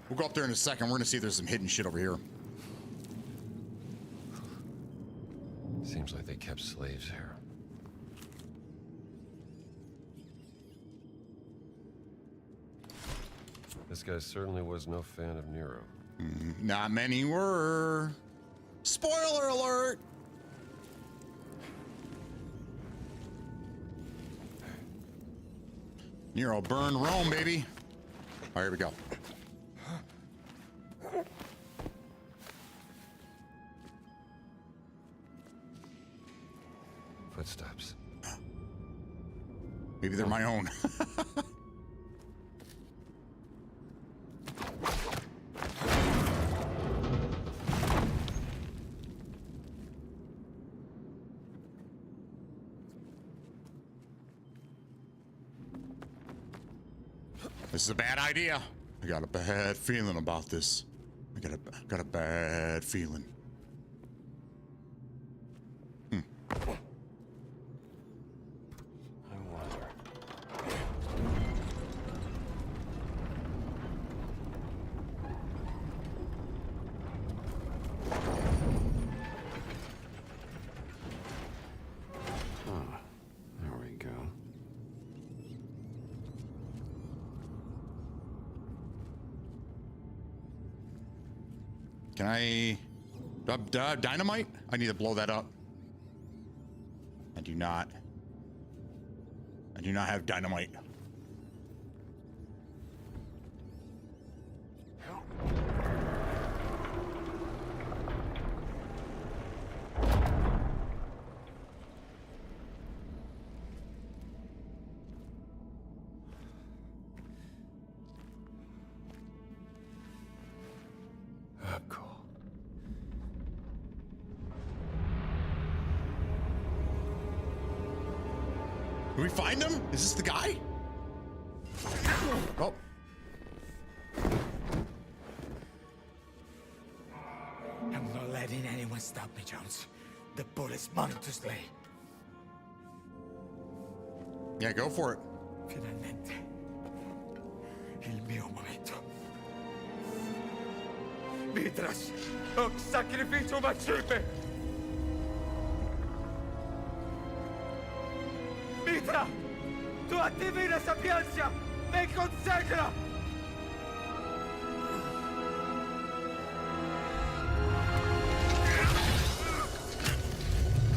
We'll go up there in a second. We're gonna see if there's some hidden shit over here. Seems like they kept slaves here. This guy certainly was no fan of Nero. Not many were. Spoiler alert! Nero burned Rome, baby. All right, here we go. Footsteps. Maybe they're my own. This is a bad idea. I got a bad feeling about this. I got a bad feeling. There we go. Can I... dynamite? I need to blow that up. I do not. I do not have dynamite. we find him? Is this the guy? Oh. I'm not letting anyone stop me, Jones. The bull is mine to slay. Yeah, go for it. Finalmente. Il mio momento. Mitras, hoc sacrificium accipe! Mitra! Tua divina sapienza! Me consagra!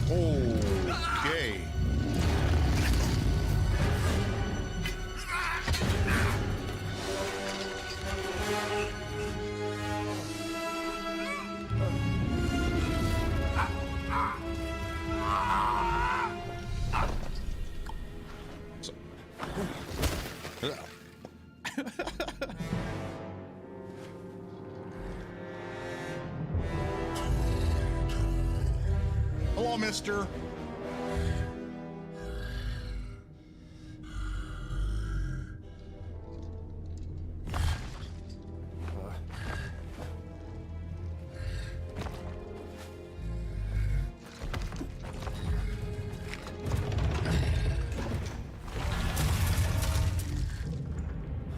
Okay. Hello, mister.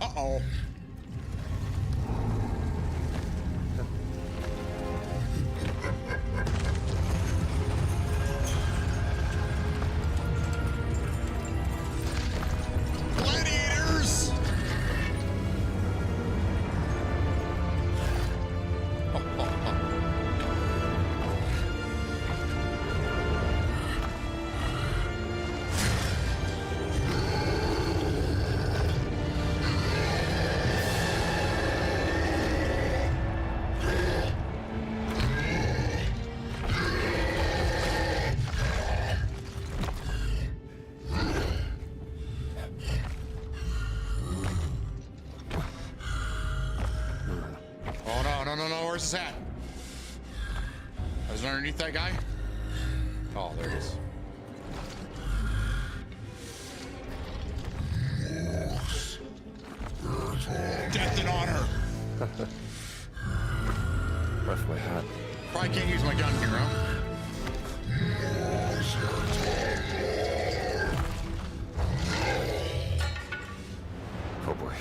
Uh-oh. Gladiators! Oh, no, where's his hat? Is it underneath that guy? Oh, there it is. Death and honor. Where's my hat? Probably can't use my gun here, huh? Oh boy.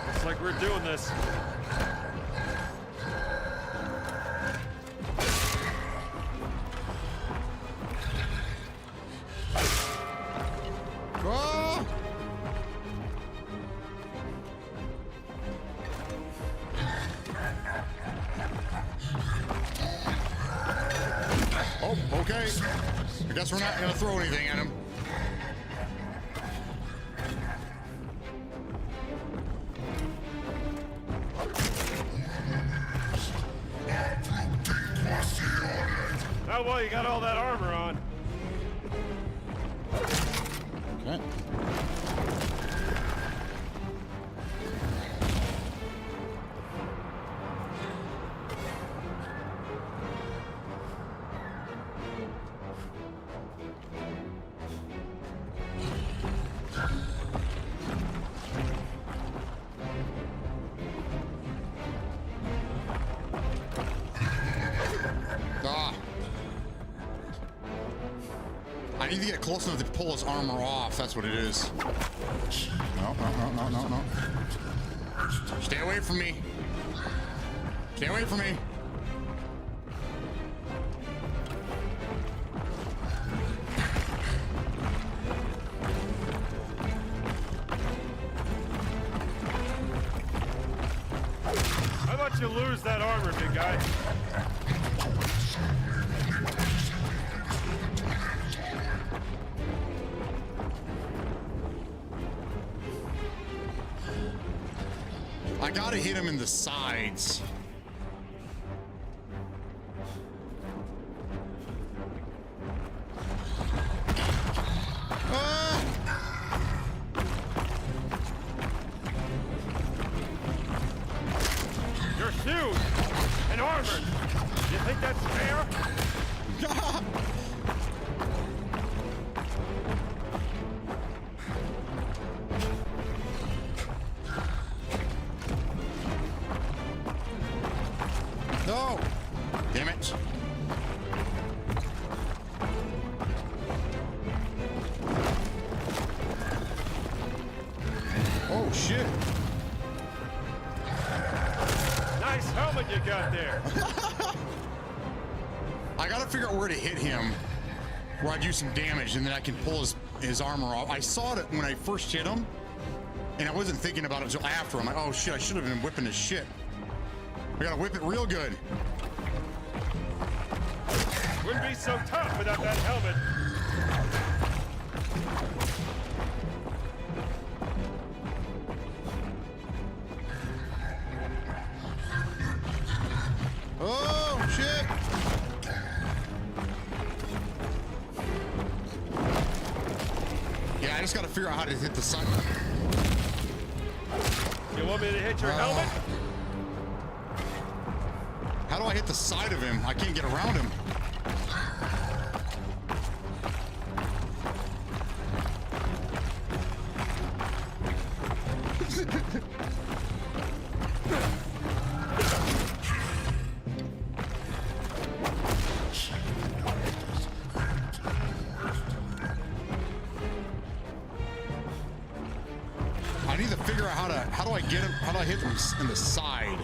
Looks like we're doing this. Oh! Oh, okay. I guess we're not gonna throw anything at him. Oh well, you got all that armor on. Okay. I need to get close enough to pull his armor off. That's what it is. No. Stay away from me. Stay away from me. How about you lose that armor, big guy? I gotta hit him in the sides. You're huge and armored. You think that's fair? shit. Nice helmet you got there. I gotta figure out where to hit him, where I do some damage, and then I can pull his armor off. I saw it when I first hit him, and I wasn't thinking about it until after. I'm like, oh shit, I should have been whipping his shit. I gotta whip it real good. Wouldn't be so tough without that helmet. Oh shit! Yeah, I just gotta figure out how to hit the sun. You want me to hit your helmet? How do I hit the side of him? I can't get around him. I need to figure out how do I get him? How do I hit him in the side?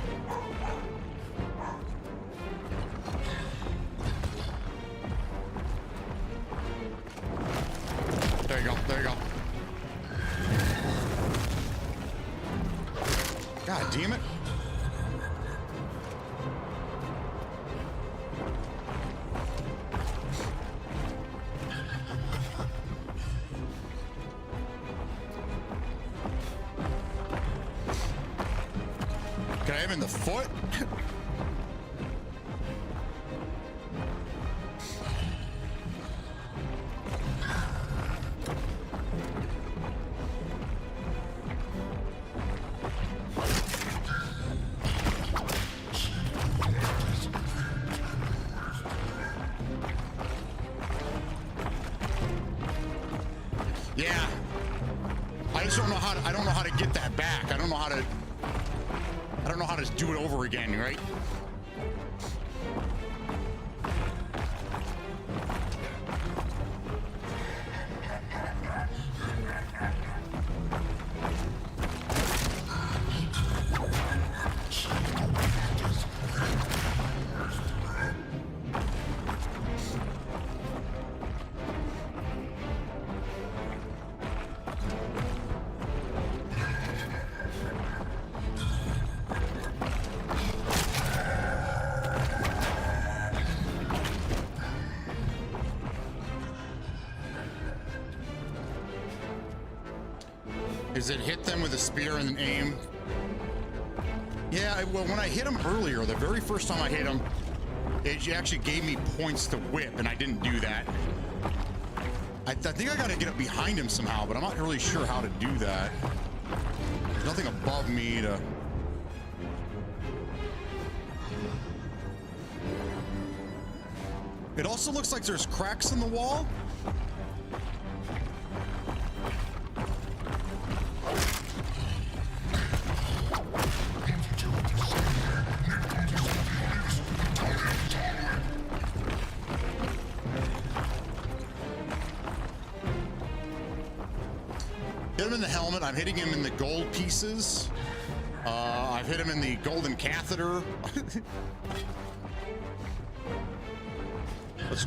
There you go. There you go. God damn it. Can I have him in the foot? Yeah. I just don't know how to, I don't know how to get that back. I don't know how to do it over again, right? Is it hit them with a spear and then aim? Yeah, well, when I hit him earlier, the very first time I hit him, it actually gave me points to whip, and I didn't do that. I think I gotta get up behind him somehow, but I'm not really sure how to do that. There's nothing above me to... It also looks like there's cracks in the wall. Hit him in the helmet. I'm hitting him in the gold pieces. I've hit him in the golden catheter. Let's...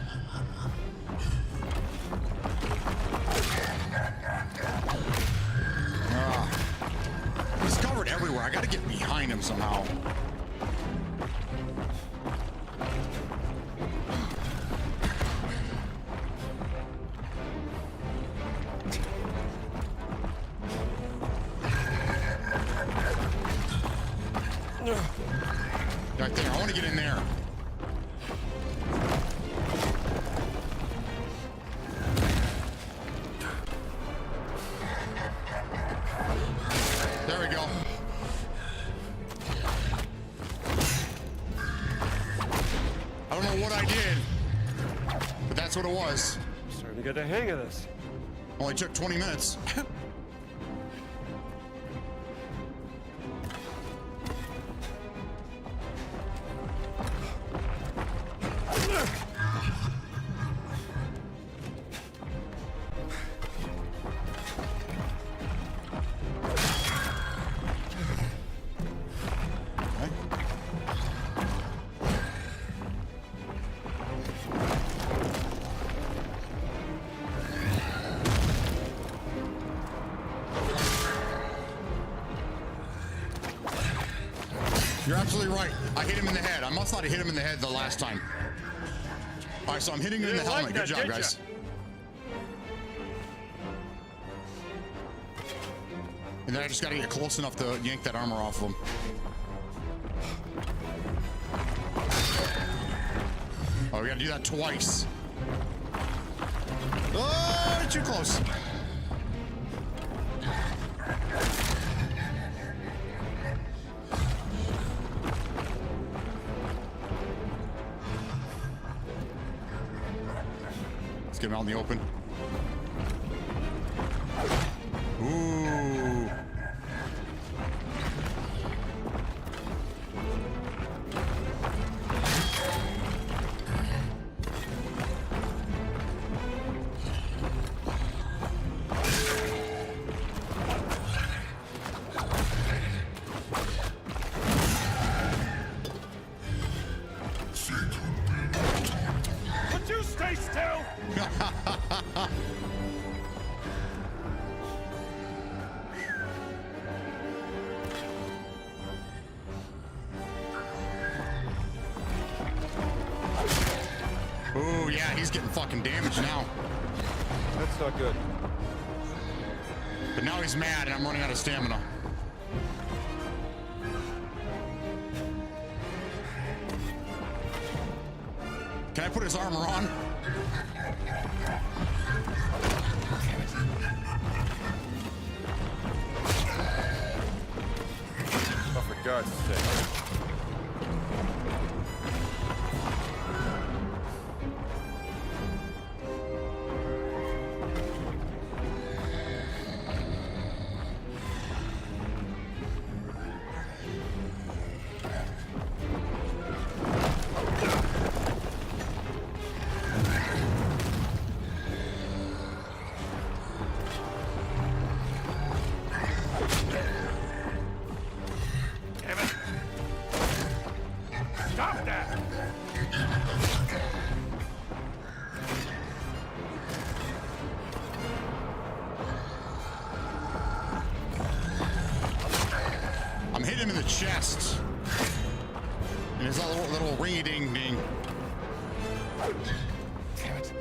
He's covered everywhere. I got to get behind him somehow. Right there. I want to get in there. There we go. I don't know what I did, but that's what it was. Starting to get the hang of this. Only took 20 minutes. You're absolutely right. I hit him in the head. I must not have hit him in the head the last time. All right, so I'm hitting him in the helmet. Good job, guys. And then I just got to get close enough to yank that armor off of him. Oh, we got to do that twice. Oh, too close. Let's get him out in the open. Ooh. Would you stay still? Ooh, yeah, he's getting fucking damaged now. That's not good. But now he's mad and I'm running out of stamina. Can I put his armor on? Oh, for God's sake. Stop that! I'm hitting him in the chest. And his little ringy ding ding. Damn it.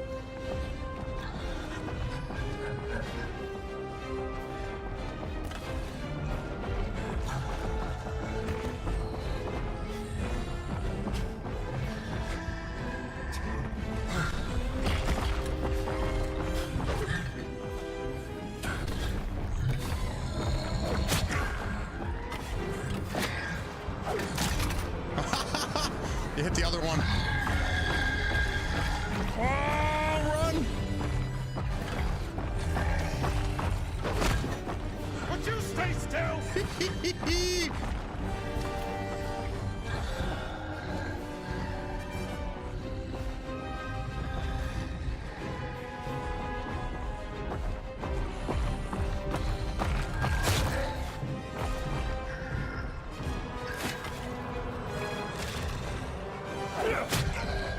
You hit the other one. Oh, run! Would you stay still?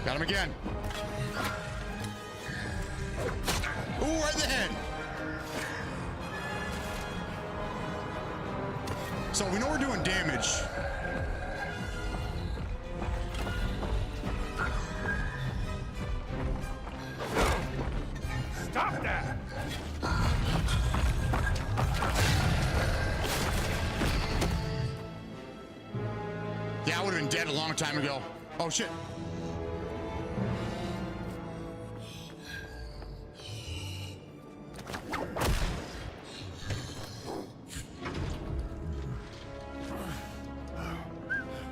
Got him again. Ooh, right in the head. So we know we're doing damage. Stop that! Yeah, I would have been dead a long time ago. Oh, shit.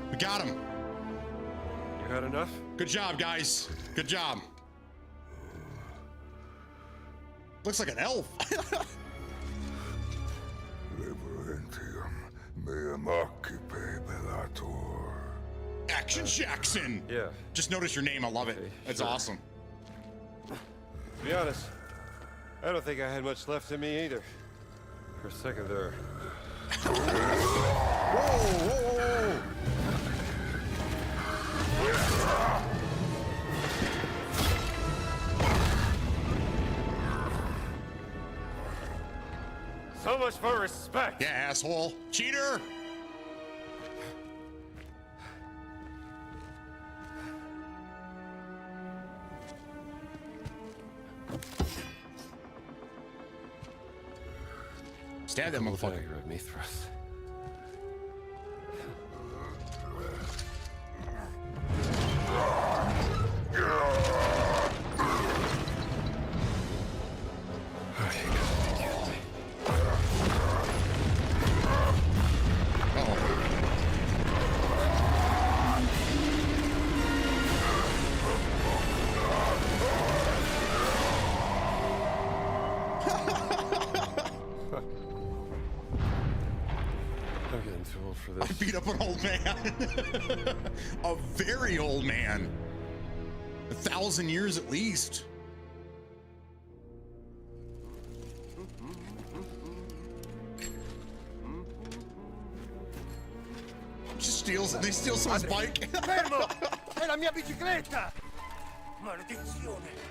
We got him. You had enough? Good job, guys. Good job. Looks like an elf. Action Jackson. Yeah. Just notice your name. I love it. Okay, That's sure. awesome. To be honest, I don't think I had much left in me either. For a second there. Whoa, whoa, whoa, whoa. So much for respect. Yeah, asshole. Cheater. stab that motherfucker. Vinegar at Mithras. I'm getting too old for this. I beat up an old man. A very old man. 1,000 years at least. Just steals. They steal someone's bike. Fermo! È la mia bicicletta! Maledizione!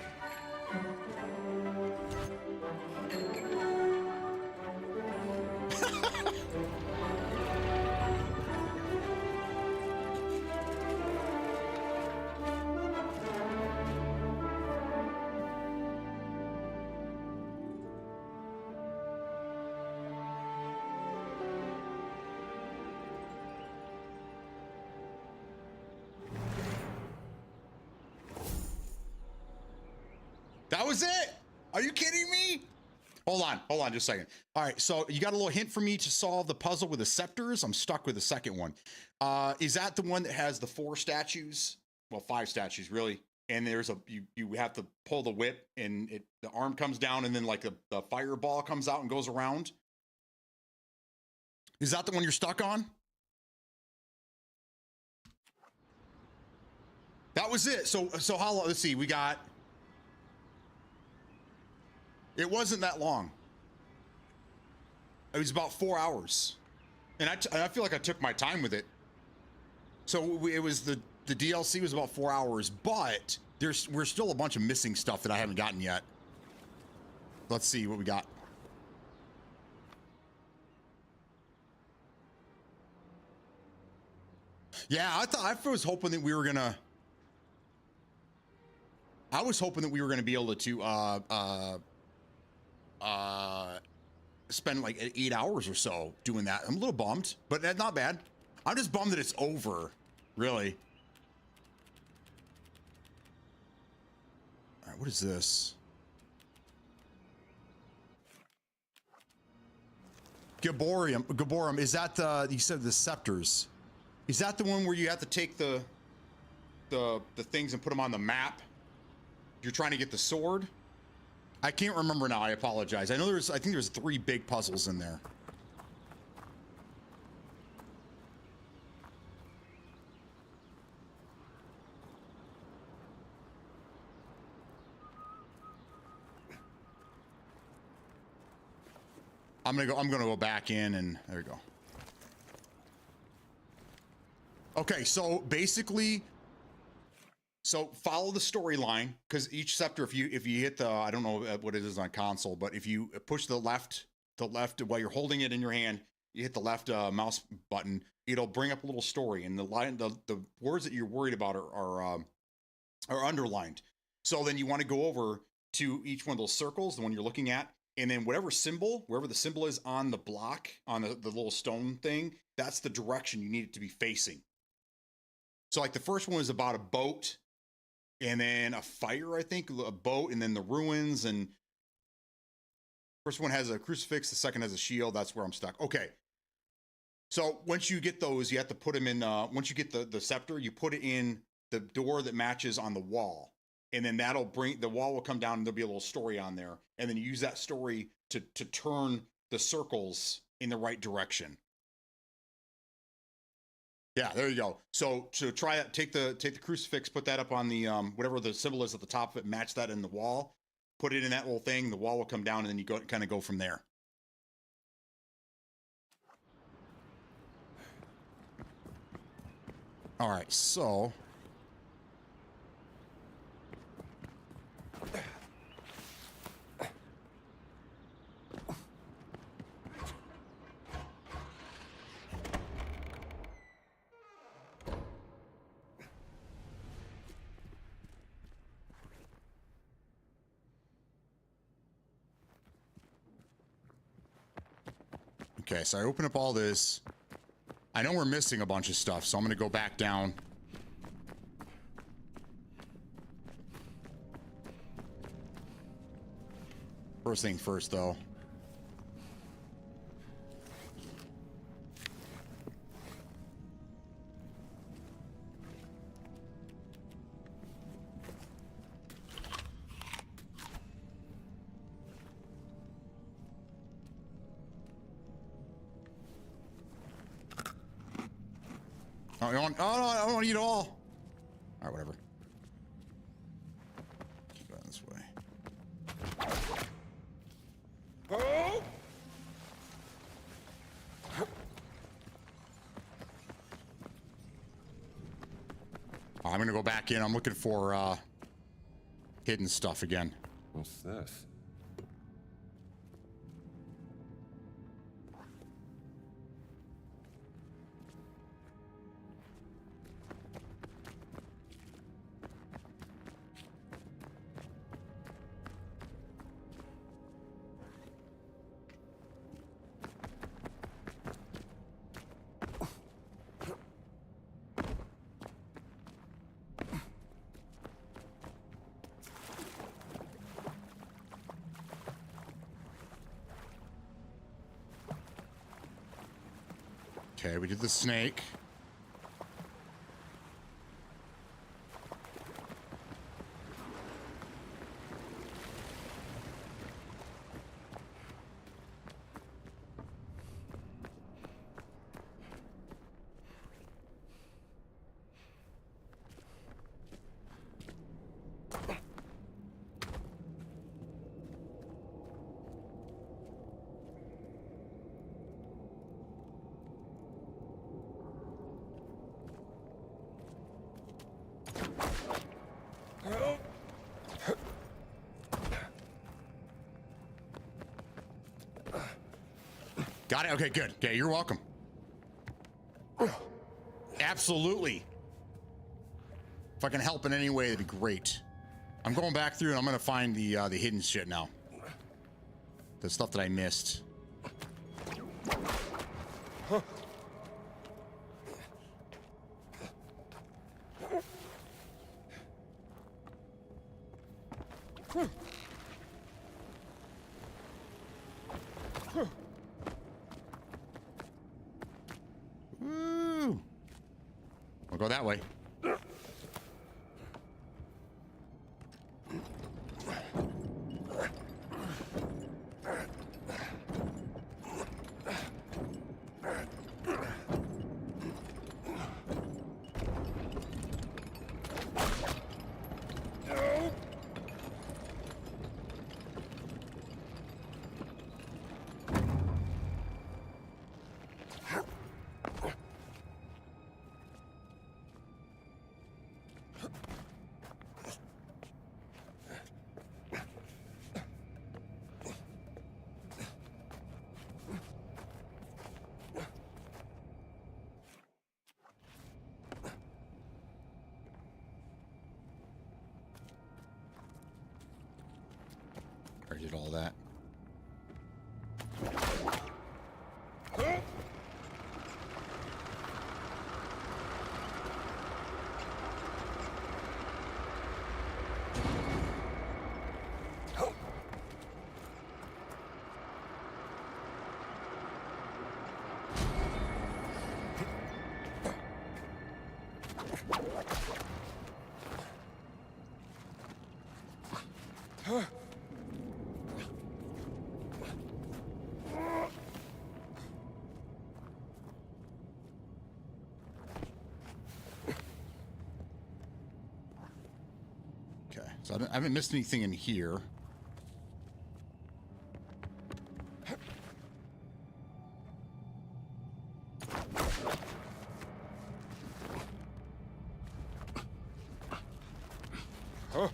That was it. Are you kidding me? Hold on just a second. All right, so you got a little hint for me to solve the puzzle with the scepters. I'm stuck with the second one. Is that the one that has the 4 statues? Well, 5 statues really. And there's you have to pull the whip and the arm comes down and then like the fireball comes out and goes around. Is that the one you're stuck on? That was it. So how long? Let's see. We got. It wasn't that long. It was about 4 hours, and I feel like I took my time with it. So it was the DLC was about 4 hours, but we're still a bunch of missing stuff that I haven't gotten yet. Let's see what we got. Yeah, I was hoping that we were gonna. I was hoping that we were gonna be able to spend like 8 hours or so doing that. I'm a little bummed, but that's not bad. I'm just bummed that it's over, really. All right, what is this? Gaborum, is that the, you said the scepters? Is that the one where you have to take the things and put them on the map? You're trying to get the sword? I can't remember now. I apologize. I think there's 3 big puzzles in there. I'm gonna go back in and there we go. Okay, so basically, follow the storyline, because each scepter, if you hit the, I don't know what it is on console, but if you push the left while you're holding it in your hand, you hit the left mouse button, it'll bring up a little story, and the words that you're worried about are underlined. So then you want to go over to each one of those circles, the one you're looking at, and then wherever the symbol is on the block, on the little stone thing, that's the direction you need it to be facing. So like the first one is about a boat, and then a fire, I think, a boat, and then the ruins, and first one has a crucifix, the second has a shield. That's where I'm stuck. Okay. So once you get those, you have to put them in, once you get the scepter, you put it in the door that matches on the wall. And then that'll bring, the wall will come down and there'll be a little story on there. And then you use that story to turn the circles in the right direction. Yeah, there you go. So try it, take the crucifix, put that up on the, whatever the symbol is at the top of it, match that in the wall, put it in that little thing, the wall will come down, and then you kind of go from there. All right, so. Okay, so I open up all this. I know we're missing a bunch of stuff, so I'm gonna go back down. First thing first, though. Oh, you want, oh no, I don't want to eat it all. All right, whatever. Keep going this way. I'm gonna go back in. I'm looking for hidden stuff again. What's this? Okay, we did the snake. Got it? Okay, good. Okay, you're welcome. Absolutely. If I can help in any way, that'd be great. I'm going back through and I'm gonna find the hidden shit now. The stuff that I missed. Woo! We'll go that way. I did all that. Okay, so I haven't missed anything in here. Oh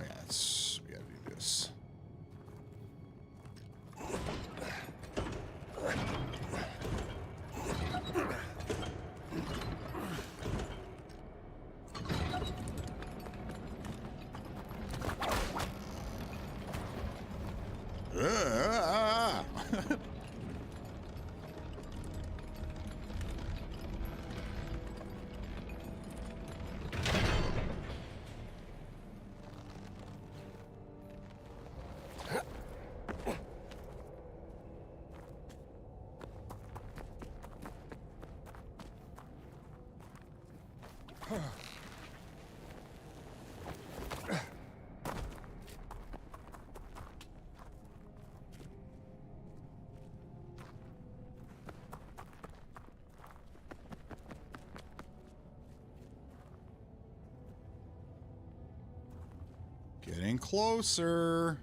yeah, we gotta do this. Getting closer.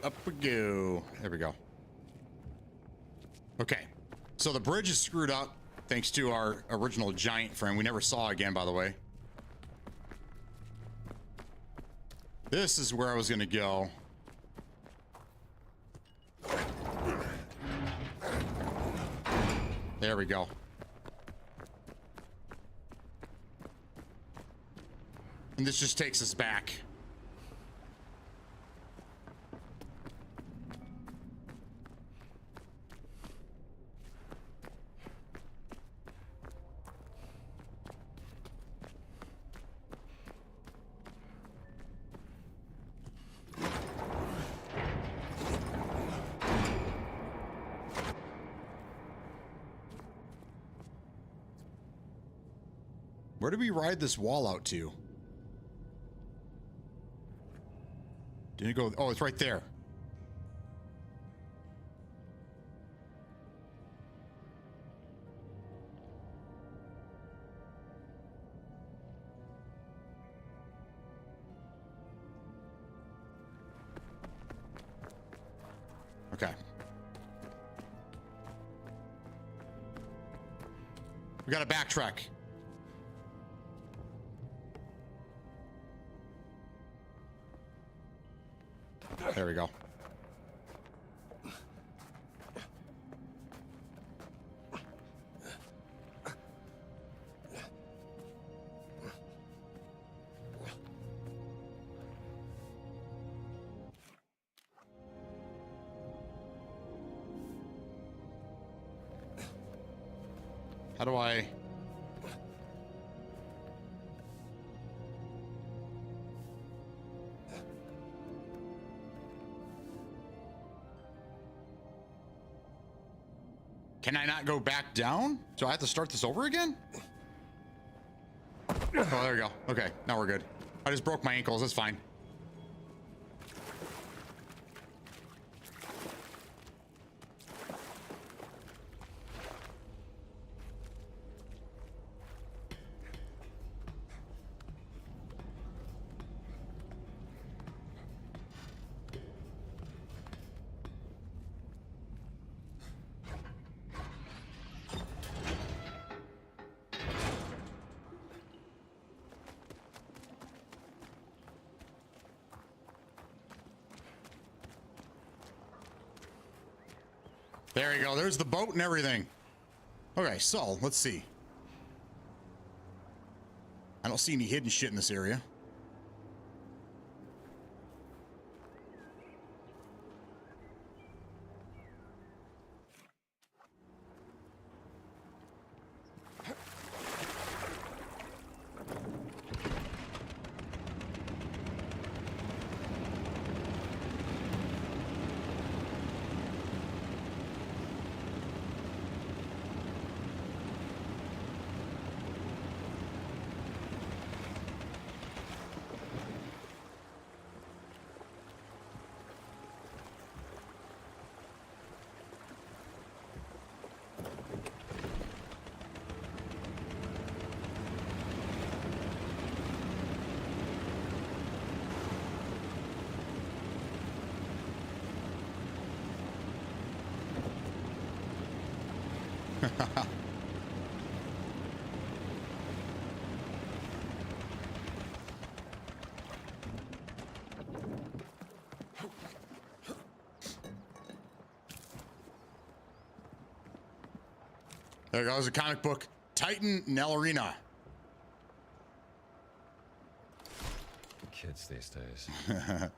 Up we go. There we go. Okay. So the bridge is screwed up thanks to our original giant friend we never saw again, by the way. This is where I was going to go. There we go. And this just takes us back. Where do we ride this wall out to? Didn't it go? Oh, it's right there. Okay. We got to backtrack. There we go. How do I... Can I not go back down? So I have to start this over again? Oh, there we go. Okay, now we're good. I just broke my ankles. That's fine. There you go. There's the boat and everything. Okay, so let's see. I don't see any hidden shit in this area. There goes a comic book. Titan Nellarina. Kids these days. Can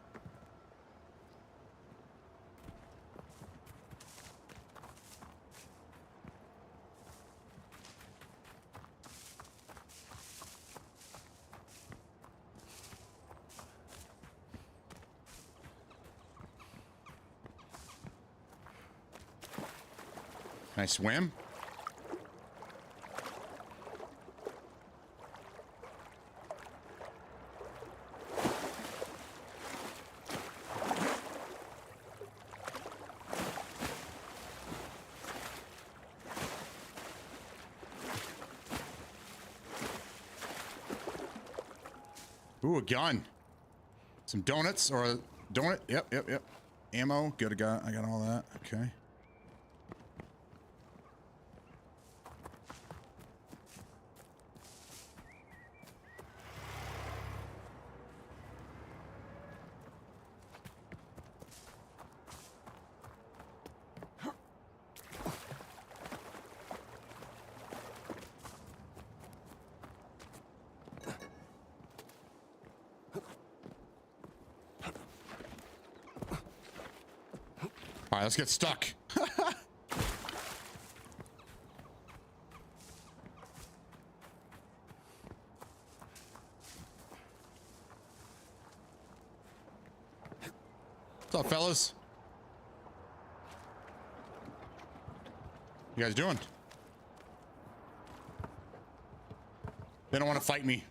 I swim? Ooh, a gun. Some donuts or a donut. Yep. Ammo. Good. I got all that. Okay. All right, let's get stuck. What's up, fellas? You guys doing? They don't want to fight me.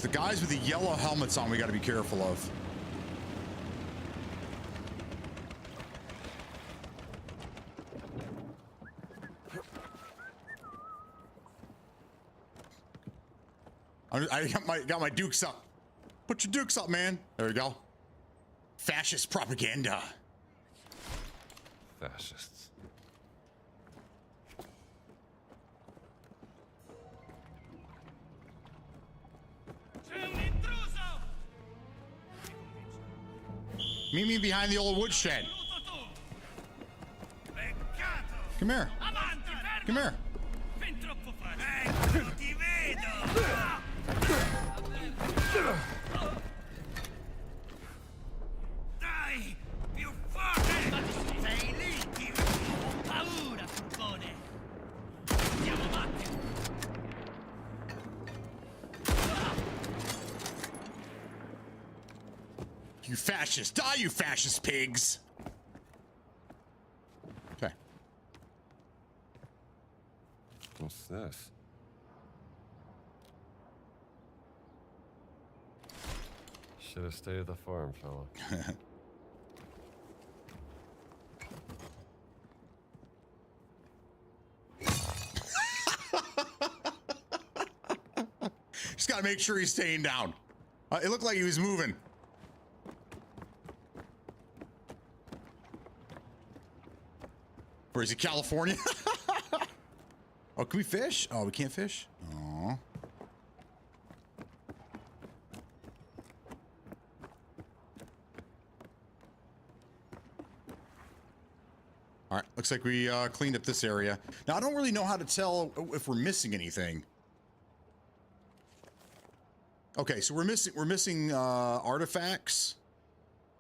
The guys with the yellow helmets on we got to be careful of. I got my dukes up. Put your dukes up, man. There we go. Fascist propaganda. Fascists. Meet me behind the old woodshed. Come here. Come here. Dai, più forte! Sei lì, paura, furgone! Andiamo avanti! You fascists. Die, you fascist pigs. Okay. What's this? Should have stayed at the farm, fella. Just gotta make sure he's staying down. It looked like he was moving. Or is it California? Oh, can we fish? Oh, we can't fish? Aw. All right, looks like we cleaned up this area. Now, I don't really know how to tell if we're missing anything. Okay, so we're missing artifacts,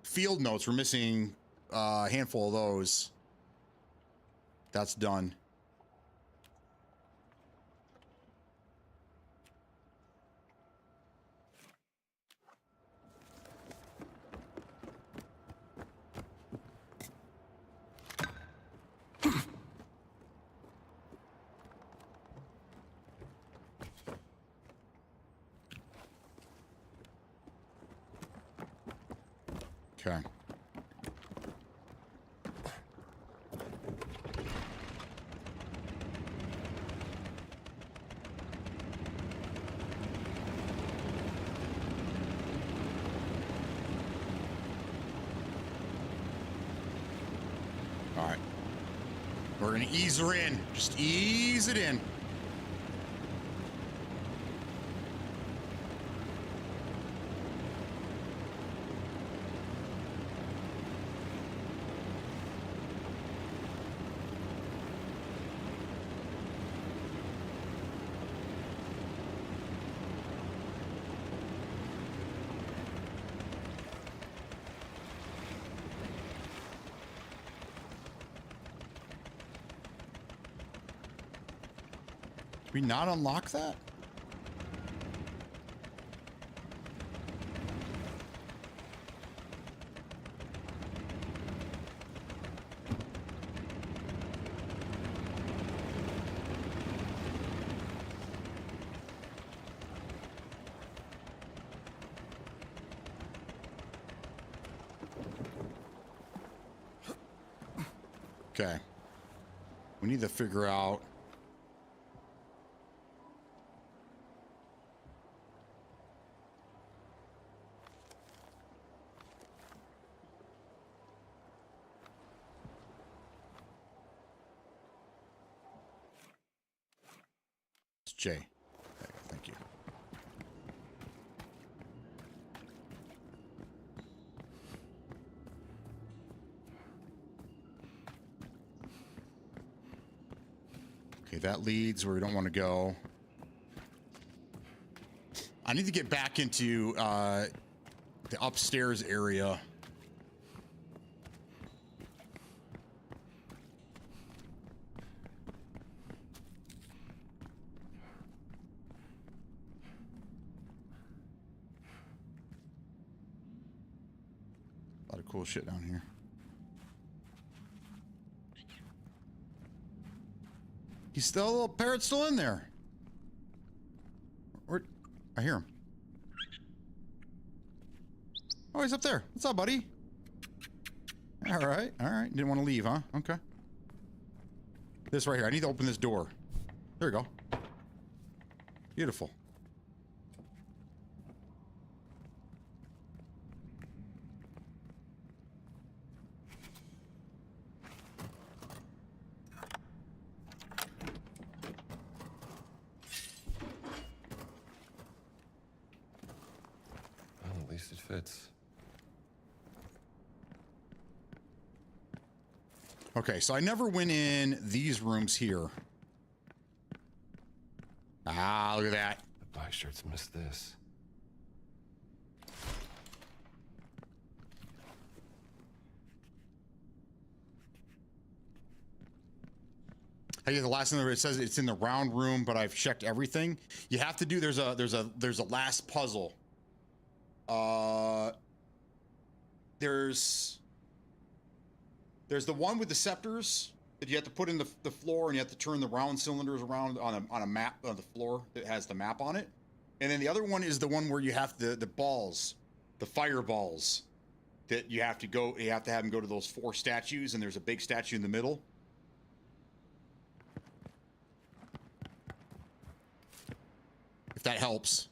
field notes. We're missing a handful of those. That's done. Okay. All right. We're going to ease her in. Just ease it in. Did we not unlock that? Okay. We need to figure out. It's Jay. Okay, thank you. Okay, that leads where we don't want to go. I need to get back into the upstairs area. A lot of cool shit down here. He's still, a little parrot's still in there. Where, I hear him. Oh, he's up there. What's up, buddy? All right, all right. Didn't want to leave, huh? Okay. This right here. I need to open this door. There we go. Beautiful. Well, at least it fits. Okay, so I never went in these rooms here. Ah, look at that. The black shirts missed this. Hey, the last thing it says it's in the round room, but I've checked everything. You have to do. There's a last puzzle. There's the one with the scepters that you have to put in the floor, and you have to turn the round cylinders around on a map on the floor that has the map on it. And then the other one is the one where you have the balls, the fireballs, that you have to go. You have to have them go to those 4 statues, and there's a big statue in the middle. If that helps.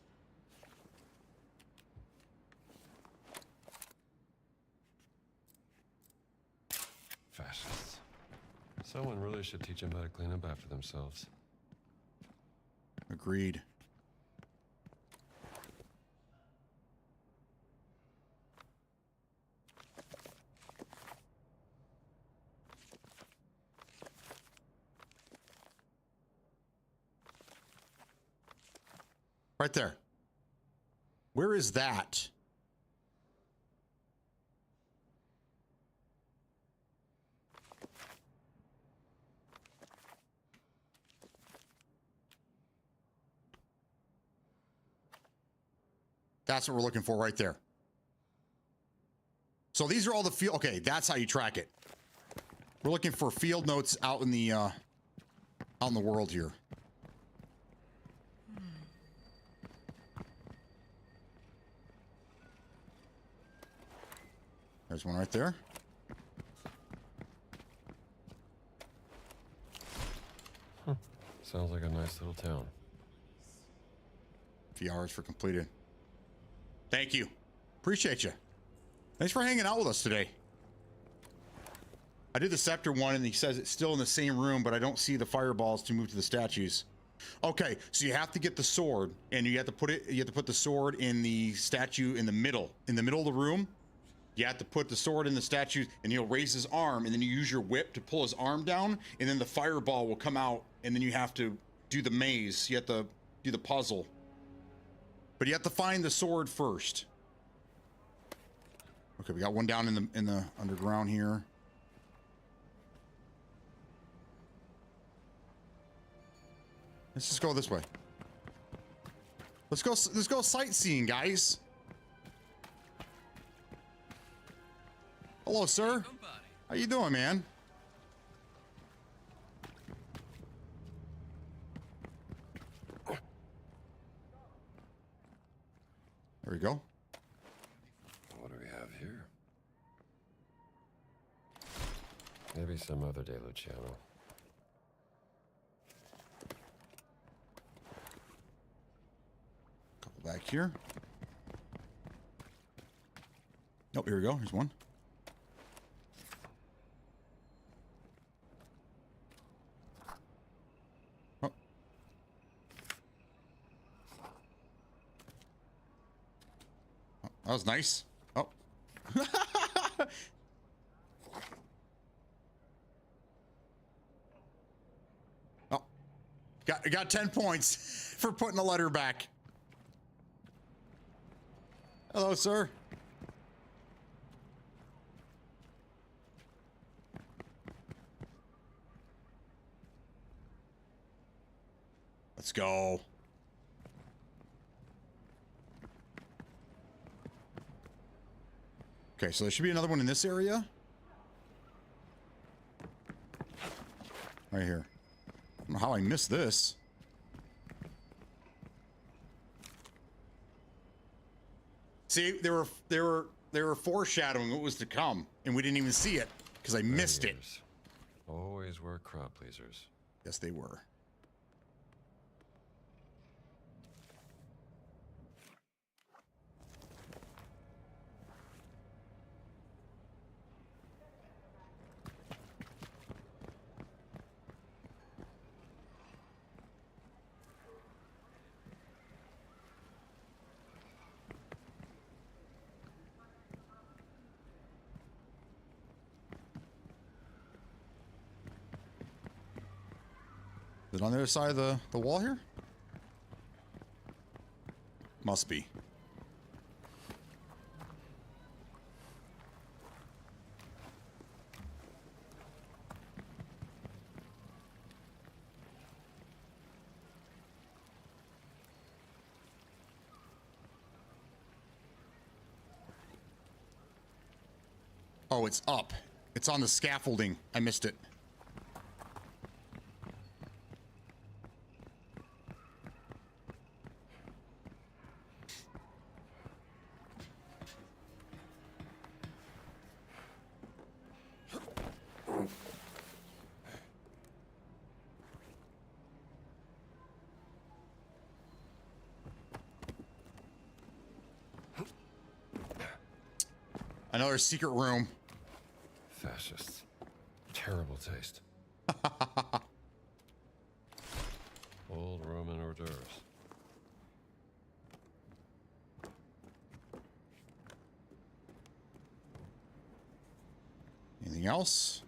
Fascists. Someone really should teach them how to clean up after themselves. Agreed. Right there. Where is that? That's what we're looking for right there. So these are all the field. Okay, that's how you track it. We're looking for field notes out in the world here. There's one right there. Huh. Sounds like a nice little town. A few hours for completed. Thank you. Appreciate you. Thanks for hanging out with us today. I did the scepter one and he says it's still in the same room, but I don't see the fireballs to move to the statues. Okay, so you have to get the sword and you have to put the sword in the statue in the middle of the room. You have to put the sword in the statue and he'll raise his arm and then you use your whip to pull his arm down and then the fireball will come out and then you have to do the maze. You have to do the puzzle. But you have to find the sword first. Okay, we got one down in the underground here. Let's just go this way. Let's go sightseeing, guys. Hello, sir. How you doing, man? There we go. What do we have here? Maybe some other day, Luciano. Couple back here. Nope, here we go. Here's one. Oh. Oh, that was nice. Oh. Oh. Got 10 points for putting the letter back. Hello, sir. Let's go. Okay, so there should be another one in this area. Right here. I don't know how I missed this. See, they were foreshadowing what was to come, and we didn't even see it because I missed it. Always were crowd pleasers. Yes, they were. Is it on the other side of the wall here? Must be. Oh, it's up. It's on the scaffolding. I missed it. Another secret room. Fascists. Terrible taste. Old Roman hors d'oeuvres. Anything else?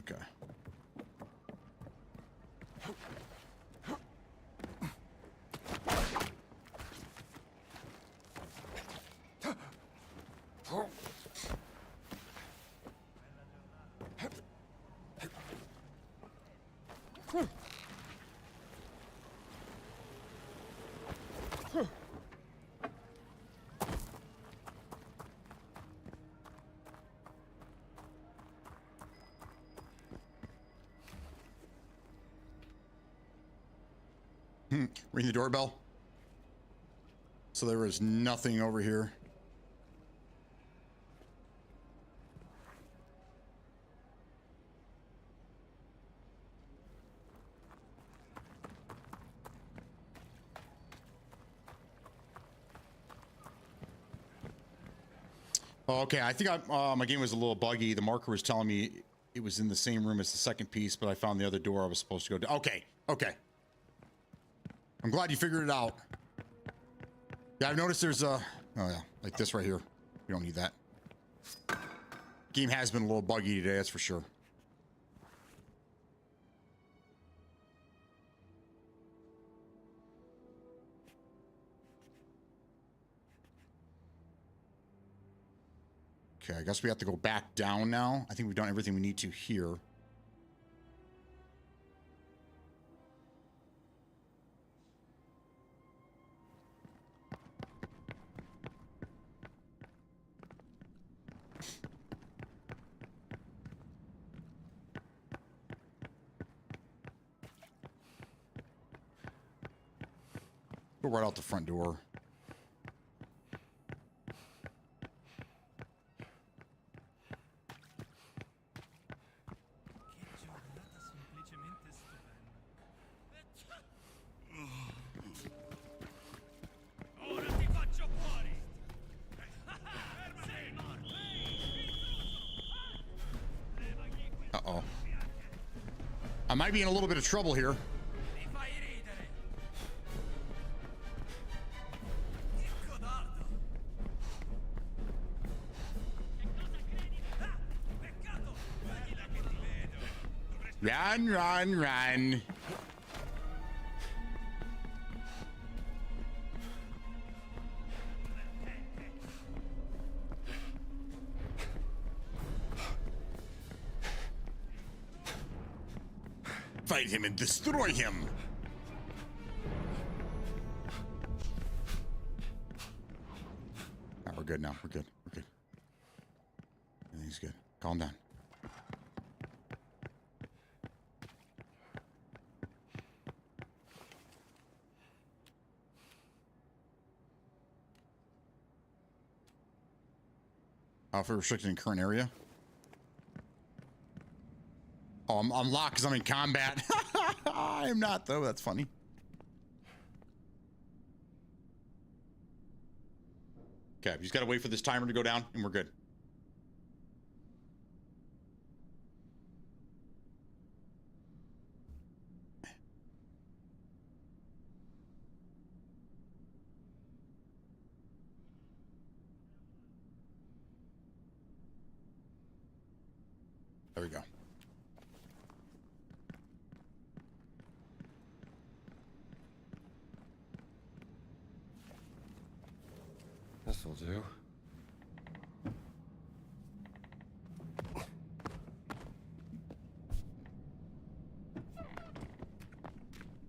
Okay. Ring the doorbell. So there was nothing over here. Oh, okay, I think my game was a little buggy. The marker was telling me it was in the same room as the second piece, but I found the other door I was supposed to go to. Okay, okay. I'm glad you figured it out. Yeah, I've noticed there's a... Oh, yeah, like this right here. We don't need that. Game has been a little buggy today, that's for sure. Okay, I guess we have to go back down now. I think we've done everything we need to here. Go right out the front door. Uh-oh. I might be in a little bit of trouble here. Run, run, run. Fight him and destroy him. Oh, we're good now. We're good. We're good. Everything's good. Calm down. Offer restricted in current area. Oh, I'm locked because I'm in combat. I'm not, though. That's funny. Okay, we just got to wait for this timer to go down, and we're good. There we go. This'll do.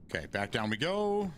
Okay, back down we go.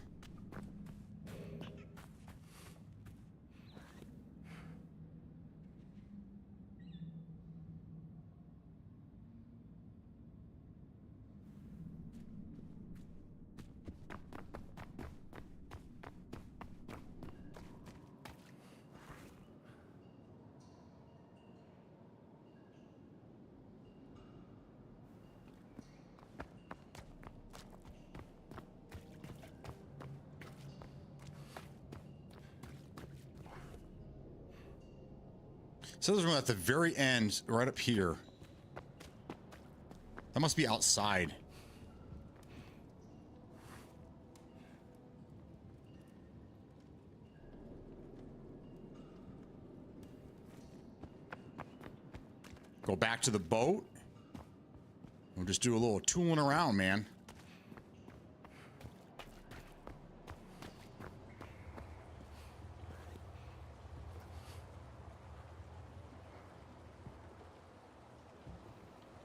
So there's one at the very end, right up here. That must be outside. Go back to the boat. We'll just do a little tooling around, man.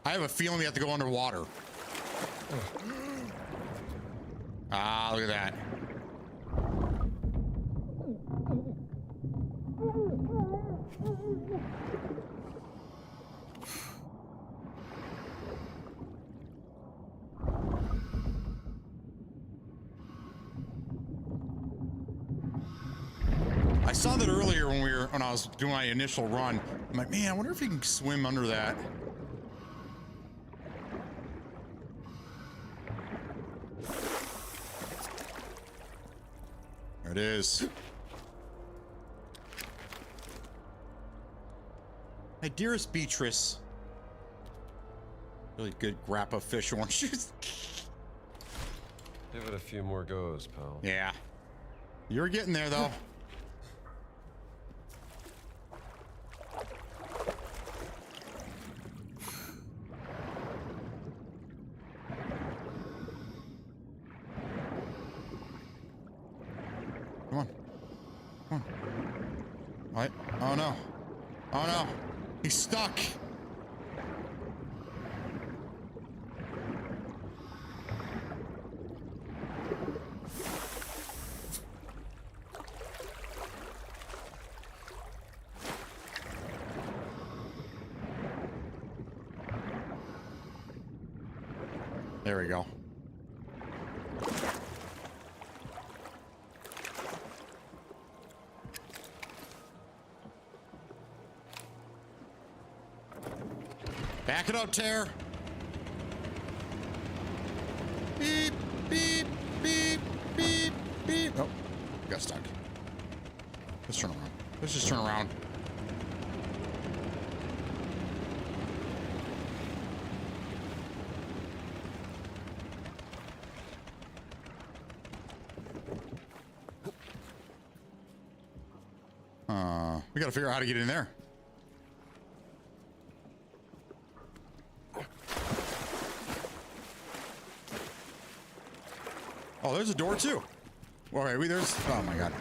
I have a feeling we have to go underwater. Ah, look at that. I saw that earlier when I was doing my initial run. I'm like, man, I wonder if you can swim under that. There it is. My dearest Beatrice. Really good grappa fish orange juice. Give it a few more goes, pal. Yeah. You're getting there, though. Come on. Come on. What? Oh, no. Oh, no. He's stuck. There we go. Back it up, Tear. Beep, beep, beep, beep, beep. Oh, got stuck. Let's turn around. Let's just turn around. We gotta figure out how to get in there. Oh, there's a door too. Well, wait, there's. Oh my god.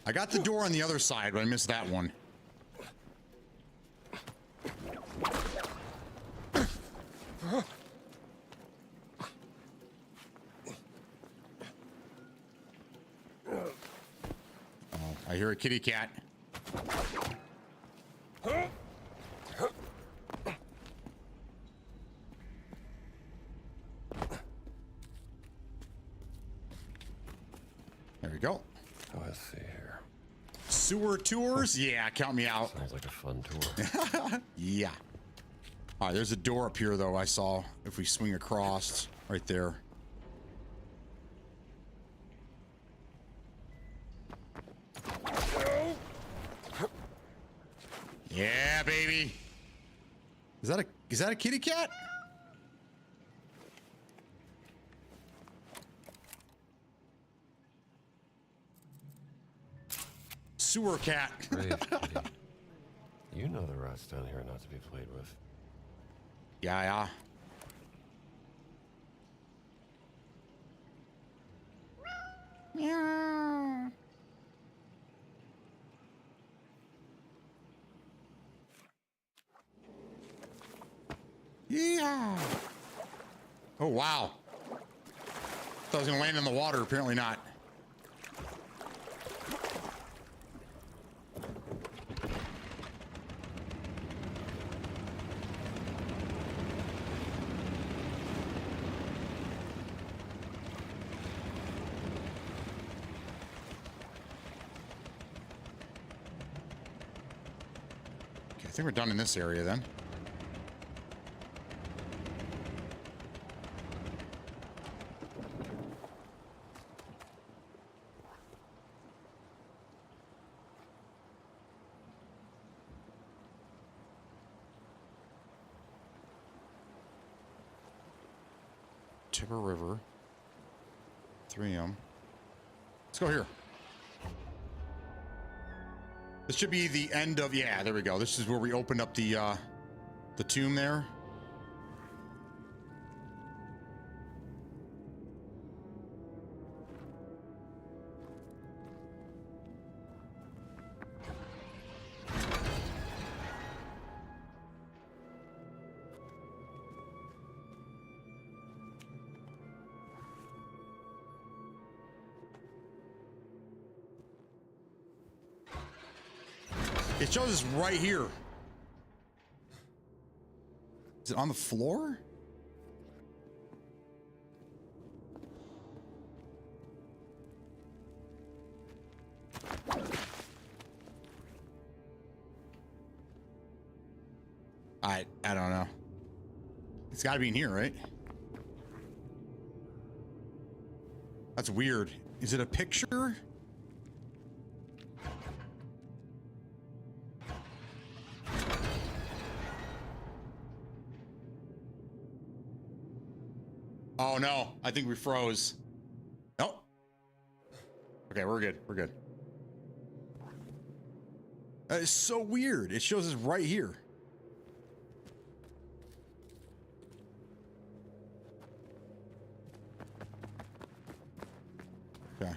I got the door on the other side, but I missed that one. I hear a kitty cat. There we go. Oh, let's see here. Sewer tours? Yeah, count me out. Sounds like a fun tour. Yeah. All right, there's a door up here, though, I saw. If we swing across, right there. Yeah, baby. Is that a kitty cat? Sewer cat. Brave kitty. You know the rats down here are not to be played with. Yeah. Meow. Yeah. Oh, wow. Thought I was going to land in the water. Apparently not. Okay, I think we're done in this area then. Tipper River. 3M. Let's go here. This should be the end of, yeah, there we go. This is where we opened up the tomb there. It shows us right here. Is it on the floor? I don't know. It's got to be in here, right? That's weird. Is it a picture? Oh no, I think we froze. Nope. Okay, we're good. We're good. That is so weird. It shows us right here. Okay.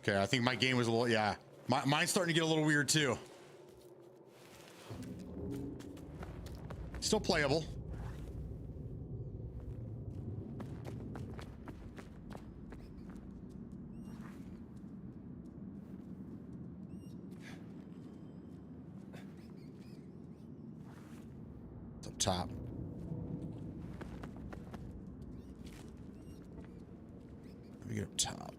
Okay, I think my game was a little, yeah. Mine's starting to get a little weird too. Still playable. It's up top. Let me get up top.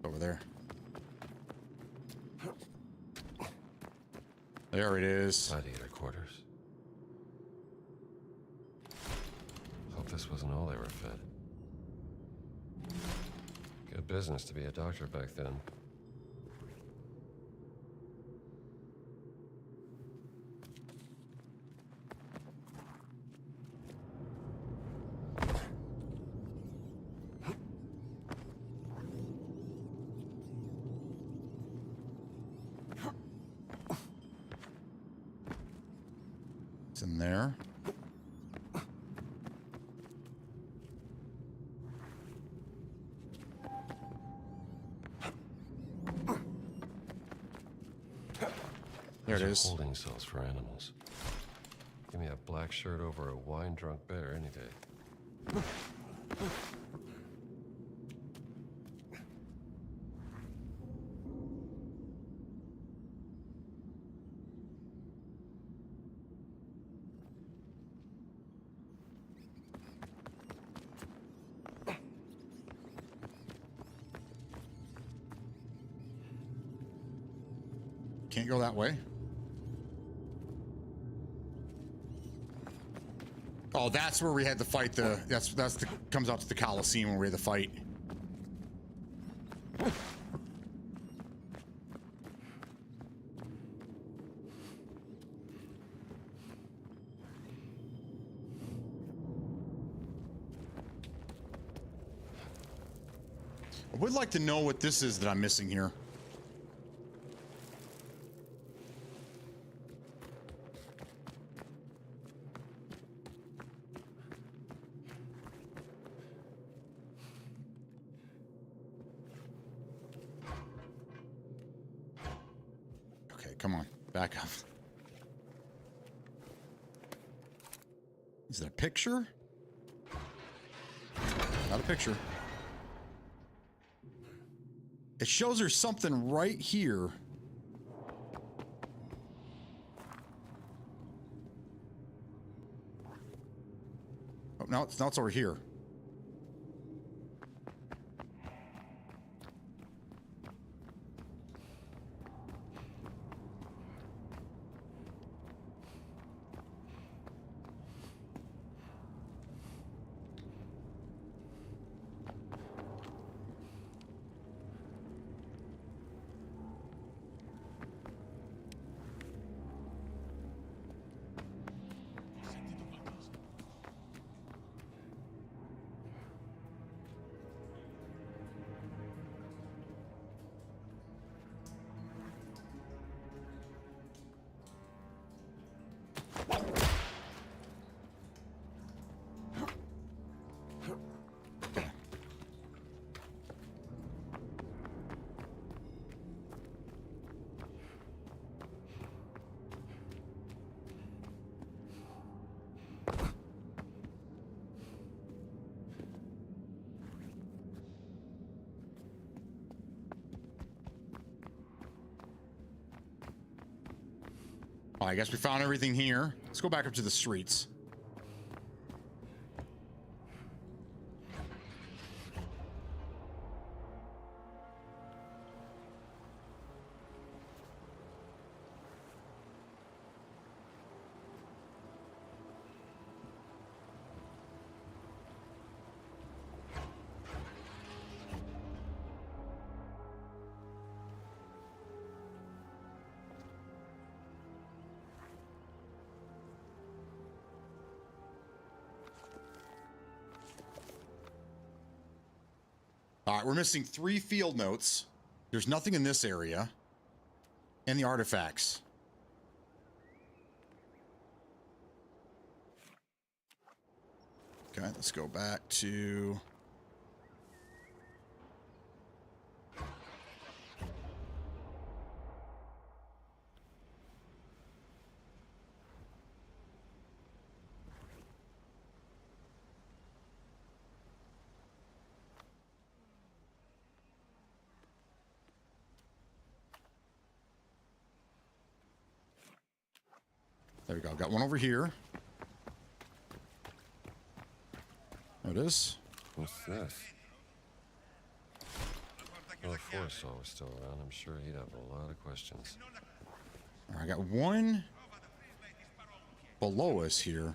Over there. There it is. Gladiator quarters. Hope this wasn't all they were fed. Good business to be a doctor back then. It's in there. There it is. Holding cells for animals. Give me a black shirt over a wine-drunk bear any day. Can't go that way. Oh, that's where we had to fight the. That's the comes out to the Coliseum where we had to fight. I would like to know what this is that I'm missing here. Come on, back up. Is that a picture? Not a picture. It shows there's something right here. Oh, now it's over here. I guess we found everything here. Let's go back up to the streets. All right, we're missing 3 field notes. There's nothing in this area. And the artifacts. Okay, let's go back to... There we go. Got one over here. There it is. What's this? Well, if Forrestal was still around, I'm sure he'd have a lot of questions. All right, I got one below us here.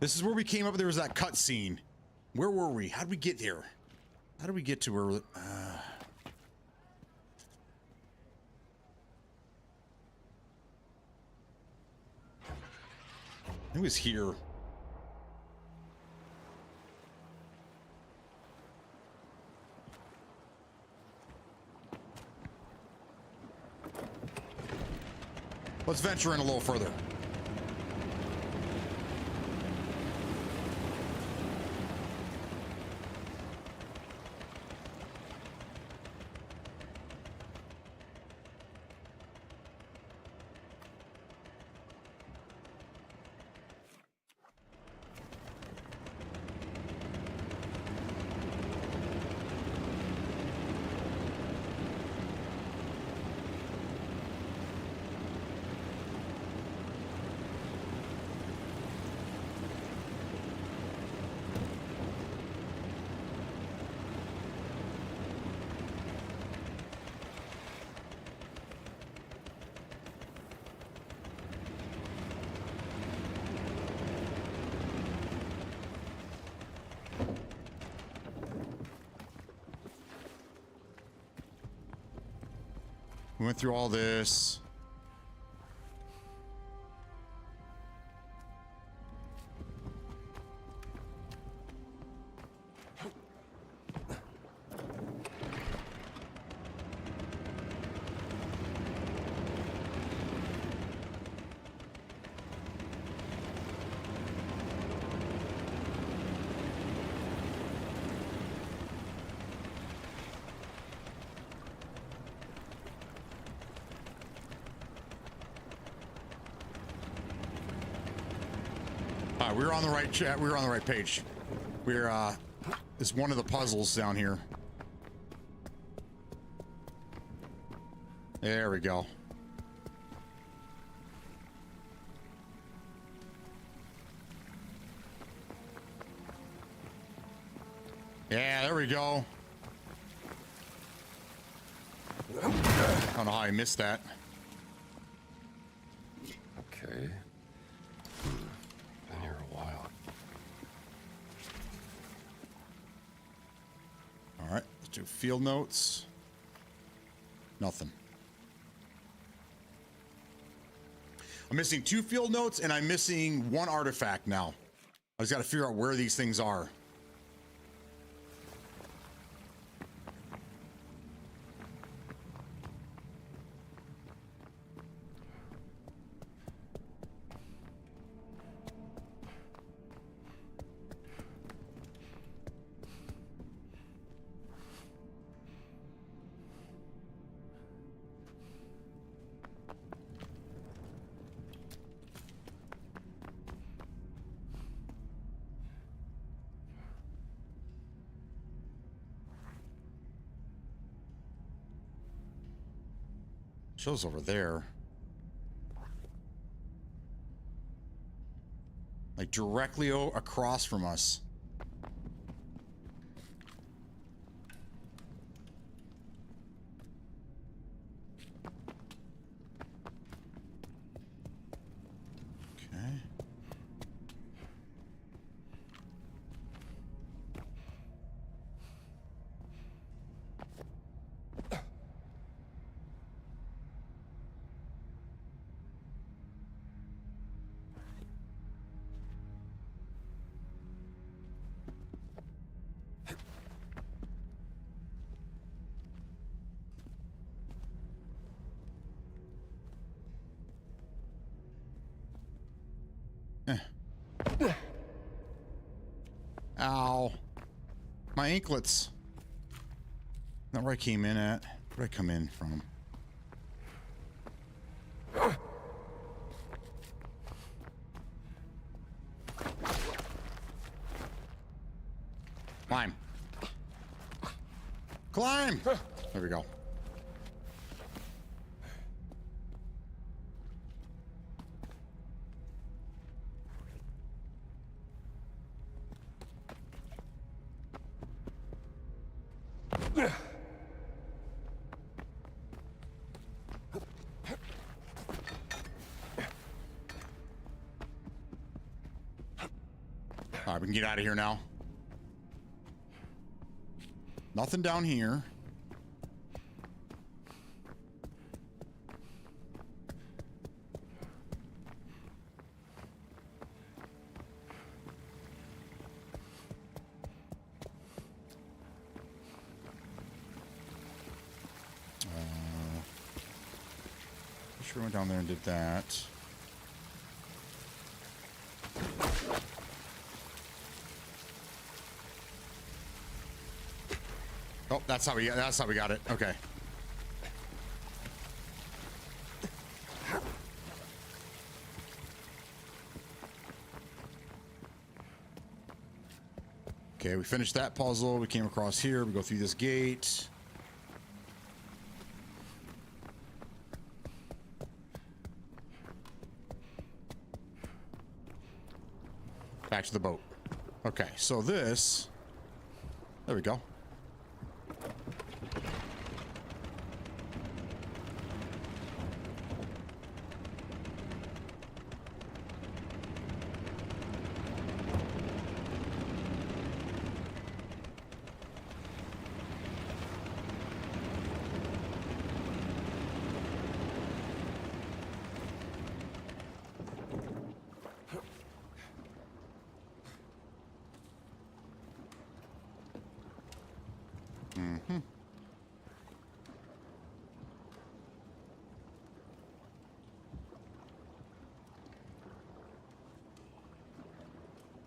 This is where we came up. There was that cut scene. Where were we? How did we get there? How did we get to where? It was here. Let's venture in a little further. We went through all this. We were on the right chat. We were on the right page. We're it's one of the puzzles down here. There we go. Yeah, there we go. I don't know how I missed that. Okay. Been here a while. All right, let's do field notes. Nothing. I'm missing 2 field notes and I'm missing 1 artifact now. I just got to figure out where these things are. Shows over there. Like directly across from us. Okay. Ow. My anklets. Not where I came in at. Where'd I come in from? Climb. Climb! There we go. All right, we can get out of here now. Nothing down here. Sure went down there and did that. Oh, that's how we got it. Okay. Okay, we finished that puzzle. We came across here. We go through this gate. Back to the boat. Okay, so this... There we go.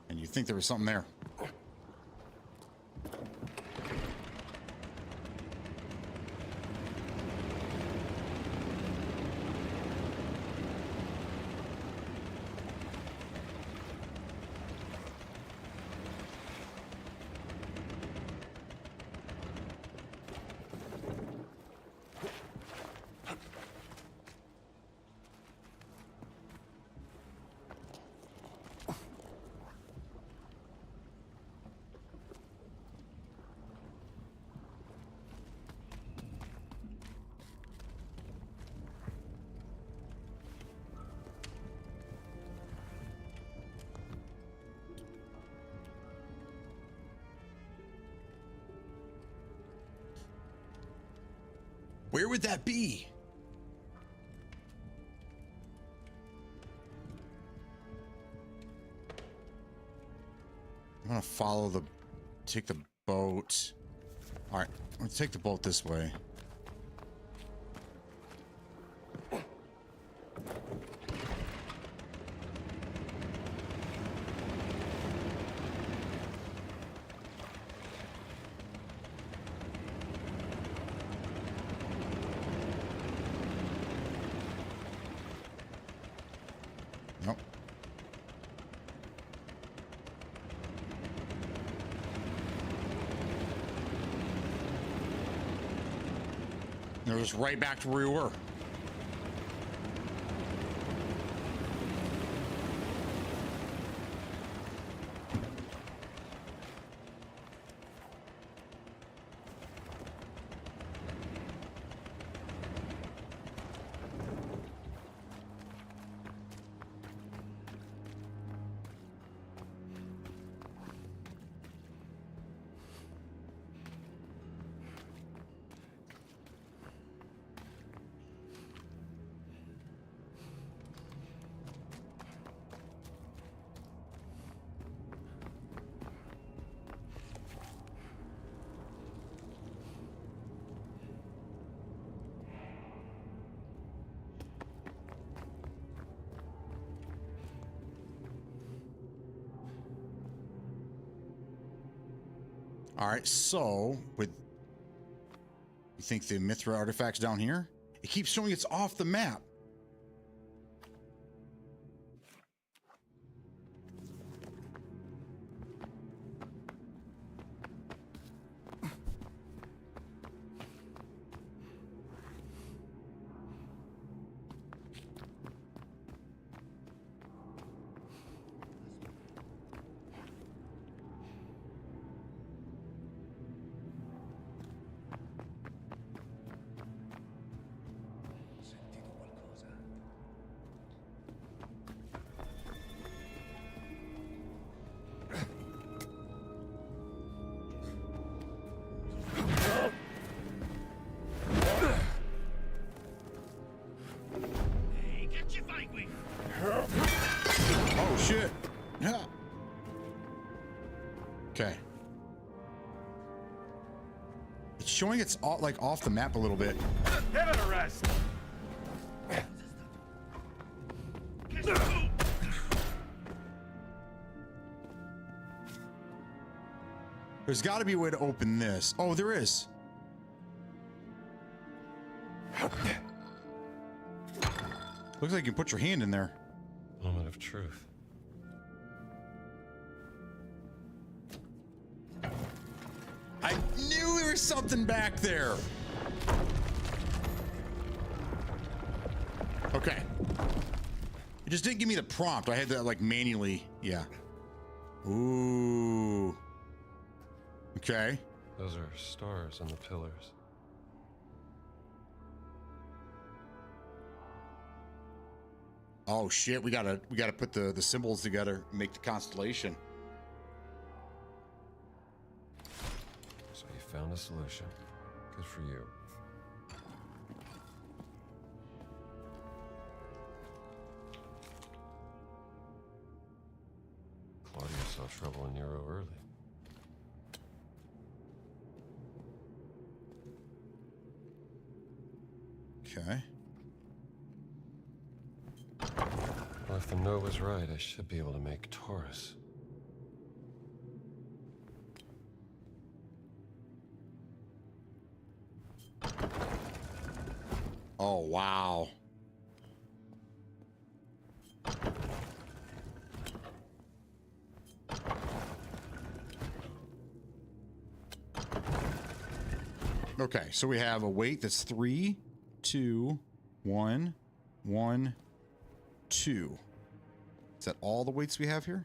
And you think there was something there. Where would that be? I'm gonna follow the... Take the boat. Alright, let's take the boat this way. Nope. They're just right back to where we were. All right, so with you think the Mithra artifact's down here? It keeps showing it's off the map. Oh shit. Yeah. Okay. It's showing it's all, like off the map a little bit. Give it a rest. There's got to be a way to open this. Oh, there is. Looks like you can put your hand in there. Moment of truth. I knew there was something back there. Okay. It just didn't give me the prompt. I had to like manually, yeah. Ooh. Okay. Those are stars on the pillars. Oh shit, we gotta put the symbols together, make the constellation. So you found a solution. Good for you. Claudia saw trouble in Euro early. Okay. Well, if the note was right, I should be able to make Taurus. Oh, wow. Okay, so we have a weight that's 3, 2, 1, 1, 2. Is that all the weights we have here?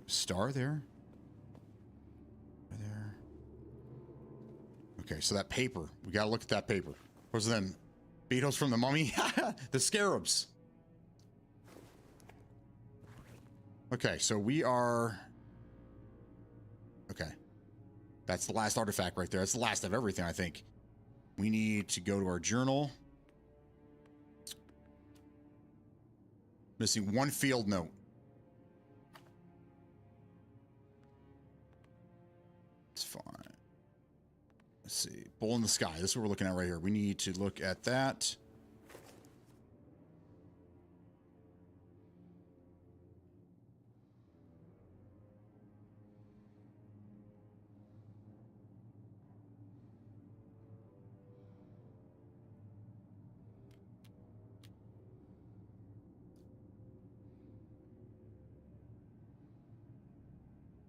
Star there. There. Okay, so that paper. We gotta look at that paper. What's them? Beetles from the Mummy? The scarabs. Okay, so we are... Okay. That's the last artifact right there. That's the last of everything, I think. We need to go to our journal. Missing one field note. It's fine. Let's see. Bull in the sky. This is what we're looking at right here. We need to look at that.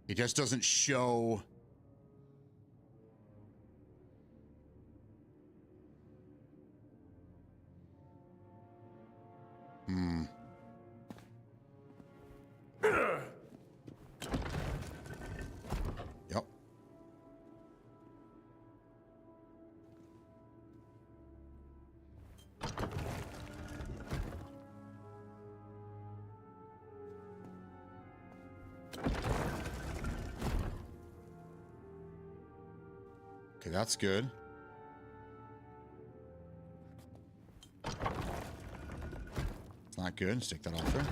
It just doesn't show. Yep. Okay, that's good. It's not good. Let's take that off there.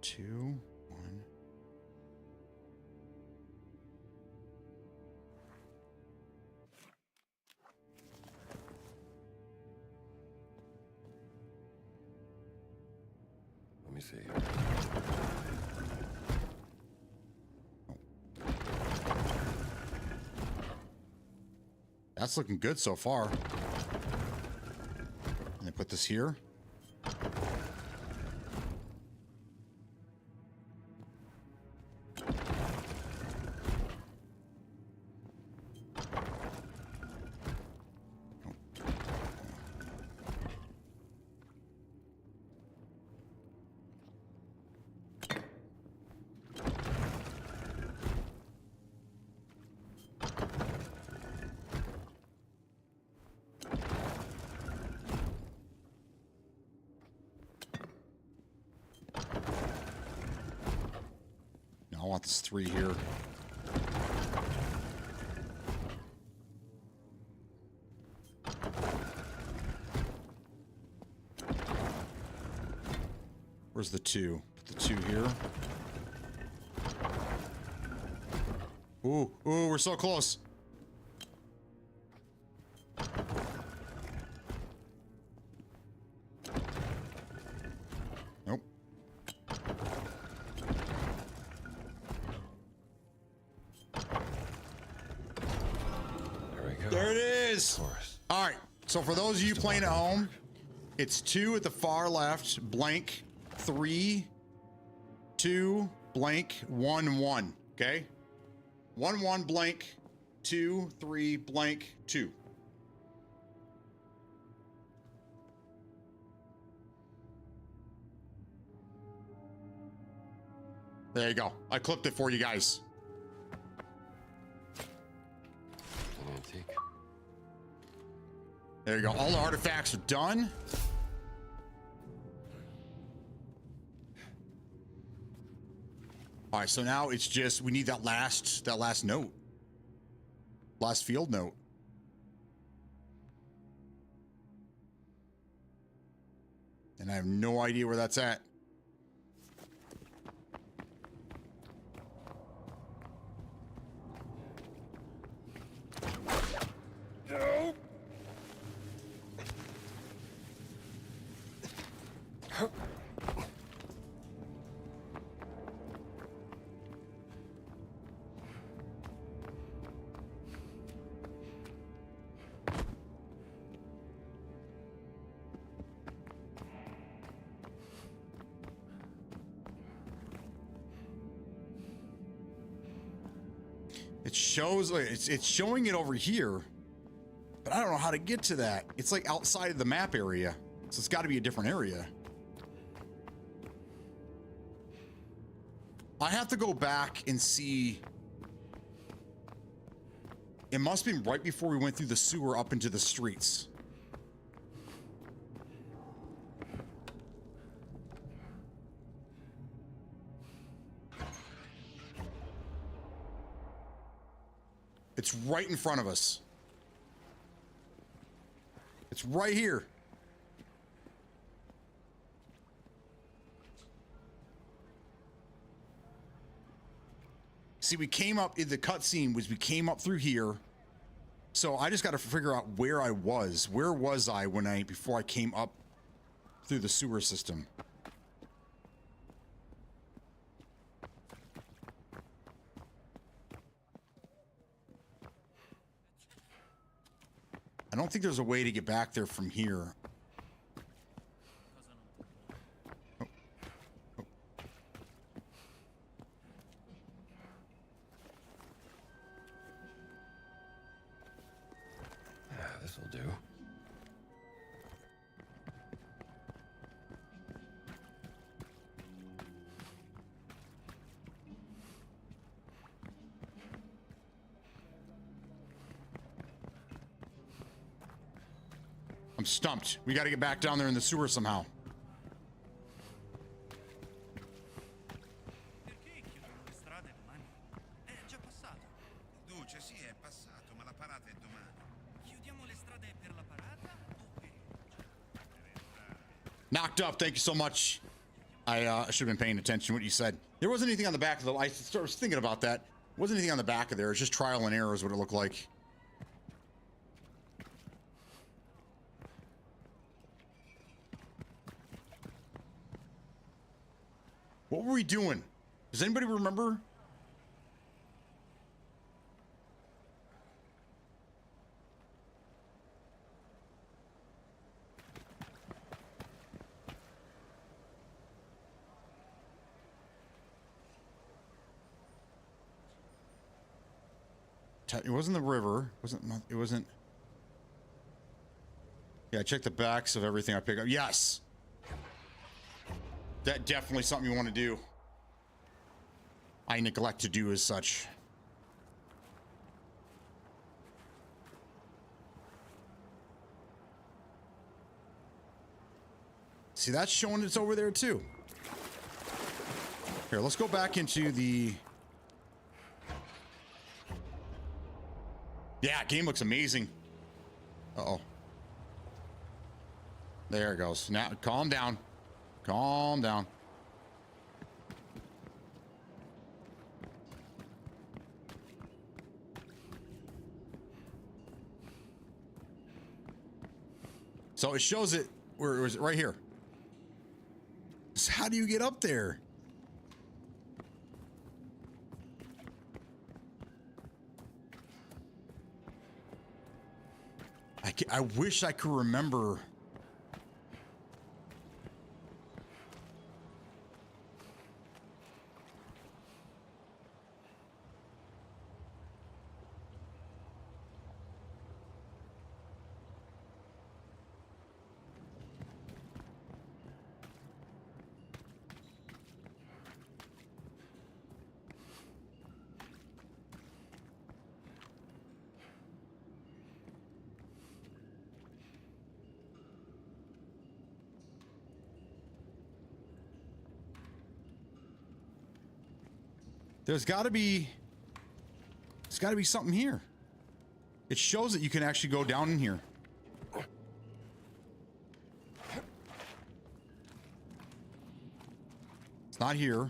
2, 1. Let me see. That's looking good so far. And then put this here. I want this 3 here. Where's the 2? Put the 2 here. Ooh, ooh, we're so close. Nope. There it is. All right. So for those of you playing at home, it's 2 at the far left, blank 3, 2, blank 1, 1. Okay. 1, 1, blank 2, 3, blank 2. There you go. I clipped it for you guys. Antique. There you go. All the artifacts are done. All right, so now it's just we need that last note. Last field note. And I have no idea where that's at. It shows it's showing it over here, but I don't know how to get to that. It's like outside of the map area, so it's got to be a different area. I have to go back and see. It must have been right before we went through the sewer up into the streets. It's right in front of us. It's right here. See, we came up in the cutscene was we came up through here. So I just got to figure out where I was. Where was I before I came up through the sewer system? I don't think there's a way to get back there from here. Oh. Oh. This'll do. I'm stumped. We got to get back down there in the sewer somehow. Perché chiudono le strade domani? È già passato. Duce, sì, è passato, ma la parata è domani. Chiudiamo le strade per la parata o per il Knocked up. Thank you so much. I should have been paying attention to what you said. There wasn't anything on the back of the... I was thinking about that. Wasn't anything on the back of there. It's just trial and error is what it looked like. What were we doing? Does anybody remember? It wasn't the river. It wasn't. Yeah, check the backs of everything I pick up. Yes. That definitely something you want to do. I neglect to do as such. See, that's showing it's over there too. Here, let's go back into the... Yeah, game looks amazing. Uh-oh. There it goes. Now, calm down. Calm down. So it shows it, where was it? Right here. So how do you get up there? I wish I could remember. There's got to be something here. It shows that you can actually go down in here. It's not here.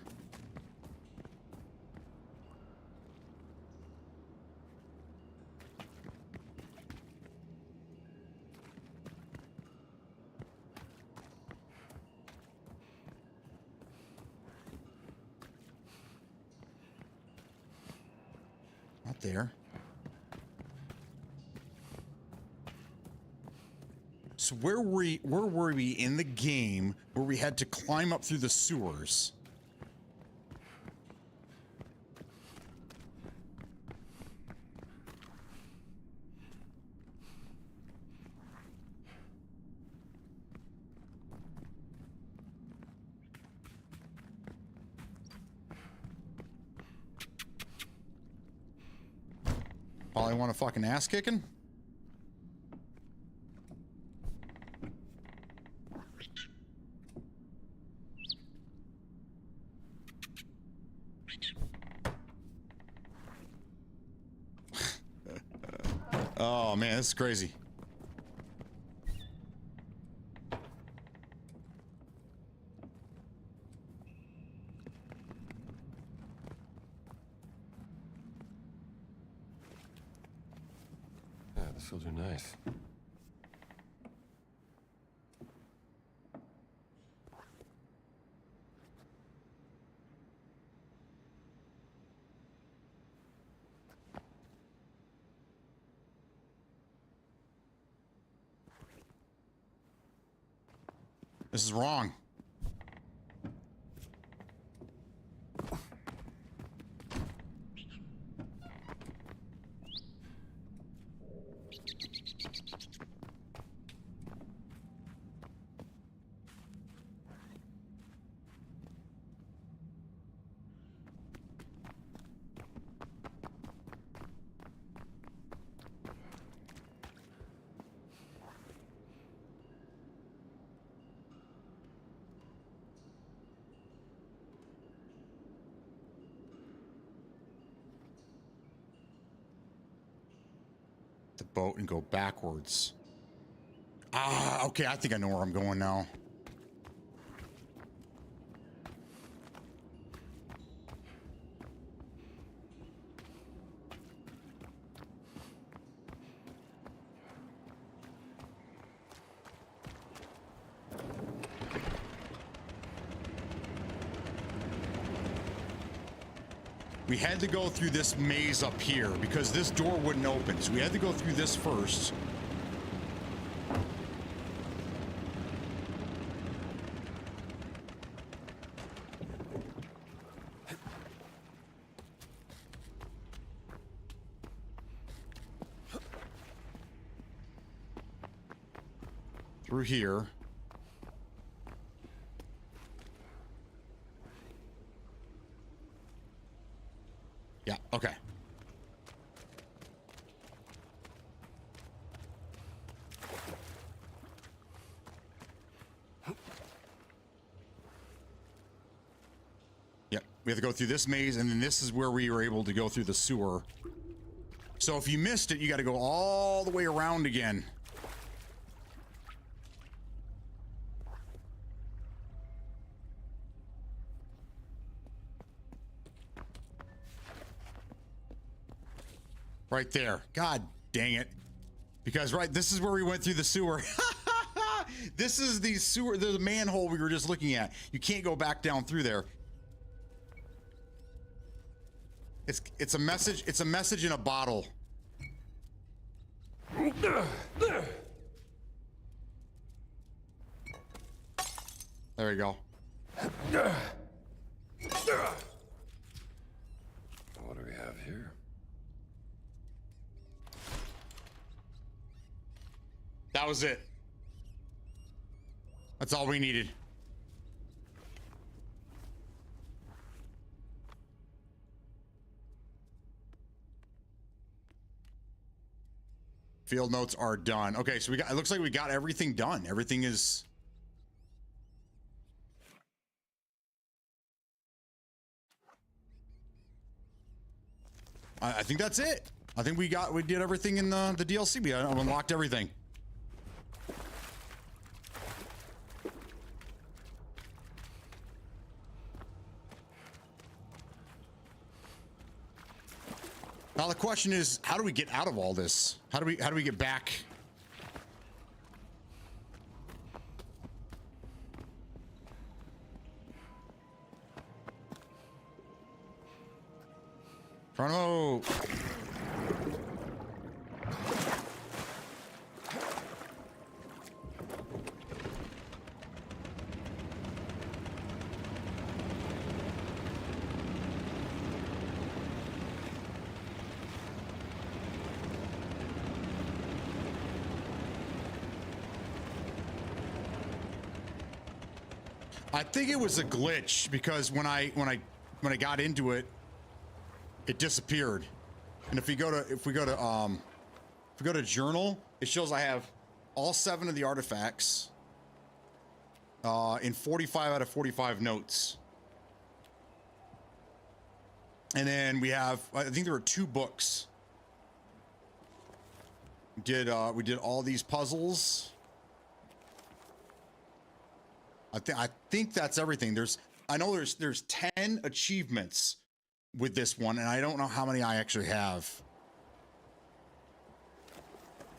Not there. So where were we in the game where we had to climb up through the sewers? Probably want a fucking ass kicking. Oh man, this is crazy. Yeah, this will do nice. This is wrong. The boat and go backwards. Ah, okay, I think I know where I'm going now. we had to go through this maze up here because this door wouldn't open. So we had to go through this first. Through here. Yeah, okay. Yep, we have to go through this maze, and then this is where we were able to go through the sewer. So if you missed it, you got to go all the way around again. Right there. God dang it. Because, right, this is where we went through the sewer. This is the sewer, the manhole we were just looking at. You can't go back down through there. It's a message in a bottle. There we go. What do we have here? That was it. That's all we needed. Field notes are done. Okay, so we got, it looks like we got everything done. Everything is... I think that's it. I think we did everything in the DLC. We unlocked everything. Now the question is, how do we get out of all this? How do we get back? Chrono. I think it was a glitch because when I got into it, it disappeared. And if we go to journal, it shows I have all 7 of the artifacts in 45 out of 45 notes. And then we have, I think there were 2 books. We did all these puzzles. I think that's everything. I know there's 10 achievements with this one, and I don't know how many I actually have.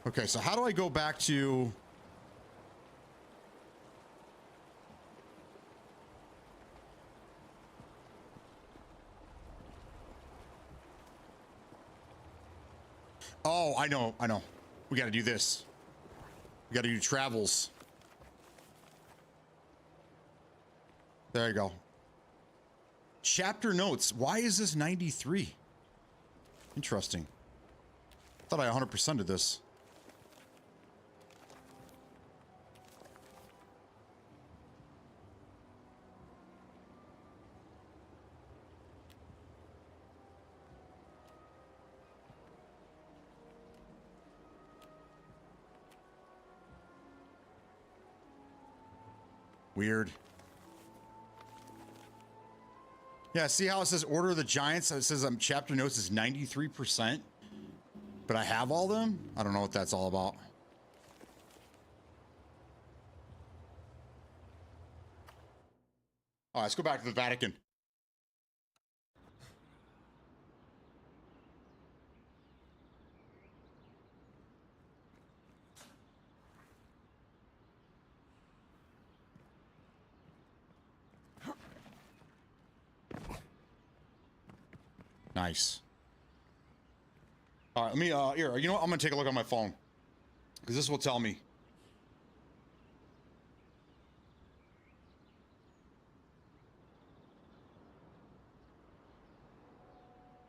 Okay, so how do I go back to... Oh, I know. We got to do this. We got to do travels. There you go. Chapter notes. Why is this 93? Interesting. Thought I 100%ed this. Weird. Yeah, see how it says Order of the Giants? It says chapter notes is 93%, but I have all them? I don't know what that's all about. All right, let's go back to the Vatican. Nice. All right, let me, here, you know what? I'm gonna take a look on my phone. Because this will tell me.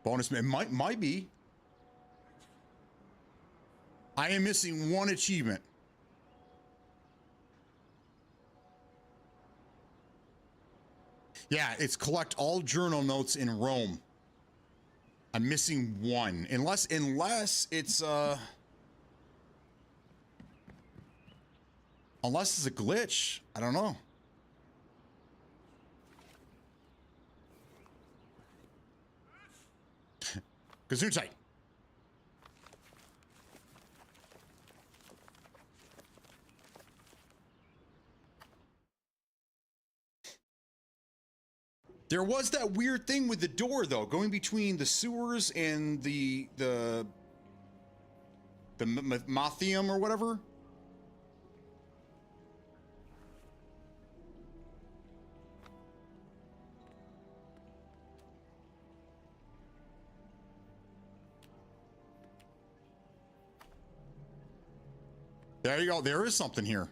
Bonus, it might be. I am missing one achievement. Yeah, it's collect all journal notes in Rome. I'm missing one. Unless it's unless it's a glitch. I don't know. Gesundheit. There was that weird thing with the door, though, going between the sewers and the Mathium or whatever. There you go. There is something here.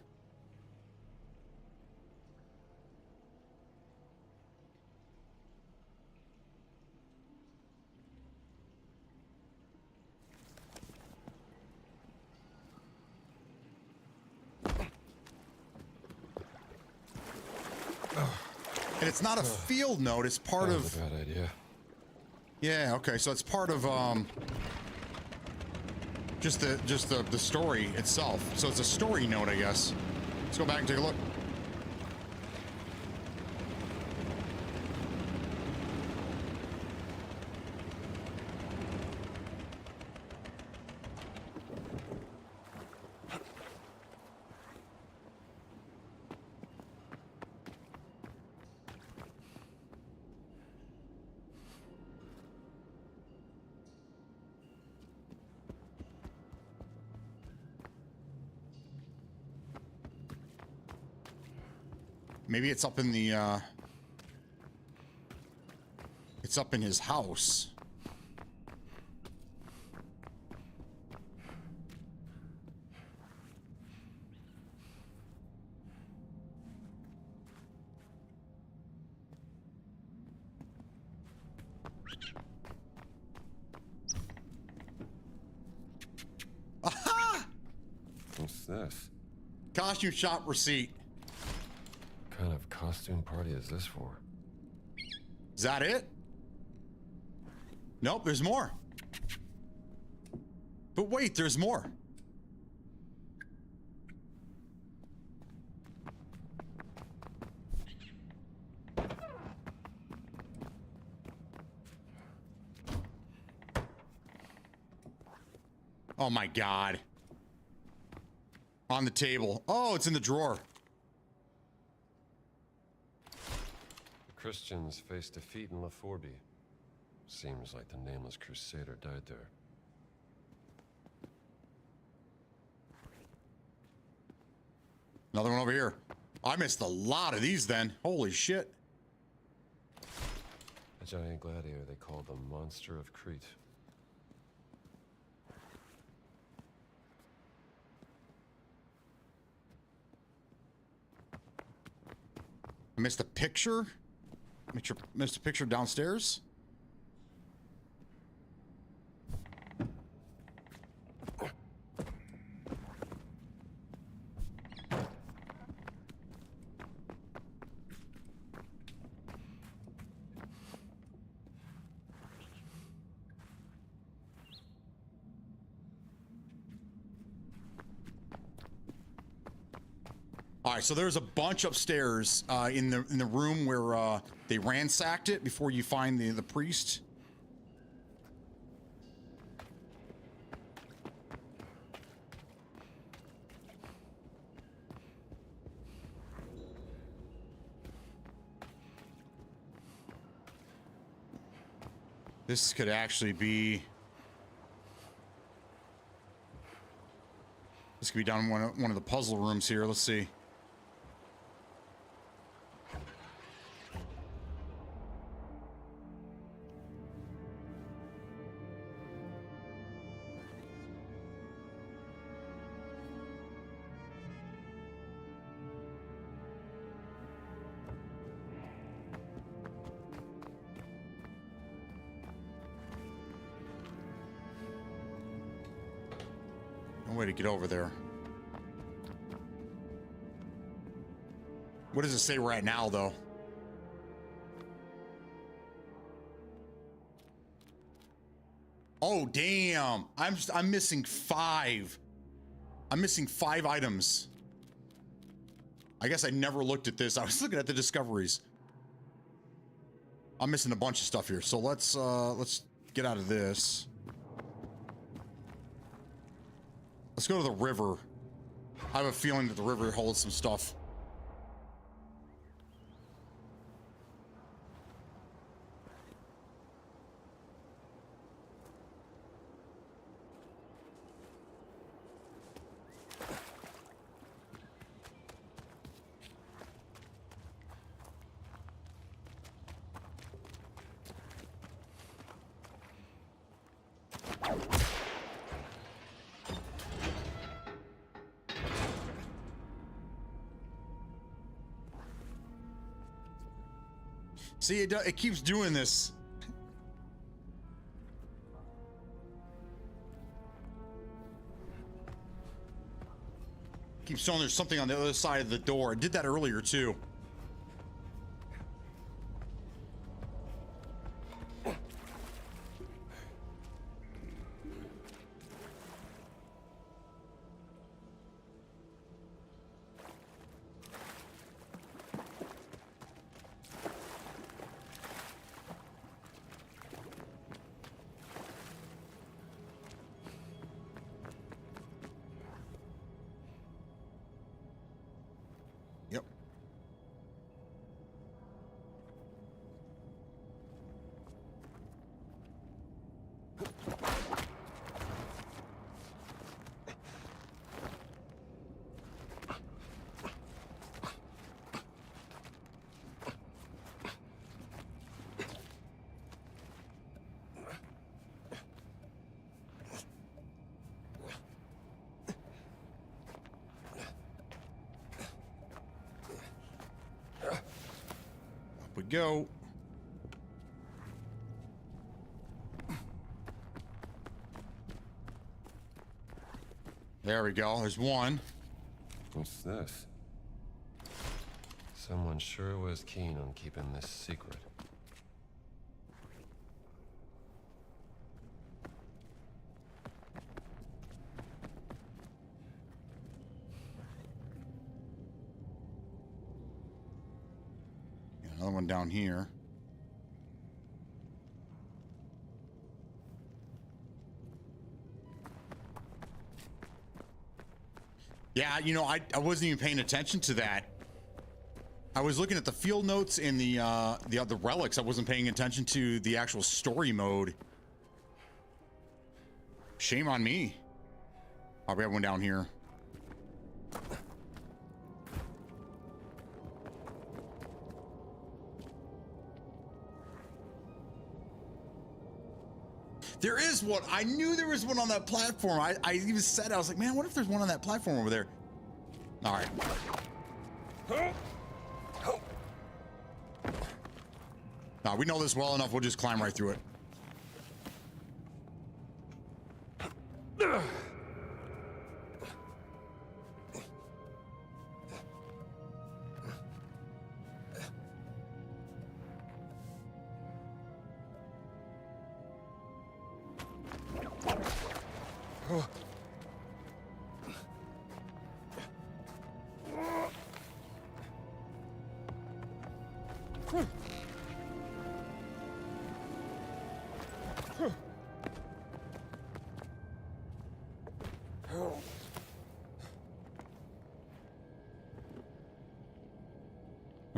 And it's not a field note, it's part of... That was a bad idea. Yeah, okay, so it's part of, just the story itself. So it's a story note, I guess. Let's go back and take a look. Maybe it's up in the, it's up in his house. Aha! What's this? Costume shop receipt. What kind of costume party is this for? Is that it? Nope, there's more. But wait, there's more. Oh my God. On the table. Oh, it's in the drawer. Christians faced defeat in Laforby. Seems like the nameless crusader died there. Another one over here. I missed a lot of these then. Holy shit. A giant gladiator they called the Monster of Crete. I missed a picture. Missed a picture downstairs. All right, so there's a bunch upstairs in the room where they ransacked it before you find the priest. This could actually be. This could be down in one of the puzzle rooms here. Let's see. No way to get over there. What does it say we're at now, though? Oh, damn. I'm missing 5. I'm missing 5 items. I guess I never looked at this. I was looking at the discoveries. I'm missing a bunch of stuff here. So let's get out of this. Let's go to the river. I have a feeling that the river holds some stuff. See, it keeps doing this. Keeps showing there's something on the other side of the door. It did that earlier too. Yep. We go. There we go. There's one. What's this? Someone sure was keen on keeping this secret. Another one down here. Yeah, you know, I wasn't even paying attention to that. I was looking at the field notes in the other relics. I wasn't paying attention to the actual story mode. Shame on me. Oh, we have one down here. There is one. I knew there was one on that platform. I even said, I was like, man, what if there's one on that platform over there? All right. No, we know this well enough. We'll just climb right through it.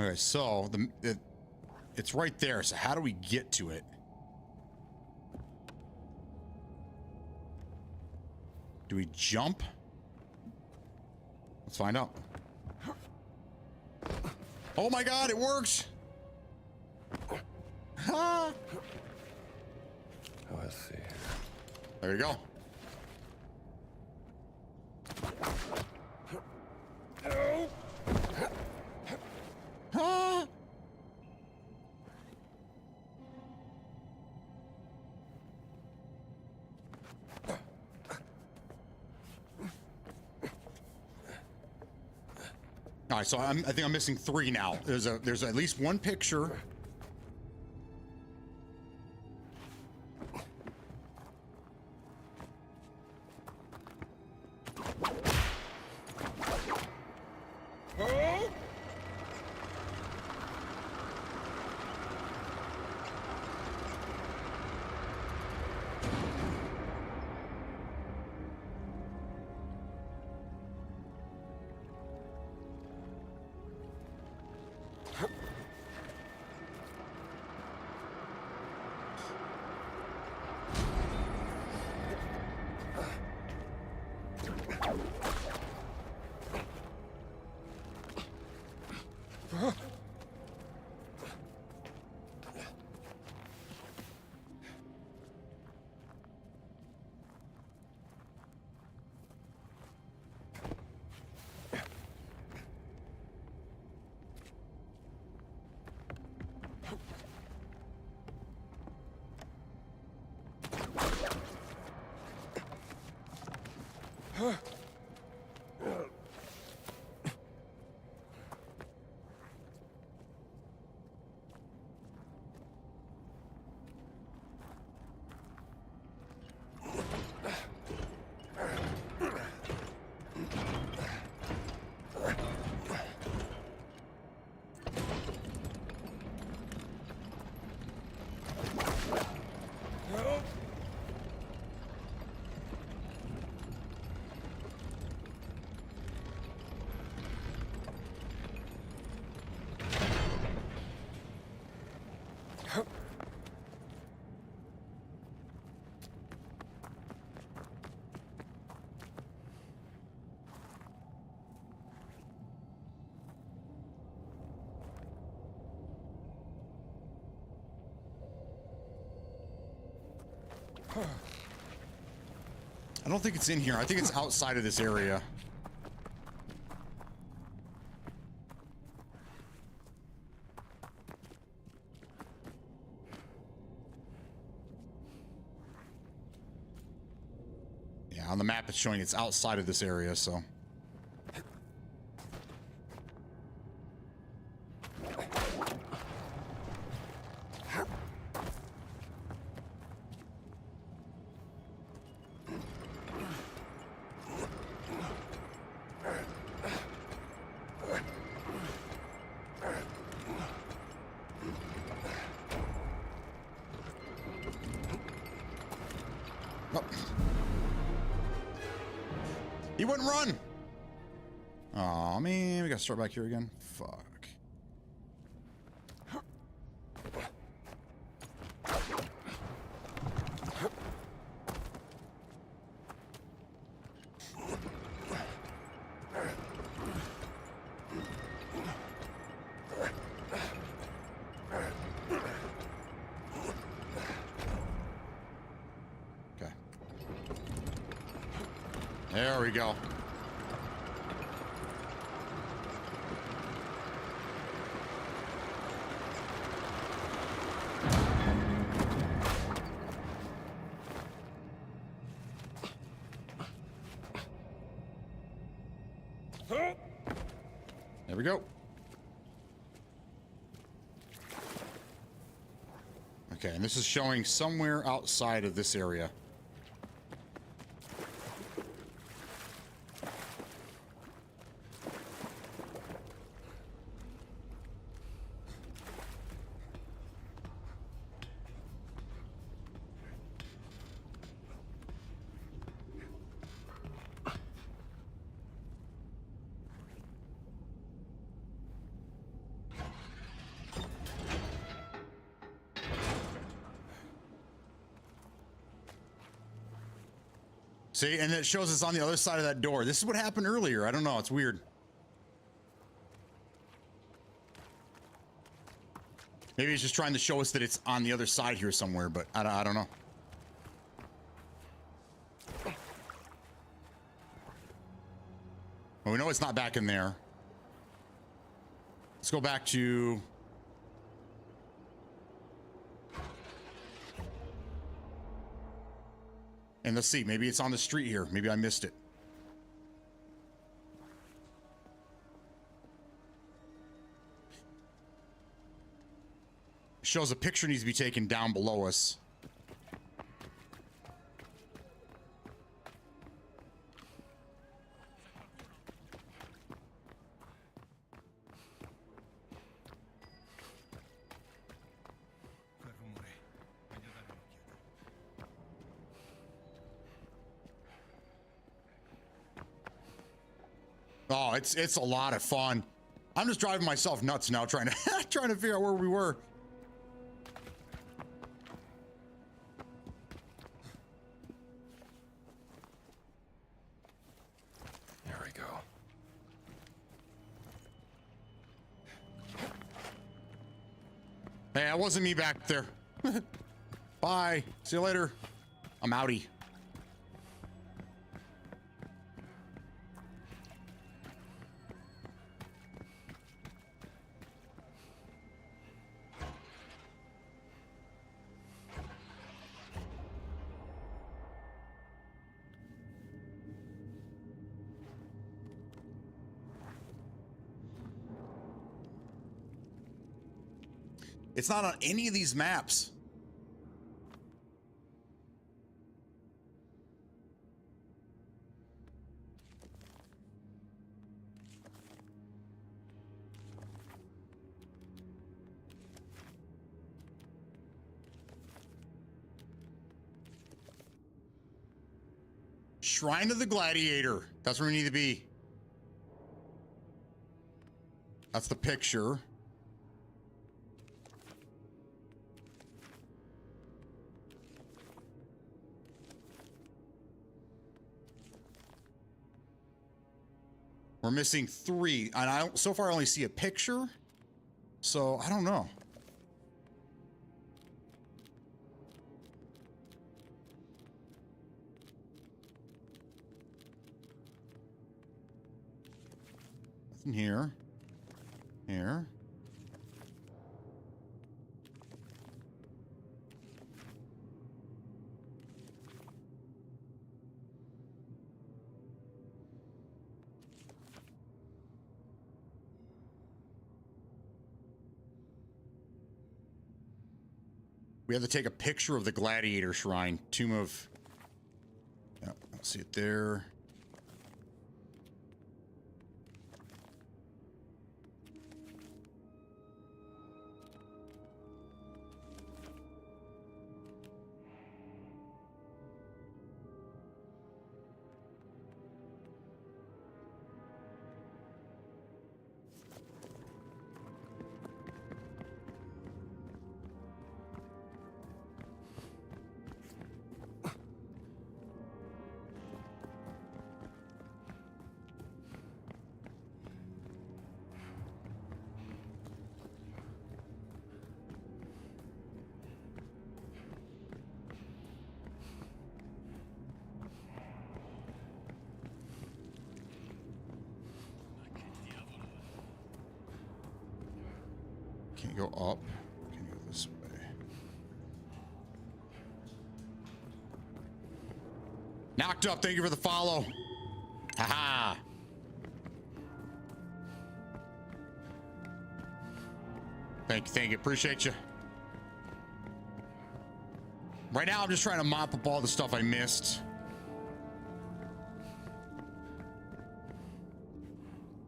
Okay, so it's right there. So how do we get to it? Do we jump? Let's find out. Oh my God, it works! Ah. Let's see. There you go. Ah. All right, so I think I'm missing 3 now. There's at least 1 picture. I don't think it's in here. I think it's outside of this area. Yeah, on the map it's showing it's outside of this area, so. He wouldn't run. Oh man, we gotta start back here again. Fuck. There we go. There we go. Okay, and this is showing somewhere outside of this area. See, and it shows us on the other side of that door. This is what happened earlier. I don't know. It's weird. Maybe it's just trying to show us that it's on the other side here somewhere, but I don't know. Well, we know it's not back in there. Let's go back to... And let's see, maybe it's on the street here. Maybe I missed it. Shows a picture needs to be taken down below us. Oh, it's a lot of fun. I'm just driving myself nuts now trying to trying to figure out where we were. There we go. Hey, that wasn't me back there. Bye. See you later. I'm outie. It's not on any of these maps. Shrine of the Gladiator. That's where we need to be. That's the picture. We're missing 3, and so far I only see a picture, so I don't know. Nothing here. Here. We have to take a picture of the Gladiator Shrine. Tomb of... Yeah, I'll see it there. Can't go up. Can't go this way. Knocked up. Thank you for the follow. Haha. Thank you. Appreciate you. Right now, I'm just trying to mop up all the stuff I missed.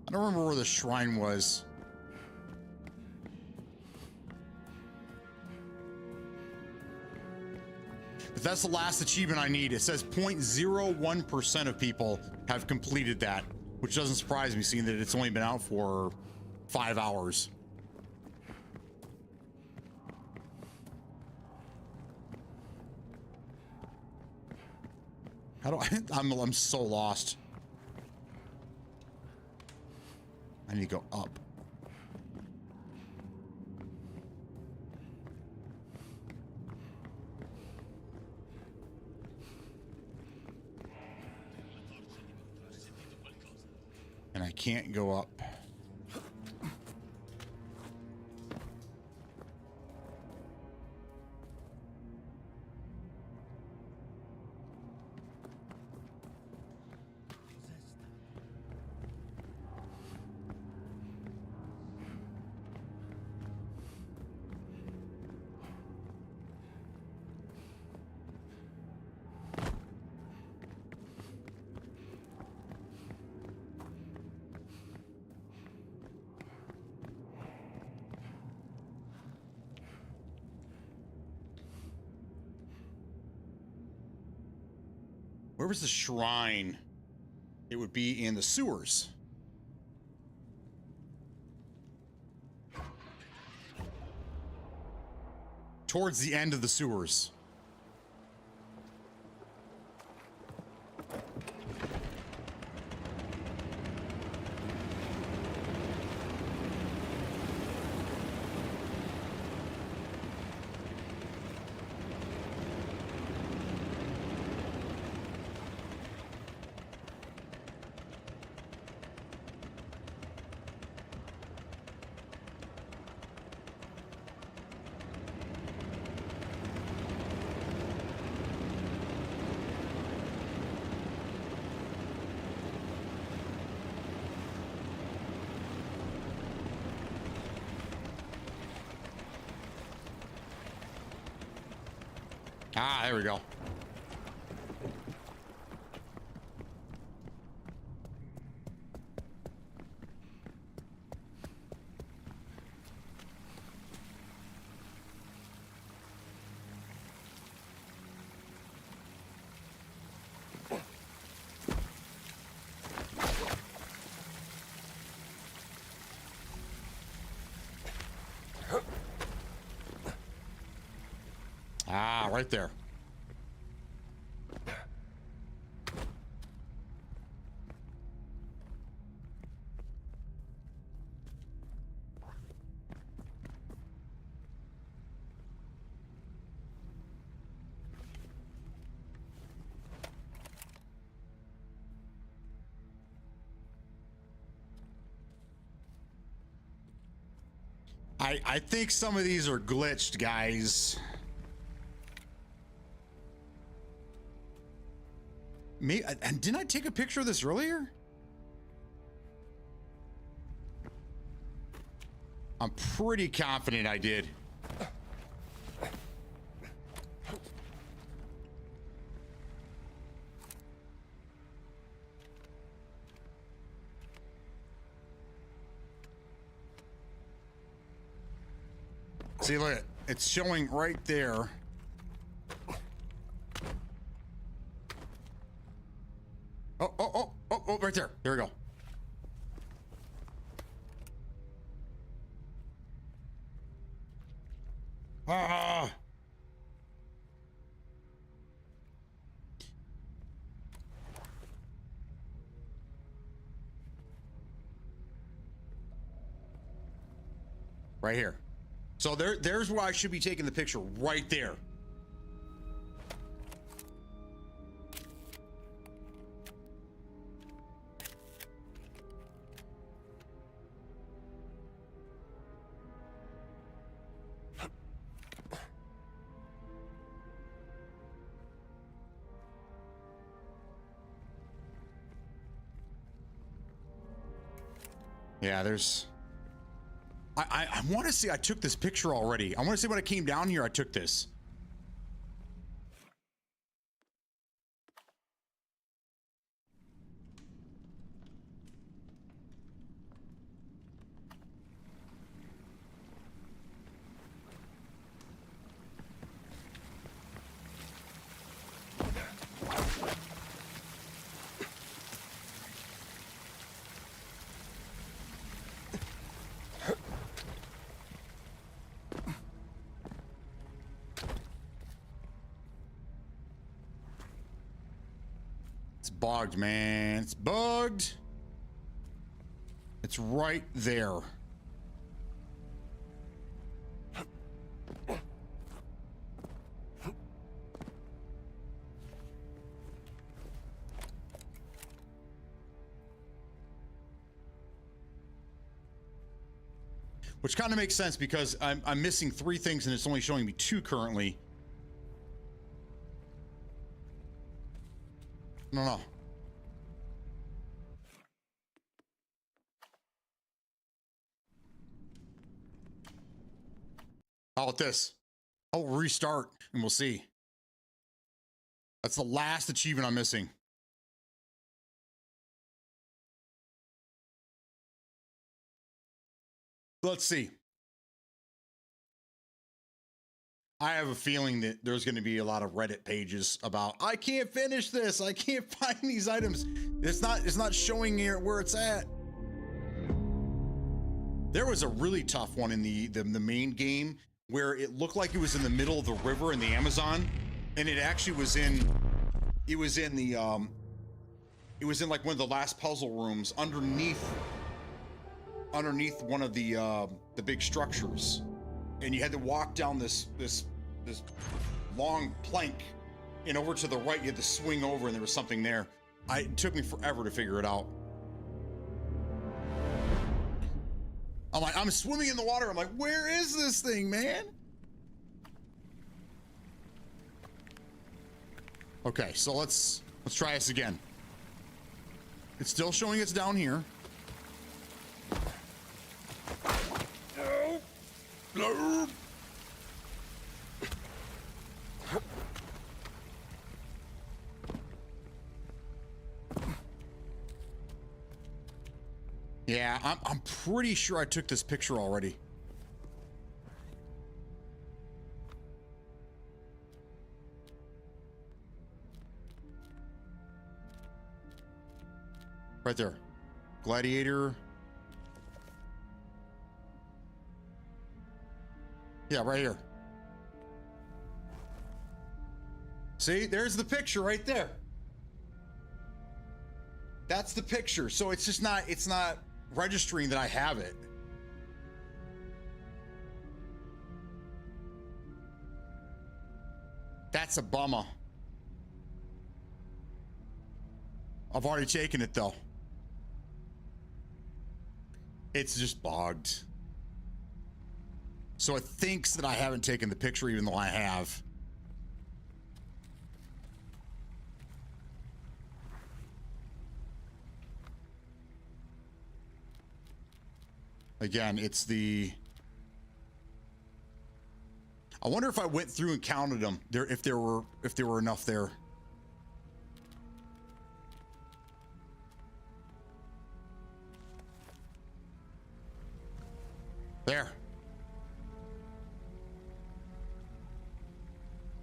I don't remember where the shrine was. But that's the last achievement I need. It says 0.01% of people have completed that, which doesn't surprise me, seeing that it's only been out for 5 hours. How do I'm so lost. I need to go up. And I can't go up. Where was the shrine? It would be in the sewers. Towards the end of the sewers. Ah, there we go. Ah, right there. I think some of these are glitched, guys. Me, and didn't I take a picture of this earlier? I'm pretty confident I did. See, look, it's showing right there. Oh, right there. There we go. Ah. Right here. So there's where I should be taking the picture, right there. Yeah, there's... I want to see I took this picture already. I want to see when I came down here I took this. It's bugged, man. It's bugged. It's right there. Which kind of makes sense because I'm missing 3 things and it's only showing me 2 currently. No. How about this? I'll restart and we'll see. That's the last achievement I'm missing. Let's see. I have a feeling that there's going to be a lot of Reddit pages about, I can't finish this. I can't find these items. It's not showing here where it's at. There was a really tough one in the main game where it looked like it was in the middle of the river in the Amazon, and it actually was in like one of the last puzzle rooms underneath one of the big structures, and you had to walk down this long plank, and over to the right you had to swing over, and there was something there. It took me forever to figure it out. I'm swimming in the water. I'm like, where is this thing, man? Okay, so let's try this again. It's still showing it's down here. No. No. Yeah, I'm pretty sure I took this picture already. Right there. Gladiator. Yeah, right here. See, there's the picture right there. That's the picture. So it's just not, it's not registering that I have it. That's a bummer. I've already taken it though. It's just bogged. So it thinks that I haven't taken the picture even though I have. Again, it's the... I wonder if I went through and counted them there, if there were enough there. There.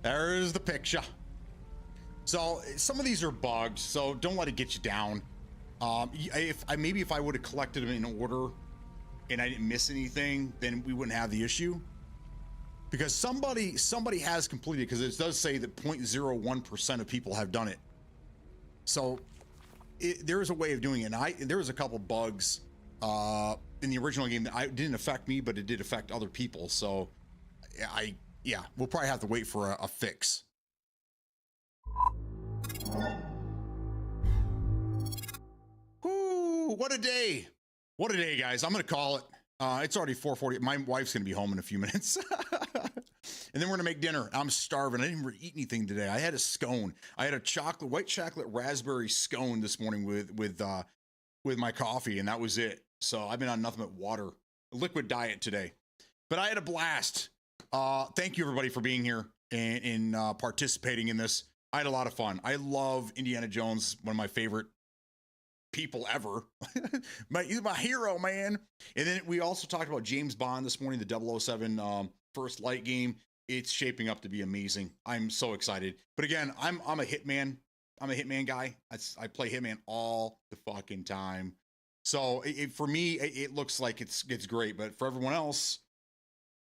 There's the picture. So some of these are bugged, so don't let it get you down. Maybe if I would have collected them in order and I didn't miss anything, then we wouldn't have the issue. Because somebody has completed, because it does say that 0.01% of people have done it. So there is a way of doing it. And there was a couple bugs in the original game that didn't affect me, but it did affect other people. So yeah, we'll probably have to wait for a fix. Whoo, what a day. What a day, guys. I'm going to call it. It's already 4:40. My wife's going to be home in a few minutes. And then we're going to make dinner. I'm starving. I didn't even eat anything today. I had a scone. I had a white chocolate raspberry scone this morning with my coffee, and that was it. So I've been on nothing but water. A liquid diet today. But I had a blast. Thank you, everybody, for being here and participating in this. I had a lot of fun. I love Indiana Jones, one of my favorite people ever. He's my hero, man. And then we also talked about James Bond this morning, the 007 First Light game. It's shaping up to be amazing. I'm so excited. But again, I'm a Hitman. I'm a Hitman guy. I play Hitman all the fucking time. So for me, it looks like it's great. But for everyone else,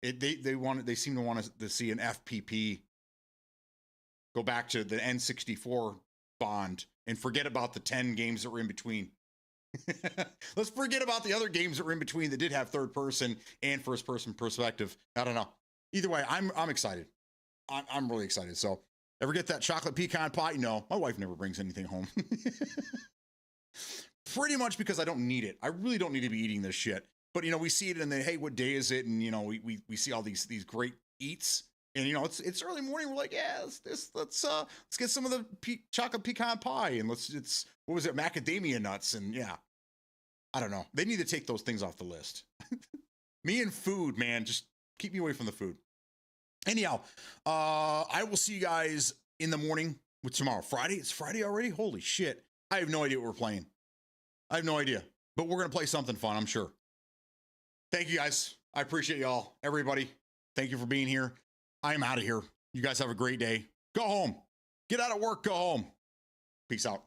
they seem to want to see an FPP. Go back to the N64 Bond and forget about the 10 games that were in between. Let's forget about the other games that were in between that did have third person and first person perspective. I don't know. Either way, I'm excited. I'm really excited. So ever get that chocolate pecan pie? No, my wife never brings anything home. Pretty much because I don't need it. I really don't need to be eating this shit. But we see it and then, hey, what day is it? And we see all these great eats. And it's early morning. We're like, yeah, let's get some of the chocolate pecan pie, and what was it, macadamia nuts, and yeah, I don't know. They need to take those things off the list. Me and food, man, just keep me away from the food. Anyhow, I will see you guys in the morning with tomorrow. Friday? It's Friday already? Holy shit! I have no idea what we're playing. I have no idea, but we're gonna play something fun, I'm sure. Thank you guys. I appreciate y'all, everybody. Thank you for being here. I'm out of here. You guys have a great day. Go home. Get out of work. Go home. Peace out.